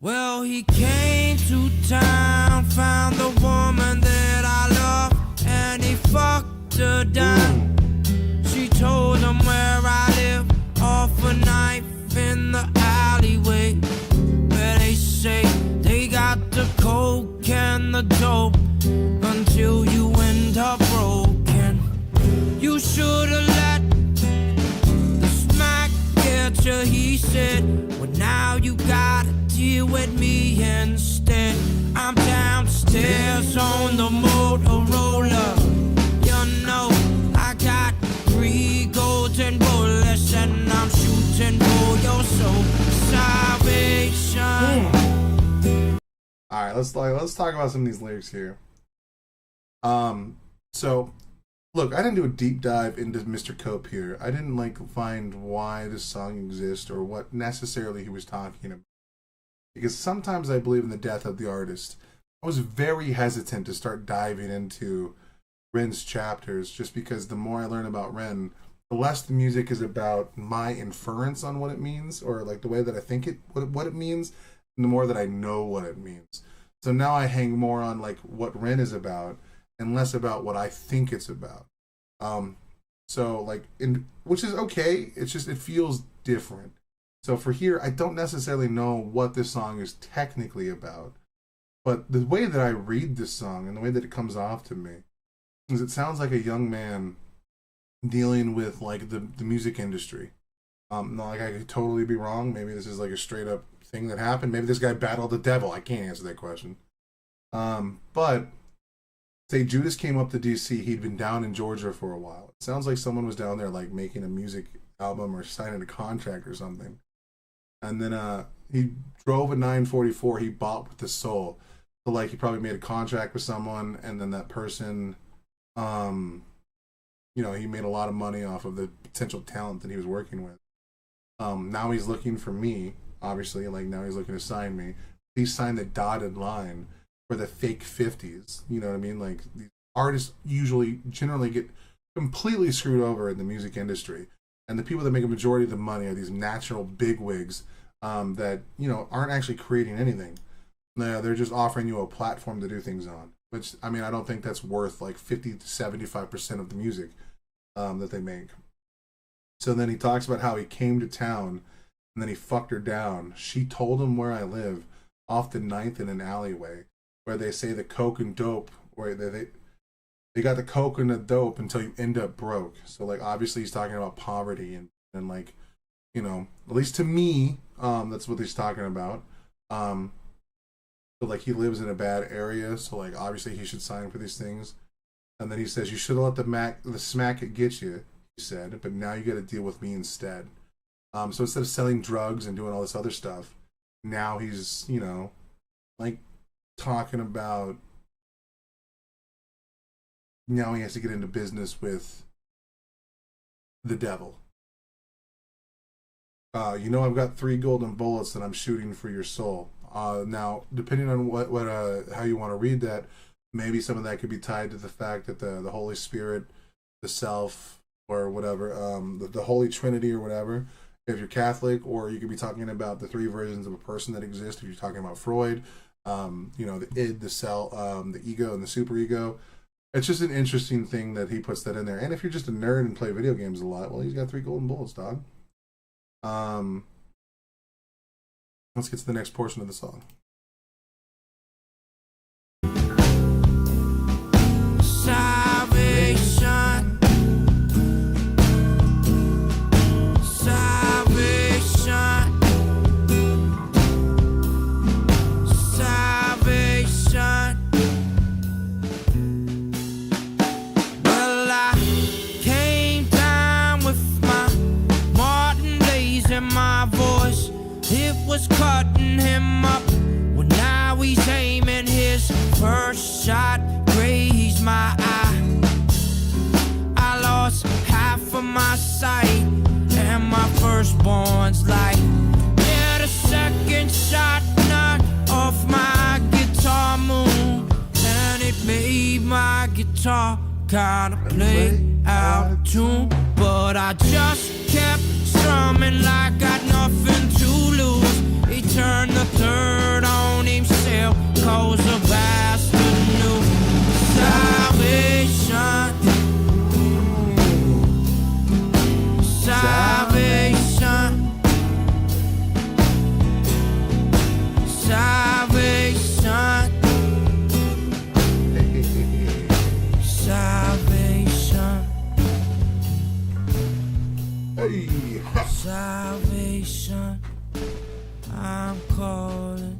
Well, he came to town, found the woman that I love, and he fucked her down. She told him where I live, off a knife in the alleyway, where they say they got the coke and the dope until you end up broken. You should've let the smack get you, he said. Well, now you gotta deal with me instead. I'm downstairs on the Motorola. You know, I got 3 golden bullets and I'm shooting for your soul. Salvation. All right, let's talk about some of these lyrics here. So look, I didn't do a deep dive into Mr. Cope here. I didn't find why this song exists or what necessarily he was talking about. Because sometimes I believe in the death of the artist. I was very hesitant to start diving into Ren's chapters just because the more I learn about Ren, the less the music is about my inference on what it means or the way that I think what it means, and the more that I know what it means. So now I hang more on what Ren is about and less about what I think it's about. Which is okay. It's just it feels different. So for here, I don't necessarily know what this song is technically about, but the way that I read this song and the way that it comes off to me is it sounds like a young man dealing with the music industry. No, like I could totally be wrong. Maybe this is like a straight up thing that happened. Maybe this guy battled the devil. I can't answer that question. But say Judas came up to DC. He'd been down in Georgia for a while. It sounds like someone was down there like making a music album or signing a contract or something. And then he drove a 944 he bought with his soul. So like he probably made a contract with someone, and then that person, you know, he made a lot of money off of the potential talent that he was working with. Now he's looking for me, obviously, like now he's looking to sign me. Please sign the dotted line for the fake 50s. You know what I mean? Like these artists generally get completely screwed over in the music industry. And the people that make a majority of the money are these natural bigwigs that, you know, aren't actually creating anything. They're just offering you a platform to do things on. Which, I mean, I don't think that's worth like 50 to 75% of the music that they make. So then he talks about how he came to town and then he fucked her down. She told him where I live off the 9th in an alleyway where they say the coke and dope, where they got the coke and the dope until you end up broke. So like obviously he's talking about poverty and like, you know, at least to me, that's what he's talking about. So like he lives in a bad area, so like obviously he should sign for these things. And then he says you should have let the smack it get you, he said, but now you got to deal with me instead. So instead of selling drugs and doing all this other stuff, now he's, you know, like talking about now he has to get into business with the devil. You know, I've got 3 golden bullets that I'm shooting for your soul. Now, depending on what how you want to read that, maybe some of that could be tied to the fact that the Holy Spirit, the self, or whatever, the Holy Trinity or whatever, if you're Catholic, or you could be talking about the 3 versions of a person that exist if you're talking about Freud, you know, the id, the self, the ego, and the superego. It's just an interesting thing that he puts that in there. And if you're just a nerd and play video games a lot, well, he's got 3 golden bullets, dog. Let's get to the next portion of the song. Salvation, salvation, salvation. Well, I came down with my Martin Days in my voice. It was cutting him up. Well, now he's aiming his first shot. Grazed my eye. I lost half of my sight and my firstborn's light. Yeah, the second shot knocked off my guitar moon, and it made my guitar kinda play out of tune. But I just kept strumming like I'd nothing to lose. He turned the 3rd on himself, cause the bastard knew. Salvation, salvation, salvation, salvation, Hey. salvation. I'm calling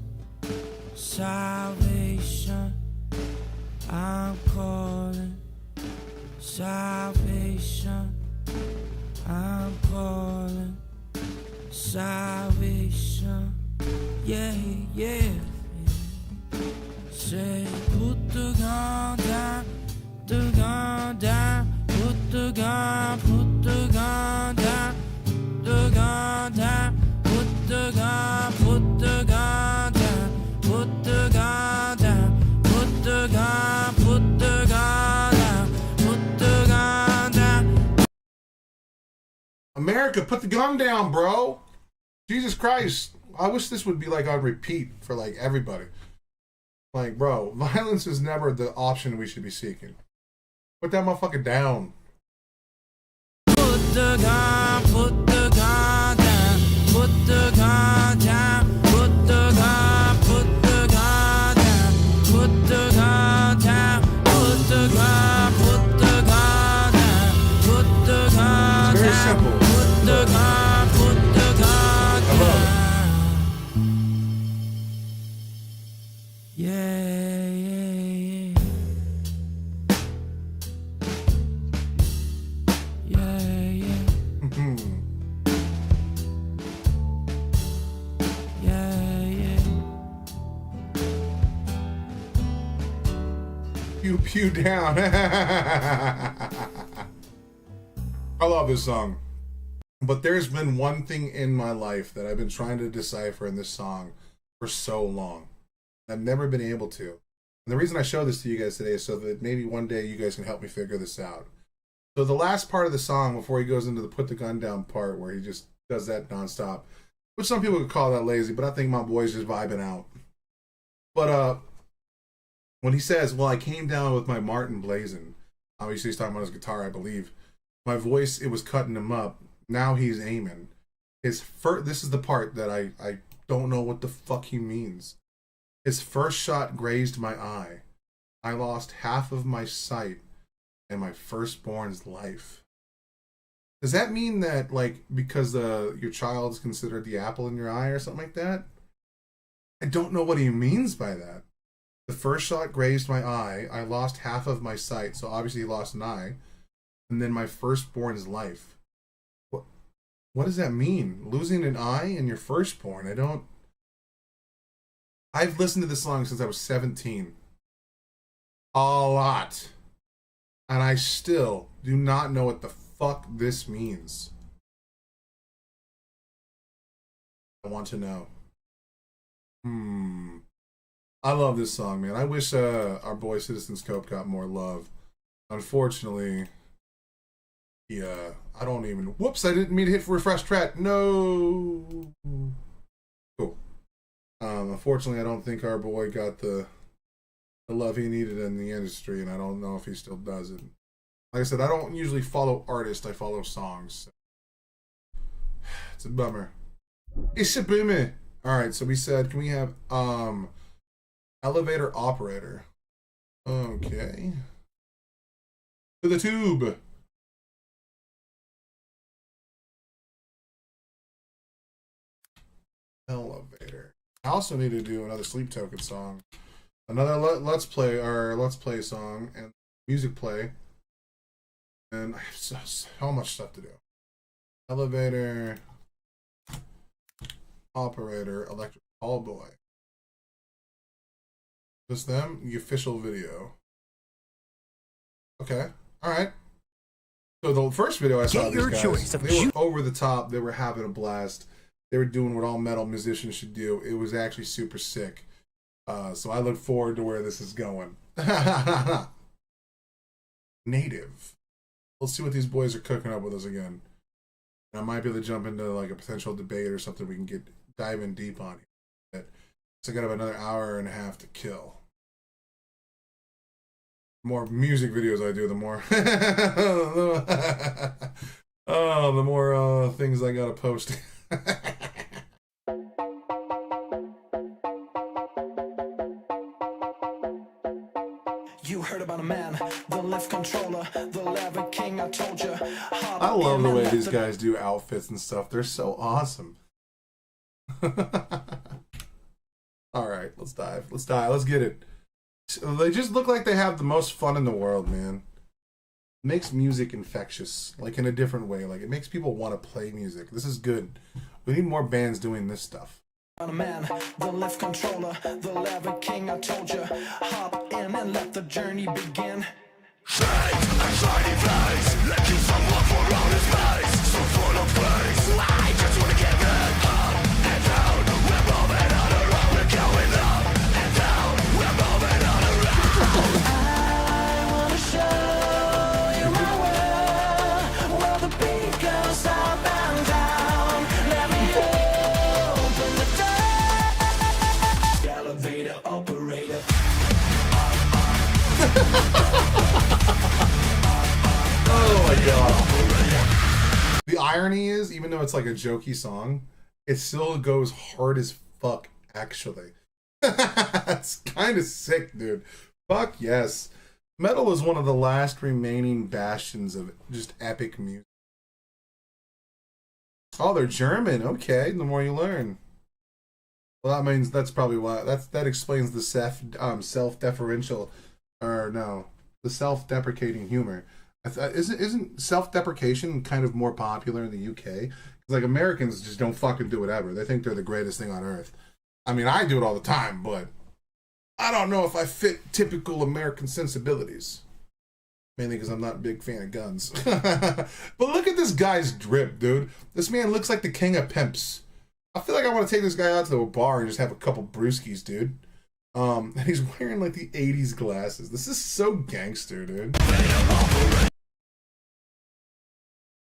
salvation. I'm calling salvation. I'm calling salvation. Yeah, yeah, yeah. Say, put the gun down, the gun down, put the gun down, the gun down, put the gun down, put the gun down, put the gun down, put the gun down. America, put the gun down, bro. Jesus Christ. I wish this would be like on repeat for like everybody. Like, bro, violence is never the option we should be seeking. Put that motherfucker down. Put the gun down, put the gun down, put the gun down, put the gun down, put the gun down, put the gun down, It's very simple. put the gun pew pew down. I love this song. But there's been one thing in my life that I've been trying to decipher in this song for so long. I've never been able to. And the reason I show this to you guys today is so that maybe one day you guys can help me figure this out. So the last part of the song, before he goes into the put the gun down part, where he just does that nonstop, which some people could call that lazy, but I think my boy's just vibing out. But when he says, well, I came down with my Martin blazing, obviously he's talking about his guitar, I believe. My voice, it was cutting him up. Now he's aiming. This is the part that I don't know what the fuck he means. His first shot grazed my eye. I lost half of my sight and my firstborn's life. Does that mean that, like, because your child's considered the apple in your eye or something like that? I don't know what he means by that. The first shot grazed my eye. I lost half of my sight, so obviously he lost an eye. And then my firstborn's life. What does that mean? Losing an eye in your firstborn? I've listened to this song since I was 17. A lot. And I still do not know what the fuck this means. I want to know. I love this song, man. I wish our boy Citizen Scope got more love. Unfortunately, I don't even... Whoops, I didn't mean to hit refresh chat. No. Cool. Unfortunately, I don't think our boy got the love he needed in the industry, and I don't know if he still does it. Like I said, I don't usually follow artists, I follow songs. It's a bummer. It's a boomer. Alright, so we said, can we have elevator operator? Okay. To the tube. Elevator. I also need to do another Sleep Token song. Another let's play song and music play. And I have so much stuff to do. Elevator. Operator. Electric Call Boy. Just them? The official video. Okay. Alright. So the first video I saw these guys, they were over the top. They were having a blast. They were doing what all metal musicians should do. It was actually super sick. So I look forward to where this is going. Native. Let's see what these boys are cooking up with us again. I might be able to jump into like a potential debate or something we can dive in deep on. So I got another hour and a half to kill. The more music videos I do, the more the more things I gotta post. You heard about a man, the lift controller, the lever king, I told you. I love the way these guys do outfits and stuff. They're so awesome. Alright, let's dive. Let's get it. They just look like they have the most fun in the world, man. It makes music infectious, like in a different way. Like it makes people want to play music. This is good. We need more bands doing this stuff. On a man, the lift controller, the lever king, I told you. Hop in and let the journey begin. Shake a shiny face, let you someone for all his face. So full of praise, I just wanna get it up and down. We're moving on around, we're going up and down. We're moving on around. I wanna show you my world, where the beat goes up and down. Let me open the door. Elevator operator. Oh my god. The irony is, even though it's like a jokey song, it still goes hard as fuck, actually. It's kind of sick, dude. Fuck yes. Metal is one of the last remaining bastions of just epic music. Oh, they're German. Okay, the more you learn. Well, that means that's probably why. That explains the self-deferential, or no, the self-deprecating humor. Isn't self-deprecation kind of more popular in the UK? Because like Americans just don't fucking do whatever. They think they're the greatest thing on earth. I mean, I do it all the time, but I don't know if I fit typical American sensibilities. Mainly because I'm not a big fan of guns. But look at this guy's drip, dude. This man looks like the king of pimps. I feel like I want to take this guy out to the bar and just have a couple brewskis, dude. And he's wearing like the 80s glasses. This is so gangster, dude.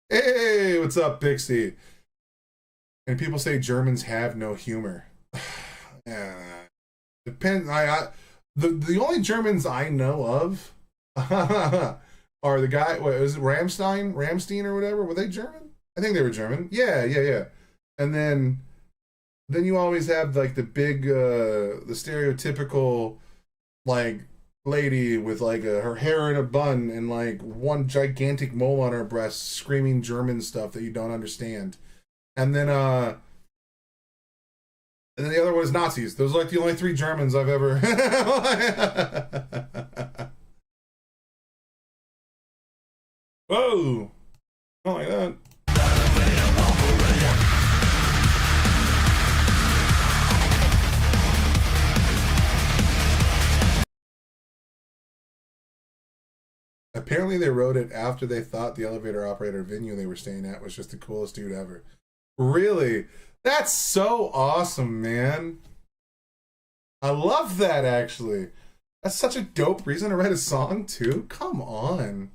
Hey, what's up, Pixie? And people say Germans have no humor. Yeah. Depends. The only Germans I know of are the guy. What is it? Ramstein or whatever. Were they German? I think they were German. Yeah. And then you always have like the big, the stereotypical like lady with like her hair in a bun and like one gigantic mole on her breast, screaming German stuff that you don't understand. And then the other one is Nazis. Those are like the only 3 Germans I've ever. Whoa! Not like that. Apparently they wrote it after they thought the elevator operator venue they were staying at was just the coolest dude ever. Really? That's so awesome, man. I love that, actually. That's such a dope reason to write a song, too. Come on.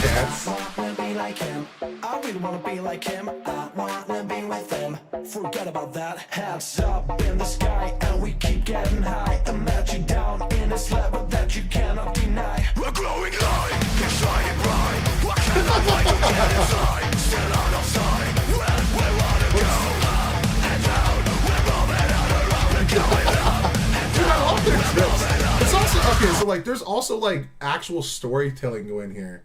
Yes. I wanna be like him. I really wanna be like him. I wanna be with him. Forget about that. Hands up in the sky, and we keep getting high. Imagine down in this level that you cannot deny. We're glowing light, we're shining bright. What can I wait to get inside? Still on our side. When we wanna go up and down. We're moving on around and going up and Dude, I love their down. trips. It's also okay. So like, there's also like actual storytelling going here.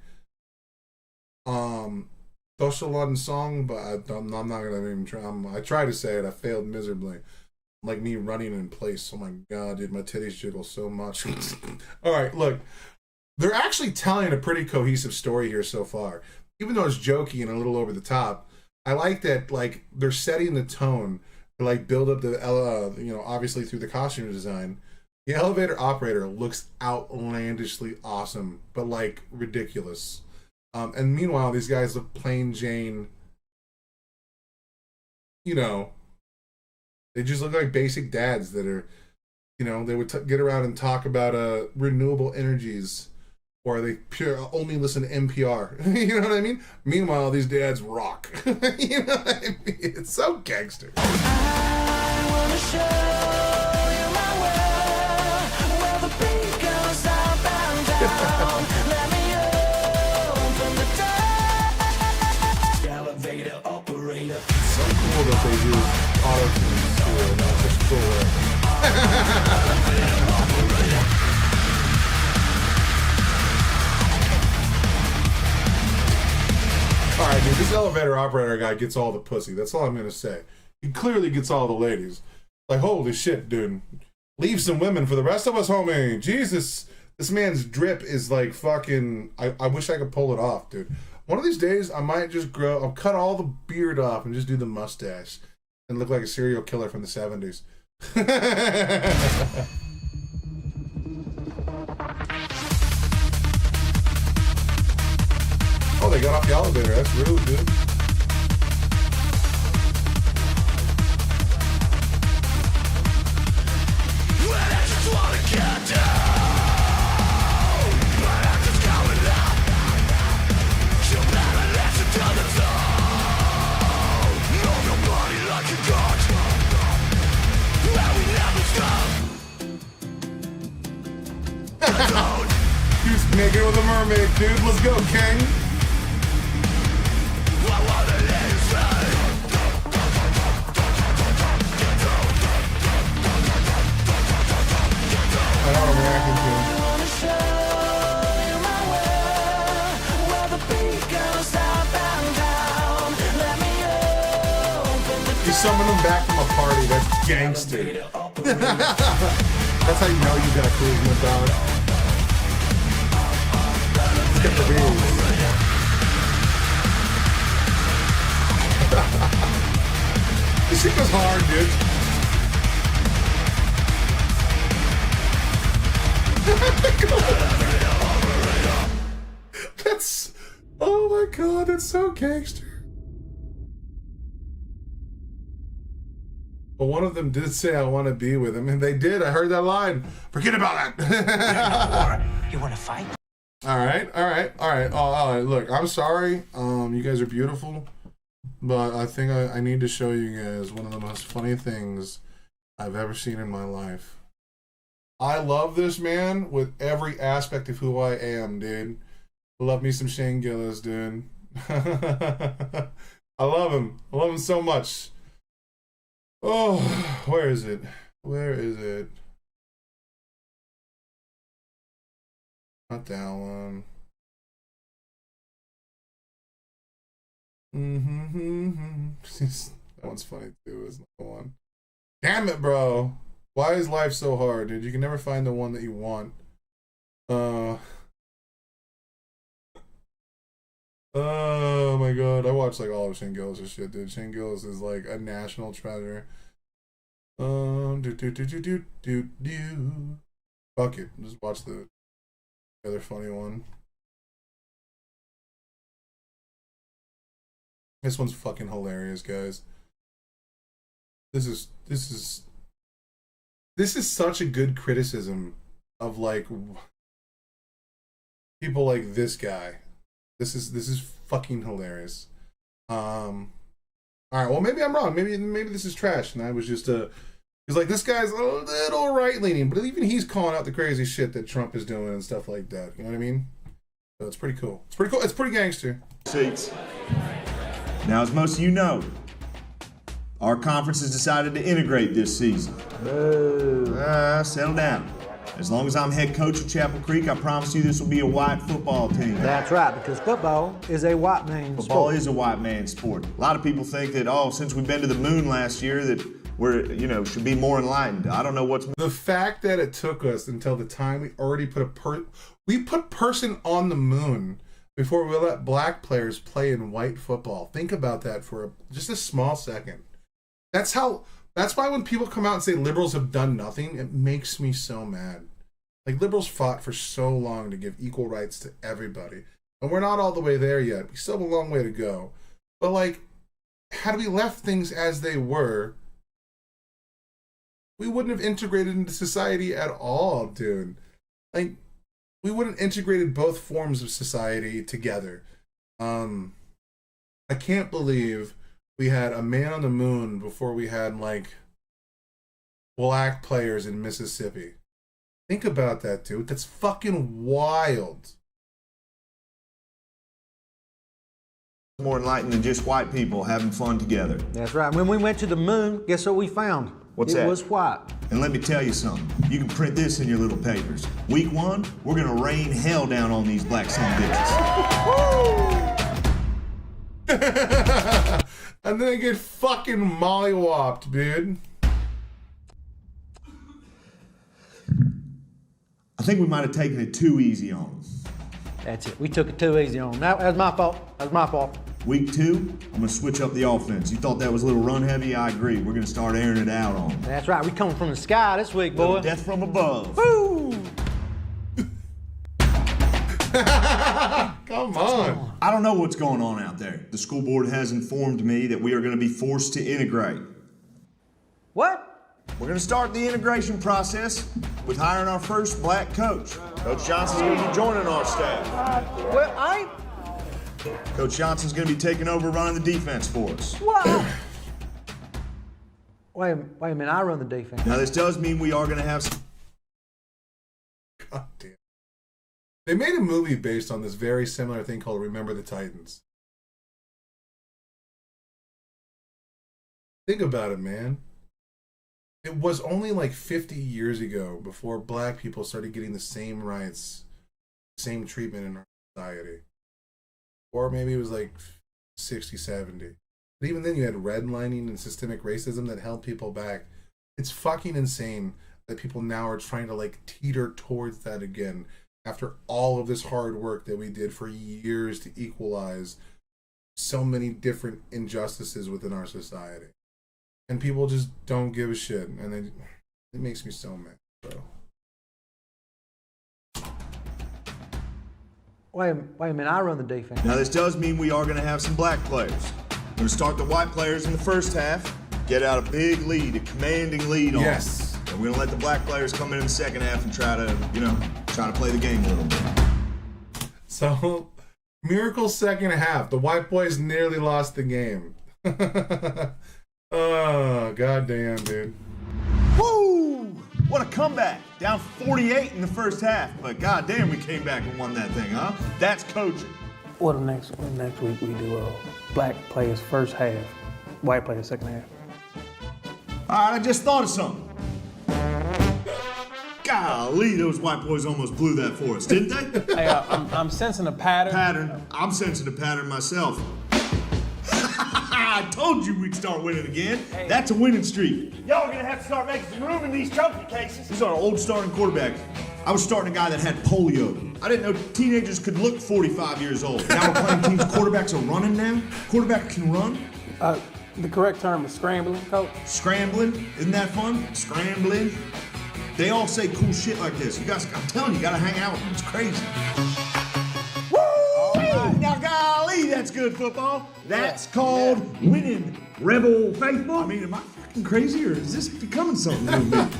Deutschland song, but I'm not gonna even try. I tried to say it. I failed miserably. Like me running in place. Oh my god, dude, my titties jiggle so much. All right, look, they're actually telling a pretty cohesive story here so far. Even though it's jokey and a little over the top, I like that. Like they're setting the tone to like build up the obviously through the costume design. The elevator operator looks outlandishly awesome, but like ridiculous. And meanwhile, these guys look plain Jane. They just look like basic dads that are, they would get around and talk about renewable energies, or they only listen to NPR. You know what I mean? Meanwhile, these dads rock. You know what I mean? It's so gangster. I wanna show you my world, where the beat goes up and down. Let me open the door. Elevator operator. It's so cool that they do auto-tunes too, and that's just cool way. Alright, dude, this elevator operator guy gets all the pussy. That's all I'm gonna say. He clearly gets all the ladies. Like, holy shit, dude. Leave some women for the rest of us, homie. Jesus. This man's drip is like fucking... I wish I could pull it off, dude. One of these days, I might just I'll cut all the beard off and just do the mustache. And look like a serial killer from the 70s. Oh, they got off the elevator. That's rude, dude. He's making it with a mermaid, dude. Let's go, King. I know what I'm reacting to. You summon them back from a party. That's gangster. That's how you know you got charisma, dog. Let's get the beers. This shit was hard, dude. That's, oh my god, that's so gangster. But one of them did say, I want to be with him, and they did. I heard that line. Forget about that. You want to fight? All right. Look, I'm sorry. You guys are beautiful, but I think I need to show you guys one of the most funny things I've ever seen in my life. I love this man with every aspect of who I am, dude. Love me some Shane Gillis, dude. I love him. I love him so much. Oh, where is it? Where is it? Not that one. That one's funny too, isn't the one? Damn it, bro. Why is life so hard, dude? You can never find the one that you want. Oh my god. I watched like all of Shane Gillis' shit, dude. Shane Gillis is like a national treasure. Fuck it. Just watch the other funny one. This one's fucking hilarious, guys. This is such a good criticism of like people like this guy. This is fucking hilarious. All right, well maybe I'm wrong. Maybe this is trash, and I was just he's like, this guy's a little right leaning, but even he's calling out the crazy shit that Trump is doing and stuff like that. You know what I mean? So it's pretty cool. It's pretty cool. It's pretty gangster. Seats. Now, as most of you know, our conference has decided to integrate this season. Settle down. As long as I'm head coach of Chapel Creek, I promise you this will be a white football team. That's right, because football is a white man's sport. Football is a white man's sport. A lot of people think that, since we've been to the moon last year, that we're, should be more enlightened. I don't know what's... The fact that it took us until the time we already put we put person on the moon before we let black players play in white football. Think about that for just a small second. That's why when people come out and say liberals have done nothing, it makes me so mad. Like, liberals fought for so long to give equal rights to everybody. And we're not all the way there yet. We still have a long way to go. But, like, had we left things as they were, we wouldn't have integrated into society at all, dude. Like, we wouldn't have integrated both forms of society together. I can't believe we had a man on the moon before we had, like, black players in Mississippi. Think about that, dude. That's fucking wild. More enlightened than just white people having fun together. That's right. When we went to the moon, guess what we found? What's that? It was white. And let me tell you something. You can print this in your little papers. Week 1, we're gonna rain hell down on these black son of bitches. And then they get fucking mollywopped, dude. I think we might have taken it too easy on them. That's it. We took it too easy on them. That was my fault. That was my fault. Week 2, I'm going to switch up the offense. You thought that was a little run heavy? I agree. We're going to start airing it out on them. That's right. We coming from the sky this week, boy. Death from above. Woo! Come on. I don't know what's going on out there. The school board has informed me that we are going to be forced to integrate. What? We're going to start the integration process with hiring our first black coach. Coach Johnson's going to be joining our staff. Coach Johnson's going to be taking over running the defense for us. What? Wait a minute, I run the defense. Now, this does mean we are going to have some... God damn. They made a movie based on this very similar thing called Remember the Titans. Think about it, man. It was only like 50 years ago before black people started getting the same rights, same treatment in our society. Or maybe it was like 60, 70. But even then you had redlining and systemic racism that held people back. It's fucking insane that people now are trying to like teeter towards that again after all of this hard work that we did for years to equalize so many different injustices within our society. and people just don't give a shit, and it makes me so mad, bro. Wait a minute, I run the defense. Now, this does mean we are going to have some black players. We're going to start the white players in the first half, get out a big lead, a commanding lead on us. And we're going to let the black players come in the second half and try to play the game a little bit. So, miracle second half. The white boys nearly lost the game. Oh, goddamn, dude. Woo! What a comeback. Down 48 in the first half, but goddamn, we came back and won that thing, huh? That's coaching. Well, next week we do black players first half, white players second half. All right, I just thought of something. Golly, those white boys almost blew that for us, didn't they? Hey, I'm sensing a pattern. I'm sensing a pattern myself. I told you we'd start winning again. Hey. That's a winning streak. Y'all are gonna have to start making some room in these trophy cases. These are old starting quarterbacks. I was starting a guy that had polio. I didn't know teenagers could look 45 years old. Now we're playing teams. Quarterbacks are running now. Quarterback can run. The correct term is scrambling, coach. Scrambling? Isn't that fun? Scrambling. They all say cool shit like this. You guys, I'm telling you, you gotta hang out with them. It's crazy. Now, golly, that's good football. That's called winning. Rebel faithful. I mean, am I fucking crazy, or is this becoming something new to me?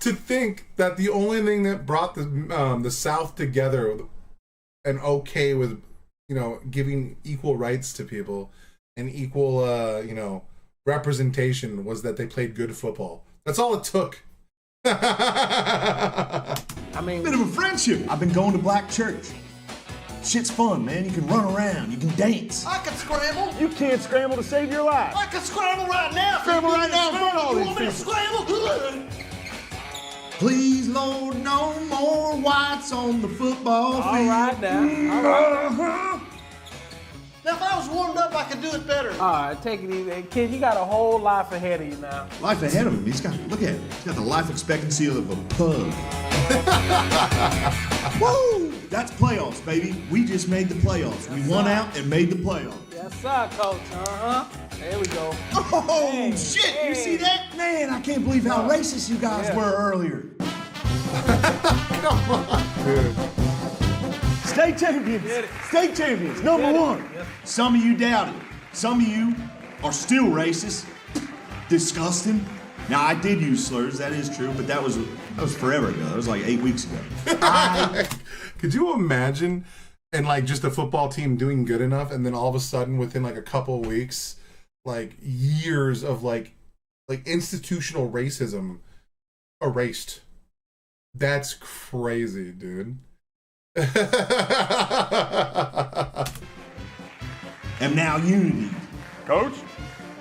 To think that the only thing that brought the South together and okay with, giving equal rights to people and equal, representation was that they played good football. That's all it took. I mean, bit of a friendship. I've been going to black church. Shit's fun, man. You can run around. You can dance. I can scramble. You can't scramble to save your life. I can scramble right now. Scramble right now in front of all You these want me to scramble? Please, Lord, no more whites on the football field. All right now. All right. Now, if I was warmed up, I could do it better. All right, take it easy. Kid, you got a whole life ahead of you now. Life ahead of him. Look at him. He's got the life expectancy of a pug. Woo! That's playoffs, baby. We just made the playoffs. We won out and made the playoffs. Yes, sir, coach. There we go. Oh, hey, shit. Hey. You see that? Man, I can't believe how racist you guys were earlier. Come on, dude. State champions. State champions. Number one. Some of you doubted. Some of you are still racist. Disgusting. Now, I did use slurs. That is true, but that was forever ago. That was like 8 weeks ago. Could you imagine, and just a football team doing good enough, and then all of a sudden, within a couple of weeks, years of institutional racism erased? That's crazy, dude. And now unity. Coach,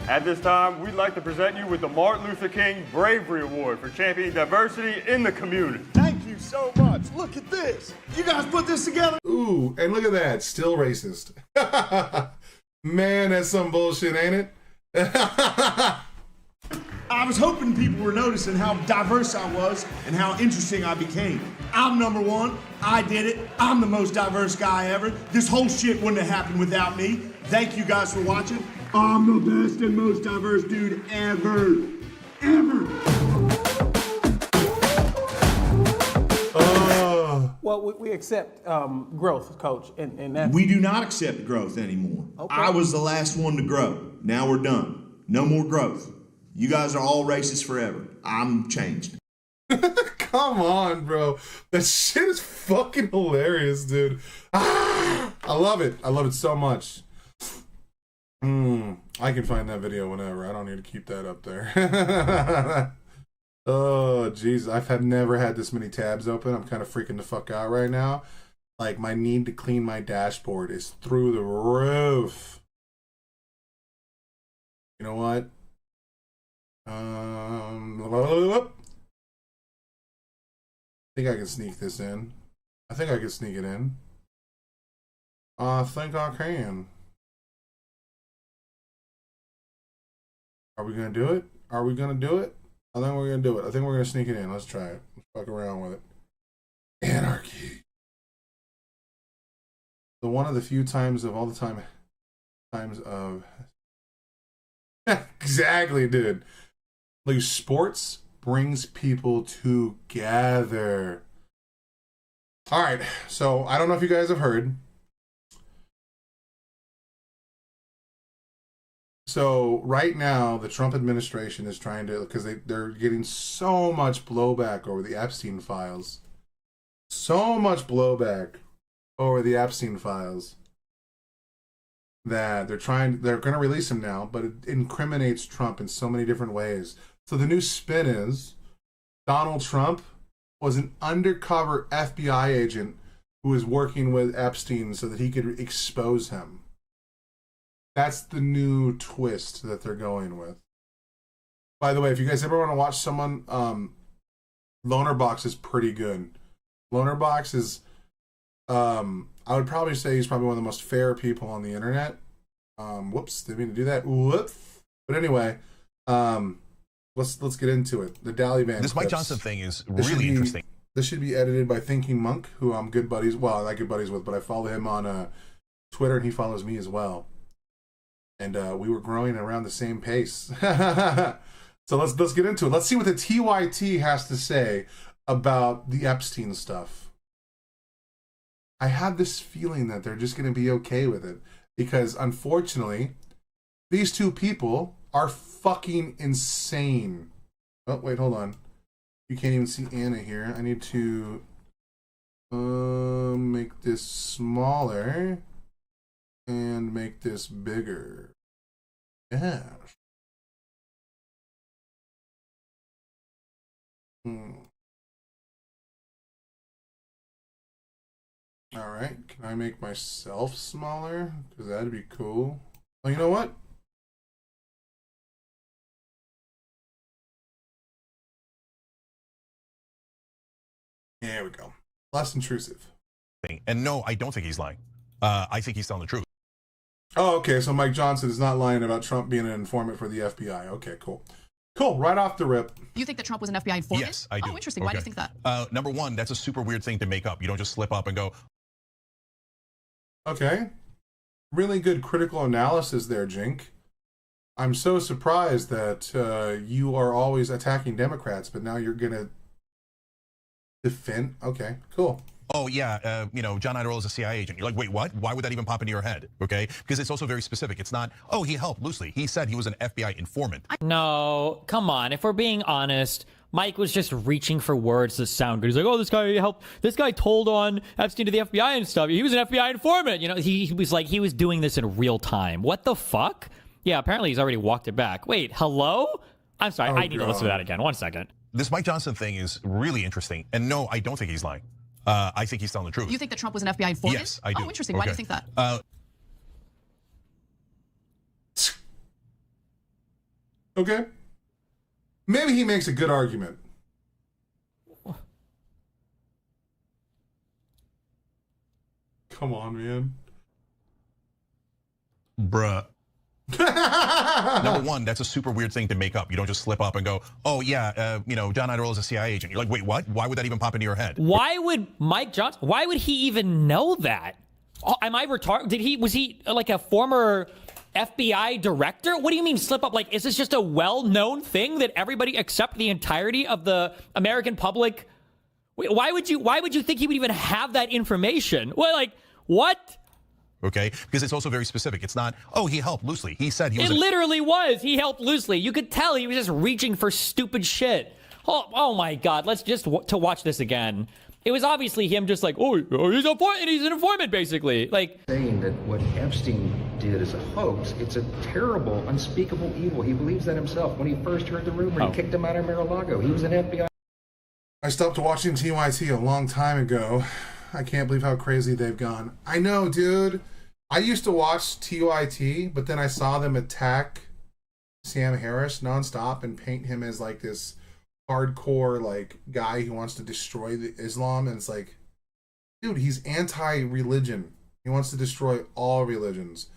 at this time, we'd like to present you with the Martin Luther King Bravery Award for championing diversity in the community. Thank you so much. Look at this. You guys put this together? Ooh, and look at that. Still racist. Man, that's some bullshit, ain't it? I was hoping people were noticing how diverse I was and how interesting I became. I'm number one. I did it. I'm the most diverse guy ever. This whole shit wouldn't have happened without me. Thank you guys for watching. I'm the best and most diverse dude ever. Well, we accept growth, coach, and that. We do not accept growth anymore. Okay. I was the last one to grow. Now we're done. No more growth. You guys are all racist forever. I'm changed. Come on, bro. That shit is fucking hilarious, dude. I love it. I love it so much. I can find that video whenever. I don't need to keep that up there. Oh, jeez. I've never had this many tabs open. I'm kind of freaking the fuck out right now. My need to clean my dashboard is through the roof. You know what? I think I can sneak this in. I think I can sneak it in. I think I can. Are we gonna do it? Are we gonna do it? I think we're gonna do it. I think we're gonna sneak it in. Let's try it. Let's fuck around with it. Anarchy. So one of the few times of all the times of exactly, dude. Like, sports brings people together. All right, so I don't know if you guys have heard. So right now, the Trump administration is trying to, because they're getting so much blowback over the Epstein files. So much blowback over the Epstein files that they're going to release him now, but it incriminates Trump in so many different ways. So the new spin is Donald Trump was an undercover FBI agent who was working with Epstein so that he could expose him. That's the new twist that they're going with. By the way, if you guys ever want to watch someone, Lonerbox is pretty good. Lonerbox is, I would probably say he's probably one of the most fair people on the internet. Whoops, didn't mean to do that. Whoops. But anyway, let's get into it. The Daliban. This Mike Johnson thing is really interesting. This should be edited by Thinking Monk, who I'm good buddies. Well, I'm not good buddies with, but I follow him on Twitter, and he follows me as well. And we were growing around the same pace. So let's get into it. Let's see what the TYT has to say about the Epstein stuff. I have this feeling that they're just going to be okay with it because, unfortunately, these two people are fucking insane. Oh, wait, hold on. You can't even see Anna here. I need to make this smaller and make this bigger. Yeah. All right. Can I make myself smaller? Because that'd be cool. Oh, you know what? There we go. Less intrusive. And no, I don't think he's lying. I think he's telling the truth. Oh, okay. So Mike Johnson is not lying about Trump being an informant for the FBI. Okay, cool. Cool. Right off the rip. You think that Trump was an FBI informant? Yes, I do. Oh, interesting. Why do you think that? Number one, that's a super weird thing to make up. You don't just slip up and go. Okay. Really good critical analysis there, Jink. I'm so surprised that you are always attacking Democrats, but now you're going to defend. Okay, cool. Oh, yeah, John Idarola is a CIA agent. You're like, wait, what? Why would that even pop into your head? Okay, because it's also very specific. It's not, oh, he helped loosely. He said he was an FBI informant. No, come on. If we're being honest, Mike was just reaching for words that sound good. He's like, oh, this guy helped. This guy told on Epstein to the FBI and stuff. He was an FBI informant. You know, he was like, he was doing this in real time. What the fuck? Yeah, apparently he's already walked it back. Wait, hello? I'm sorry. I need to listen to that again. 1 second. This Mike Johnson thing is really interesting. And no, I don't think he's lying. I think he's telling the truth. You think that Trump was an FBI informant? Yes, I do. Oh, interesting. Why do you think that? Okay. Maybe he makes a good argument. Come on, man. Bruh. Number one, that's a super weird thing to make up. You don't just slip up and go, oh, yeah, John Idarola is a CIA agent. You're like, wait, what? Why would that even pop into your head? Why would Mike Johnson, why would he even know that? Oh, am I retarded? Was he like a former FBI director? What do you mean slip up? Like, is this just a well-known thing that everybody except the entirety of the American public? Why would you think he would even have that information? Well, like, what? Okay, because it's also very specific. It's not, oh, he helped loosely. He said he was. It literally was. He helped loosely. You could tell he was just reaching for stupid shit. Oh my God. Let's just to watch this again. It was obviously him just like, oh, he's an informant, basically. Like saying that what Epstein did is a hoax. It's a terrible, unspeakable evil. He believes that himself. When he first heard the rumor, he kicked him out of Mar-a-Lago. He was an FBI. I stopped watching TYT a long time ago. I can't believe how crazy they've gone. I know, dude. I used to watch TYT, but then I saw them attack Sam Harris nonstop and paint him as like this hardcore like guy who wants to destroy Islam. And it's like, dude, he's anti-religion. He wants to destroy all religions.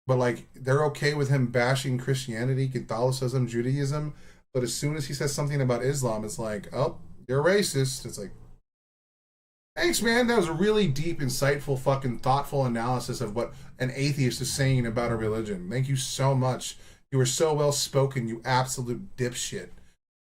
But like, they're okay with him bashing Christianity, Catholicism, Judaism. But as soon as he says something about Islam, it's like, oh, you're racist. It's like, thanks, man. That was a really deep, insightful, fucking thoughtful analysis of what an atheist is saying about a religion. Thank you so much. You were so well spoken, you absolute dipshit.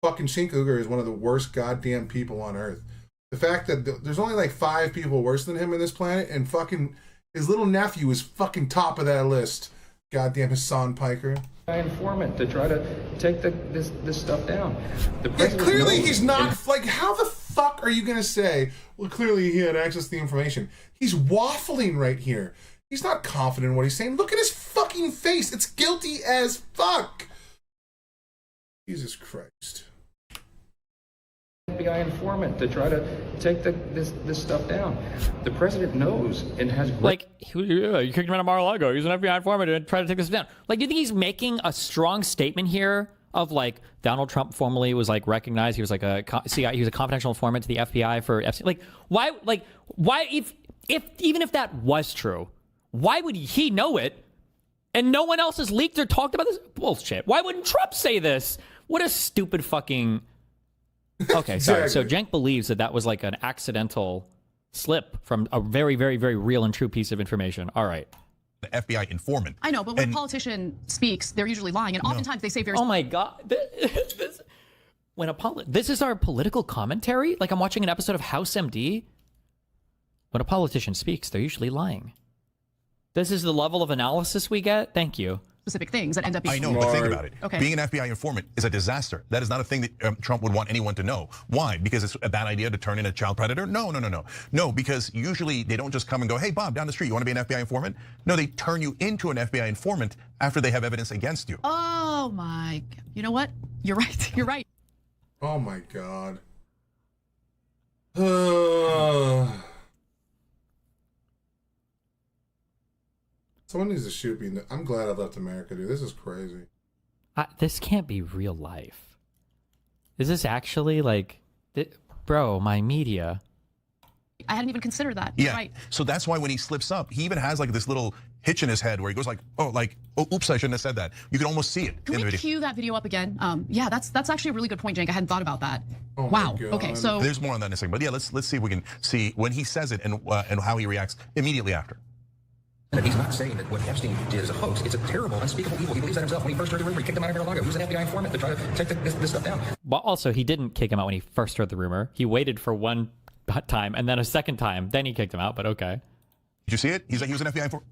Fucking Cenk Uygur is one of the worst goddamn people on earth. The fact that there's only like 5 people worse than him in this planet, and fucking his little nephew is fucking top of that list. Goddamn Hassan Piker. Informant to try to take this stuff down. The Yeah, president clearly knows he's not, like, how the fuck are you gonna say, well, clearly he had access to the information. He's waffling right here. He's not confident in what he's saying. Look at his fucking face. It's guilty as fuck. Jesus Christ. FBI informant to try to take this stuff down. The president knows and has Like, you kicked him out of Mar-a-Lago. He's an FBI informant and tried to take this down. Like, do you think he's making a strong statement here of, like, Donald Trump formerly was, like, recognized? He was, like, he was a confidential informant to the FBI for FC. Like, why, if even if that was true, why would he know it and no one else has leaked or talked about this? Bullshit. Why wouldn't Trump say this? What a stupid fucking... Okay, sorry. So Cenk believes that was like an accidental slip from a very, very, very real and true piece of information. All right. The FBI informant. I know, but when a politician speaks, they're usually lying, and oftentimes they say very... Oh my God. This is our political commentary? Like I'm watching an episode of House MD? When a politician speaks, they're usually lying. This is the level of analysis we get? Thank you. Specific things that end up being... I know, but think about it. Okay. Being an FBI informant is a disaster. That is not a thing that Trump would want anyone to know. Why? Because it's a bad idea to turn in a child predator? No. No, because usually they don't just come and go, hey, Bob, down the street, you want to be an FBI informant? No, they turn you into an FBI informant after they have evidence against you. Oh my... You know what? You're right. You're right. Oh my God. Someone needs to shoot me. I'm glad I left America, dude. This is crazy. This can't be real life. Is this actually like... Bro, my media... I hadn't even considered that. Yeah, Right. so that's why when he slips up, he even has like this little hitch in his head where he goes like, oh, oops, I shouldn't have said that. You can almost see it Can in the we video. cue that video up again? Yeah, that's actually a really good point, Cenk. I hadn't thought about that. Oh wow. Okay, so... There's more on that in a second, but yeah, let's see if we can see when he says it and how he reacts immediately after. And he's not saying that what Epstein did is a hoax. It's a terrible, unspeakable evil. He believes that himself. When he first heard the rumor, he kicked him out of Mar-a-Lago. He was an FBI informant to try to take this stuff down. But also, he didn't kick him out when he first heard the rumor. He waited for one time and then a second time. Then he kicked him out, but okay. Did you see it? He's like, he was an FBI informant.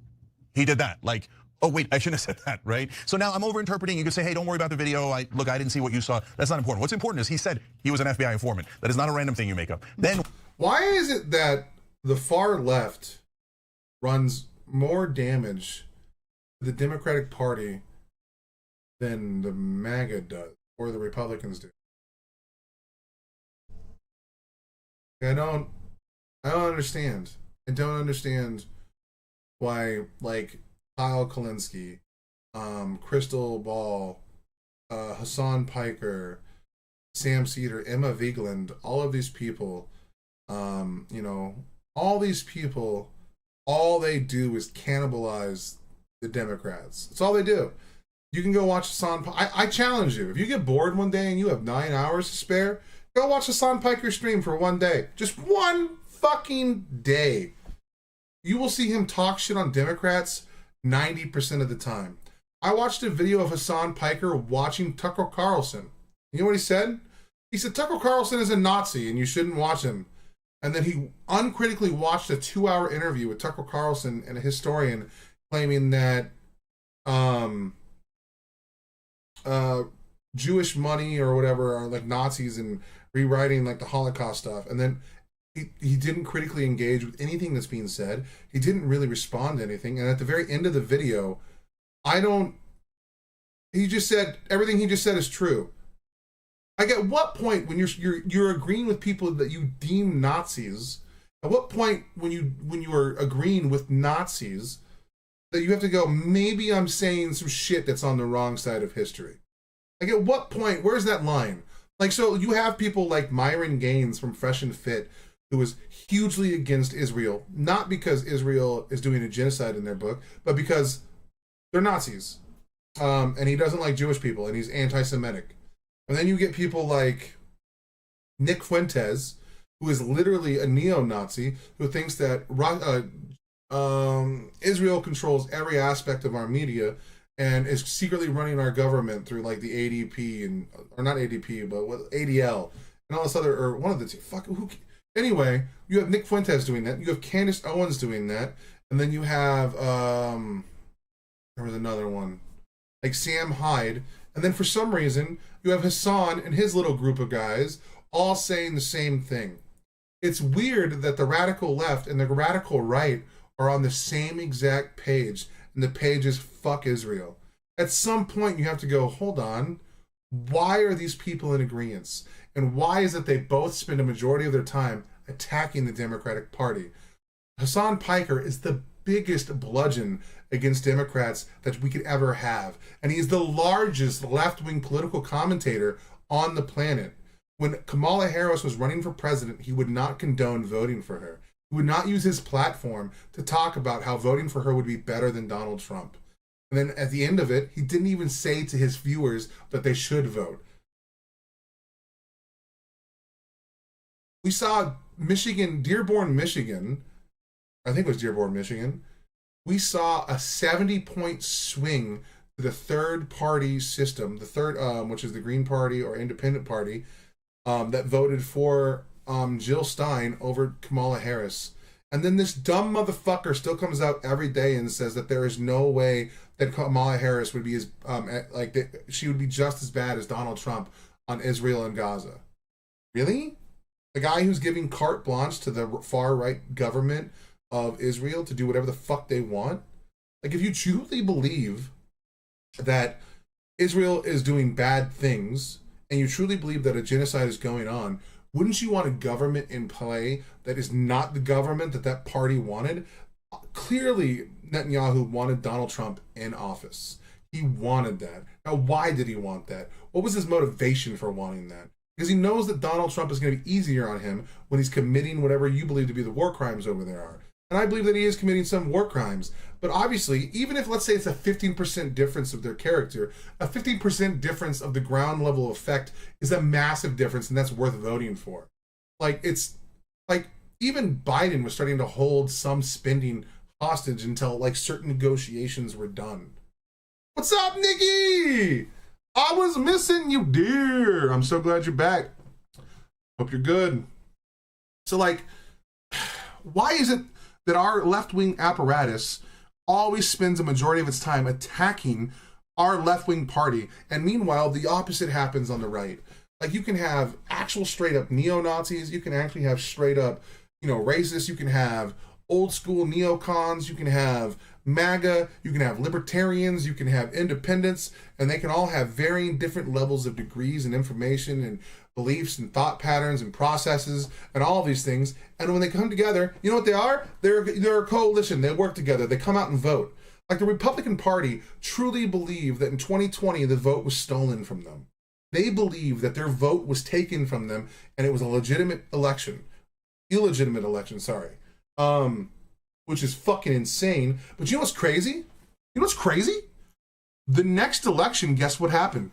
He did that. Like, oh, wait, I shouldn't have said that, right? So now I'm over-interpreting. You can say, hey, don't worry about the video. Look, I didn't see what you saw. That's not important. What's important is he said he was an FBI informant. That is not a random thing you make up. Then, why is it that the far left runs more damage to the Democratic Party than the MAGA does or the Republicans do? I don't understand. I don't understand why, like, Kyle Kulinski, Crystal Ball, Hassan Piker, Sam Cedar, Emma Vigeland, all of these people, all these people, all they do is cannibalize the Democrats. That's all they do. You can go watch Hassan. I challenge you. If you get bored one day and you have 9 hours to spare, go watch Hassan Piker stream for one day. Just one fucking day. You will see him talk shit on Democrats 90% of the time. I watched a video of Hassan Piker watching Tucker Carlson. You know what he said? He said Tucker Carlson is a Nazi and you shouldn't watch him. And then he uncritically watched a 2-hour interview with Tucker Carlson and a historian claiming that Jewish money or whatever are like Nazis and rewriting like the Holocaust stuff. And then he didn't critically engage with anything that's being said. He didn't really respond to anything. And at the very end of the video, he just said everything he just said is true. Like, at what point when you're agreeing with people that you deem Nazis, at what point when you are agreeing with Nazis that you have to go, maybe I'm saying some shit that's on the wrong side of history? Like, at what point, where's that line? Like, so you have people like Myron Gaines from Fresh and Fit, who was hugely against Israel, not because Israel is doing a genocide in their book, but because they're Nazis. And he doesn't like Jewish people, and he's anti-Semitic. And then you get people like Nick Fuentes, who is literally a neo-Nazi, who thinks that Israel controls every aspect of our media, and is secretly running our government through like the ADP and, or not ADP, but what, ADL and all this other, or one of the two. Fuck, who? Anyway, you have Nick Fuentes doing that. You have Candace Owens doing that, and then you have there was another one, like Sam Hyde, and then for some reason you have Hassan and his little group of guys all saying the same thing. It's weird that the radical left and the radical right are on the same exact page, and the page is fuck Israel. At some point you have to go, hold on, why are these people in agreement? And why is it they both spend a majority of their time attacking the Democratic Party? Hassan Piker is the biggest bludgeon against Democrats that we could ever have. And he's the largest left-wing political commentator on the planet. When Kamala Harris was running for president, he would not condone voting for her. He would not use his platform to talk about how voting for her would be better than Donald Trump. And then at the end of it, he didn't even say to his viewers that they should vote. We saw Michigan, Dearborn, Michigan, I think it was Dearborn, Michigan. We saw a 70-point swing to the third party system, the third, which is the Green Party or Independent Party, that voted for Jill Stein over Kamala Harris. And then this dumb motherfucker still comes out every day and says that there is no way that Kamala Harris would be as, she would be just as bad as Donald Trump on Israel and Gaza. Really? The guy who's giving carte blanche to the far-right government of Israel to do whatever the fuck they want? Like, if you truly believe that Israel is doing bad things, and you truly believe that a genocide is going on, wouldn't you want a government in play that is not the government that that party wanted? Clearly, Netanyahu wanted Donald Trump in office. He wanted that. Now, why did he want that? What was his motivation for wanting that? Because he knows that Donald Trump is going to be easier on him when he's committing whatever you believe to be the war crimes over there are. And I believe that he is committing some war crimes. But obviously, even if, let's say, it's a 15% difference of their character, a 15% difference of the ground level effect is a massive difference, and that's worth voting for. Like, it's like even Biden was starting to hold some spending hostage until like certain negotiations were done. What's up, Nikki? I was missing you, dear. I'm so glad you're back. Hope you're good. So, like, why is it that our left-wing apparatus always spends a majority of its time attacking our left-wing party, and meanwhile, the opposite happens on the right? Like, you can have actual straight-up neo-Nazis, you can actually have straight-up, racists, you can have old-school neocons, you can have MAGA, you can have libertarians, you can have independents, and they can all have varying different levels of degrees and information and beliefs and thought patterns and processes and all of these things. And when they come together, you know what they are? They're a coalition. They work together. They come out and vote. Like, the Republican Party truly believe that in 2020 the vote was stolen from them. They believe that their vote was taken from them and it was a illegitimate election, sorry. Which is fucking insane. But you know what's crazy? The next election, guess what happened?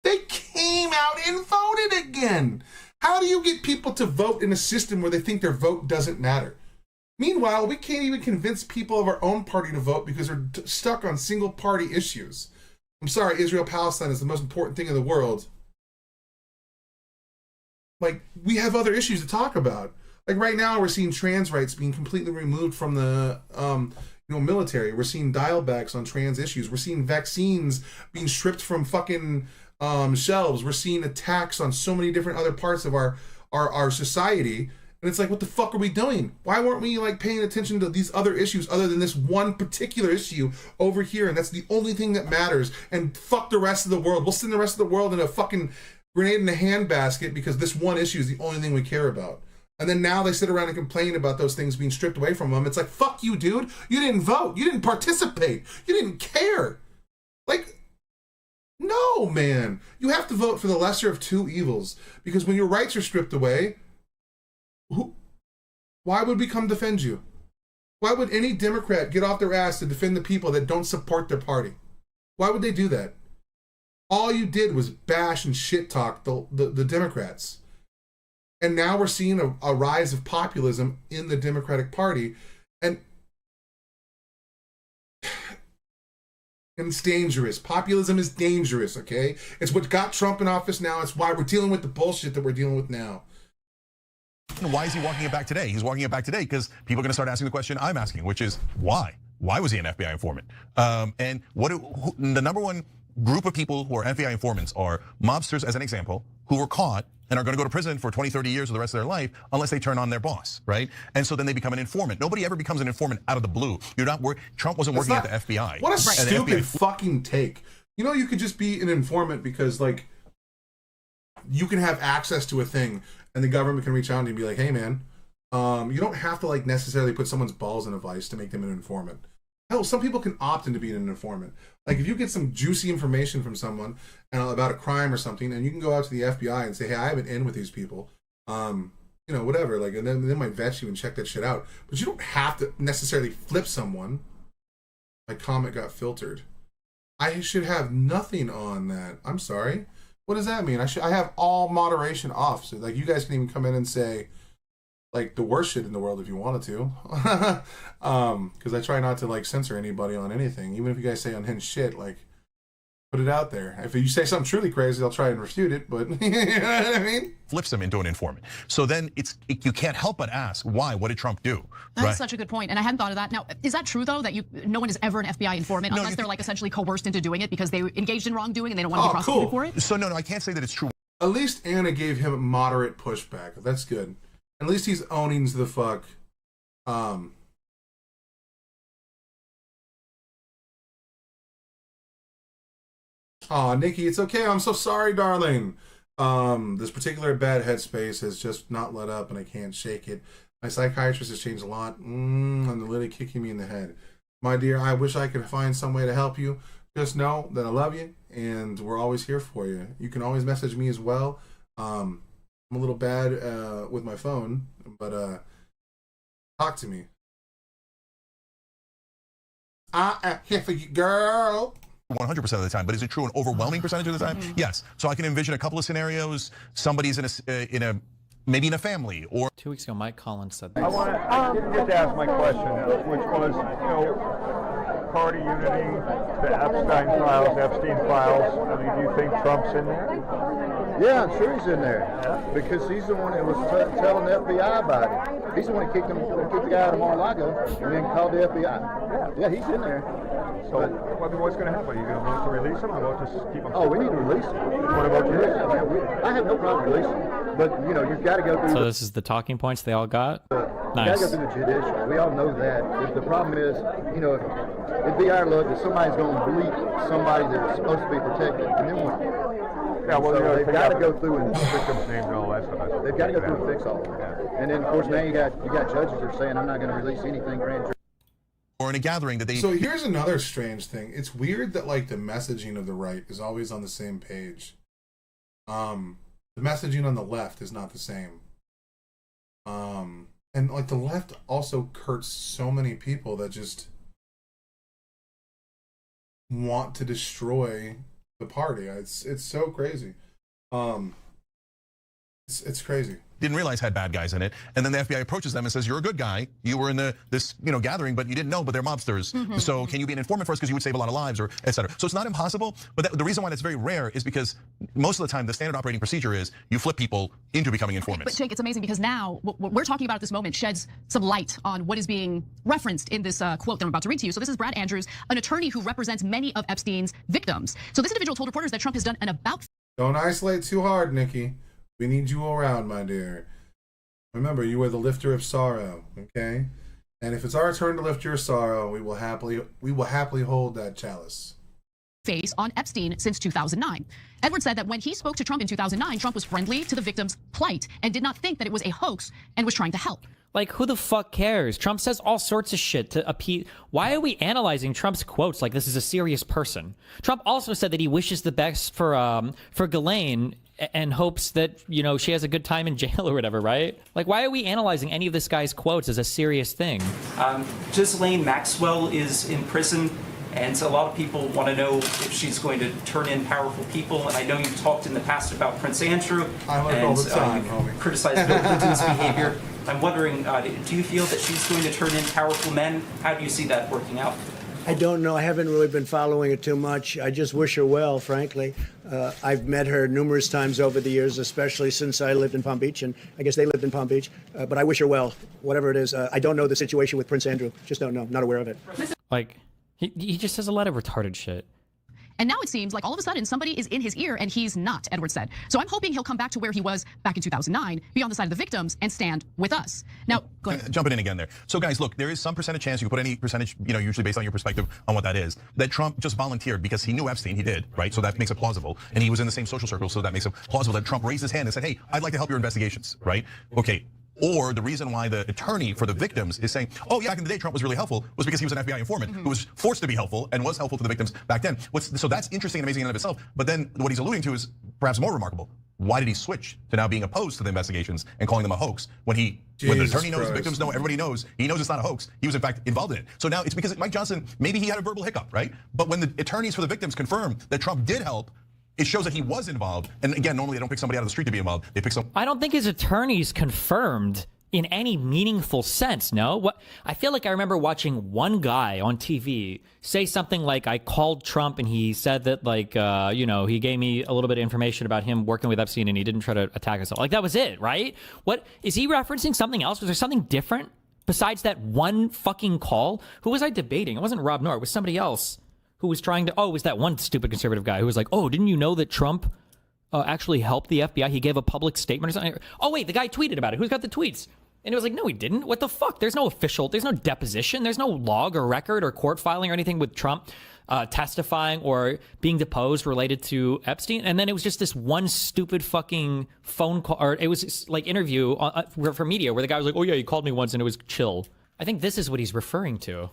They came out and voted again. How do you get people to vote in a system where they think their vote doesn't matter? Meanwhile, we can't even convince people of our own party to vote because they're stuck on single party issues. I'm sorry, Israel-Palestine is the most important thing in the world. Like, we have other issues to talk about. Like, right now, we're seeing trans rights being completely removed from the military. We're seeing dial-backs on trans issues. We're seeing vaccines being stripped from fucking shelves. We're seeing attacks on so many different other parts of our society. And it's like, what the fuck are we doing? Why weren't we like paying attention to these other issues other than this one particular issue over here? And that's the only thing that matters. And fuck the rest of the world. We'll send the rest of the world in a fucking grenade in a handbasket because this one issue is the only thing we care about. And then now they sit around and complain about those things being stripped away from them. It's like, fuck you, dude. You didn't vote. You didn't participate. You didn't care. Like, no, man. You have to vote for the lesser of two evils. Because when your rights are stripped away, why would we come defend you? Why would any Democrat get off their ass to defend the people that don't support their party? Why would they do that? All you did was bash and shit talk the Democrats. And now we're seeing a rise of populism in the Democratic Party. And And it's dangerous. Populism is dangerous, okay? It's what got Trump in office now. It's why we're dealing with the bullshit that we're dealing with now. Why is he walking it back today? He's walking it back today because people are going to start asking the question I'm asking, which is why? Why was he an FBI informant? And the number one group of people who are FBI informants are mobsters, as an example, who were caught and are going to go to prison for 20, 30 years or the rest of their life unless they turn on their boss, right? And so then they become an informant. Nobody ever becomes an informant out of the blue. Trump wasn't working at the FBI. What a stupid fucking take. You know, you could just be an informant because, like, you can have access to a thing and the government can reach out to you and be like, hey, man, you don't have to, like, necessarily put someone's balls in a vice to make them an informant. Hell, some people can opt into being an informant. Like, if you get some juicy information from someone about a crime or something, and you can go out to the FBI and say, hey, I have an in with these people, you know, whatever, like, and then they might vet you and check that shit out. But you don't have to necessarily flip someone. My comment got filtered. I should have nothing on that. I'm sorry. What does that mean? I have all moderation off. So, like, you guys can even come in and say, like, the worst shit in the world if you wanted to. Because I try not to, like, censor anybody on anything. Even if you guys say unhinged shit, like, put it out there. If you say something truly crazy, I'll try and refute it, but you know what I mean? Flips them into an informant. So then you can't help but ask, why? What did Trump do? That's such a good point, and I hadn't thought of that. Now, is that true, though, that no one is ever an FBI informant unless they're, like, essentially coerced into doing it because they engaged in wrongdoing and they don't want to be prosecuted for it? So no, I can't say that it's true. At least Anna gave him a moderate pushback. That's good. At least he's owning the fuck. Aw, Nikki, it's okay. I'm so sorry, darling. This particular bad headspace has just not let up and I can't shake it. My psychiatrist has changed a lot. And they're literally kicking me in the head. My dear, I wish I could find some way to help you. Just know that I love you and we're always here for you. You can always message me as well. I'm a little bad with my phone, but talk to me. I am here for you, girl. 100% of the time, but is it true an overwhelming percentage of the time? Yes. So I can envision a couple of scenarios. Somebody's maybe in a family or. 2 weeks ago, Mike Collins said I didn't get to ask my question, which was, you know, party unity, the Epstein files. I mean, do you think Trump's in there? Yeah, I'm sure he's in there because he's the one that was telling the FBI about it. He's the one that kicked the guy out of Mar-a-Lago and then called the FBI. Yeah, he's in there. So, what's going to happen? Are you going to vote to release him or vote to keep him? Oh, we need to release him. What about you? I have no problem releasing him, but you know, you've got to go through. So this is the talking points they all got. Nice. You got to go through the judicial. We all know that. The problem is, you know, it'd be our luck that somebody's going to bleep somebody that's supposed to be protected, and then what? Yeah, well, so they've got to go through and victims' names and all that stuff. They've got to go through and fix all of that. And then, of course, now you got judges that are saying, I'm not going to release anything grand jury. Or in a gathering that they. So here's another strange thing. It's weird that, like, the messaging of the right is always on the same page. The messaging on the left is not the same. And like the left also hurts so many people that just want to destroy the party. It's so crazy. It's crazy. Didn't realize had bad guys in it, and then the FBI approaches them and says, "You're a good guy. You were in this gathering, but you didn't know. But they're mobsters. So can you be an informant for us because you would save a lot of lives, or etc." So it's not impossible, but the reason why that's very rare is because most of the time the standard operating procedure is you flip people into becoming informants. But Jake, it's amazing because now what we're talking about at this moment sheds some light on what is being referenced in this quote that I'm about to read to you. So this is Brad Andrews, an attorney who represents many of Epstein's victims. So this individual told reporters that Trump has done an about. Don't isolate too hard, Nikki. We need you around, my dear. Remember, you are the lifter of sorrow, okay? And if it's our turn to lift your sorrow, we will happily hold that chalice. Face on Epstein since 2009. Edwards said that when he spoke to Trump in 2009, Trump was friendly to the victim's plight and did not think that it was a hoax and was trying to help. Like, who the fuck cares? Trump says all sorts of shit to appease. Why are we analyzing Trump's quotes like this is a serious person? Trump also said that he wishes the best for Ghislaine and hopes that, you know, she has a good time in jail or whatever, right? Like, why are we analyzing any of this guy's quotes as a serious thing? Ghislaine Maxwell is in prison, and so a lot of people want to know if she's going to turn in powerful people. And I know you've talked in the past about Prince Andrew and criticized Bill Clinton's behavior. I'm wondering, do you feel that she's going to turn in powerful men? How do you see that working out? I don't know. I haven't really been following it too much. I just wish her well, frankly. I've met her numerous times over the years, especially since I lived in Palm Beach, and I guess they lived in Palm Beach. But I wish her well, whatever it is. I don't know the situation with Prince Andrew. Just don't know. Not aware of it. Like, he just says a lot of retarded shit. And now it seems like all of a sudden somebody is in his ear and he's not, Edward said. So I'm hoping he'll come back to where he was back in 2009, be on the side of the victims and stand with us. Now, go ahead. Jumping in again there. So guys, look, there is some percentage chance, you can put any percentage, usually based on your perspective on what that is, that Trump just volunteered because he knew Epstein, he did, right? So that makes it plausible. And he was in the same social circle, so that makes it plausible that Trump raised his hand and said, hey, I'd like to help your investigations, right? Okay. Or the reason why the attorney for the victims is saying, oh yeah, back in the day Trump was really helpful was because he was an FBI informant who was forced to be helpful and was helpful to the victims back then. So that's interesting and amazing in and of itself. But then what he's alluding to is perhaps more remarkable. Why did he switch to now being opposed to the investigations and calling them a hoax when the attorney knows, the victims know, everybody knows, he knows it's not a hoax. He was in fact involved in it. So now it's because Mike Johnson, maybe he had a verbal hiccup, right? But when the attorneys for the victims confirm that Trump did help, it shows that he was involved. And again, normally they don't pick somebody out of the street to be involved. They pick some. I don't think his attorneys confirmed in any meaningful sense, no? What I feel like I remember watching one guy on TV say something like, I called Trump and he said that, like, he gave me a little bit of information about him working with Epstein and he didn't try to attack us. Like, that was it, right? What, is he referencing something else? Was there something different besides that one fucking call? Who was I debating? It wasn't Rob Noor, it was somebody else who was trying to, it was that one stupid conservative guy who was like, oh, didn't you know that Trump actually helped the FBI? He gave a public statement or something. Oh, wait, the guy tweeted about it. Who's got the tweets? And it was like, no, he didn't. What the fuck? There's no deposition. There's no log or record or court filing or anything with Trump testifying or being deposed related to Epstein. And then it was just this one stupid fucking phone call, or it was like interview for media where the guy was like, oh yeah, he called me once and it was chill. I think this is what he's referring to.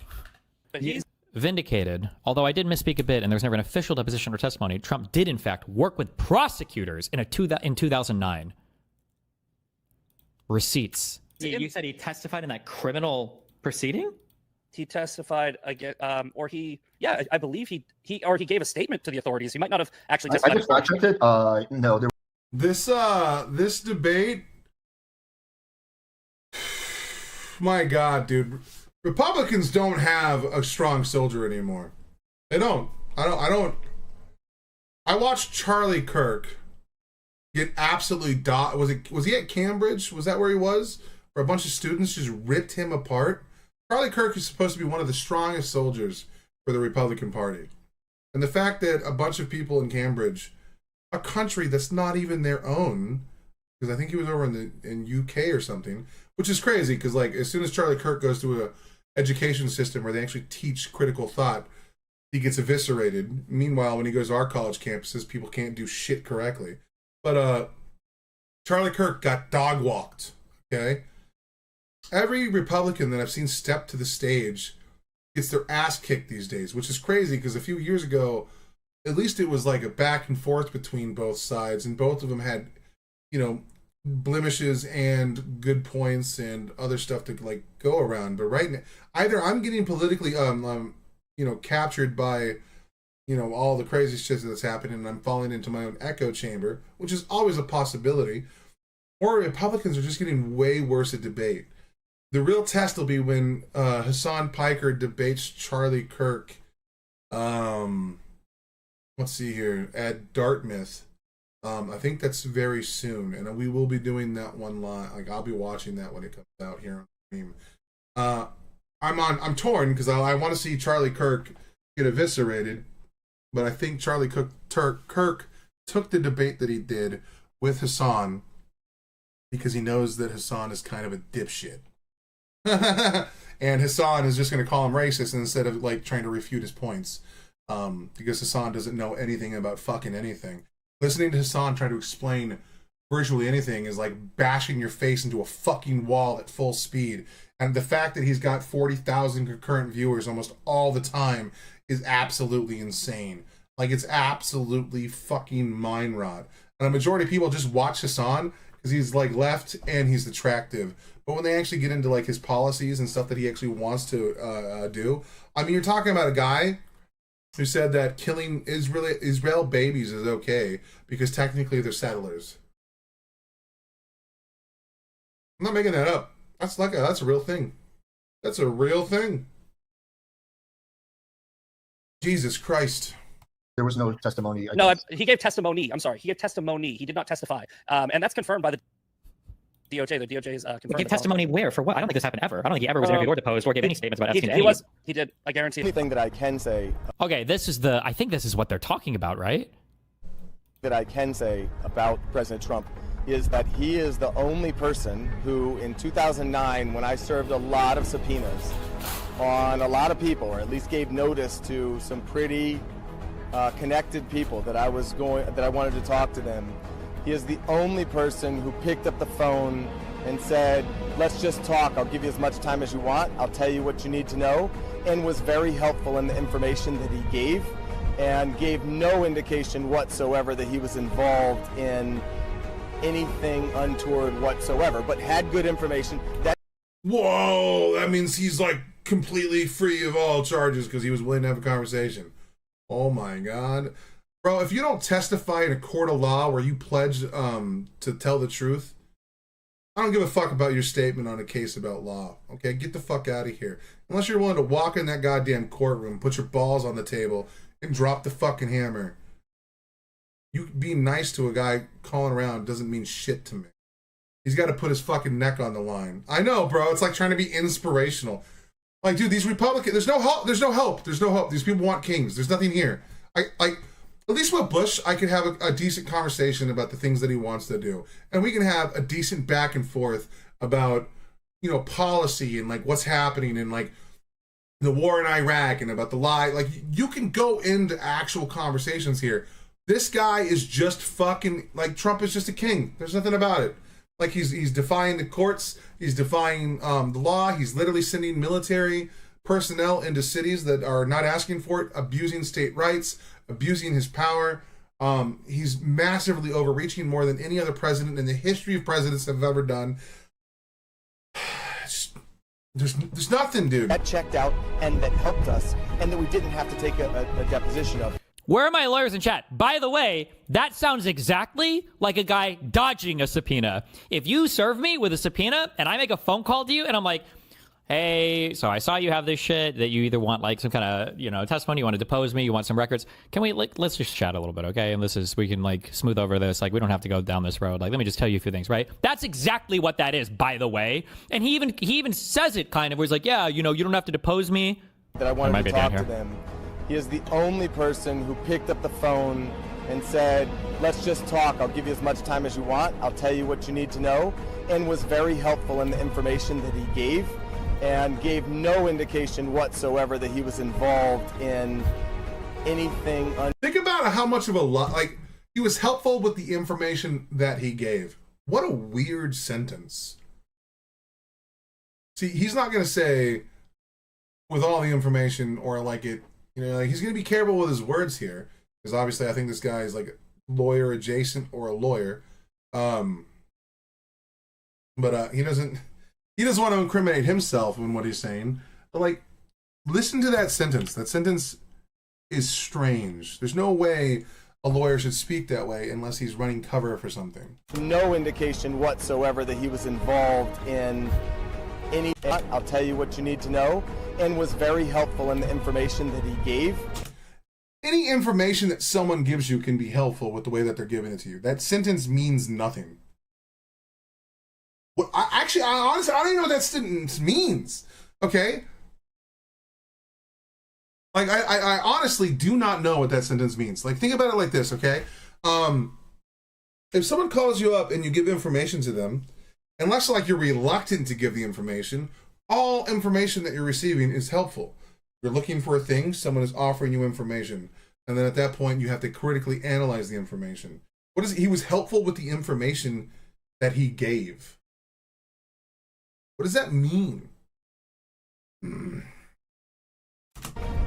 But he's vindicated. Although I did misspeak a bit and there was never an official deposition or testimony, Trump did in fact work with prosecutors in 2009. Receipts. You said he testified in that criminal proceeding? He testified again, I believe he gave a statement to the authorities. He might not have actually testified. I just fact checked it. No, there. This debate. My God, dude, Republicans don't have a strong soldier anymore. They don't. I don't. I watched Charlie Kirk get absolutely was he at Cambridge? Was that where he was? Where a bunch of students just ripped him apart. Charlie Kirk is supposed to be one of the strongest soldiers for the Republican Party. And the fact that a bunch of people in Cambridge, a country that's not even their own, because I think he was over in UK or something, which is crazy because like as soon as Charlie Kirk goes to a education system where they actually teach critical thought, he gets eviscerated. Meanwhile, when he goes to our college campuses, people can't do shit correctly. But Charlie Kirk got dog walked, okay? Every Republican that I've seen step to the stage gets their ass kicked these days, which is crazy because a few years ago, at least it was like a back and forth between both sides, and both of them had, blemishes and good points and other stuff to like go around. But right now, either I'm getting politically, captured by, all the crazy shit that's happening, and I'm falling into my own echo chamber, which is always a possibility, or Republicans are just getting way worse at debate. The real test will be when Hassan Piker debates Charlie Kirk. Let's see here, at Dartmouth. I think that's very soon, and we will be doing that one live. Like I'll be watching that when it comes out here on stream. I'm torn because I want to see Charlie Kirk get eviscerated, but I think Charlie Kirk took the debate that he did with Hassan because he knows that Hassan is kind of a dipshit. And Hassan is just going to call him racist instead of like trying to refute his points, because Hassan doesn't know anything about fucking anything. Listening to Hassan try to explain virtually anything is like bashing your face into a fucking wall at full speed. And the fact that he's got 40,000 concurrent viewers almost all the time is absolutely insane. Like it's absolutely fucking mind rot. And a majority of people just watch Hassan because he's like left and he's attractive. But when they actually get into like his policies and stuff that he actually wants to do, I mean, you're talking about a guy who said that killing Israel babies is okay because technically they're settlers. I'm not making that up. That's a real thing. That's a real thing. Jesus Christ. There was no testimony. No, he gave testimony. I'm sorry. He gave testimony. He did not testify. And that's confirmed by the DOJ. The DOJ is confirmed. He gave testimony where? For what? I don't think this happened ever. I don't think he ever was interviewed or deposed or gave any statements about Epstein. He did. I guarantee. The thing that I can say. Okay, I think this is what they're talking about, right? That I can say about President Trump is that he is the only person who, in 2009, when I served a lot of subpoenas on a lot of people, or at least gave notice to some pretty connected people that I wanted to talk to them. He is the only person who picked up the phone and said, let's just talk. I'll give you as much time as you want. I'll tell you what you need to know, and was very helpful in the information that he gave, and gave no indication whatsoever that he was involved in anything untoward whatsoever, but had good information. Whoa, that means he's like completely free of all charges because he was willing to have a conversation. Oh my God. Bro, if you don't testify in a court of law where you pledge to tell the truth, I don't give a fuck about your statement on a case about law. Okay, get the fuck out of here. Unless you're willing to walk in that goddamn courtroom, put your balls on the table, and drop the fucking hammer. You being nice to a guy calling around doesn't mean shit to me. He's got to put his fucking neck on the line. I know, bro. It's like trying to be inspirational. Like, dude, these Republicans, there's no hope. There's no hope. There's no hope. These people want kings. There's nothing here. At least with Bush, I could have a decent conversation about the things that he wants to do. And we can have a decent back and forth about, you know, policy and like what's happening and like the war in Iraq and about the lie. Like, you can go into actual conversations here. This guy is just fucking, like, Trump is just a king. There's nothing about it. Like, he's defying the courts. He's defying the law. He's literally sending military personnel into cities that are not asking for it, abusing state rights, abusing his power. He's massively overreaching, more than any other president in the history of presidents have ever done. There's nothing, dude. That checked out and that helped us, and that we didn't have to take a deposition of. Where are my lawyers in chat? By the way, that sounds exactly like a guy dodging a subpoena. If you serve me with a subpoena and I make a phone call to you and I'm like, hey, so I saw you have this shit that you either want like some kind of, you know, testimony, you want to depose me, you want some records. Can we, like, let's just chat a little bit, okay? And we can like smooth over this. Like, we don't have to go down this road. Like, let me just tell you a few things, right? That's exactly what that is, by the way. And he even says it kind of, where he's like, yeah, you know, you don't have to depose me. That I wanted to talk to them. He is the only person who picked up the phone and said, let's just talk. I'll give you as much time as you want. I'll tell you what you need to know, and was very helpful in the information that he gave, and gave no indication whatsoever that he was involved in anything. Think about how much of a lot, like, he was helpful with the information that he gave. What a weird sentence. See, he's not going to say with all the information or like it, you know, like, he's going to be careful with his words here, because obviously I think this guy is like lawyer adjacent or a lawyer. But he doesn't want to incriminate himself in what he's saying. But like, listen to that sentence. That sentence is strange. There's no way a lawyer should speak that way unless he's running cover for something. No indication whatsoever that he was involved in any. I'll tell you what you need to know, and was very helpful in the information that he gave. Any information that someone gives you can be helpful with the way that they're giving it to you. That sentence means nothing. Well, I honestly, I don't even know what that sentence means. Okay? Like, I honestly do not know what that sentence means. Like, think about it like this, okay? If someone calls you up and you give information to them, unless, like, you're reluctant to give the information, all information that you're receiving is helpful. You're looking for a thing, someone is offering you information, and then at that point, you have to critically analyze the information. What is it? He was helpful with the information that he gave. What does that mean?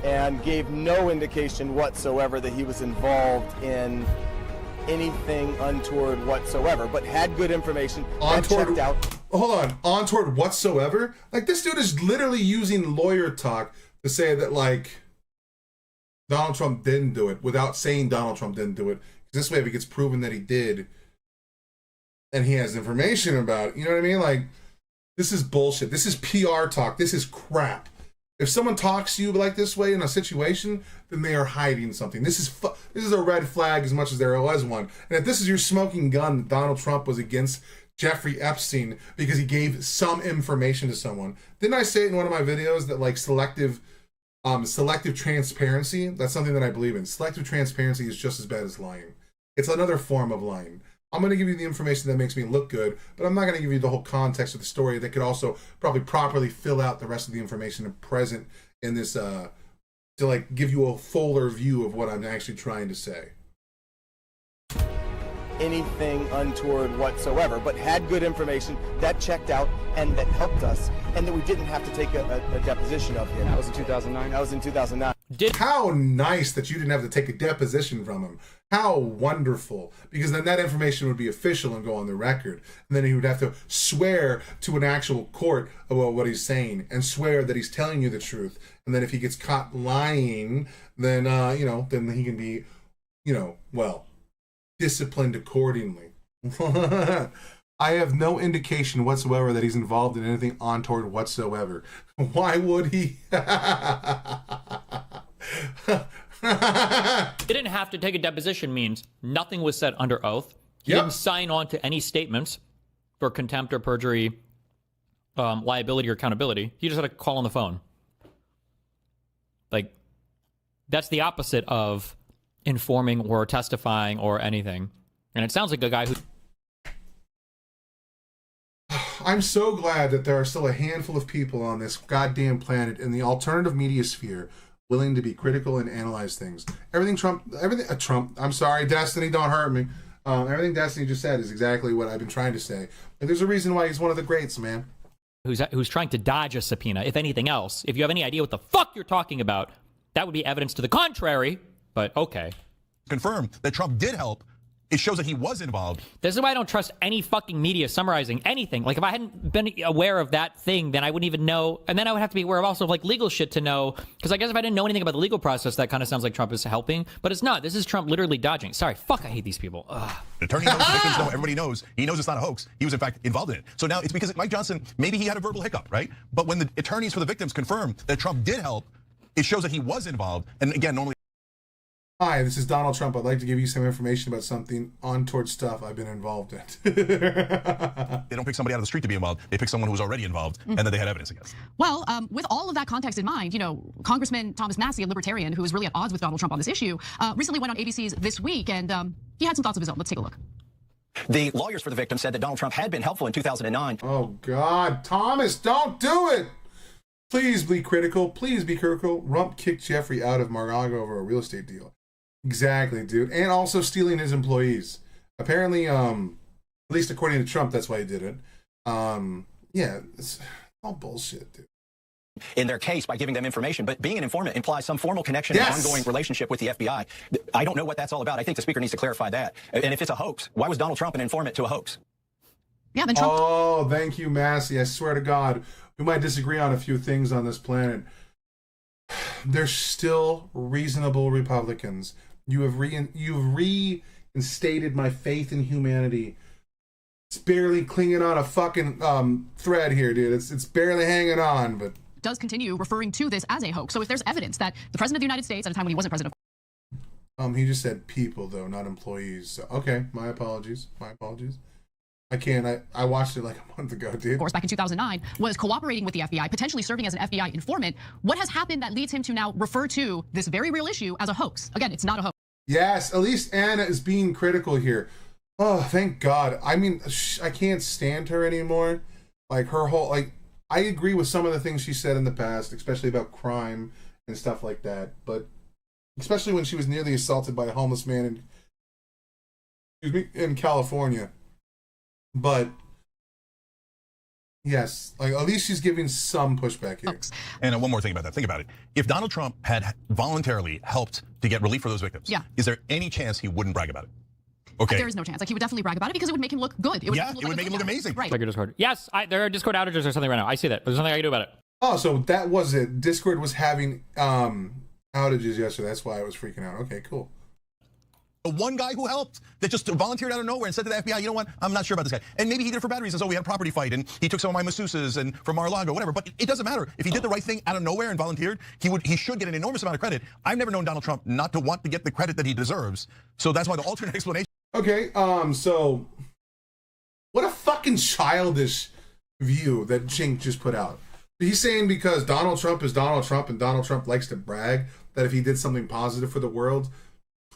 And gave no indication whatsoever that he was involved in anything untoward whatsoever, but had good information. Untoward, out. Hold on, untoward whatsoever? Like, this dude is literally using lawyer talk to say that, like, Donald Trump didn't do it without saying Donald Trump didn't do it. This way, if it gets proven that he did, and he has information about it, you know what I mean? Like, this is bullshit. This is PR talk. This is crap. If someone talks to you like this way in a situation, then they are hiding something. This is a red flag as much as there was one. And if this is your smoking gun that Donald Trump was against Jeffrey Epstein because he gave some information to someone, didn't I say it in one of my videos that like selective transparency, that's something that I believe in. Selective transparency is just as bad as lying. It's another form of lying. I'm going to give you the information that makes me look good, but I'm not going to give you the whole context of the story that could also probably properly fill out the rest of the information present in this, to like give you a fuller view of what I'm actually trying to say. Anything untoward whatsoever, but had good information that checked out and that helped us, and that we didn't have to take a deposition of him. That was in 2009? That was in 2009. How nice that you didn't have to take a deposition from him. How wonderful. Because then that information would be official and go on the record. And then he would have to swear to an actual court about what he's saying and swear that he's telling you the truth. And then if he gets caught lying, then, then he can be, disciplined accordingly. I have no indication whatsoever that he's involved in anything untoward whatsoever. Why would he? He didn't have to take a deposition means nothing was said under oath. He didn't sign on to any statements for contempt or perjury, liability or accountability. He just had to call on the phone. Like, that's the opposite of informing or testifying or anything. And it sounds like a guy who... I'm so glad that there are still a handful of people on this goddamn planet in the alternative media sphere willing to be critical and analyze things. Everything Trump, I'm sorry, Destiny, don't hurt me. Everything Destiny just said is exactly what I've been trying to say. And there's a reason why he's one of the greats, man. Who's trying to dodge a subpoena, if anything else. If you have any idea what the fuck you're talking about, that would be evidence to the contrary, but okay. Confirm that Trump did help. It shows that he was involved. This is why I don't trust any fucking media summarizing anything. Like, if I hadn't been aware of that thing, then I wouldn't even know. And then I would have to be aware of also of like legal shit to know. Because I guess if I didn't know anything about the legal process, that kind of sounds like Trump is helping. But it's not. This is Trump literally dodging. Sorry, fuck, I hate these people. Ugh. The attorney knows, the victims know, everybody knows. He knows it's not a hoax. He was in fact involved in it. So now it's because Mike Johnson, maybe he had a verbal hiccup, right? But when the attorneys for the victims confirm that Trump did help, it shows that he was involved. And again, normally... Hi, this is Donald Trump. I'd like to give you some information about something untoward stuff I've been involved in. They don't pick somebody out of the street to be involved. They pick someone who was already involved and that they had evidence against. Well, with all of that context in mind, Congressman Thomas Massie, a libertarian who is really at odds with Donald Trump on this issue, recently went on ABC's This Week, and he had some thoughts of his own. Let's take a look. The lawyers for the victim said that Donald Trump had been helpful in 2009. Oh, God. Thomas, don't do it. Please be critical. Please be critical. Rump kicked Jeffrey out of Mar-a-Lago over a real estate deal. Exactly, dude. And also stealing his employees. Apparently, at least according to Trump, that's why he did it. Yeah, it's all bullshit, dude. In their case by giving them information, but being an informant implies some formal connection and ongoing relationship with the FBI. I don't know what that's all about. I think the speaker needs to clarify that. And if it's a hoax, why was Donald Trump an informant to a hoax? Yeah, then Trump... Oh, thank you, Massey. I swear to God, we might disagree on a few things on this planet. There's still reasonable Republicans. You've reinstated my faith in humanity. It's barely clinging on a fucking thread here, dude. It's barely hanging on, but does continue referring to this as a hoax. So if there's evidence that the president of the United States, at a time when he wasn't president, he just said people though, not employees. So, okay, my apologies. I watched it like a month ago, dude. Of course, back in 2009, was cooperating with the FBI, potentially serving as an FBI informant. What has happened that leads him to now refer to this very real issue as a hoax? Again, it's not a hoax. Yes, at least Anna is being critical here. Oh, thank God. I mean, I can't stand her anymore. Like, her whole, like, I agree with some of the things she said in the past, especially about crime and stuff like that. But especially when she was nearly assaulted by a homeless man in California. But yes, like at least she's giving some pushback here. And one more thing about that. Think about it. If Donald Trump had voluntarily helped to get relief for those victims, is there any chance he wouldn't brag about it? Okay. There is no chance. Like, he would definitely brag about it because it would make him look good. It would make him look amazing. Right. Check your Discord. Yes, there are Discord outages or something right now. I see that. There's nothing I can do about it. Oh, so that was it. Discord was having outages yesterday. That's why I was freaking out. Okay, cool. The one guy who helped, that just volunteered out of nowhere and said to the FBI, you know what, I'm not sure about this guy. And maybe he did it for bad reasons. Oh, we had a property fight and he took some of my masseuses and from Mar-a-Lago, whatever. But it doesn't matter. If he did the right thing out of nowhere and volunteered, he should get an enormous amount of credit. I've never known Donald Trump not to want to get the credit that he deserves. So that's why the alternate explanation. Okay, so what a fucking childish view that Cenk just put out. He's saying because Donald Trump is Donald Trump and Donald Trump likes to brag, that if he did something positive for the world,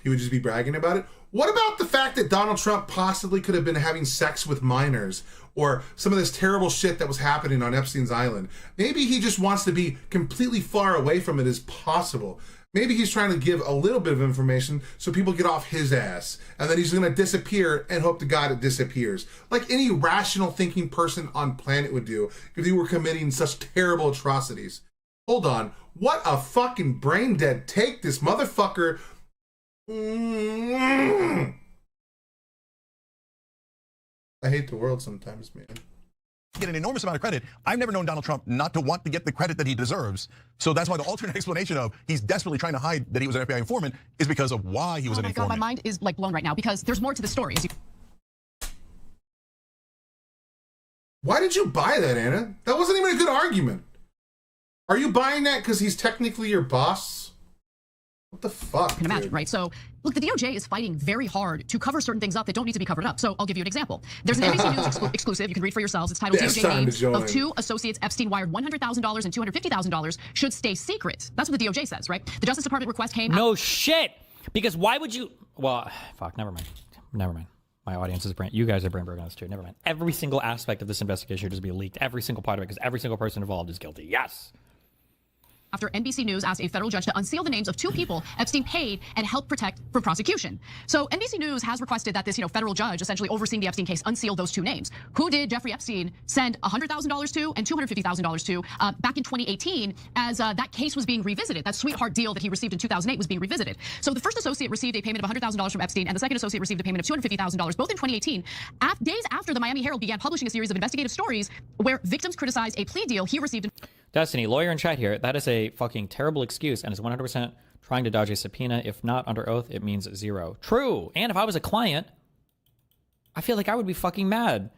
he would just be bragging about it. What about the fact that Donald Trump possibly could have been having sex with minors or some of this terrible shit that was happening on Epstein's Island? Maybe he just wants to be completely far away from it as possible. Maybe he's trying to give a little bit of information so people get off his ass, and then he's going to disappear and hope to God it disappears. Like any rational thinking person on planet would do if he were committing such terrible atrocities. Hold on. What a fucking brain dead take, this motherfucker. I hate the world sometimes, man. Get an enormous amount of credit. I've never known Donald Trump not to want to get the credit that he deserves. So that's why the alternate explanation of he's desperately trying to hide that he was an FBI informant is because of why he was an informant. Oh my God, my mind is like blown right now because there's more to the story. Why did you buy that, Anna? That wasn't even a good argument. Are you buying that because he's technically your boss? What the fuck? You can imagine, right? So, look, the DOJ is fighting very hard to cover certain things up that don't need to be covered up. So, I'll give you an example. There's an NBC News exclusive. You can read for yourselves. It's titled DOJ names of 2 associates Epstein wired $100,000 and $250,000 should stay secret. That's what the DOJ says, right? The Justice Department request came. No shit. Because why would you? Well, fuck. Never mind. Never mind. My audience is brain. You guys are brain broken on this too. Never mind. Every single aspect of this investigation should just be leaked. Every single part of it, because every single person involved is guilty. Yes. After NBC News asked a federal judge to unseal the names of 2 people Epstein paid and helped protect from prosecution. So NBC News has requested that this, federal judge essentially overseeing the Epstein case unseal those 2 names. Who did Jeffrey Epstein send $100,000 to and $250,000 to back in 2018 as that case was being revisited? That sweetheart deal that he received in 2008 was being revisited. So the first associate received a payment of $100,000 from Epstein, and the second associate received a payment of $250,000, both in 2018. Days after the Miami Herald began publishing a series of investigative stories where victims criticized a plea deal he received. Destiny, lawyer in chat here. That is a fucking terrible excuse and is 100% trying to dodge a subpoena. If not under oath, it means 0. True. And if I was a client, I feel like I would be fucking mad,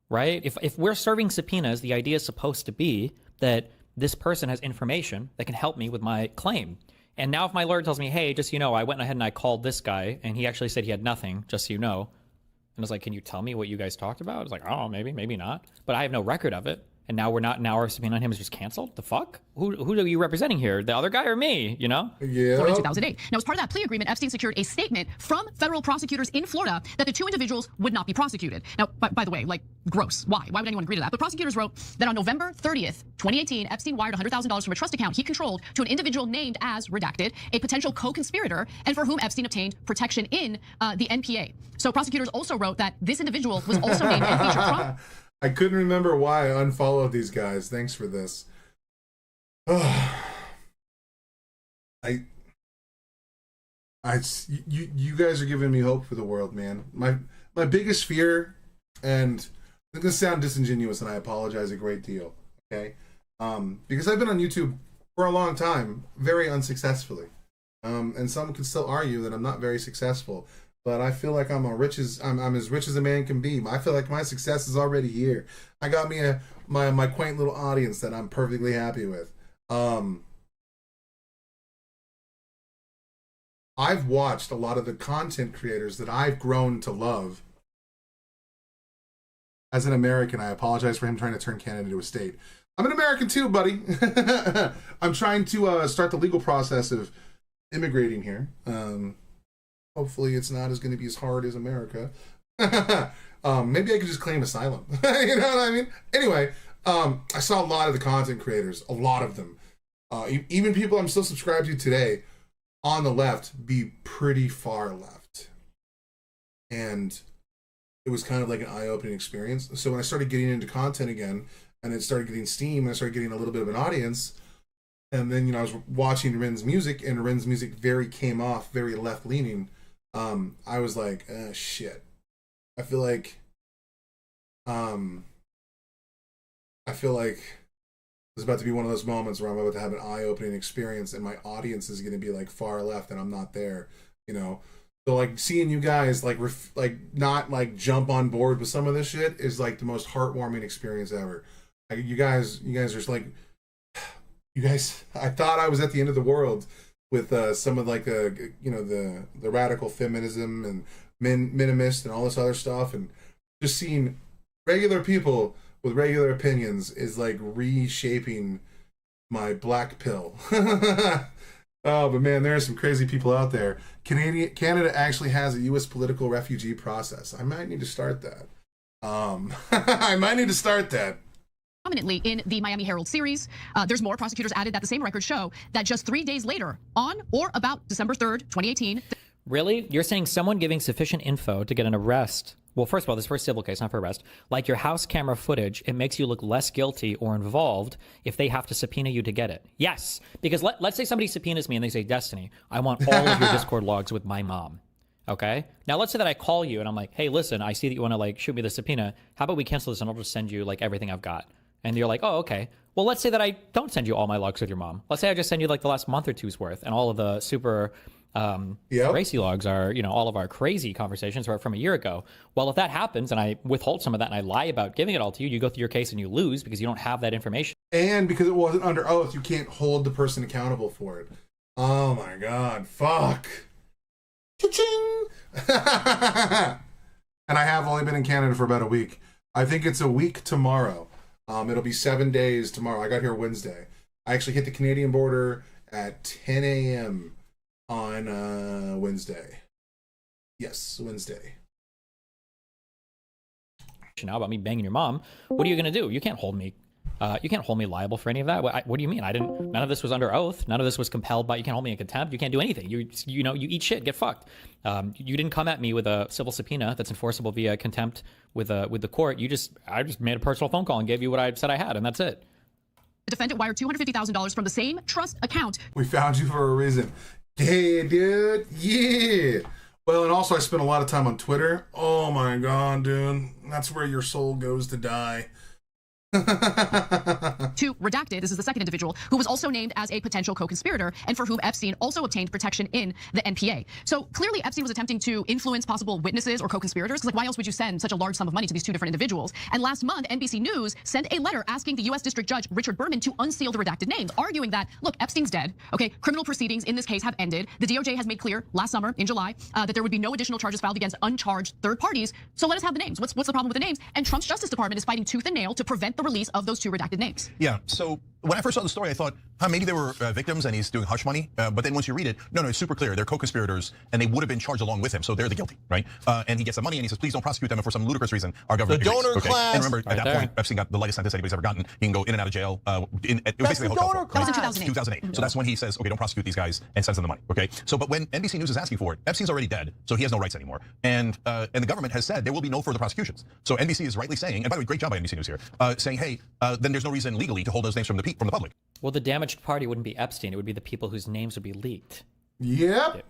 right? If we're serving subpoenas, the idea is supposed to be that this person has information that can help me with my claim. And now if my lawyer tells me, hey, just so you know, I went ahead and I called this guy and he actually said he had nothing, just so you know. And I was like, can you tell me what you guys talked about? I was like, oh, maybe, maybe not. But I have no record of it. And now we're not. Now our subpoena on him is just canceled. The fuck? Who are you representing here? The other guy or me? You know? Yeah. Florida 2008. Now, as part of that plea agreement, Epstein secured a statement from federal prosecutors in Florida that the 2 individuals would not be prosecuted. Now, by the way, like, gross. Why? Why would anyone agree to that? But prosecutors wrote that on November 30th, 2018, Epstein wired $100,000 from a trust account he controlled to an individual named as redacted, a potential co-conspirator, and for whom Epstein obtained protection in the NPA. So prosecutors also wrote that this individual was also named and featured Trump. I couldn't remember why I unfollowed these guys. Thanks for this. You guys are giving me hope for the world, man. My biggest fear, and it's gonna sound disingenuous, and I apologize a great deal. Okay, because I've been on YouTube for a long time, very unsuccessfully, and some could still argue that I'm not very successful. But I feel like I'm as rich as a man can be. I feel like my success is already here. I got me my quaint little audience that I'm perfectly happy with. I've watched a lot of the content creators that I've grown to love. As an American, I apologize for him trying to turn Canada into a state. I'm an American too, buddy. I'm trying to start the legal process of immigrating here. Hopefully it's not going to be as hard as America. Maybe I could just claim asylum. You know what I mean? Anyway, I saw a lot of the content creators, a lot of them. Even people I'm still subscribed to today on the left be pretty far left. And it was kind of like an eye-opening experience. So when I started getting into content again, and it started getting steam, and I started getting a little bit of an audience, and then, I was watching Ren's music, and Ren's music came off very left-leaning. I was like, shit. I feel like it's about to be one of those moments where I'm about to have an eye-opening experience, and my audience is going to be like far left, and I'm not there, So like seeing you guys like not like jump on board with some of this shit is like the most heartwarming experience ever. Like you guys are just like, you guys. I thought I was at the end of the world with some of like the radical feminism and minimist and all this other stuff, and just seeing regular people with regular opinions is like reshaping my black pill. Oh, but man, there are some crazy people out there. Canada actually has a U.S. political refugee process. I might need to start that. I might need to start that. Prominently in the Miami Herald series. There's more. Prosecutors added that the same records show that just 3 days later, on or about December 3rd, 2018. Really? You're saying someone giving sufficient info to get an arrest? Well, first of all, this is for a civil case, not for arrest. Like your house camera footage, it makes you look less guilty or involved if they have to subpoena you to get it. Yes, because let's say somebody subpoenas me and they say, Destiny, I want all of your Discord logs with my mom. Okay? Now, let's say that I call you and I'm like, hey, listen, I see that you want to like shoot me the subpoena. How about we cancel this and I'll just send you like everything I've got? And you're like, oh, okay. Well, let's say that I don't send you all my logs with your mom. Let's say I just send you like the last month or two's worth, and all of the super racy logs are, all of our crazy conversations are from a year ago. Well, if that happens and I withhold some of that and I lie about giving it all to you, you go through your case and you lose because you don't have that information. And because it wasn't under oath, you can't hold the person accountable for it. Oh my God, fuck. Cha-ching! And I have only been in Canada for about a week. I think it's a week tomorrow. It'll be 7 days tomorrow. I got here Wednesday. I actually hit the Canadian border at 10 a.m. on Wednesday. Yes, Wednesday. Now about me banging your mom, what are you gonna do? You can't hold me. You can't hold me liable for any of that. What do you mean? None of this was under oath. None of this was compelled by. You can't hold me in contempt. You can't do anything. You eat shit. Get fucked. You didn't come at me with a civil subpoena that's enforceable via contempt with the court. I just made a personal phone call and gave you what I said I had, and that's it. The defendant wired $250,000 from the same trust account. We found you for a reason. Yeah, dude. Yeah. Well, and also I spent a lot of time on Twitter. Oh my God, dude. That's where your soul goes to die. To redacted, this is the second individual who was also named as a potential co-conspirator and for whom Epstein also obtained protection in the NPA. So clearly Epstein was attempting to influence possible witnesses or co-conspirators, because why else would you send such a large sum of money to these two different individuals? And last month, NBC News sent a letter asking the U.S. District Judge Richard Berman to unseal the redacted names, arguing that, look, Epstein's dead. Okay, criminal proceedings in this case have ended. The DOJ has made clear last summer in July that there would be no additional charges filed against uncharged third parties. So let us have the names. What's the problem with the names? And Trump's Justice Department is fighting tooth and nail to prevent the release of those two redacted names. Yeah, so when I first saw the story, I thought, maybe they were victims and he's doing hush money. But then once you read it, no, it's super clear. They're co-conspirators and they would have been charged along with him. So they're the guilty, right? And he gets the money and he says, please don't prosecute them. And for some ludicrous reason, our government The donor agrees. class. And remember, at that point, Epstein got the lightest sentence anybody's ever gotten. He can go in and out of jail. It was basically a hotel phone, That was in 2008. 2008. So that's when he says, okay, don't prosecute these guys and sends them the money, okay? So, but when NBC News is asking for it, Epstein's already dead, so he has no rights anymore. And the government has said there will be no further prosecutions. So NBC is rightly saying, and by the way, great job by NBC News here, saying, hey, then there's no reason legally to hold those names from the public. Well, the damaged party wouldn't be Epstein. It would be the people whose names would be leaked. Yep.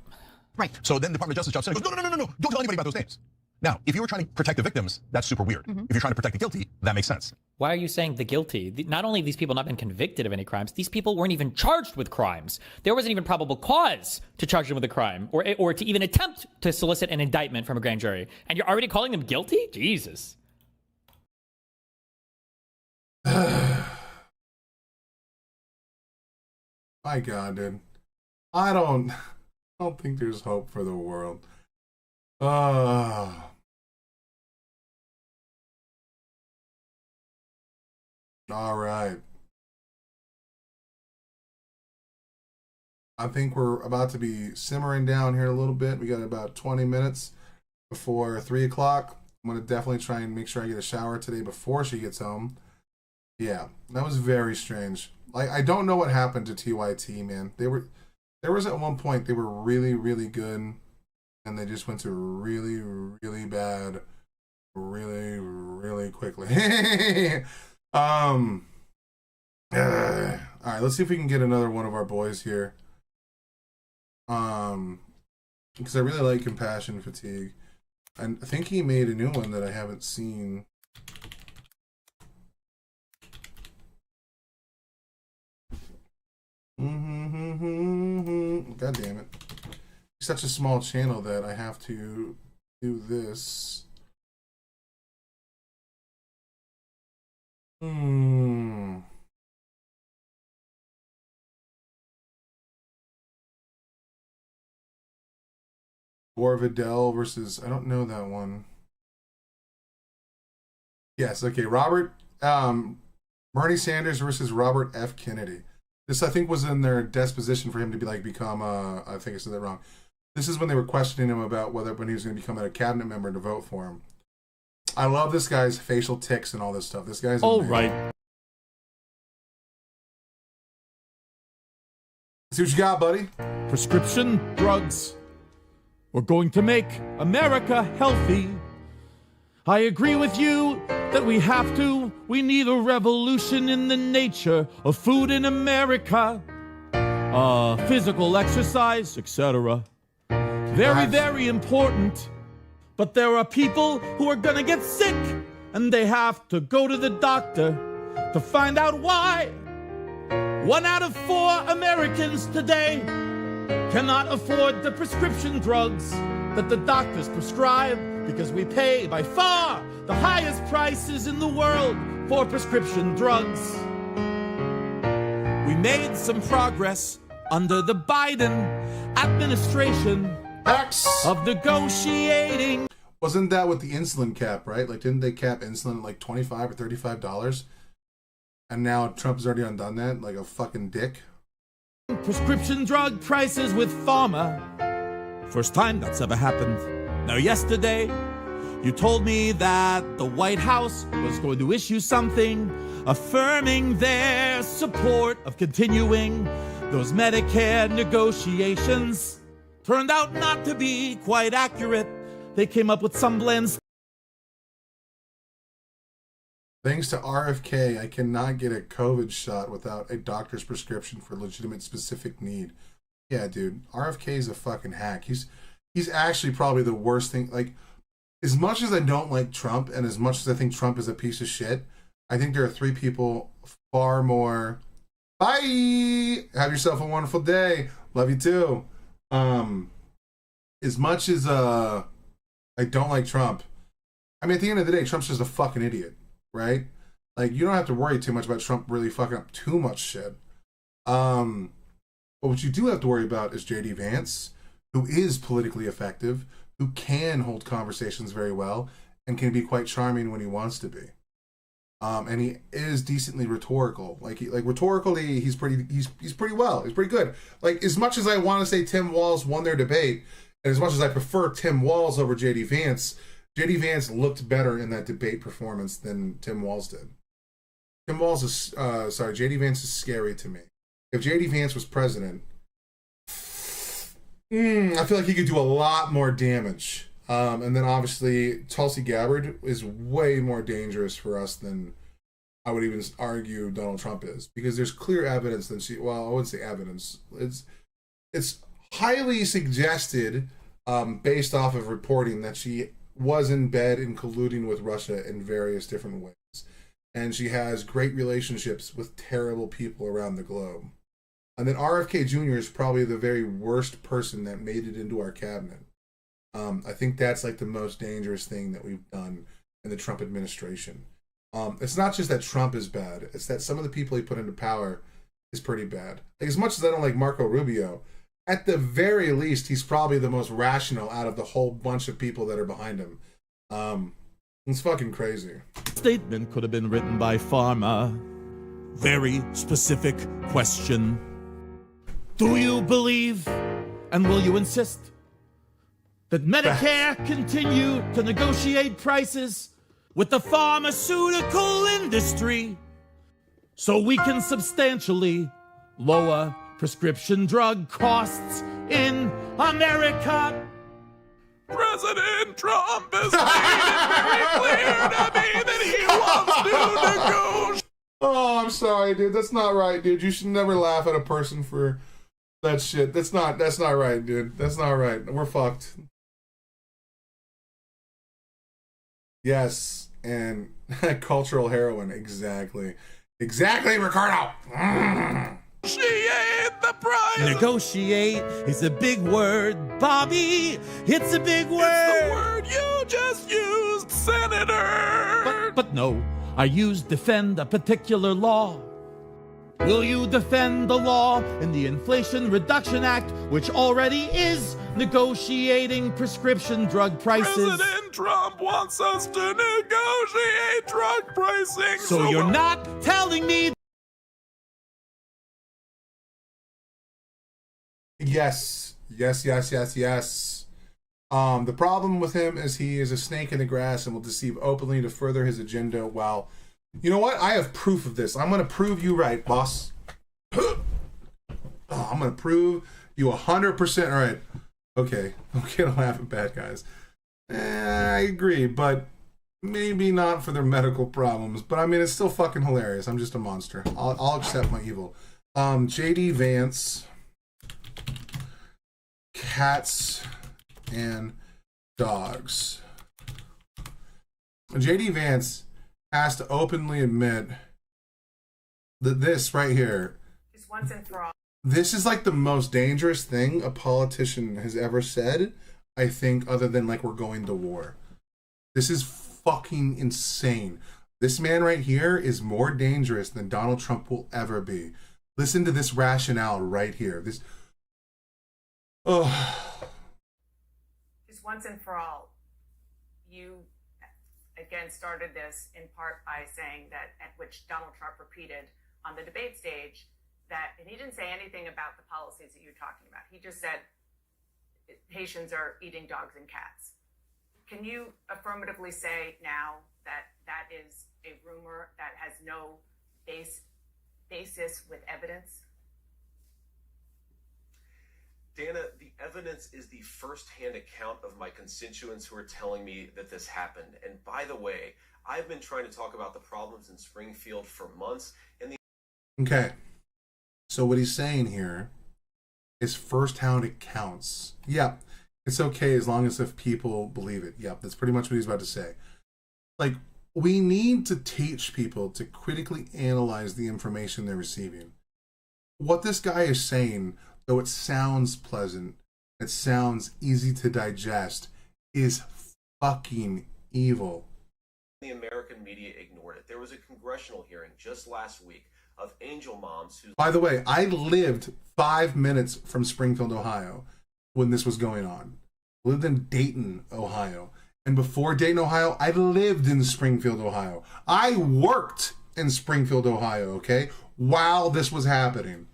Right. So then the Department of Justice jumps in and goes, no, don't tell anybody about those names. Now, if you were trying to protect the victims, that's super weird. If you're trying to protect the guilty, that makes sense. Why are you saying the guilty? Not only have these people not been convicted of any crimes, these people weren't even charged with crimes. There wasn't even probable cause to charge them with a crime or to even attempt to solicit an indictment from a grand jury. And you're already calling them guilty? Jesus. My God, dude. I don't think there's hope for the world. All right. I think we're about to be simmering down here a little bit. We got about 20 minutes before 3 o'clock. I'm going to definitely try and make sure I get a shower today before she gets home. Yeah, that was very strange. Like, I don't know what happened to TYT, man. There was at one point they were really, really good, and they just went to really, really bad, really, really quickly. All right, let's see if we can get another one of our boys here. Because I really like Compassion Fatigue. And I think he made a new one that I haven't seen. God damn it. such a small channel that I have to do this. Gore Vidal versus, I don't know that one. Yes, okay, Bernie Sanders versus Robert F. Kennedy. This, I think, was in their disposition for him to be like become. I think I said that wrong. This is when they were questioning him about when he was going to become a cabinet member to vote for him. I love this guy's facial tics and all this stuff. This guy's all amazing. right. See what you got, buddy. Prescription drugs. We're going to make America healthy. I agree with you that we have to. We need a revolution in the nature of food in America. Physical exercise, etc. Very, very important. But there are people who are gonna get sick, and they have to go to the doctor to find out why. 1 out of 4 Americans today cannot afford the prescription drugs that the doctors prescribe, because we pay by far the highest prices in the world for prescription drugs. We made some progress under the Biden administration of negotiating. Wasn't that with the insulin cap, right? Like, didn't they cap insulin at like $25 or $35? And now Trump's already undone that, like a fucking dick. Prescription drug prices with pharma. First time that's ever happened. Now, yesterday, you told me that the White House was going to issue something affirming their support of continuing those Medicare negotiations. Turned out not to be quite accurate. They came up with some blends. Thanks to RFK, I cannot get a COVID shot without a doctor's prescription for legitimate specific need. Yeah, dude, RFK is a fucking hack. He's actually probably the worst thing. Like, as much as I don't like Trump, and as much as I think Trump is a piece of shit, I think there are 3 people far more. Bye! Have yourself a wonderful day. Love you too. As much as I don't like Trump, I mean, at the end of the day, Trump's just a fucking idiot, right? Like, you don't have to worry too much about Trump really fucking up too much shit. But what you do have to worry about is JD Vance, who is politically effective, who can hold conversations very well, and can be quite charming when he wants to be. And he is decently rhetorical. Like rhetorically, he's pretty well. He's pretty good. Like, as much as I want to say Tim Walz won their debate, and as much as I prefer Tim Walz over JD Vance looked better in that debate performance than Tim Walz did. JD Vance is scary to me. If JD Vance was president, I feel like he could do a lot more damage. And then obviously Tulsi Gabbard is way more dangerous for us than I would even argue Donald Trump is, because there's clear evidence that I wouldn't say evidence. It's highly suggested, based off of reporting, that she was in bed and colluding with Russia in various different ways. And she has great relationships with terrible people around the globe. And then RFK Jr. is probably the very worst person that made it into our cabinet. I think that's like the most dangerous thing that we've done in the Trump administration. It's not just that Trump is bad, it's that some of the people he put into power is pretty bad. Like, as much as I don't like Marco Rubio, at the very least, he's probably the most rational out of the whole bunch of people that are behind him. It's fucking crazy. Statement could have been written by pharma. Very specific question. Do you believe, and will you insist, that Medicare continue to negotiate prices with the pharmaceutical industry so we can substantially lower prescription drug costs in America? President Trump has made it very clear to me that he wants to negotiate. Oh, I'm sorry, dude. That's not right, dude. You should never laugh at a person for that shit. That's not right, dude. That's not right. We're fucked. Yes, and cultural heroin. Exactly, Ricardo. Negotiate the price. Negotiate is a big word, Bobby. It's a big word. It's the word you just used, Senator. But no, I used defend a particular law. Will you defend the law in the Inflation Reduction Act, which already is negotiating prescription drug prices? President Trump wants us to negotiate drug pricing. So you're not telling me. Yes. The problem with him is he is a snake in the grass and will deceive openly to further his agenda. While, you know what? I have proof of this. I'm going to prove you right, boss. I'm going to prove you 100% right. Okay, don't laugh at bad guys. I agree, but maybe not for their medical problems. But I mean, it's still fucking hilarious. I'm just a monster. I'll accept my evil. JD Vance, cats and dogs. JD Vance has to openly admit that this right here, Just once and for all. this is like the most dangerous thing a politician has ever said, I think, other than like we're going to war. This is fucking insane. This man right here is more dangerous than Donald Trump will ever be. Listen to this rationale right here. This. Just once and for all, you again started this in part by saying that, at which Donald Trump repeated on the debate stage, that, and he didn't say anything about the policies that you're talking about. He just said Haitians are eating dogs and cats. Can you affirmatively say now that that is a rumor that has no basis with evidence? Dana, the evidence is the first-hand account of my constituents who are telling me that this happened. And by the way, I've been trying to talk about the problems in Springfield for months, and the Okay. So what he's saying here is first-hand accounts. Yep. It's okay as long as if people believe it. Yep. That's pretty much what he's about to say. Like, we need to teach people to critically analyze the information they're receiving. What this guy is saying, though it sounds pleasant, it sounds easy to digest, is fucking evil. the American media ignored it. There was a congressional hearing just last week of angel moms who... By the way, I lived 5 minutes from Springfield, Ohio when this was going on. I lived in Dayton, Ohio. And before Dayton, Ohio, I lived in Springfield, Ohio. I worked in Springfield, Ohio, okay, while this was happening.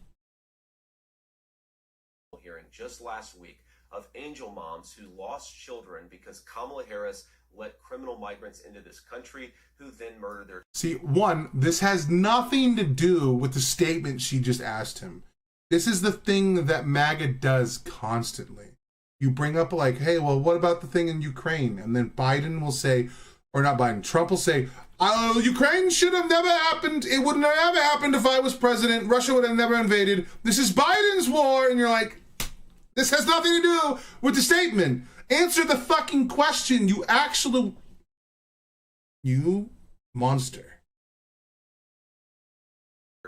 Hearing just last week of angel moms who lost children because Kamala Harris let criminal migrants into this country who then murdered their... See, one, this has nothing to do with the statement she just asked him. This is the thing that MAGA does constantly. You bring up like, hey, well, what about the thing in Ukraine? And then Biden will say, or not Biden, Trump will say, oh, Ukraine should have never happened. It wouldn't have ever happened if I was president. Russia would have never invaded. This is Biden's war. And you're like, this has nothing to do with the statement. Answer the fucking question, you actual... You monster.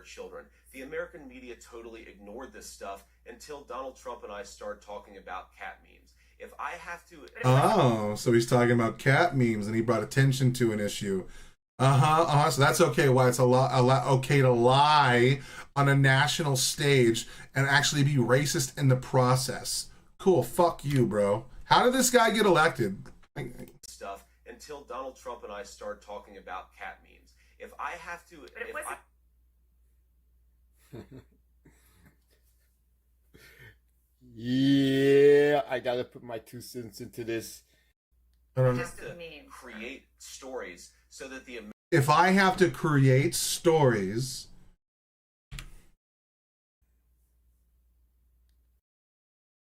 Children. The American media totally ignored this stuff until Donald Trump and I started talking about cat memes. If I have to... Oh, so he's talking about cat memes and he brought attention to an issue. So that's okay. Why it's a lot okay to lie on a national stage and actually be racist in the process. Cool. Fuck you, bro. How did this guy get elected? Stuff until Donald Trump and I started talking about cat memes. If I have to... Yeah, I gotta put my 2 cents into this. Just to create stories so that the... If I have to create stories...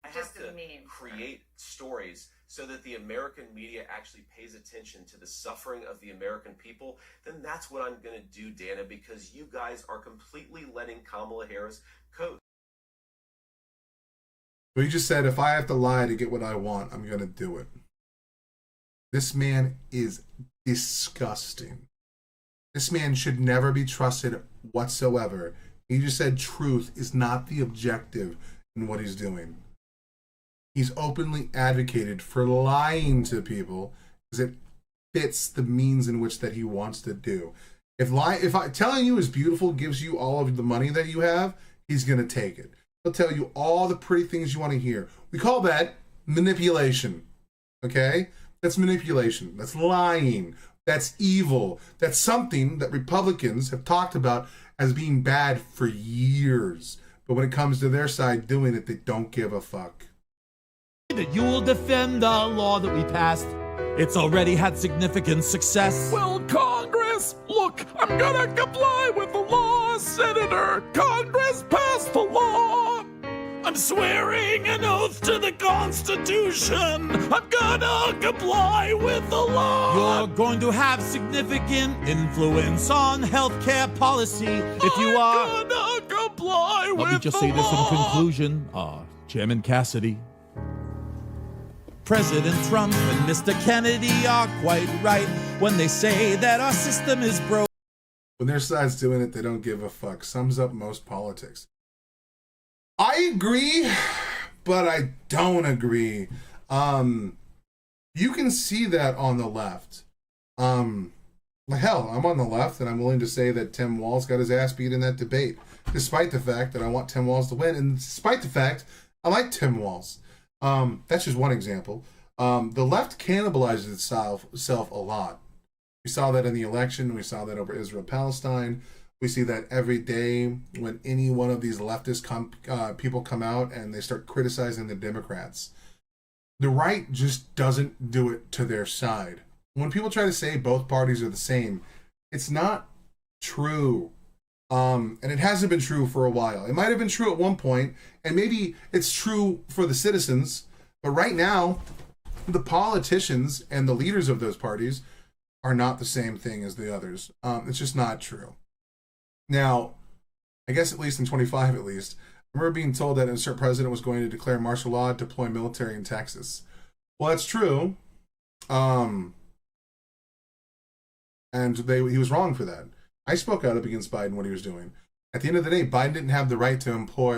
I have to create stories so that the American media actually pays attention to the suffering of the American people, then that's what I'm going to do, Dana, because you guys are completely letting Kamala Harris coast. But you just said, if I have to lie to get what I want, I'm going to do it. This man is disgusting. This man should never be trusted whatsoever He just said truth is not the objective in what he's doing. He's openly advocated for lying to people because it fits the means in which that he wants to do. If telling you is beautiful gives you all of the money that you have, he's going to take it. He'll tell you all the pretty things you want to hear. We call that manipulation. Okay? That's manipulation. That's lying. That's evil. That's something that Republicans have talked about as being bad for years. But when it comes to their side doing it, they don't give a fuck. That you will defend the law that we passed. It's already had significant success. Well, Congress, look, I'm gonna comply with the law, Senator. Congress passed the law. I'm swearing an oath to the Constitution. I'm gonna comply with the law. You're going to have significant influence on healthcare policy if you are. I'm gonna comply with the law. Let me just say this in conclusion. Chairman Cassidy, President Trump and Mr. Kennedy are quite right when they say that our system is broken. When their side's doing it, they don't give a fuck. Sums up most politics. I agree, but I don't agree. You can see that on the left. Hell, I'm on the left, and I'm willing to say that Tim Walz got his ass beat in that debate, despite the fact that I want Tim Walz to win, and despite the fact I like Tim Walz. That's just one example. The left cannibalizes itself a lot. We saw that in the election. We saw that over Israel-Palestine. We see that every day when any one of these leftist people come out and they start criticizing the Democrats. The right just doesn't do it to their side. When people try to say both parties are the same, it's not true. And it hasn't been true for a while. It might have been true at one point, and maybe it's true for the citizens, but right now, the politicians and the leaders of those parties are not the same thing as the others. It's just not true. Now, I guess at least in 25 at least, I remember being told that a certain president was going to declare martial law and deploy military in Texas. Well, that's true. And he was wrong for that. I spoke out up against Biden, what he was doing. At the end of the day, Biden didn't have the right to employ,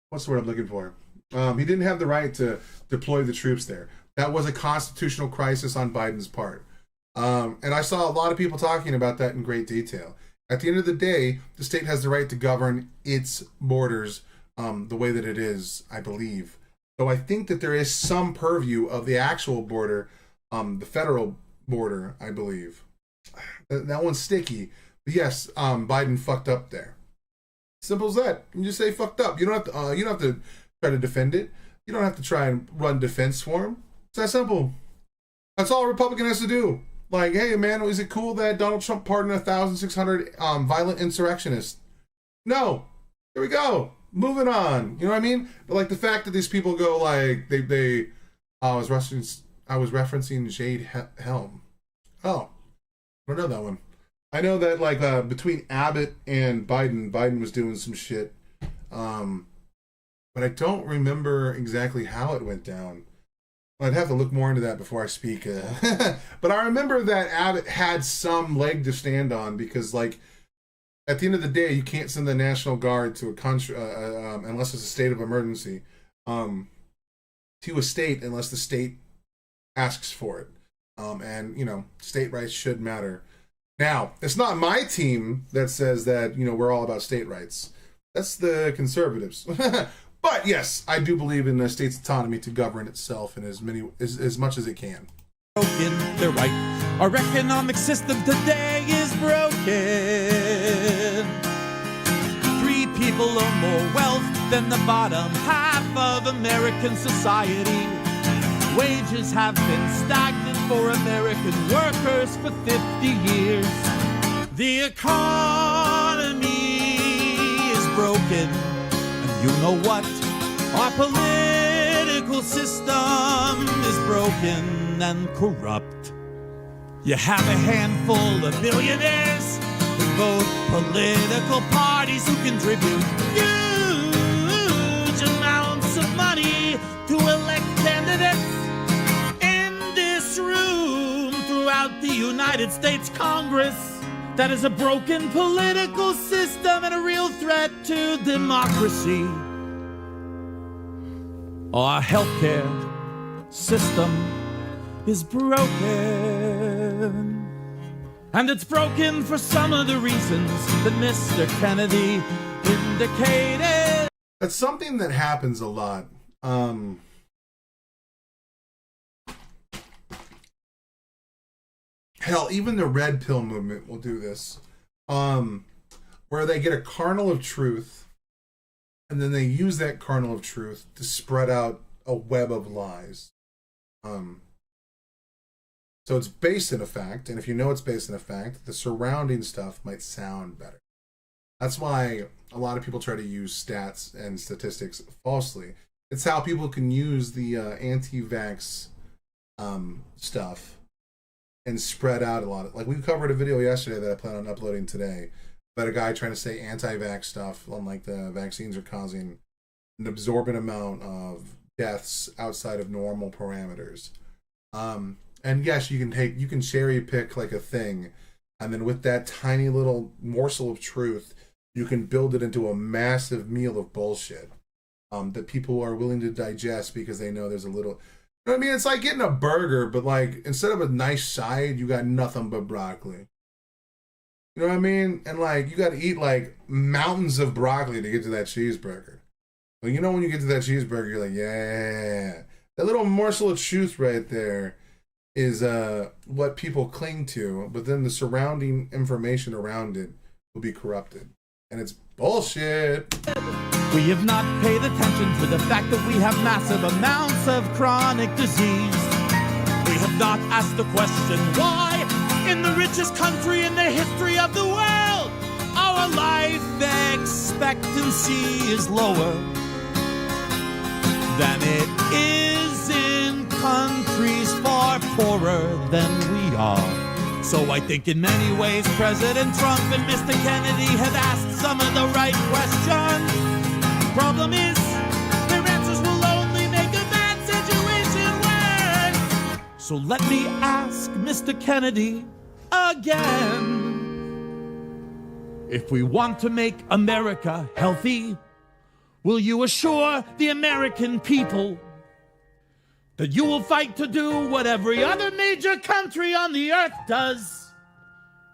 what's the word I'm looking for? He didn't have the right to deploy the troops there. That was a constitutional crisis on Biden's part. And I saw a lot of people talking about that in great detail. At the end of the day, the state has the right to govern its borders the way that it is, I believe. So I think that there is some purview of the actual border, the federal border, I believe. That one's sticky. But yes, Biden fucked up there. Simple as that. You just say fucked up. You don't have to try to defend it. You don't have to try and run defense for him. It's that simple. That's all a Republican has to do. Like, hey man, is it cool that Donald Trump pardoned 1,600 violent insurrectionists? No. Here we go. Moving on. You know what I mean? But like the fact that these people go like I was referencing Jade Helm. Oh. I don't know that one. I know that like between Abbott and Biden was doing some shit. But I don't remember exactly how it went down. I'd have to look more into that before I speak. But I remember that Abbott had some leg to stand on because, like, at the end of the day, you can't send the National Guard to a country unless it's a state of emergency to a state unless the state asks for it. And, you know, state rights should matter. Now, it's not my team that says that, you know, we're all about state rights. That's the conservatives. But yes, I do believe in the state's autonomy to govern itself in as much as it can. They're right. Our economic system today is broken. 3 people own more wealth than the bottom half of American society. Wages have been stagnant for American workers for 50 years. The economy is broken. You know what? Our political system is broken and corrupt. You have a handful of billionaires with both political parties who contribute huge amounts of money to elect candidates in this room throughout the United States Congress. that is a broken political system and a real threat to democracy. Our healthcare system is broken. And it's broken for some of the reasons that Mr. Kennedy indicated. That's something that happens a lot. Hell, even the red pill movement will do this. Where they get a kernel of truth, and then they use that kernel of truth to spread out a web of lies. So it's based in a fact, and if you know it's based in a fact, the surrounding stuff might sound better. That's why a lot of people try to use stats and statistics falsely. It's how people can use the anti-vax stuff and spread out a lot. Like we covered a video yesterday that I plan on uploading today about a guy trying to say anti-vax stuff on like the vaccines are causing an absorbent amount of deaths outside of normal parameters. And yes, you can cherry pick like a thing, and then with that tiny little morsel of truth, you can build it into a massive meal of bullshit that people are willing to digest because they know there's a little. You know what I mean? It's like getting a burger, but like instead of a nice side, you got nothing but broccoli. You know what I mean? And like you got to eat like mountains of broccoli to get to that cheeseburger. But you know when you get to that cheeseburger, you're like, yeah, that little morsel of truth right there is what people cling to, but then the surrounding information around it will be corrupted. And it's bullshit. We have not paid attention to the fact that we have massive amounts of chronic disease. We have not asked the question why, in the richest country in the history of the world, our life expectancy is lower than it is in countries far poorer than we are. So I think in many ways President Trump and Mr. Kennedy have asked some of the right questions. Problem is, their answers will only make a bad situation worse. So let me ask Mr. Kennedy again. If we want to make America healthy, will you assure the American people that you will fight to do what every other major country on the earth does?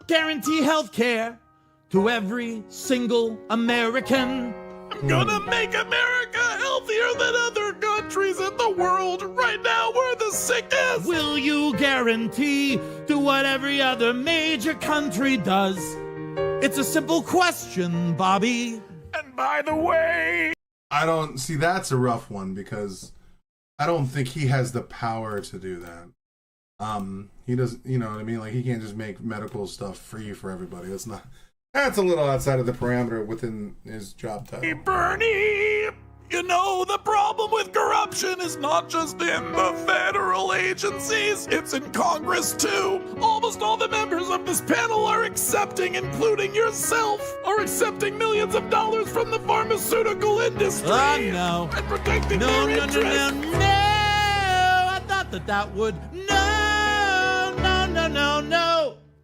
Guarantee health care to every single American. I'm gonna make America healthier than other countries in the world. Right now, we're the sickest. Will you guarantee do what every other major country does? It's a simple question, Bobby. And by the way, I don't see that's a rough one because I don't think he has the power to do that. He doesn't, you know what I mean? Like he can't just make medical stuff free for everybody. That's a little outside of the parameter within his job title. Hey, Bernie, you know, the problem with corruption is not just in the federal agencies, it's in Congress too. Almost all the members of this panel are accepting, including yourself, are accepting millions of dollars from the pharmaceutical industry. Oh, no. And protecting No. their interests. I thought that would. No.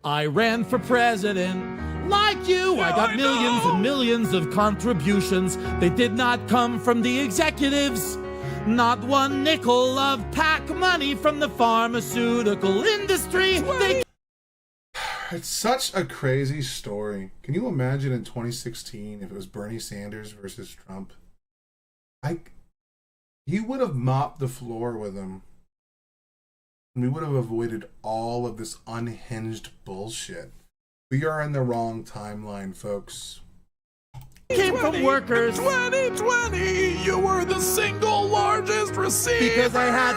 I ran for president. Like you, I got millions and millions of contributions. They did not come from the executives. Not one nickel of PAC money from the pharmaceutical industry. It's such a crazy story. Can you imagine in 2016 if it was Bernie Sanders versus Trump? You would have mopped the floor with him. And we would have avoided all of this unhinged bullshit. We are in the wrong timeline, folks. Came from workers. 2020, you were the single largest receiver. Because I had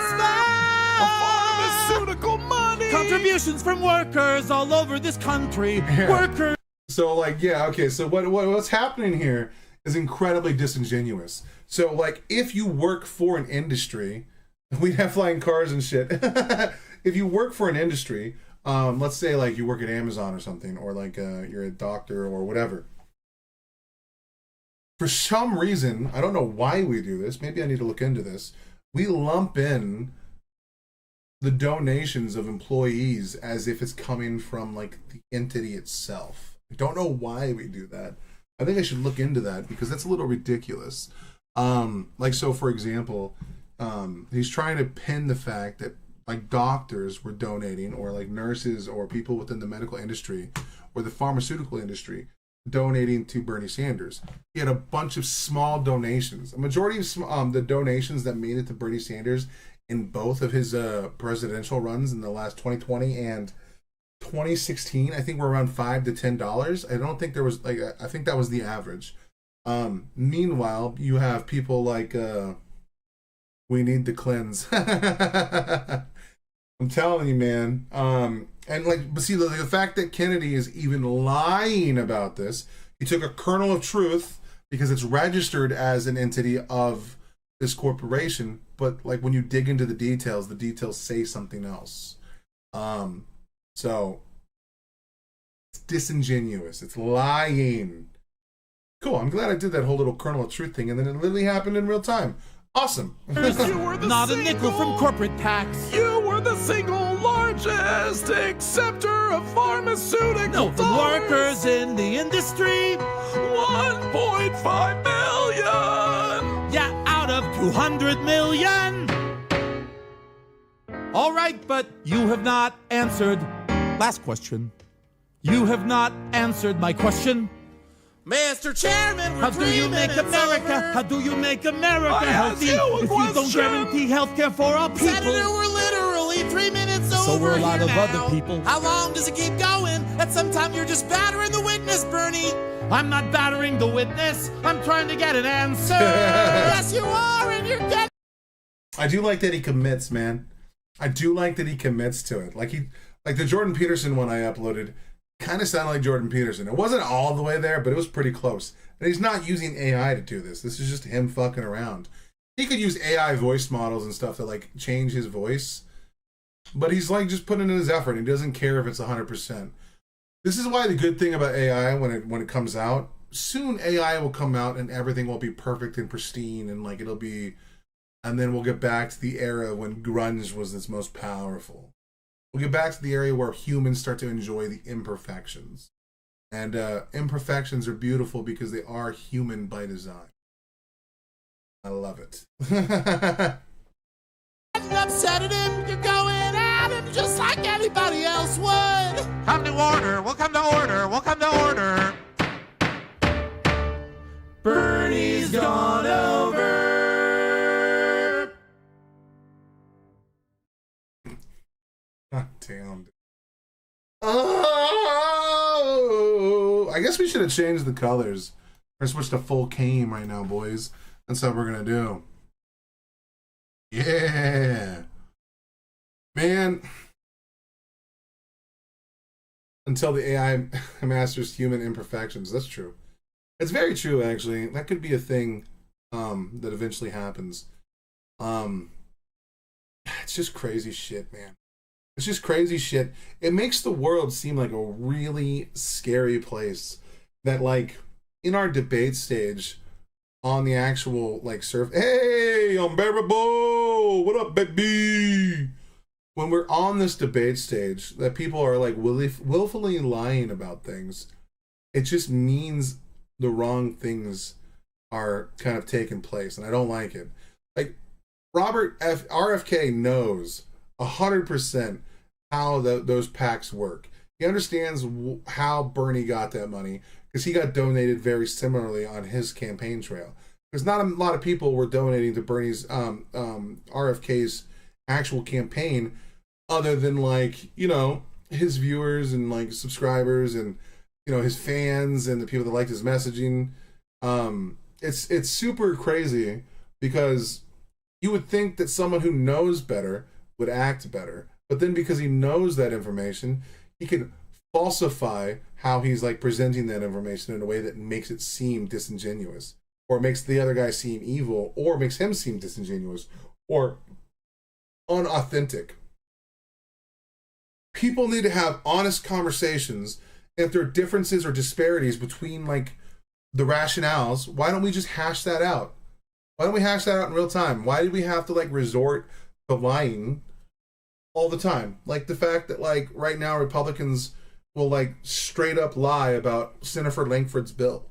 pharmaceutical money. Contributions from workers all over this country. Yeah. Workers. So so what's happening here is incredibly disingenuous. So like if you work for an industry, we'd have flying cars and shit. If you work for an industry, let's say like you work at Amazon or something, or like you're a doctor or whatever. For some reason, I don't know why we do this. Maybe I need to look into this. We lump in the donations of employees as if it's coming from like the entity itself. I don't know why we do that. I think I should look into that because that's a little ridiculous. Like, so for example, he's trying to pin the fact that like doctors were donating, or like nurses or people within the medical industry or the pharmaceutical industry donating to Bernie Sanders. He had a bunch of small donations. A majority of the donations that made it to Bernie Sanders in both of his presidential runs in the last 2020 and 2016, I think were around $5 to $10. I don't think there was like, I think that was the average. Meanwhile, you have people like we need to cleanse. I'm telling you, man. And like, but see, the fact that Kennedy is even lying about this, he took a kernel of truth because it's registered as an entity of this corporation. But like when you dig into the details say something else. So it's disingenuous. It's lying. Cool. I'm glad I did that whole little kernel of truth thing, and then it literally happened in real time. Awesome. You were the Not a nickel from corporate tax. You were the single largest acceptor of pharmaceutical No, from workers in the industry. 1.5 million. Yeah, out of 200 million. All right, but you have not answered. Last question. You have not answered my question. Mr. Chairman, How do you make America? How do you make America healthy if you don't guarantee health care for all people? Senator, we're literally 3 minutes So over we're a lot here of now. other people. How long does it keep going? At some time you're just battering the witness, Bernie. I'm not battering the witness. I'm trying to get an answer. Yes, you are, and you're getting. I do like that he commits, man. I do like that he commits to it. Like the Jordan Peterson one I uploaded kind of sounded like Jordan Peterson. It wasn't all the way there, but it was pretty close. And he's not using AI to do this. This is just him fucking around. He could use AI voice models and stuff to like change his voice, but he's like just putting in his effort. He doesn't care if it's 100%. This is why the good thing about AI when it comes out, soon AI will come out and everything will be perfect and pristine and like it'll be, and then we'll get back to the era when grunge was its most powerful. We'll get back to the area where humans start to enjoy the imperfections. And imperfections are beautiful because they are human by design. I love it. Upset at him, you're going at him just like anybody else would. Come to order. We'll come to order. We'll come to order. Bernie's gone over. God damn. Oh, I guess we should have changed the colors. Or switch to full cane right now, boys. That's what we're gonna do. Yeah. Man. Until the AI masters human imperfections. That's true. It's very true, actually. That could be a thing that eventually happens. It's just crazy shit, man. It's just crazy shit. It makes the world seem like a really scary place. That, like, in our debate stage, on the actual, like, hey, unbearable, what up, baby? When we're on this debate stage, that people are, like, willfully lying about things, it just means the wrong things are kind of taking place, and I don't like it. Like, RFK knows 100% how those PACs work. He understands how Bernie got that money because he got donated very similarly on his campaign trail. There's not a lot of people were donating to Bernie's RFK's actual campaign, other than like, you know, his viewers and like subscribers and, you know, his fans and the people that liked his messaging. It's super crazy because you would think that someone who knows better would act better, but then because he knows that information, he can falsify how he's like presenting that information in a way that makes it seem disingenuous, or makes the other guy seem evil, or makes him seem disingenuous or unauthentic. People need to have honest conversations. If there are differences or disparities between like the rationales, why don't we just hash that out? Why don't we hash that out in real time? Why do we have to like resort to lying all the time. Like the fact that like right now Republicans will like straight up lie about Senator Langford's bill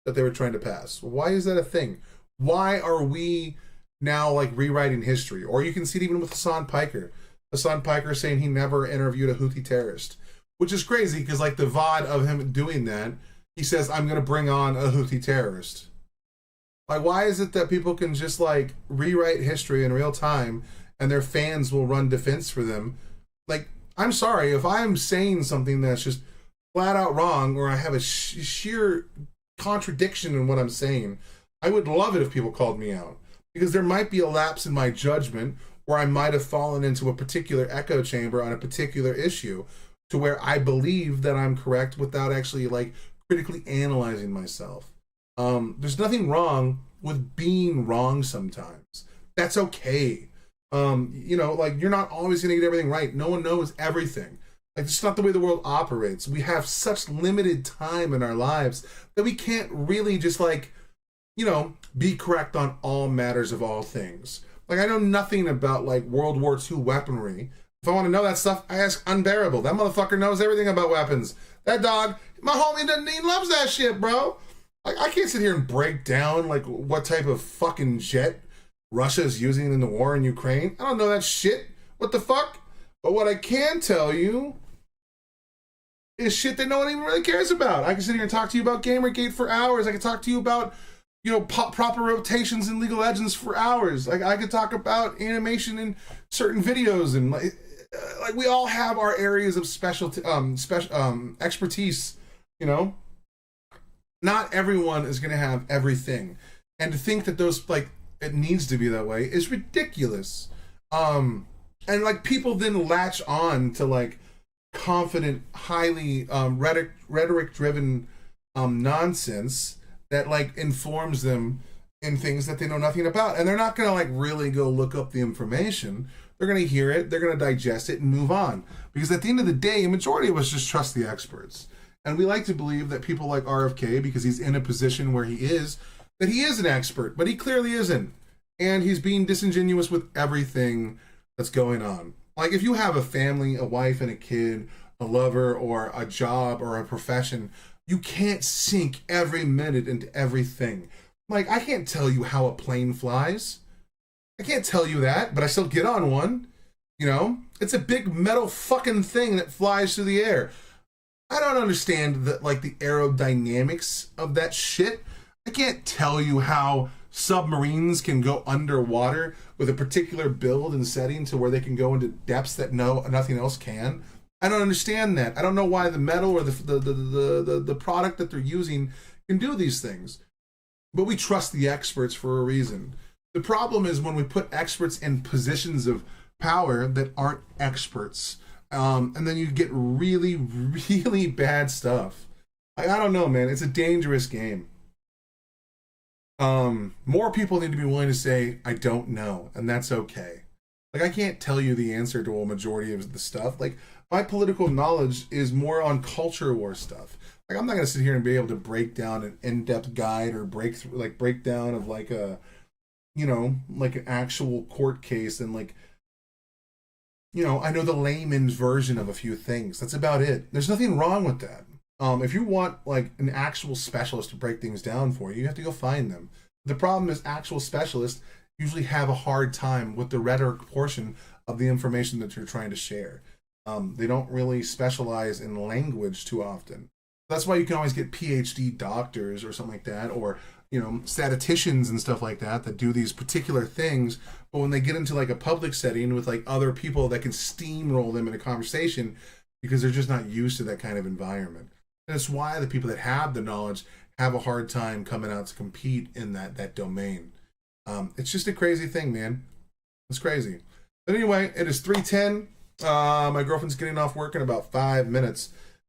that they were trying to pass. Why is that a thing? Why are we now like rewriting history? Or you can see it even with Hassan Piker. Hassan Piker saying he never interviewed a Houthi terrorist, which is crazy because like the VOD of him doing that, he says, I'm going to bring on a Houthi terrorist. Like, why is it that people can just like rewrite history in real time and their fans will run defense for them? Like, I'm sorry, if I'm saying something that's just flat out wrong or I have a sheer contradiction in what I'm saying, I would love it if people called me out, because there might be a lapse in my judgment where I might have fallen into a particular echo chamber on a particular issue to where I believe that I'm correct without actually like critically analyzing myself. There's nothing wrong with being wrong sometimes. That's okay. You know, like you're not always gonna get everything right. No one knows everything. Like it's not the way the world operates. We have such limited time in our lives that we can't really just like, you know, be correct on all matters of all things. Like I know nothing about like World War II weaponry. If I want to know that stuff, I ask Unbearable. That motherfucker knows everything about weapons. That dog, my homie, he loves that shit, bro. Like I can't sit here and break down like what type of fucking jet Russia is using in the war in Ukraine. I don't know that shit. What the fuck? But what I can tell you is shit that no one even really cares about. I can sit here and talk to you about Gamergate for hours. I can talk to you about, you know, proper rotations in League of Legends for hours. Like I could talk about animation in certain videos, and like we all have our areas of expertise. You know, not everyone is gonna have everything, and to think that those like it needs to be that way is ridiculous. And like people then latch on to like confident, highly rhetoric-driven nonsense that like informs them in things that they know nothing about, and they're not gonna like really go look up the information. They're gonna hear it, they're gonna digest it, and move on. Because at the end of the day, a majority of us just trust the experts, and we like to believe that people like RFK, because he's in a position where he is, that he is an expert, but he clearly isn't, and he's being disingenuous with everything that's going on. Like if you have a family, a wife and a kid, a lover, or a job or a profession, you can't sink every minute into everything. Like I can't tell you how a plane flies. I can't tell you that, but I still get on one. You know, it's a big metal fucking thing that flies through the air. I don't understand the aerodynamics of that shit. I can't tell you how submarines can go underwater with a particular build and setting to where they can go into depths that nothing else can. I don't understand that. I don't know why the metal or the product that they're using can do these things. But we trust the experts for a reason. The problem is when we put experts in positions of power that aren't experts. And then you get really, really bad stuff. I don't know, man. It's a dangerous game. More people need to be willing to say, I don't know, and that's okay. Like, I can't tell you the answer to a majority of the stuff. Like, my political knowledge is more on culture war stuff. Like, I'm not going to sit here and be able to break down an in-depth guide or breakdown of like a, you know, like an actual court case and like, you know, I know the layman's version of a few things. That's about it. There's nothing wrong with that. If you want like an actual specialist to break things down for you, you have to go find them. The problem is actual specialists usually have a hard time with the rhetoric portion of the information that you're trying to share. They don't really specialize in language too often. That's why you can always get PhD doctors or something like that, or, you know, statisticians and stuff like that that do these particular things. But when they get into like a public setting with like other people that can steamroll them in a conversation, because they're just not used to that kind of environment. And it's why the people that have the knowledge have a hard time coming out to compete in that domain. It's just a crazy thing, man. It's crazy. But anyway, it is 3:10. My girlfriend's getting off work in about 5 minutes.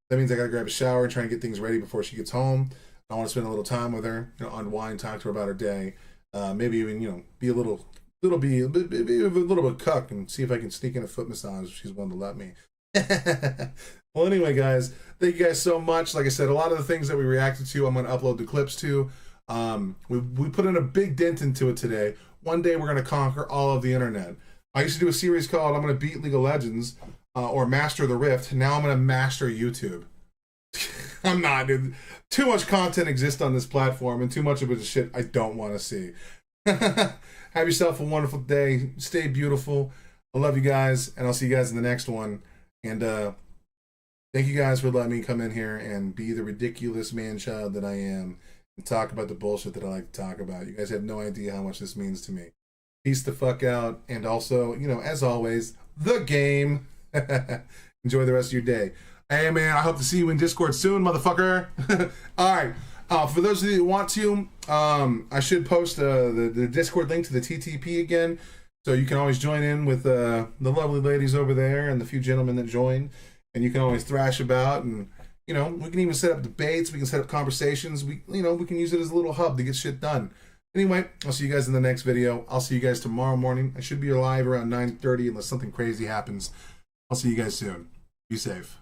That means I gotta grab a shower and try and get things ready before she gets home. I want to spend a little time with her, you know, unwind, talk to her about her day. Maybe even, you know, be a little bit cuck and see if I can sneak in a foot massage if she's willing to let me. Well, anyway, guys, thank you guys so much. Like I said, a lot of the things that we reacted to, I'm going to upload the clips to. We put in a big dent into it today. One day we're going to conquer all of the internet. I used to do a series called I'm going to beat League of Legends or Master the Rift. Now I'm going to master YouTube. I'm not, dude. Too much content exists on this platform, and too much of it is shit I don't want to see. Have yourself a wonderful day. Stay beautiful. I love you guys, and I'll see you guys in the next one. And thank you guys for letting me come in here and be the ridiculous man-child that I am and talk about the bullshit that I like to talk about. You guys have no idea how much this means to me. Peace the fuck out. And also, you know, as always, the game. Enjoy the rest of your day. Hey, man, I hope to see you in Discord soon, motherfucker. All right. For those of you who want to, I should post the Discord link to the TTP again. So you can always join in with the lovely ladies over there and the few gentlemen that join. And you can always thrash about, and, you know, we can even set up debates. We can set up conversations. We can use it as a little hub to get shit done. Anyway, I'll see you guys in the next video. I'll see you guys tomorrow morning. I should be live around 9:30 unless something crazy happens. I'll see you guys soon. Be safe.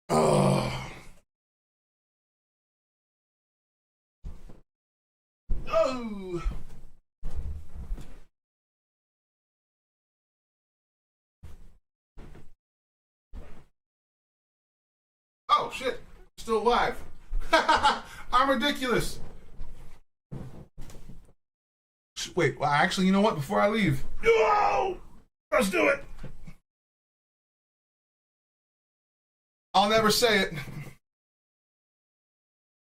Oh. Oh. Oh shit, still alive. I'm ridiculous. Wait, well, actually, you know what? Before I leave, no, let's do it. I'll never say it,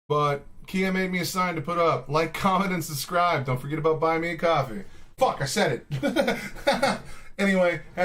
but Kia made me a sign to put up. Like, comment, and subscribe. Don't forget about buying me a coffee. Fuck, I said it. Anyway, have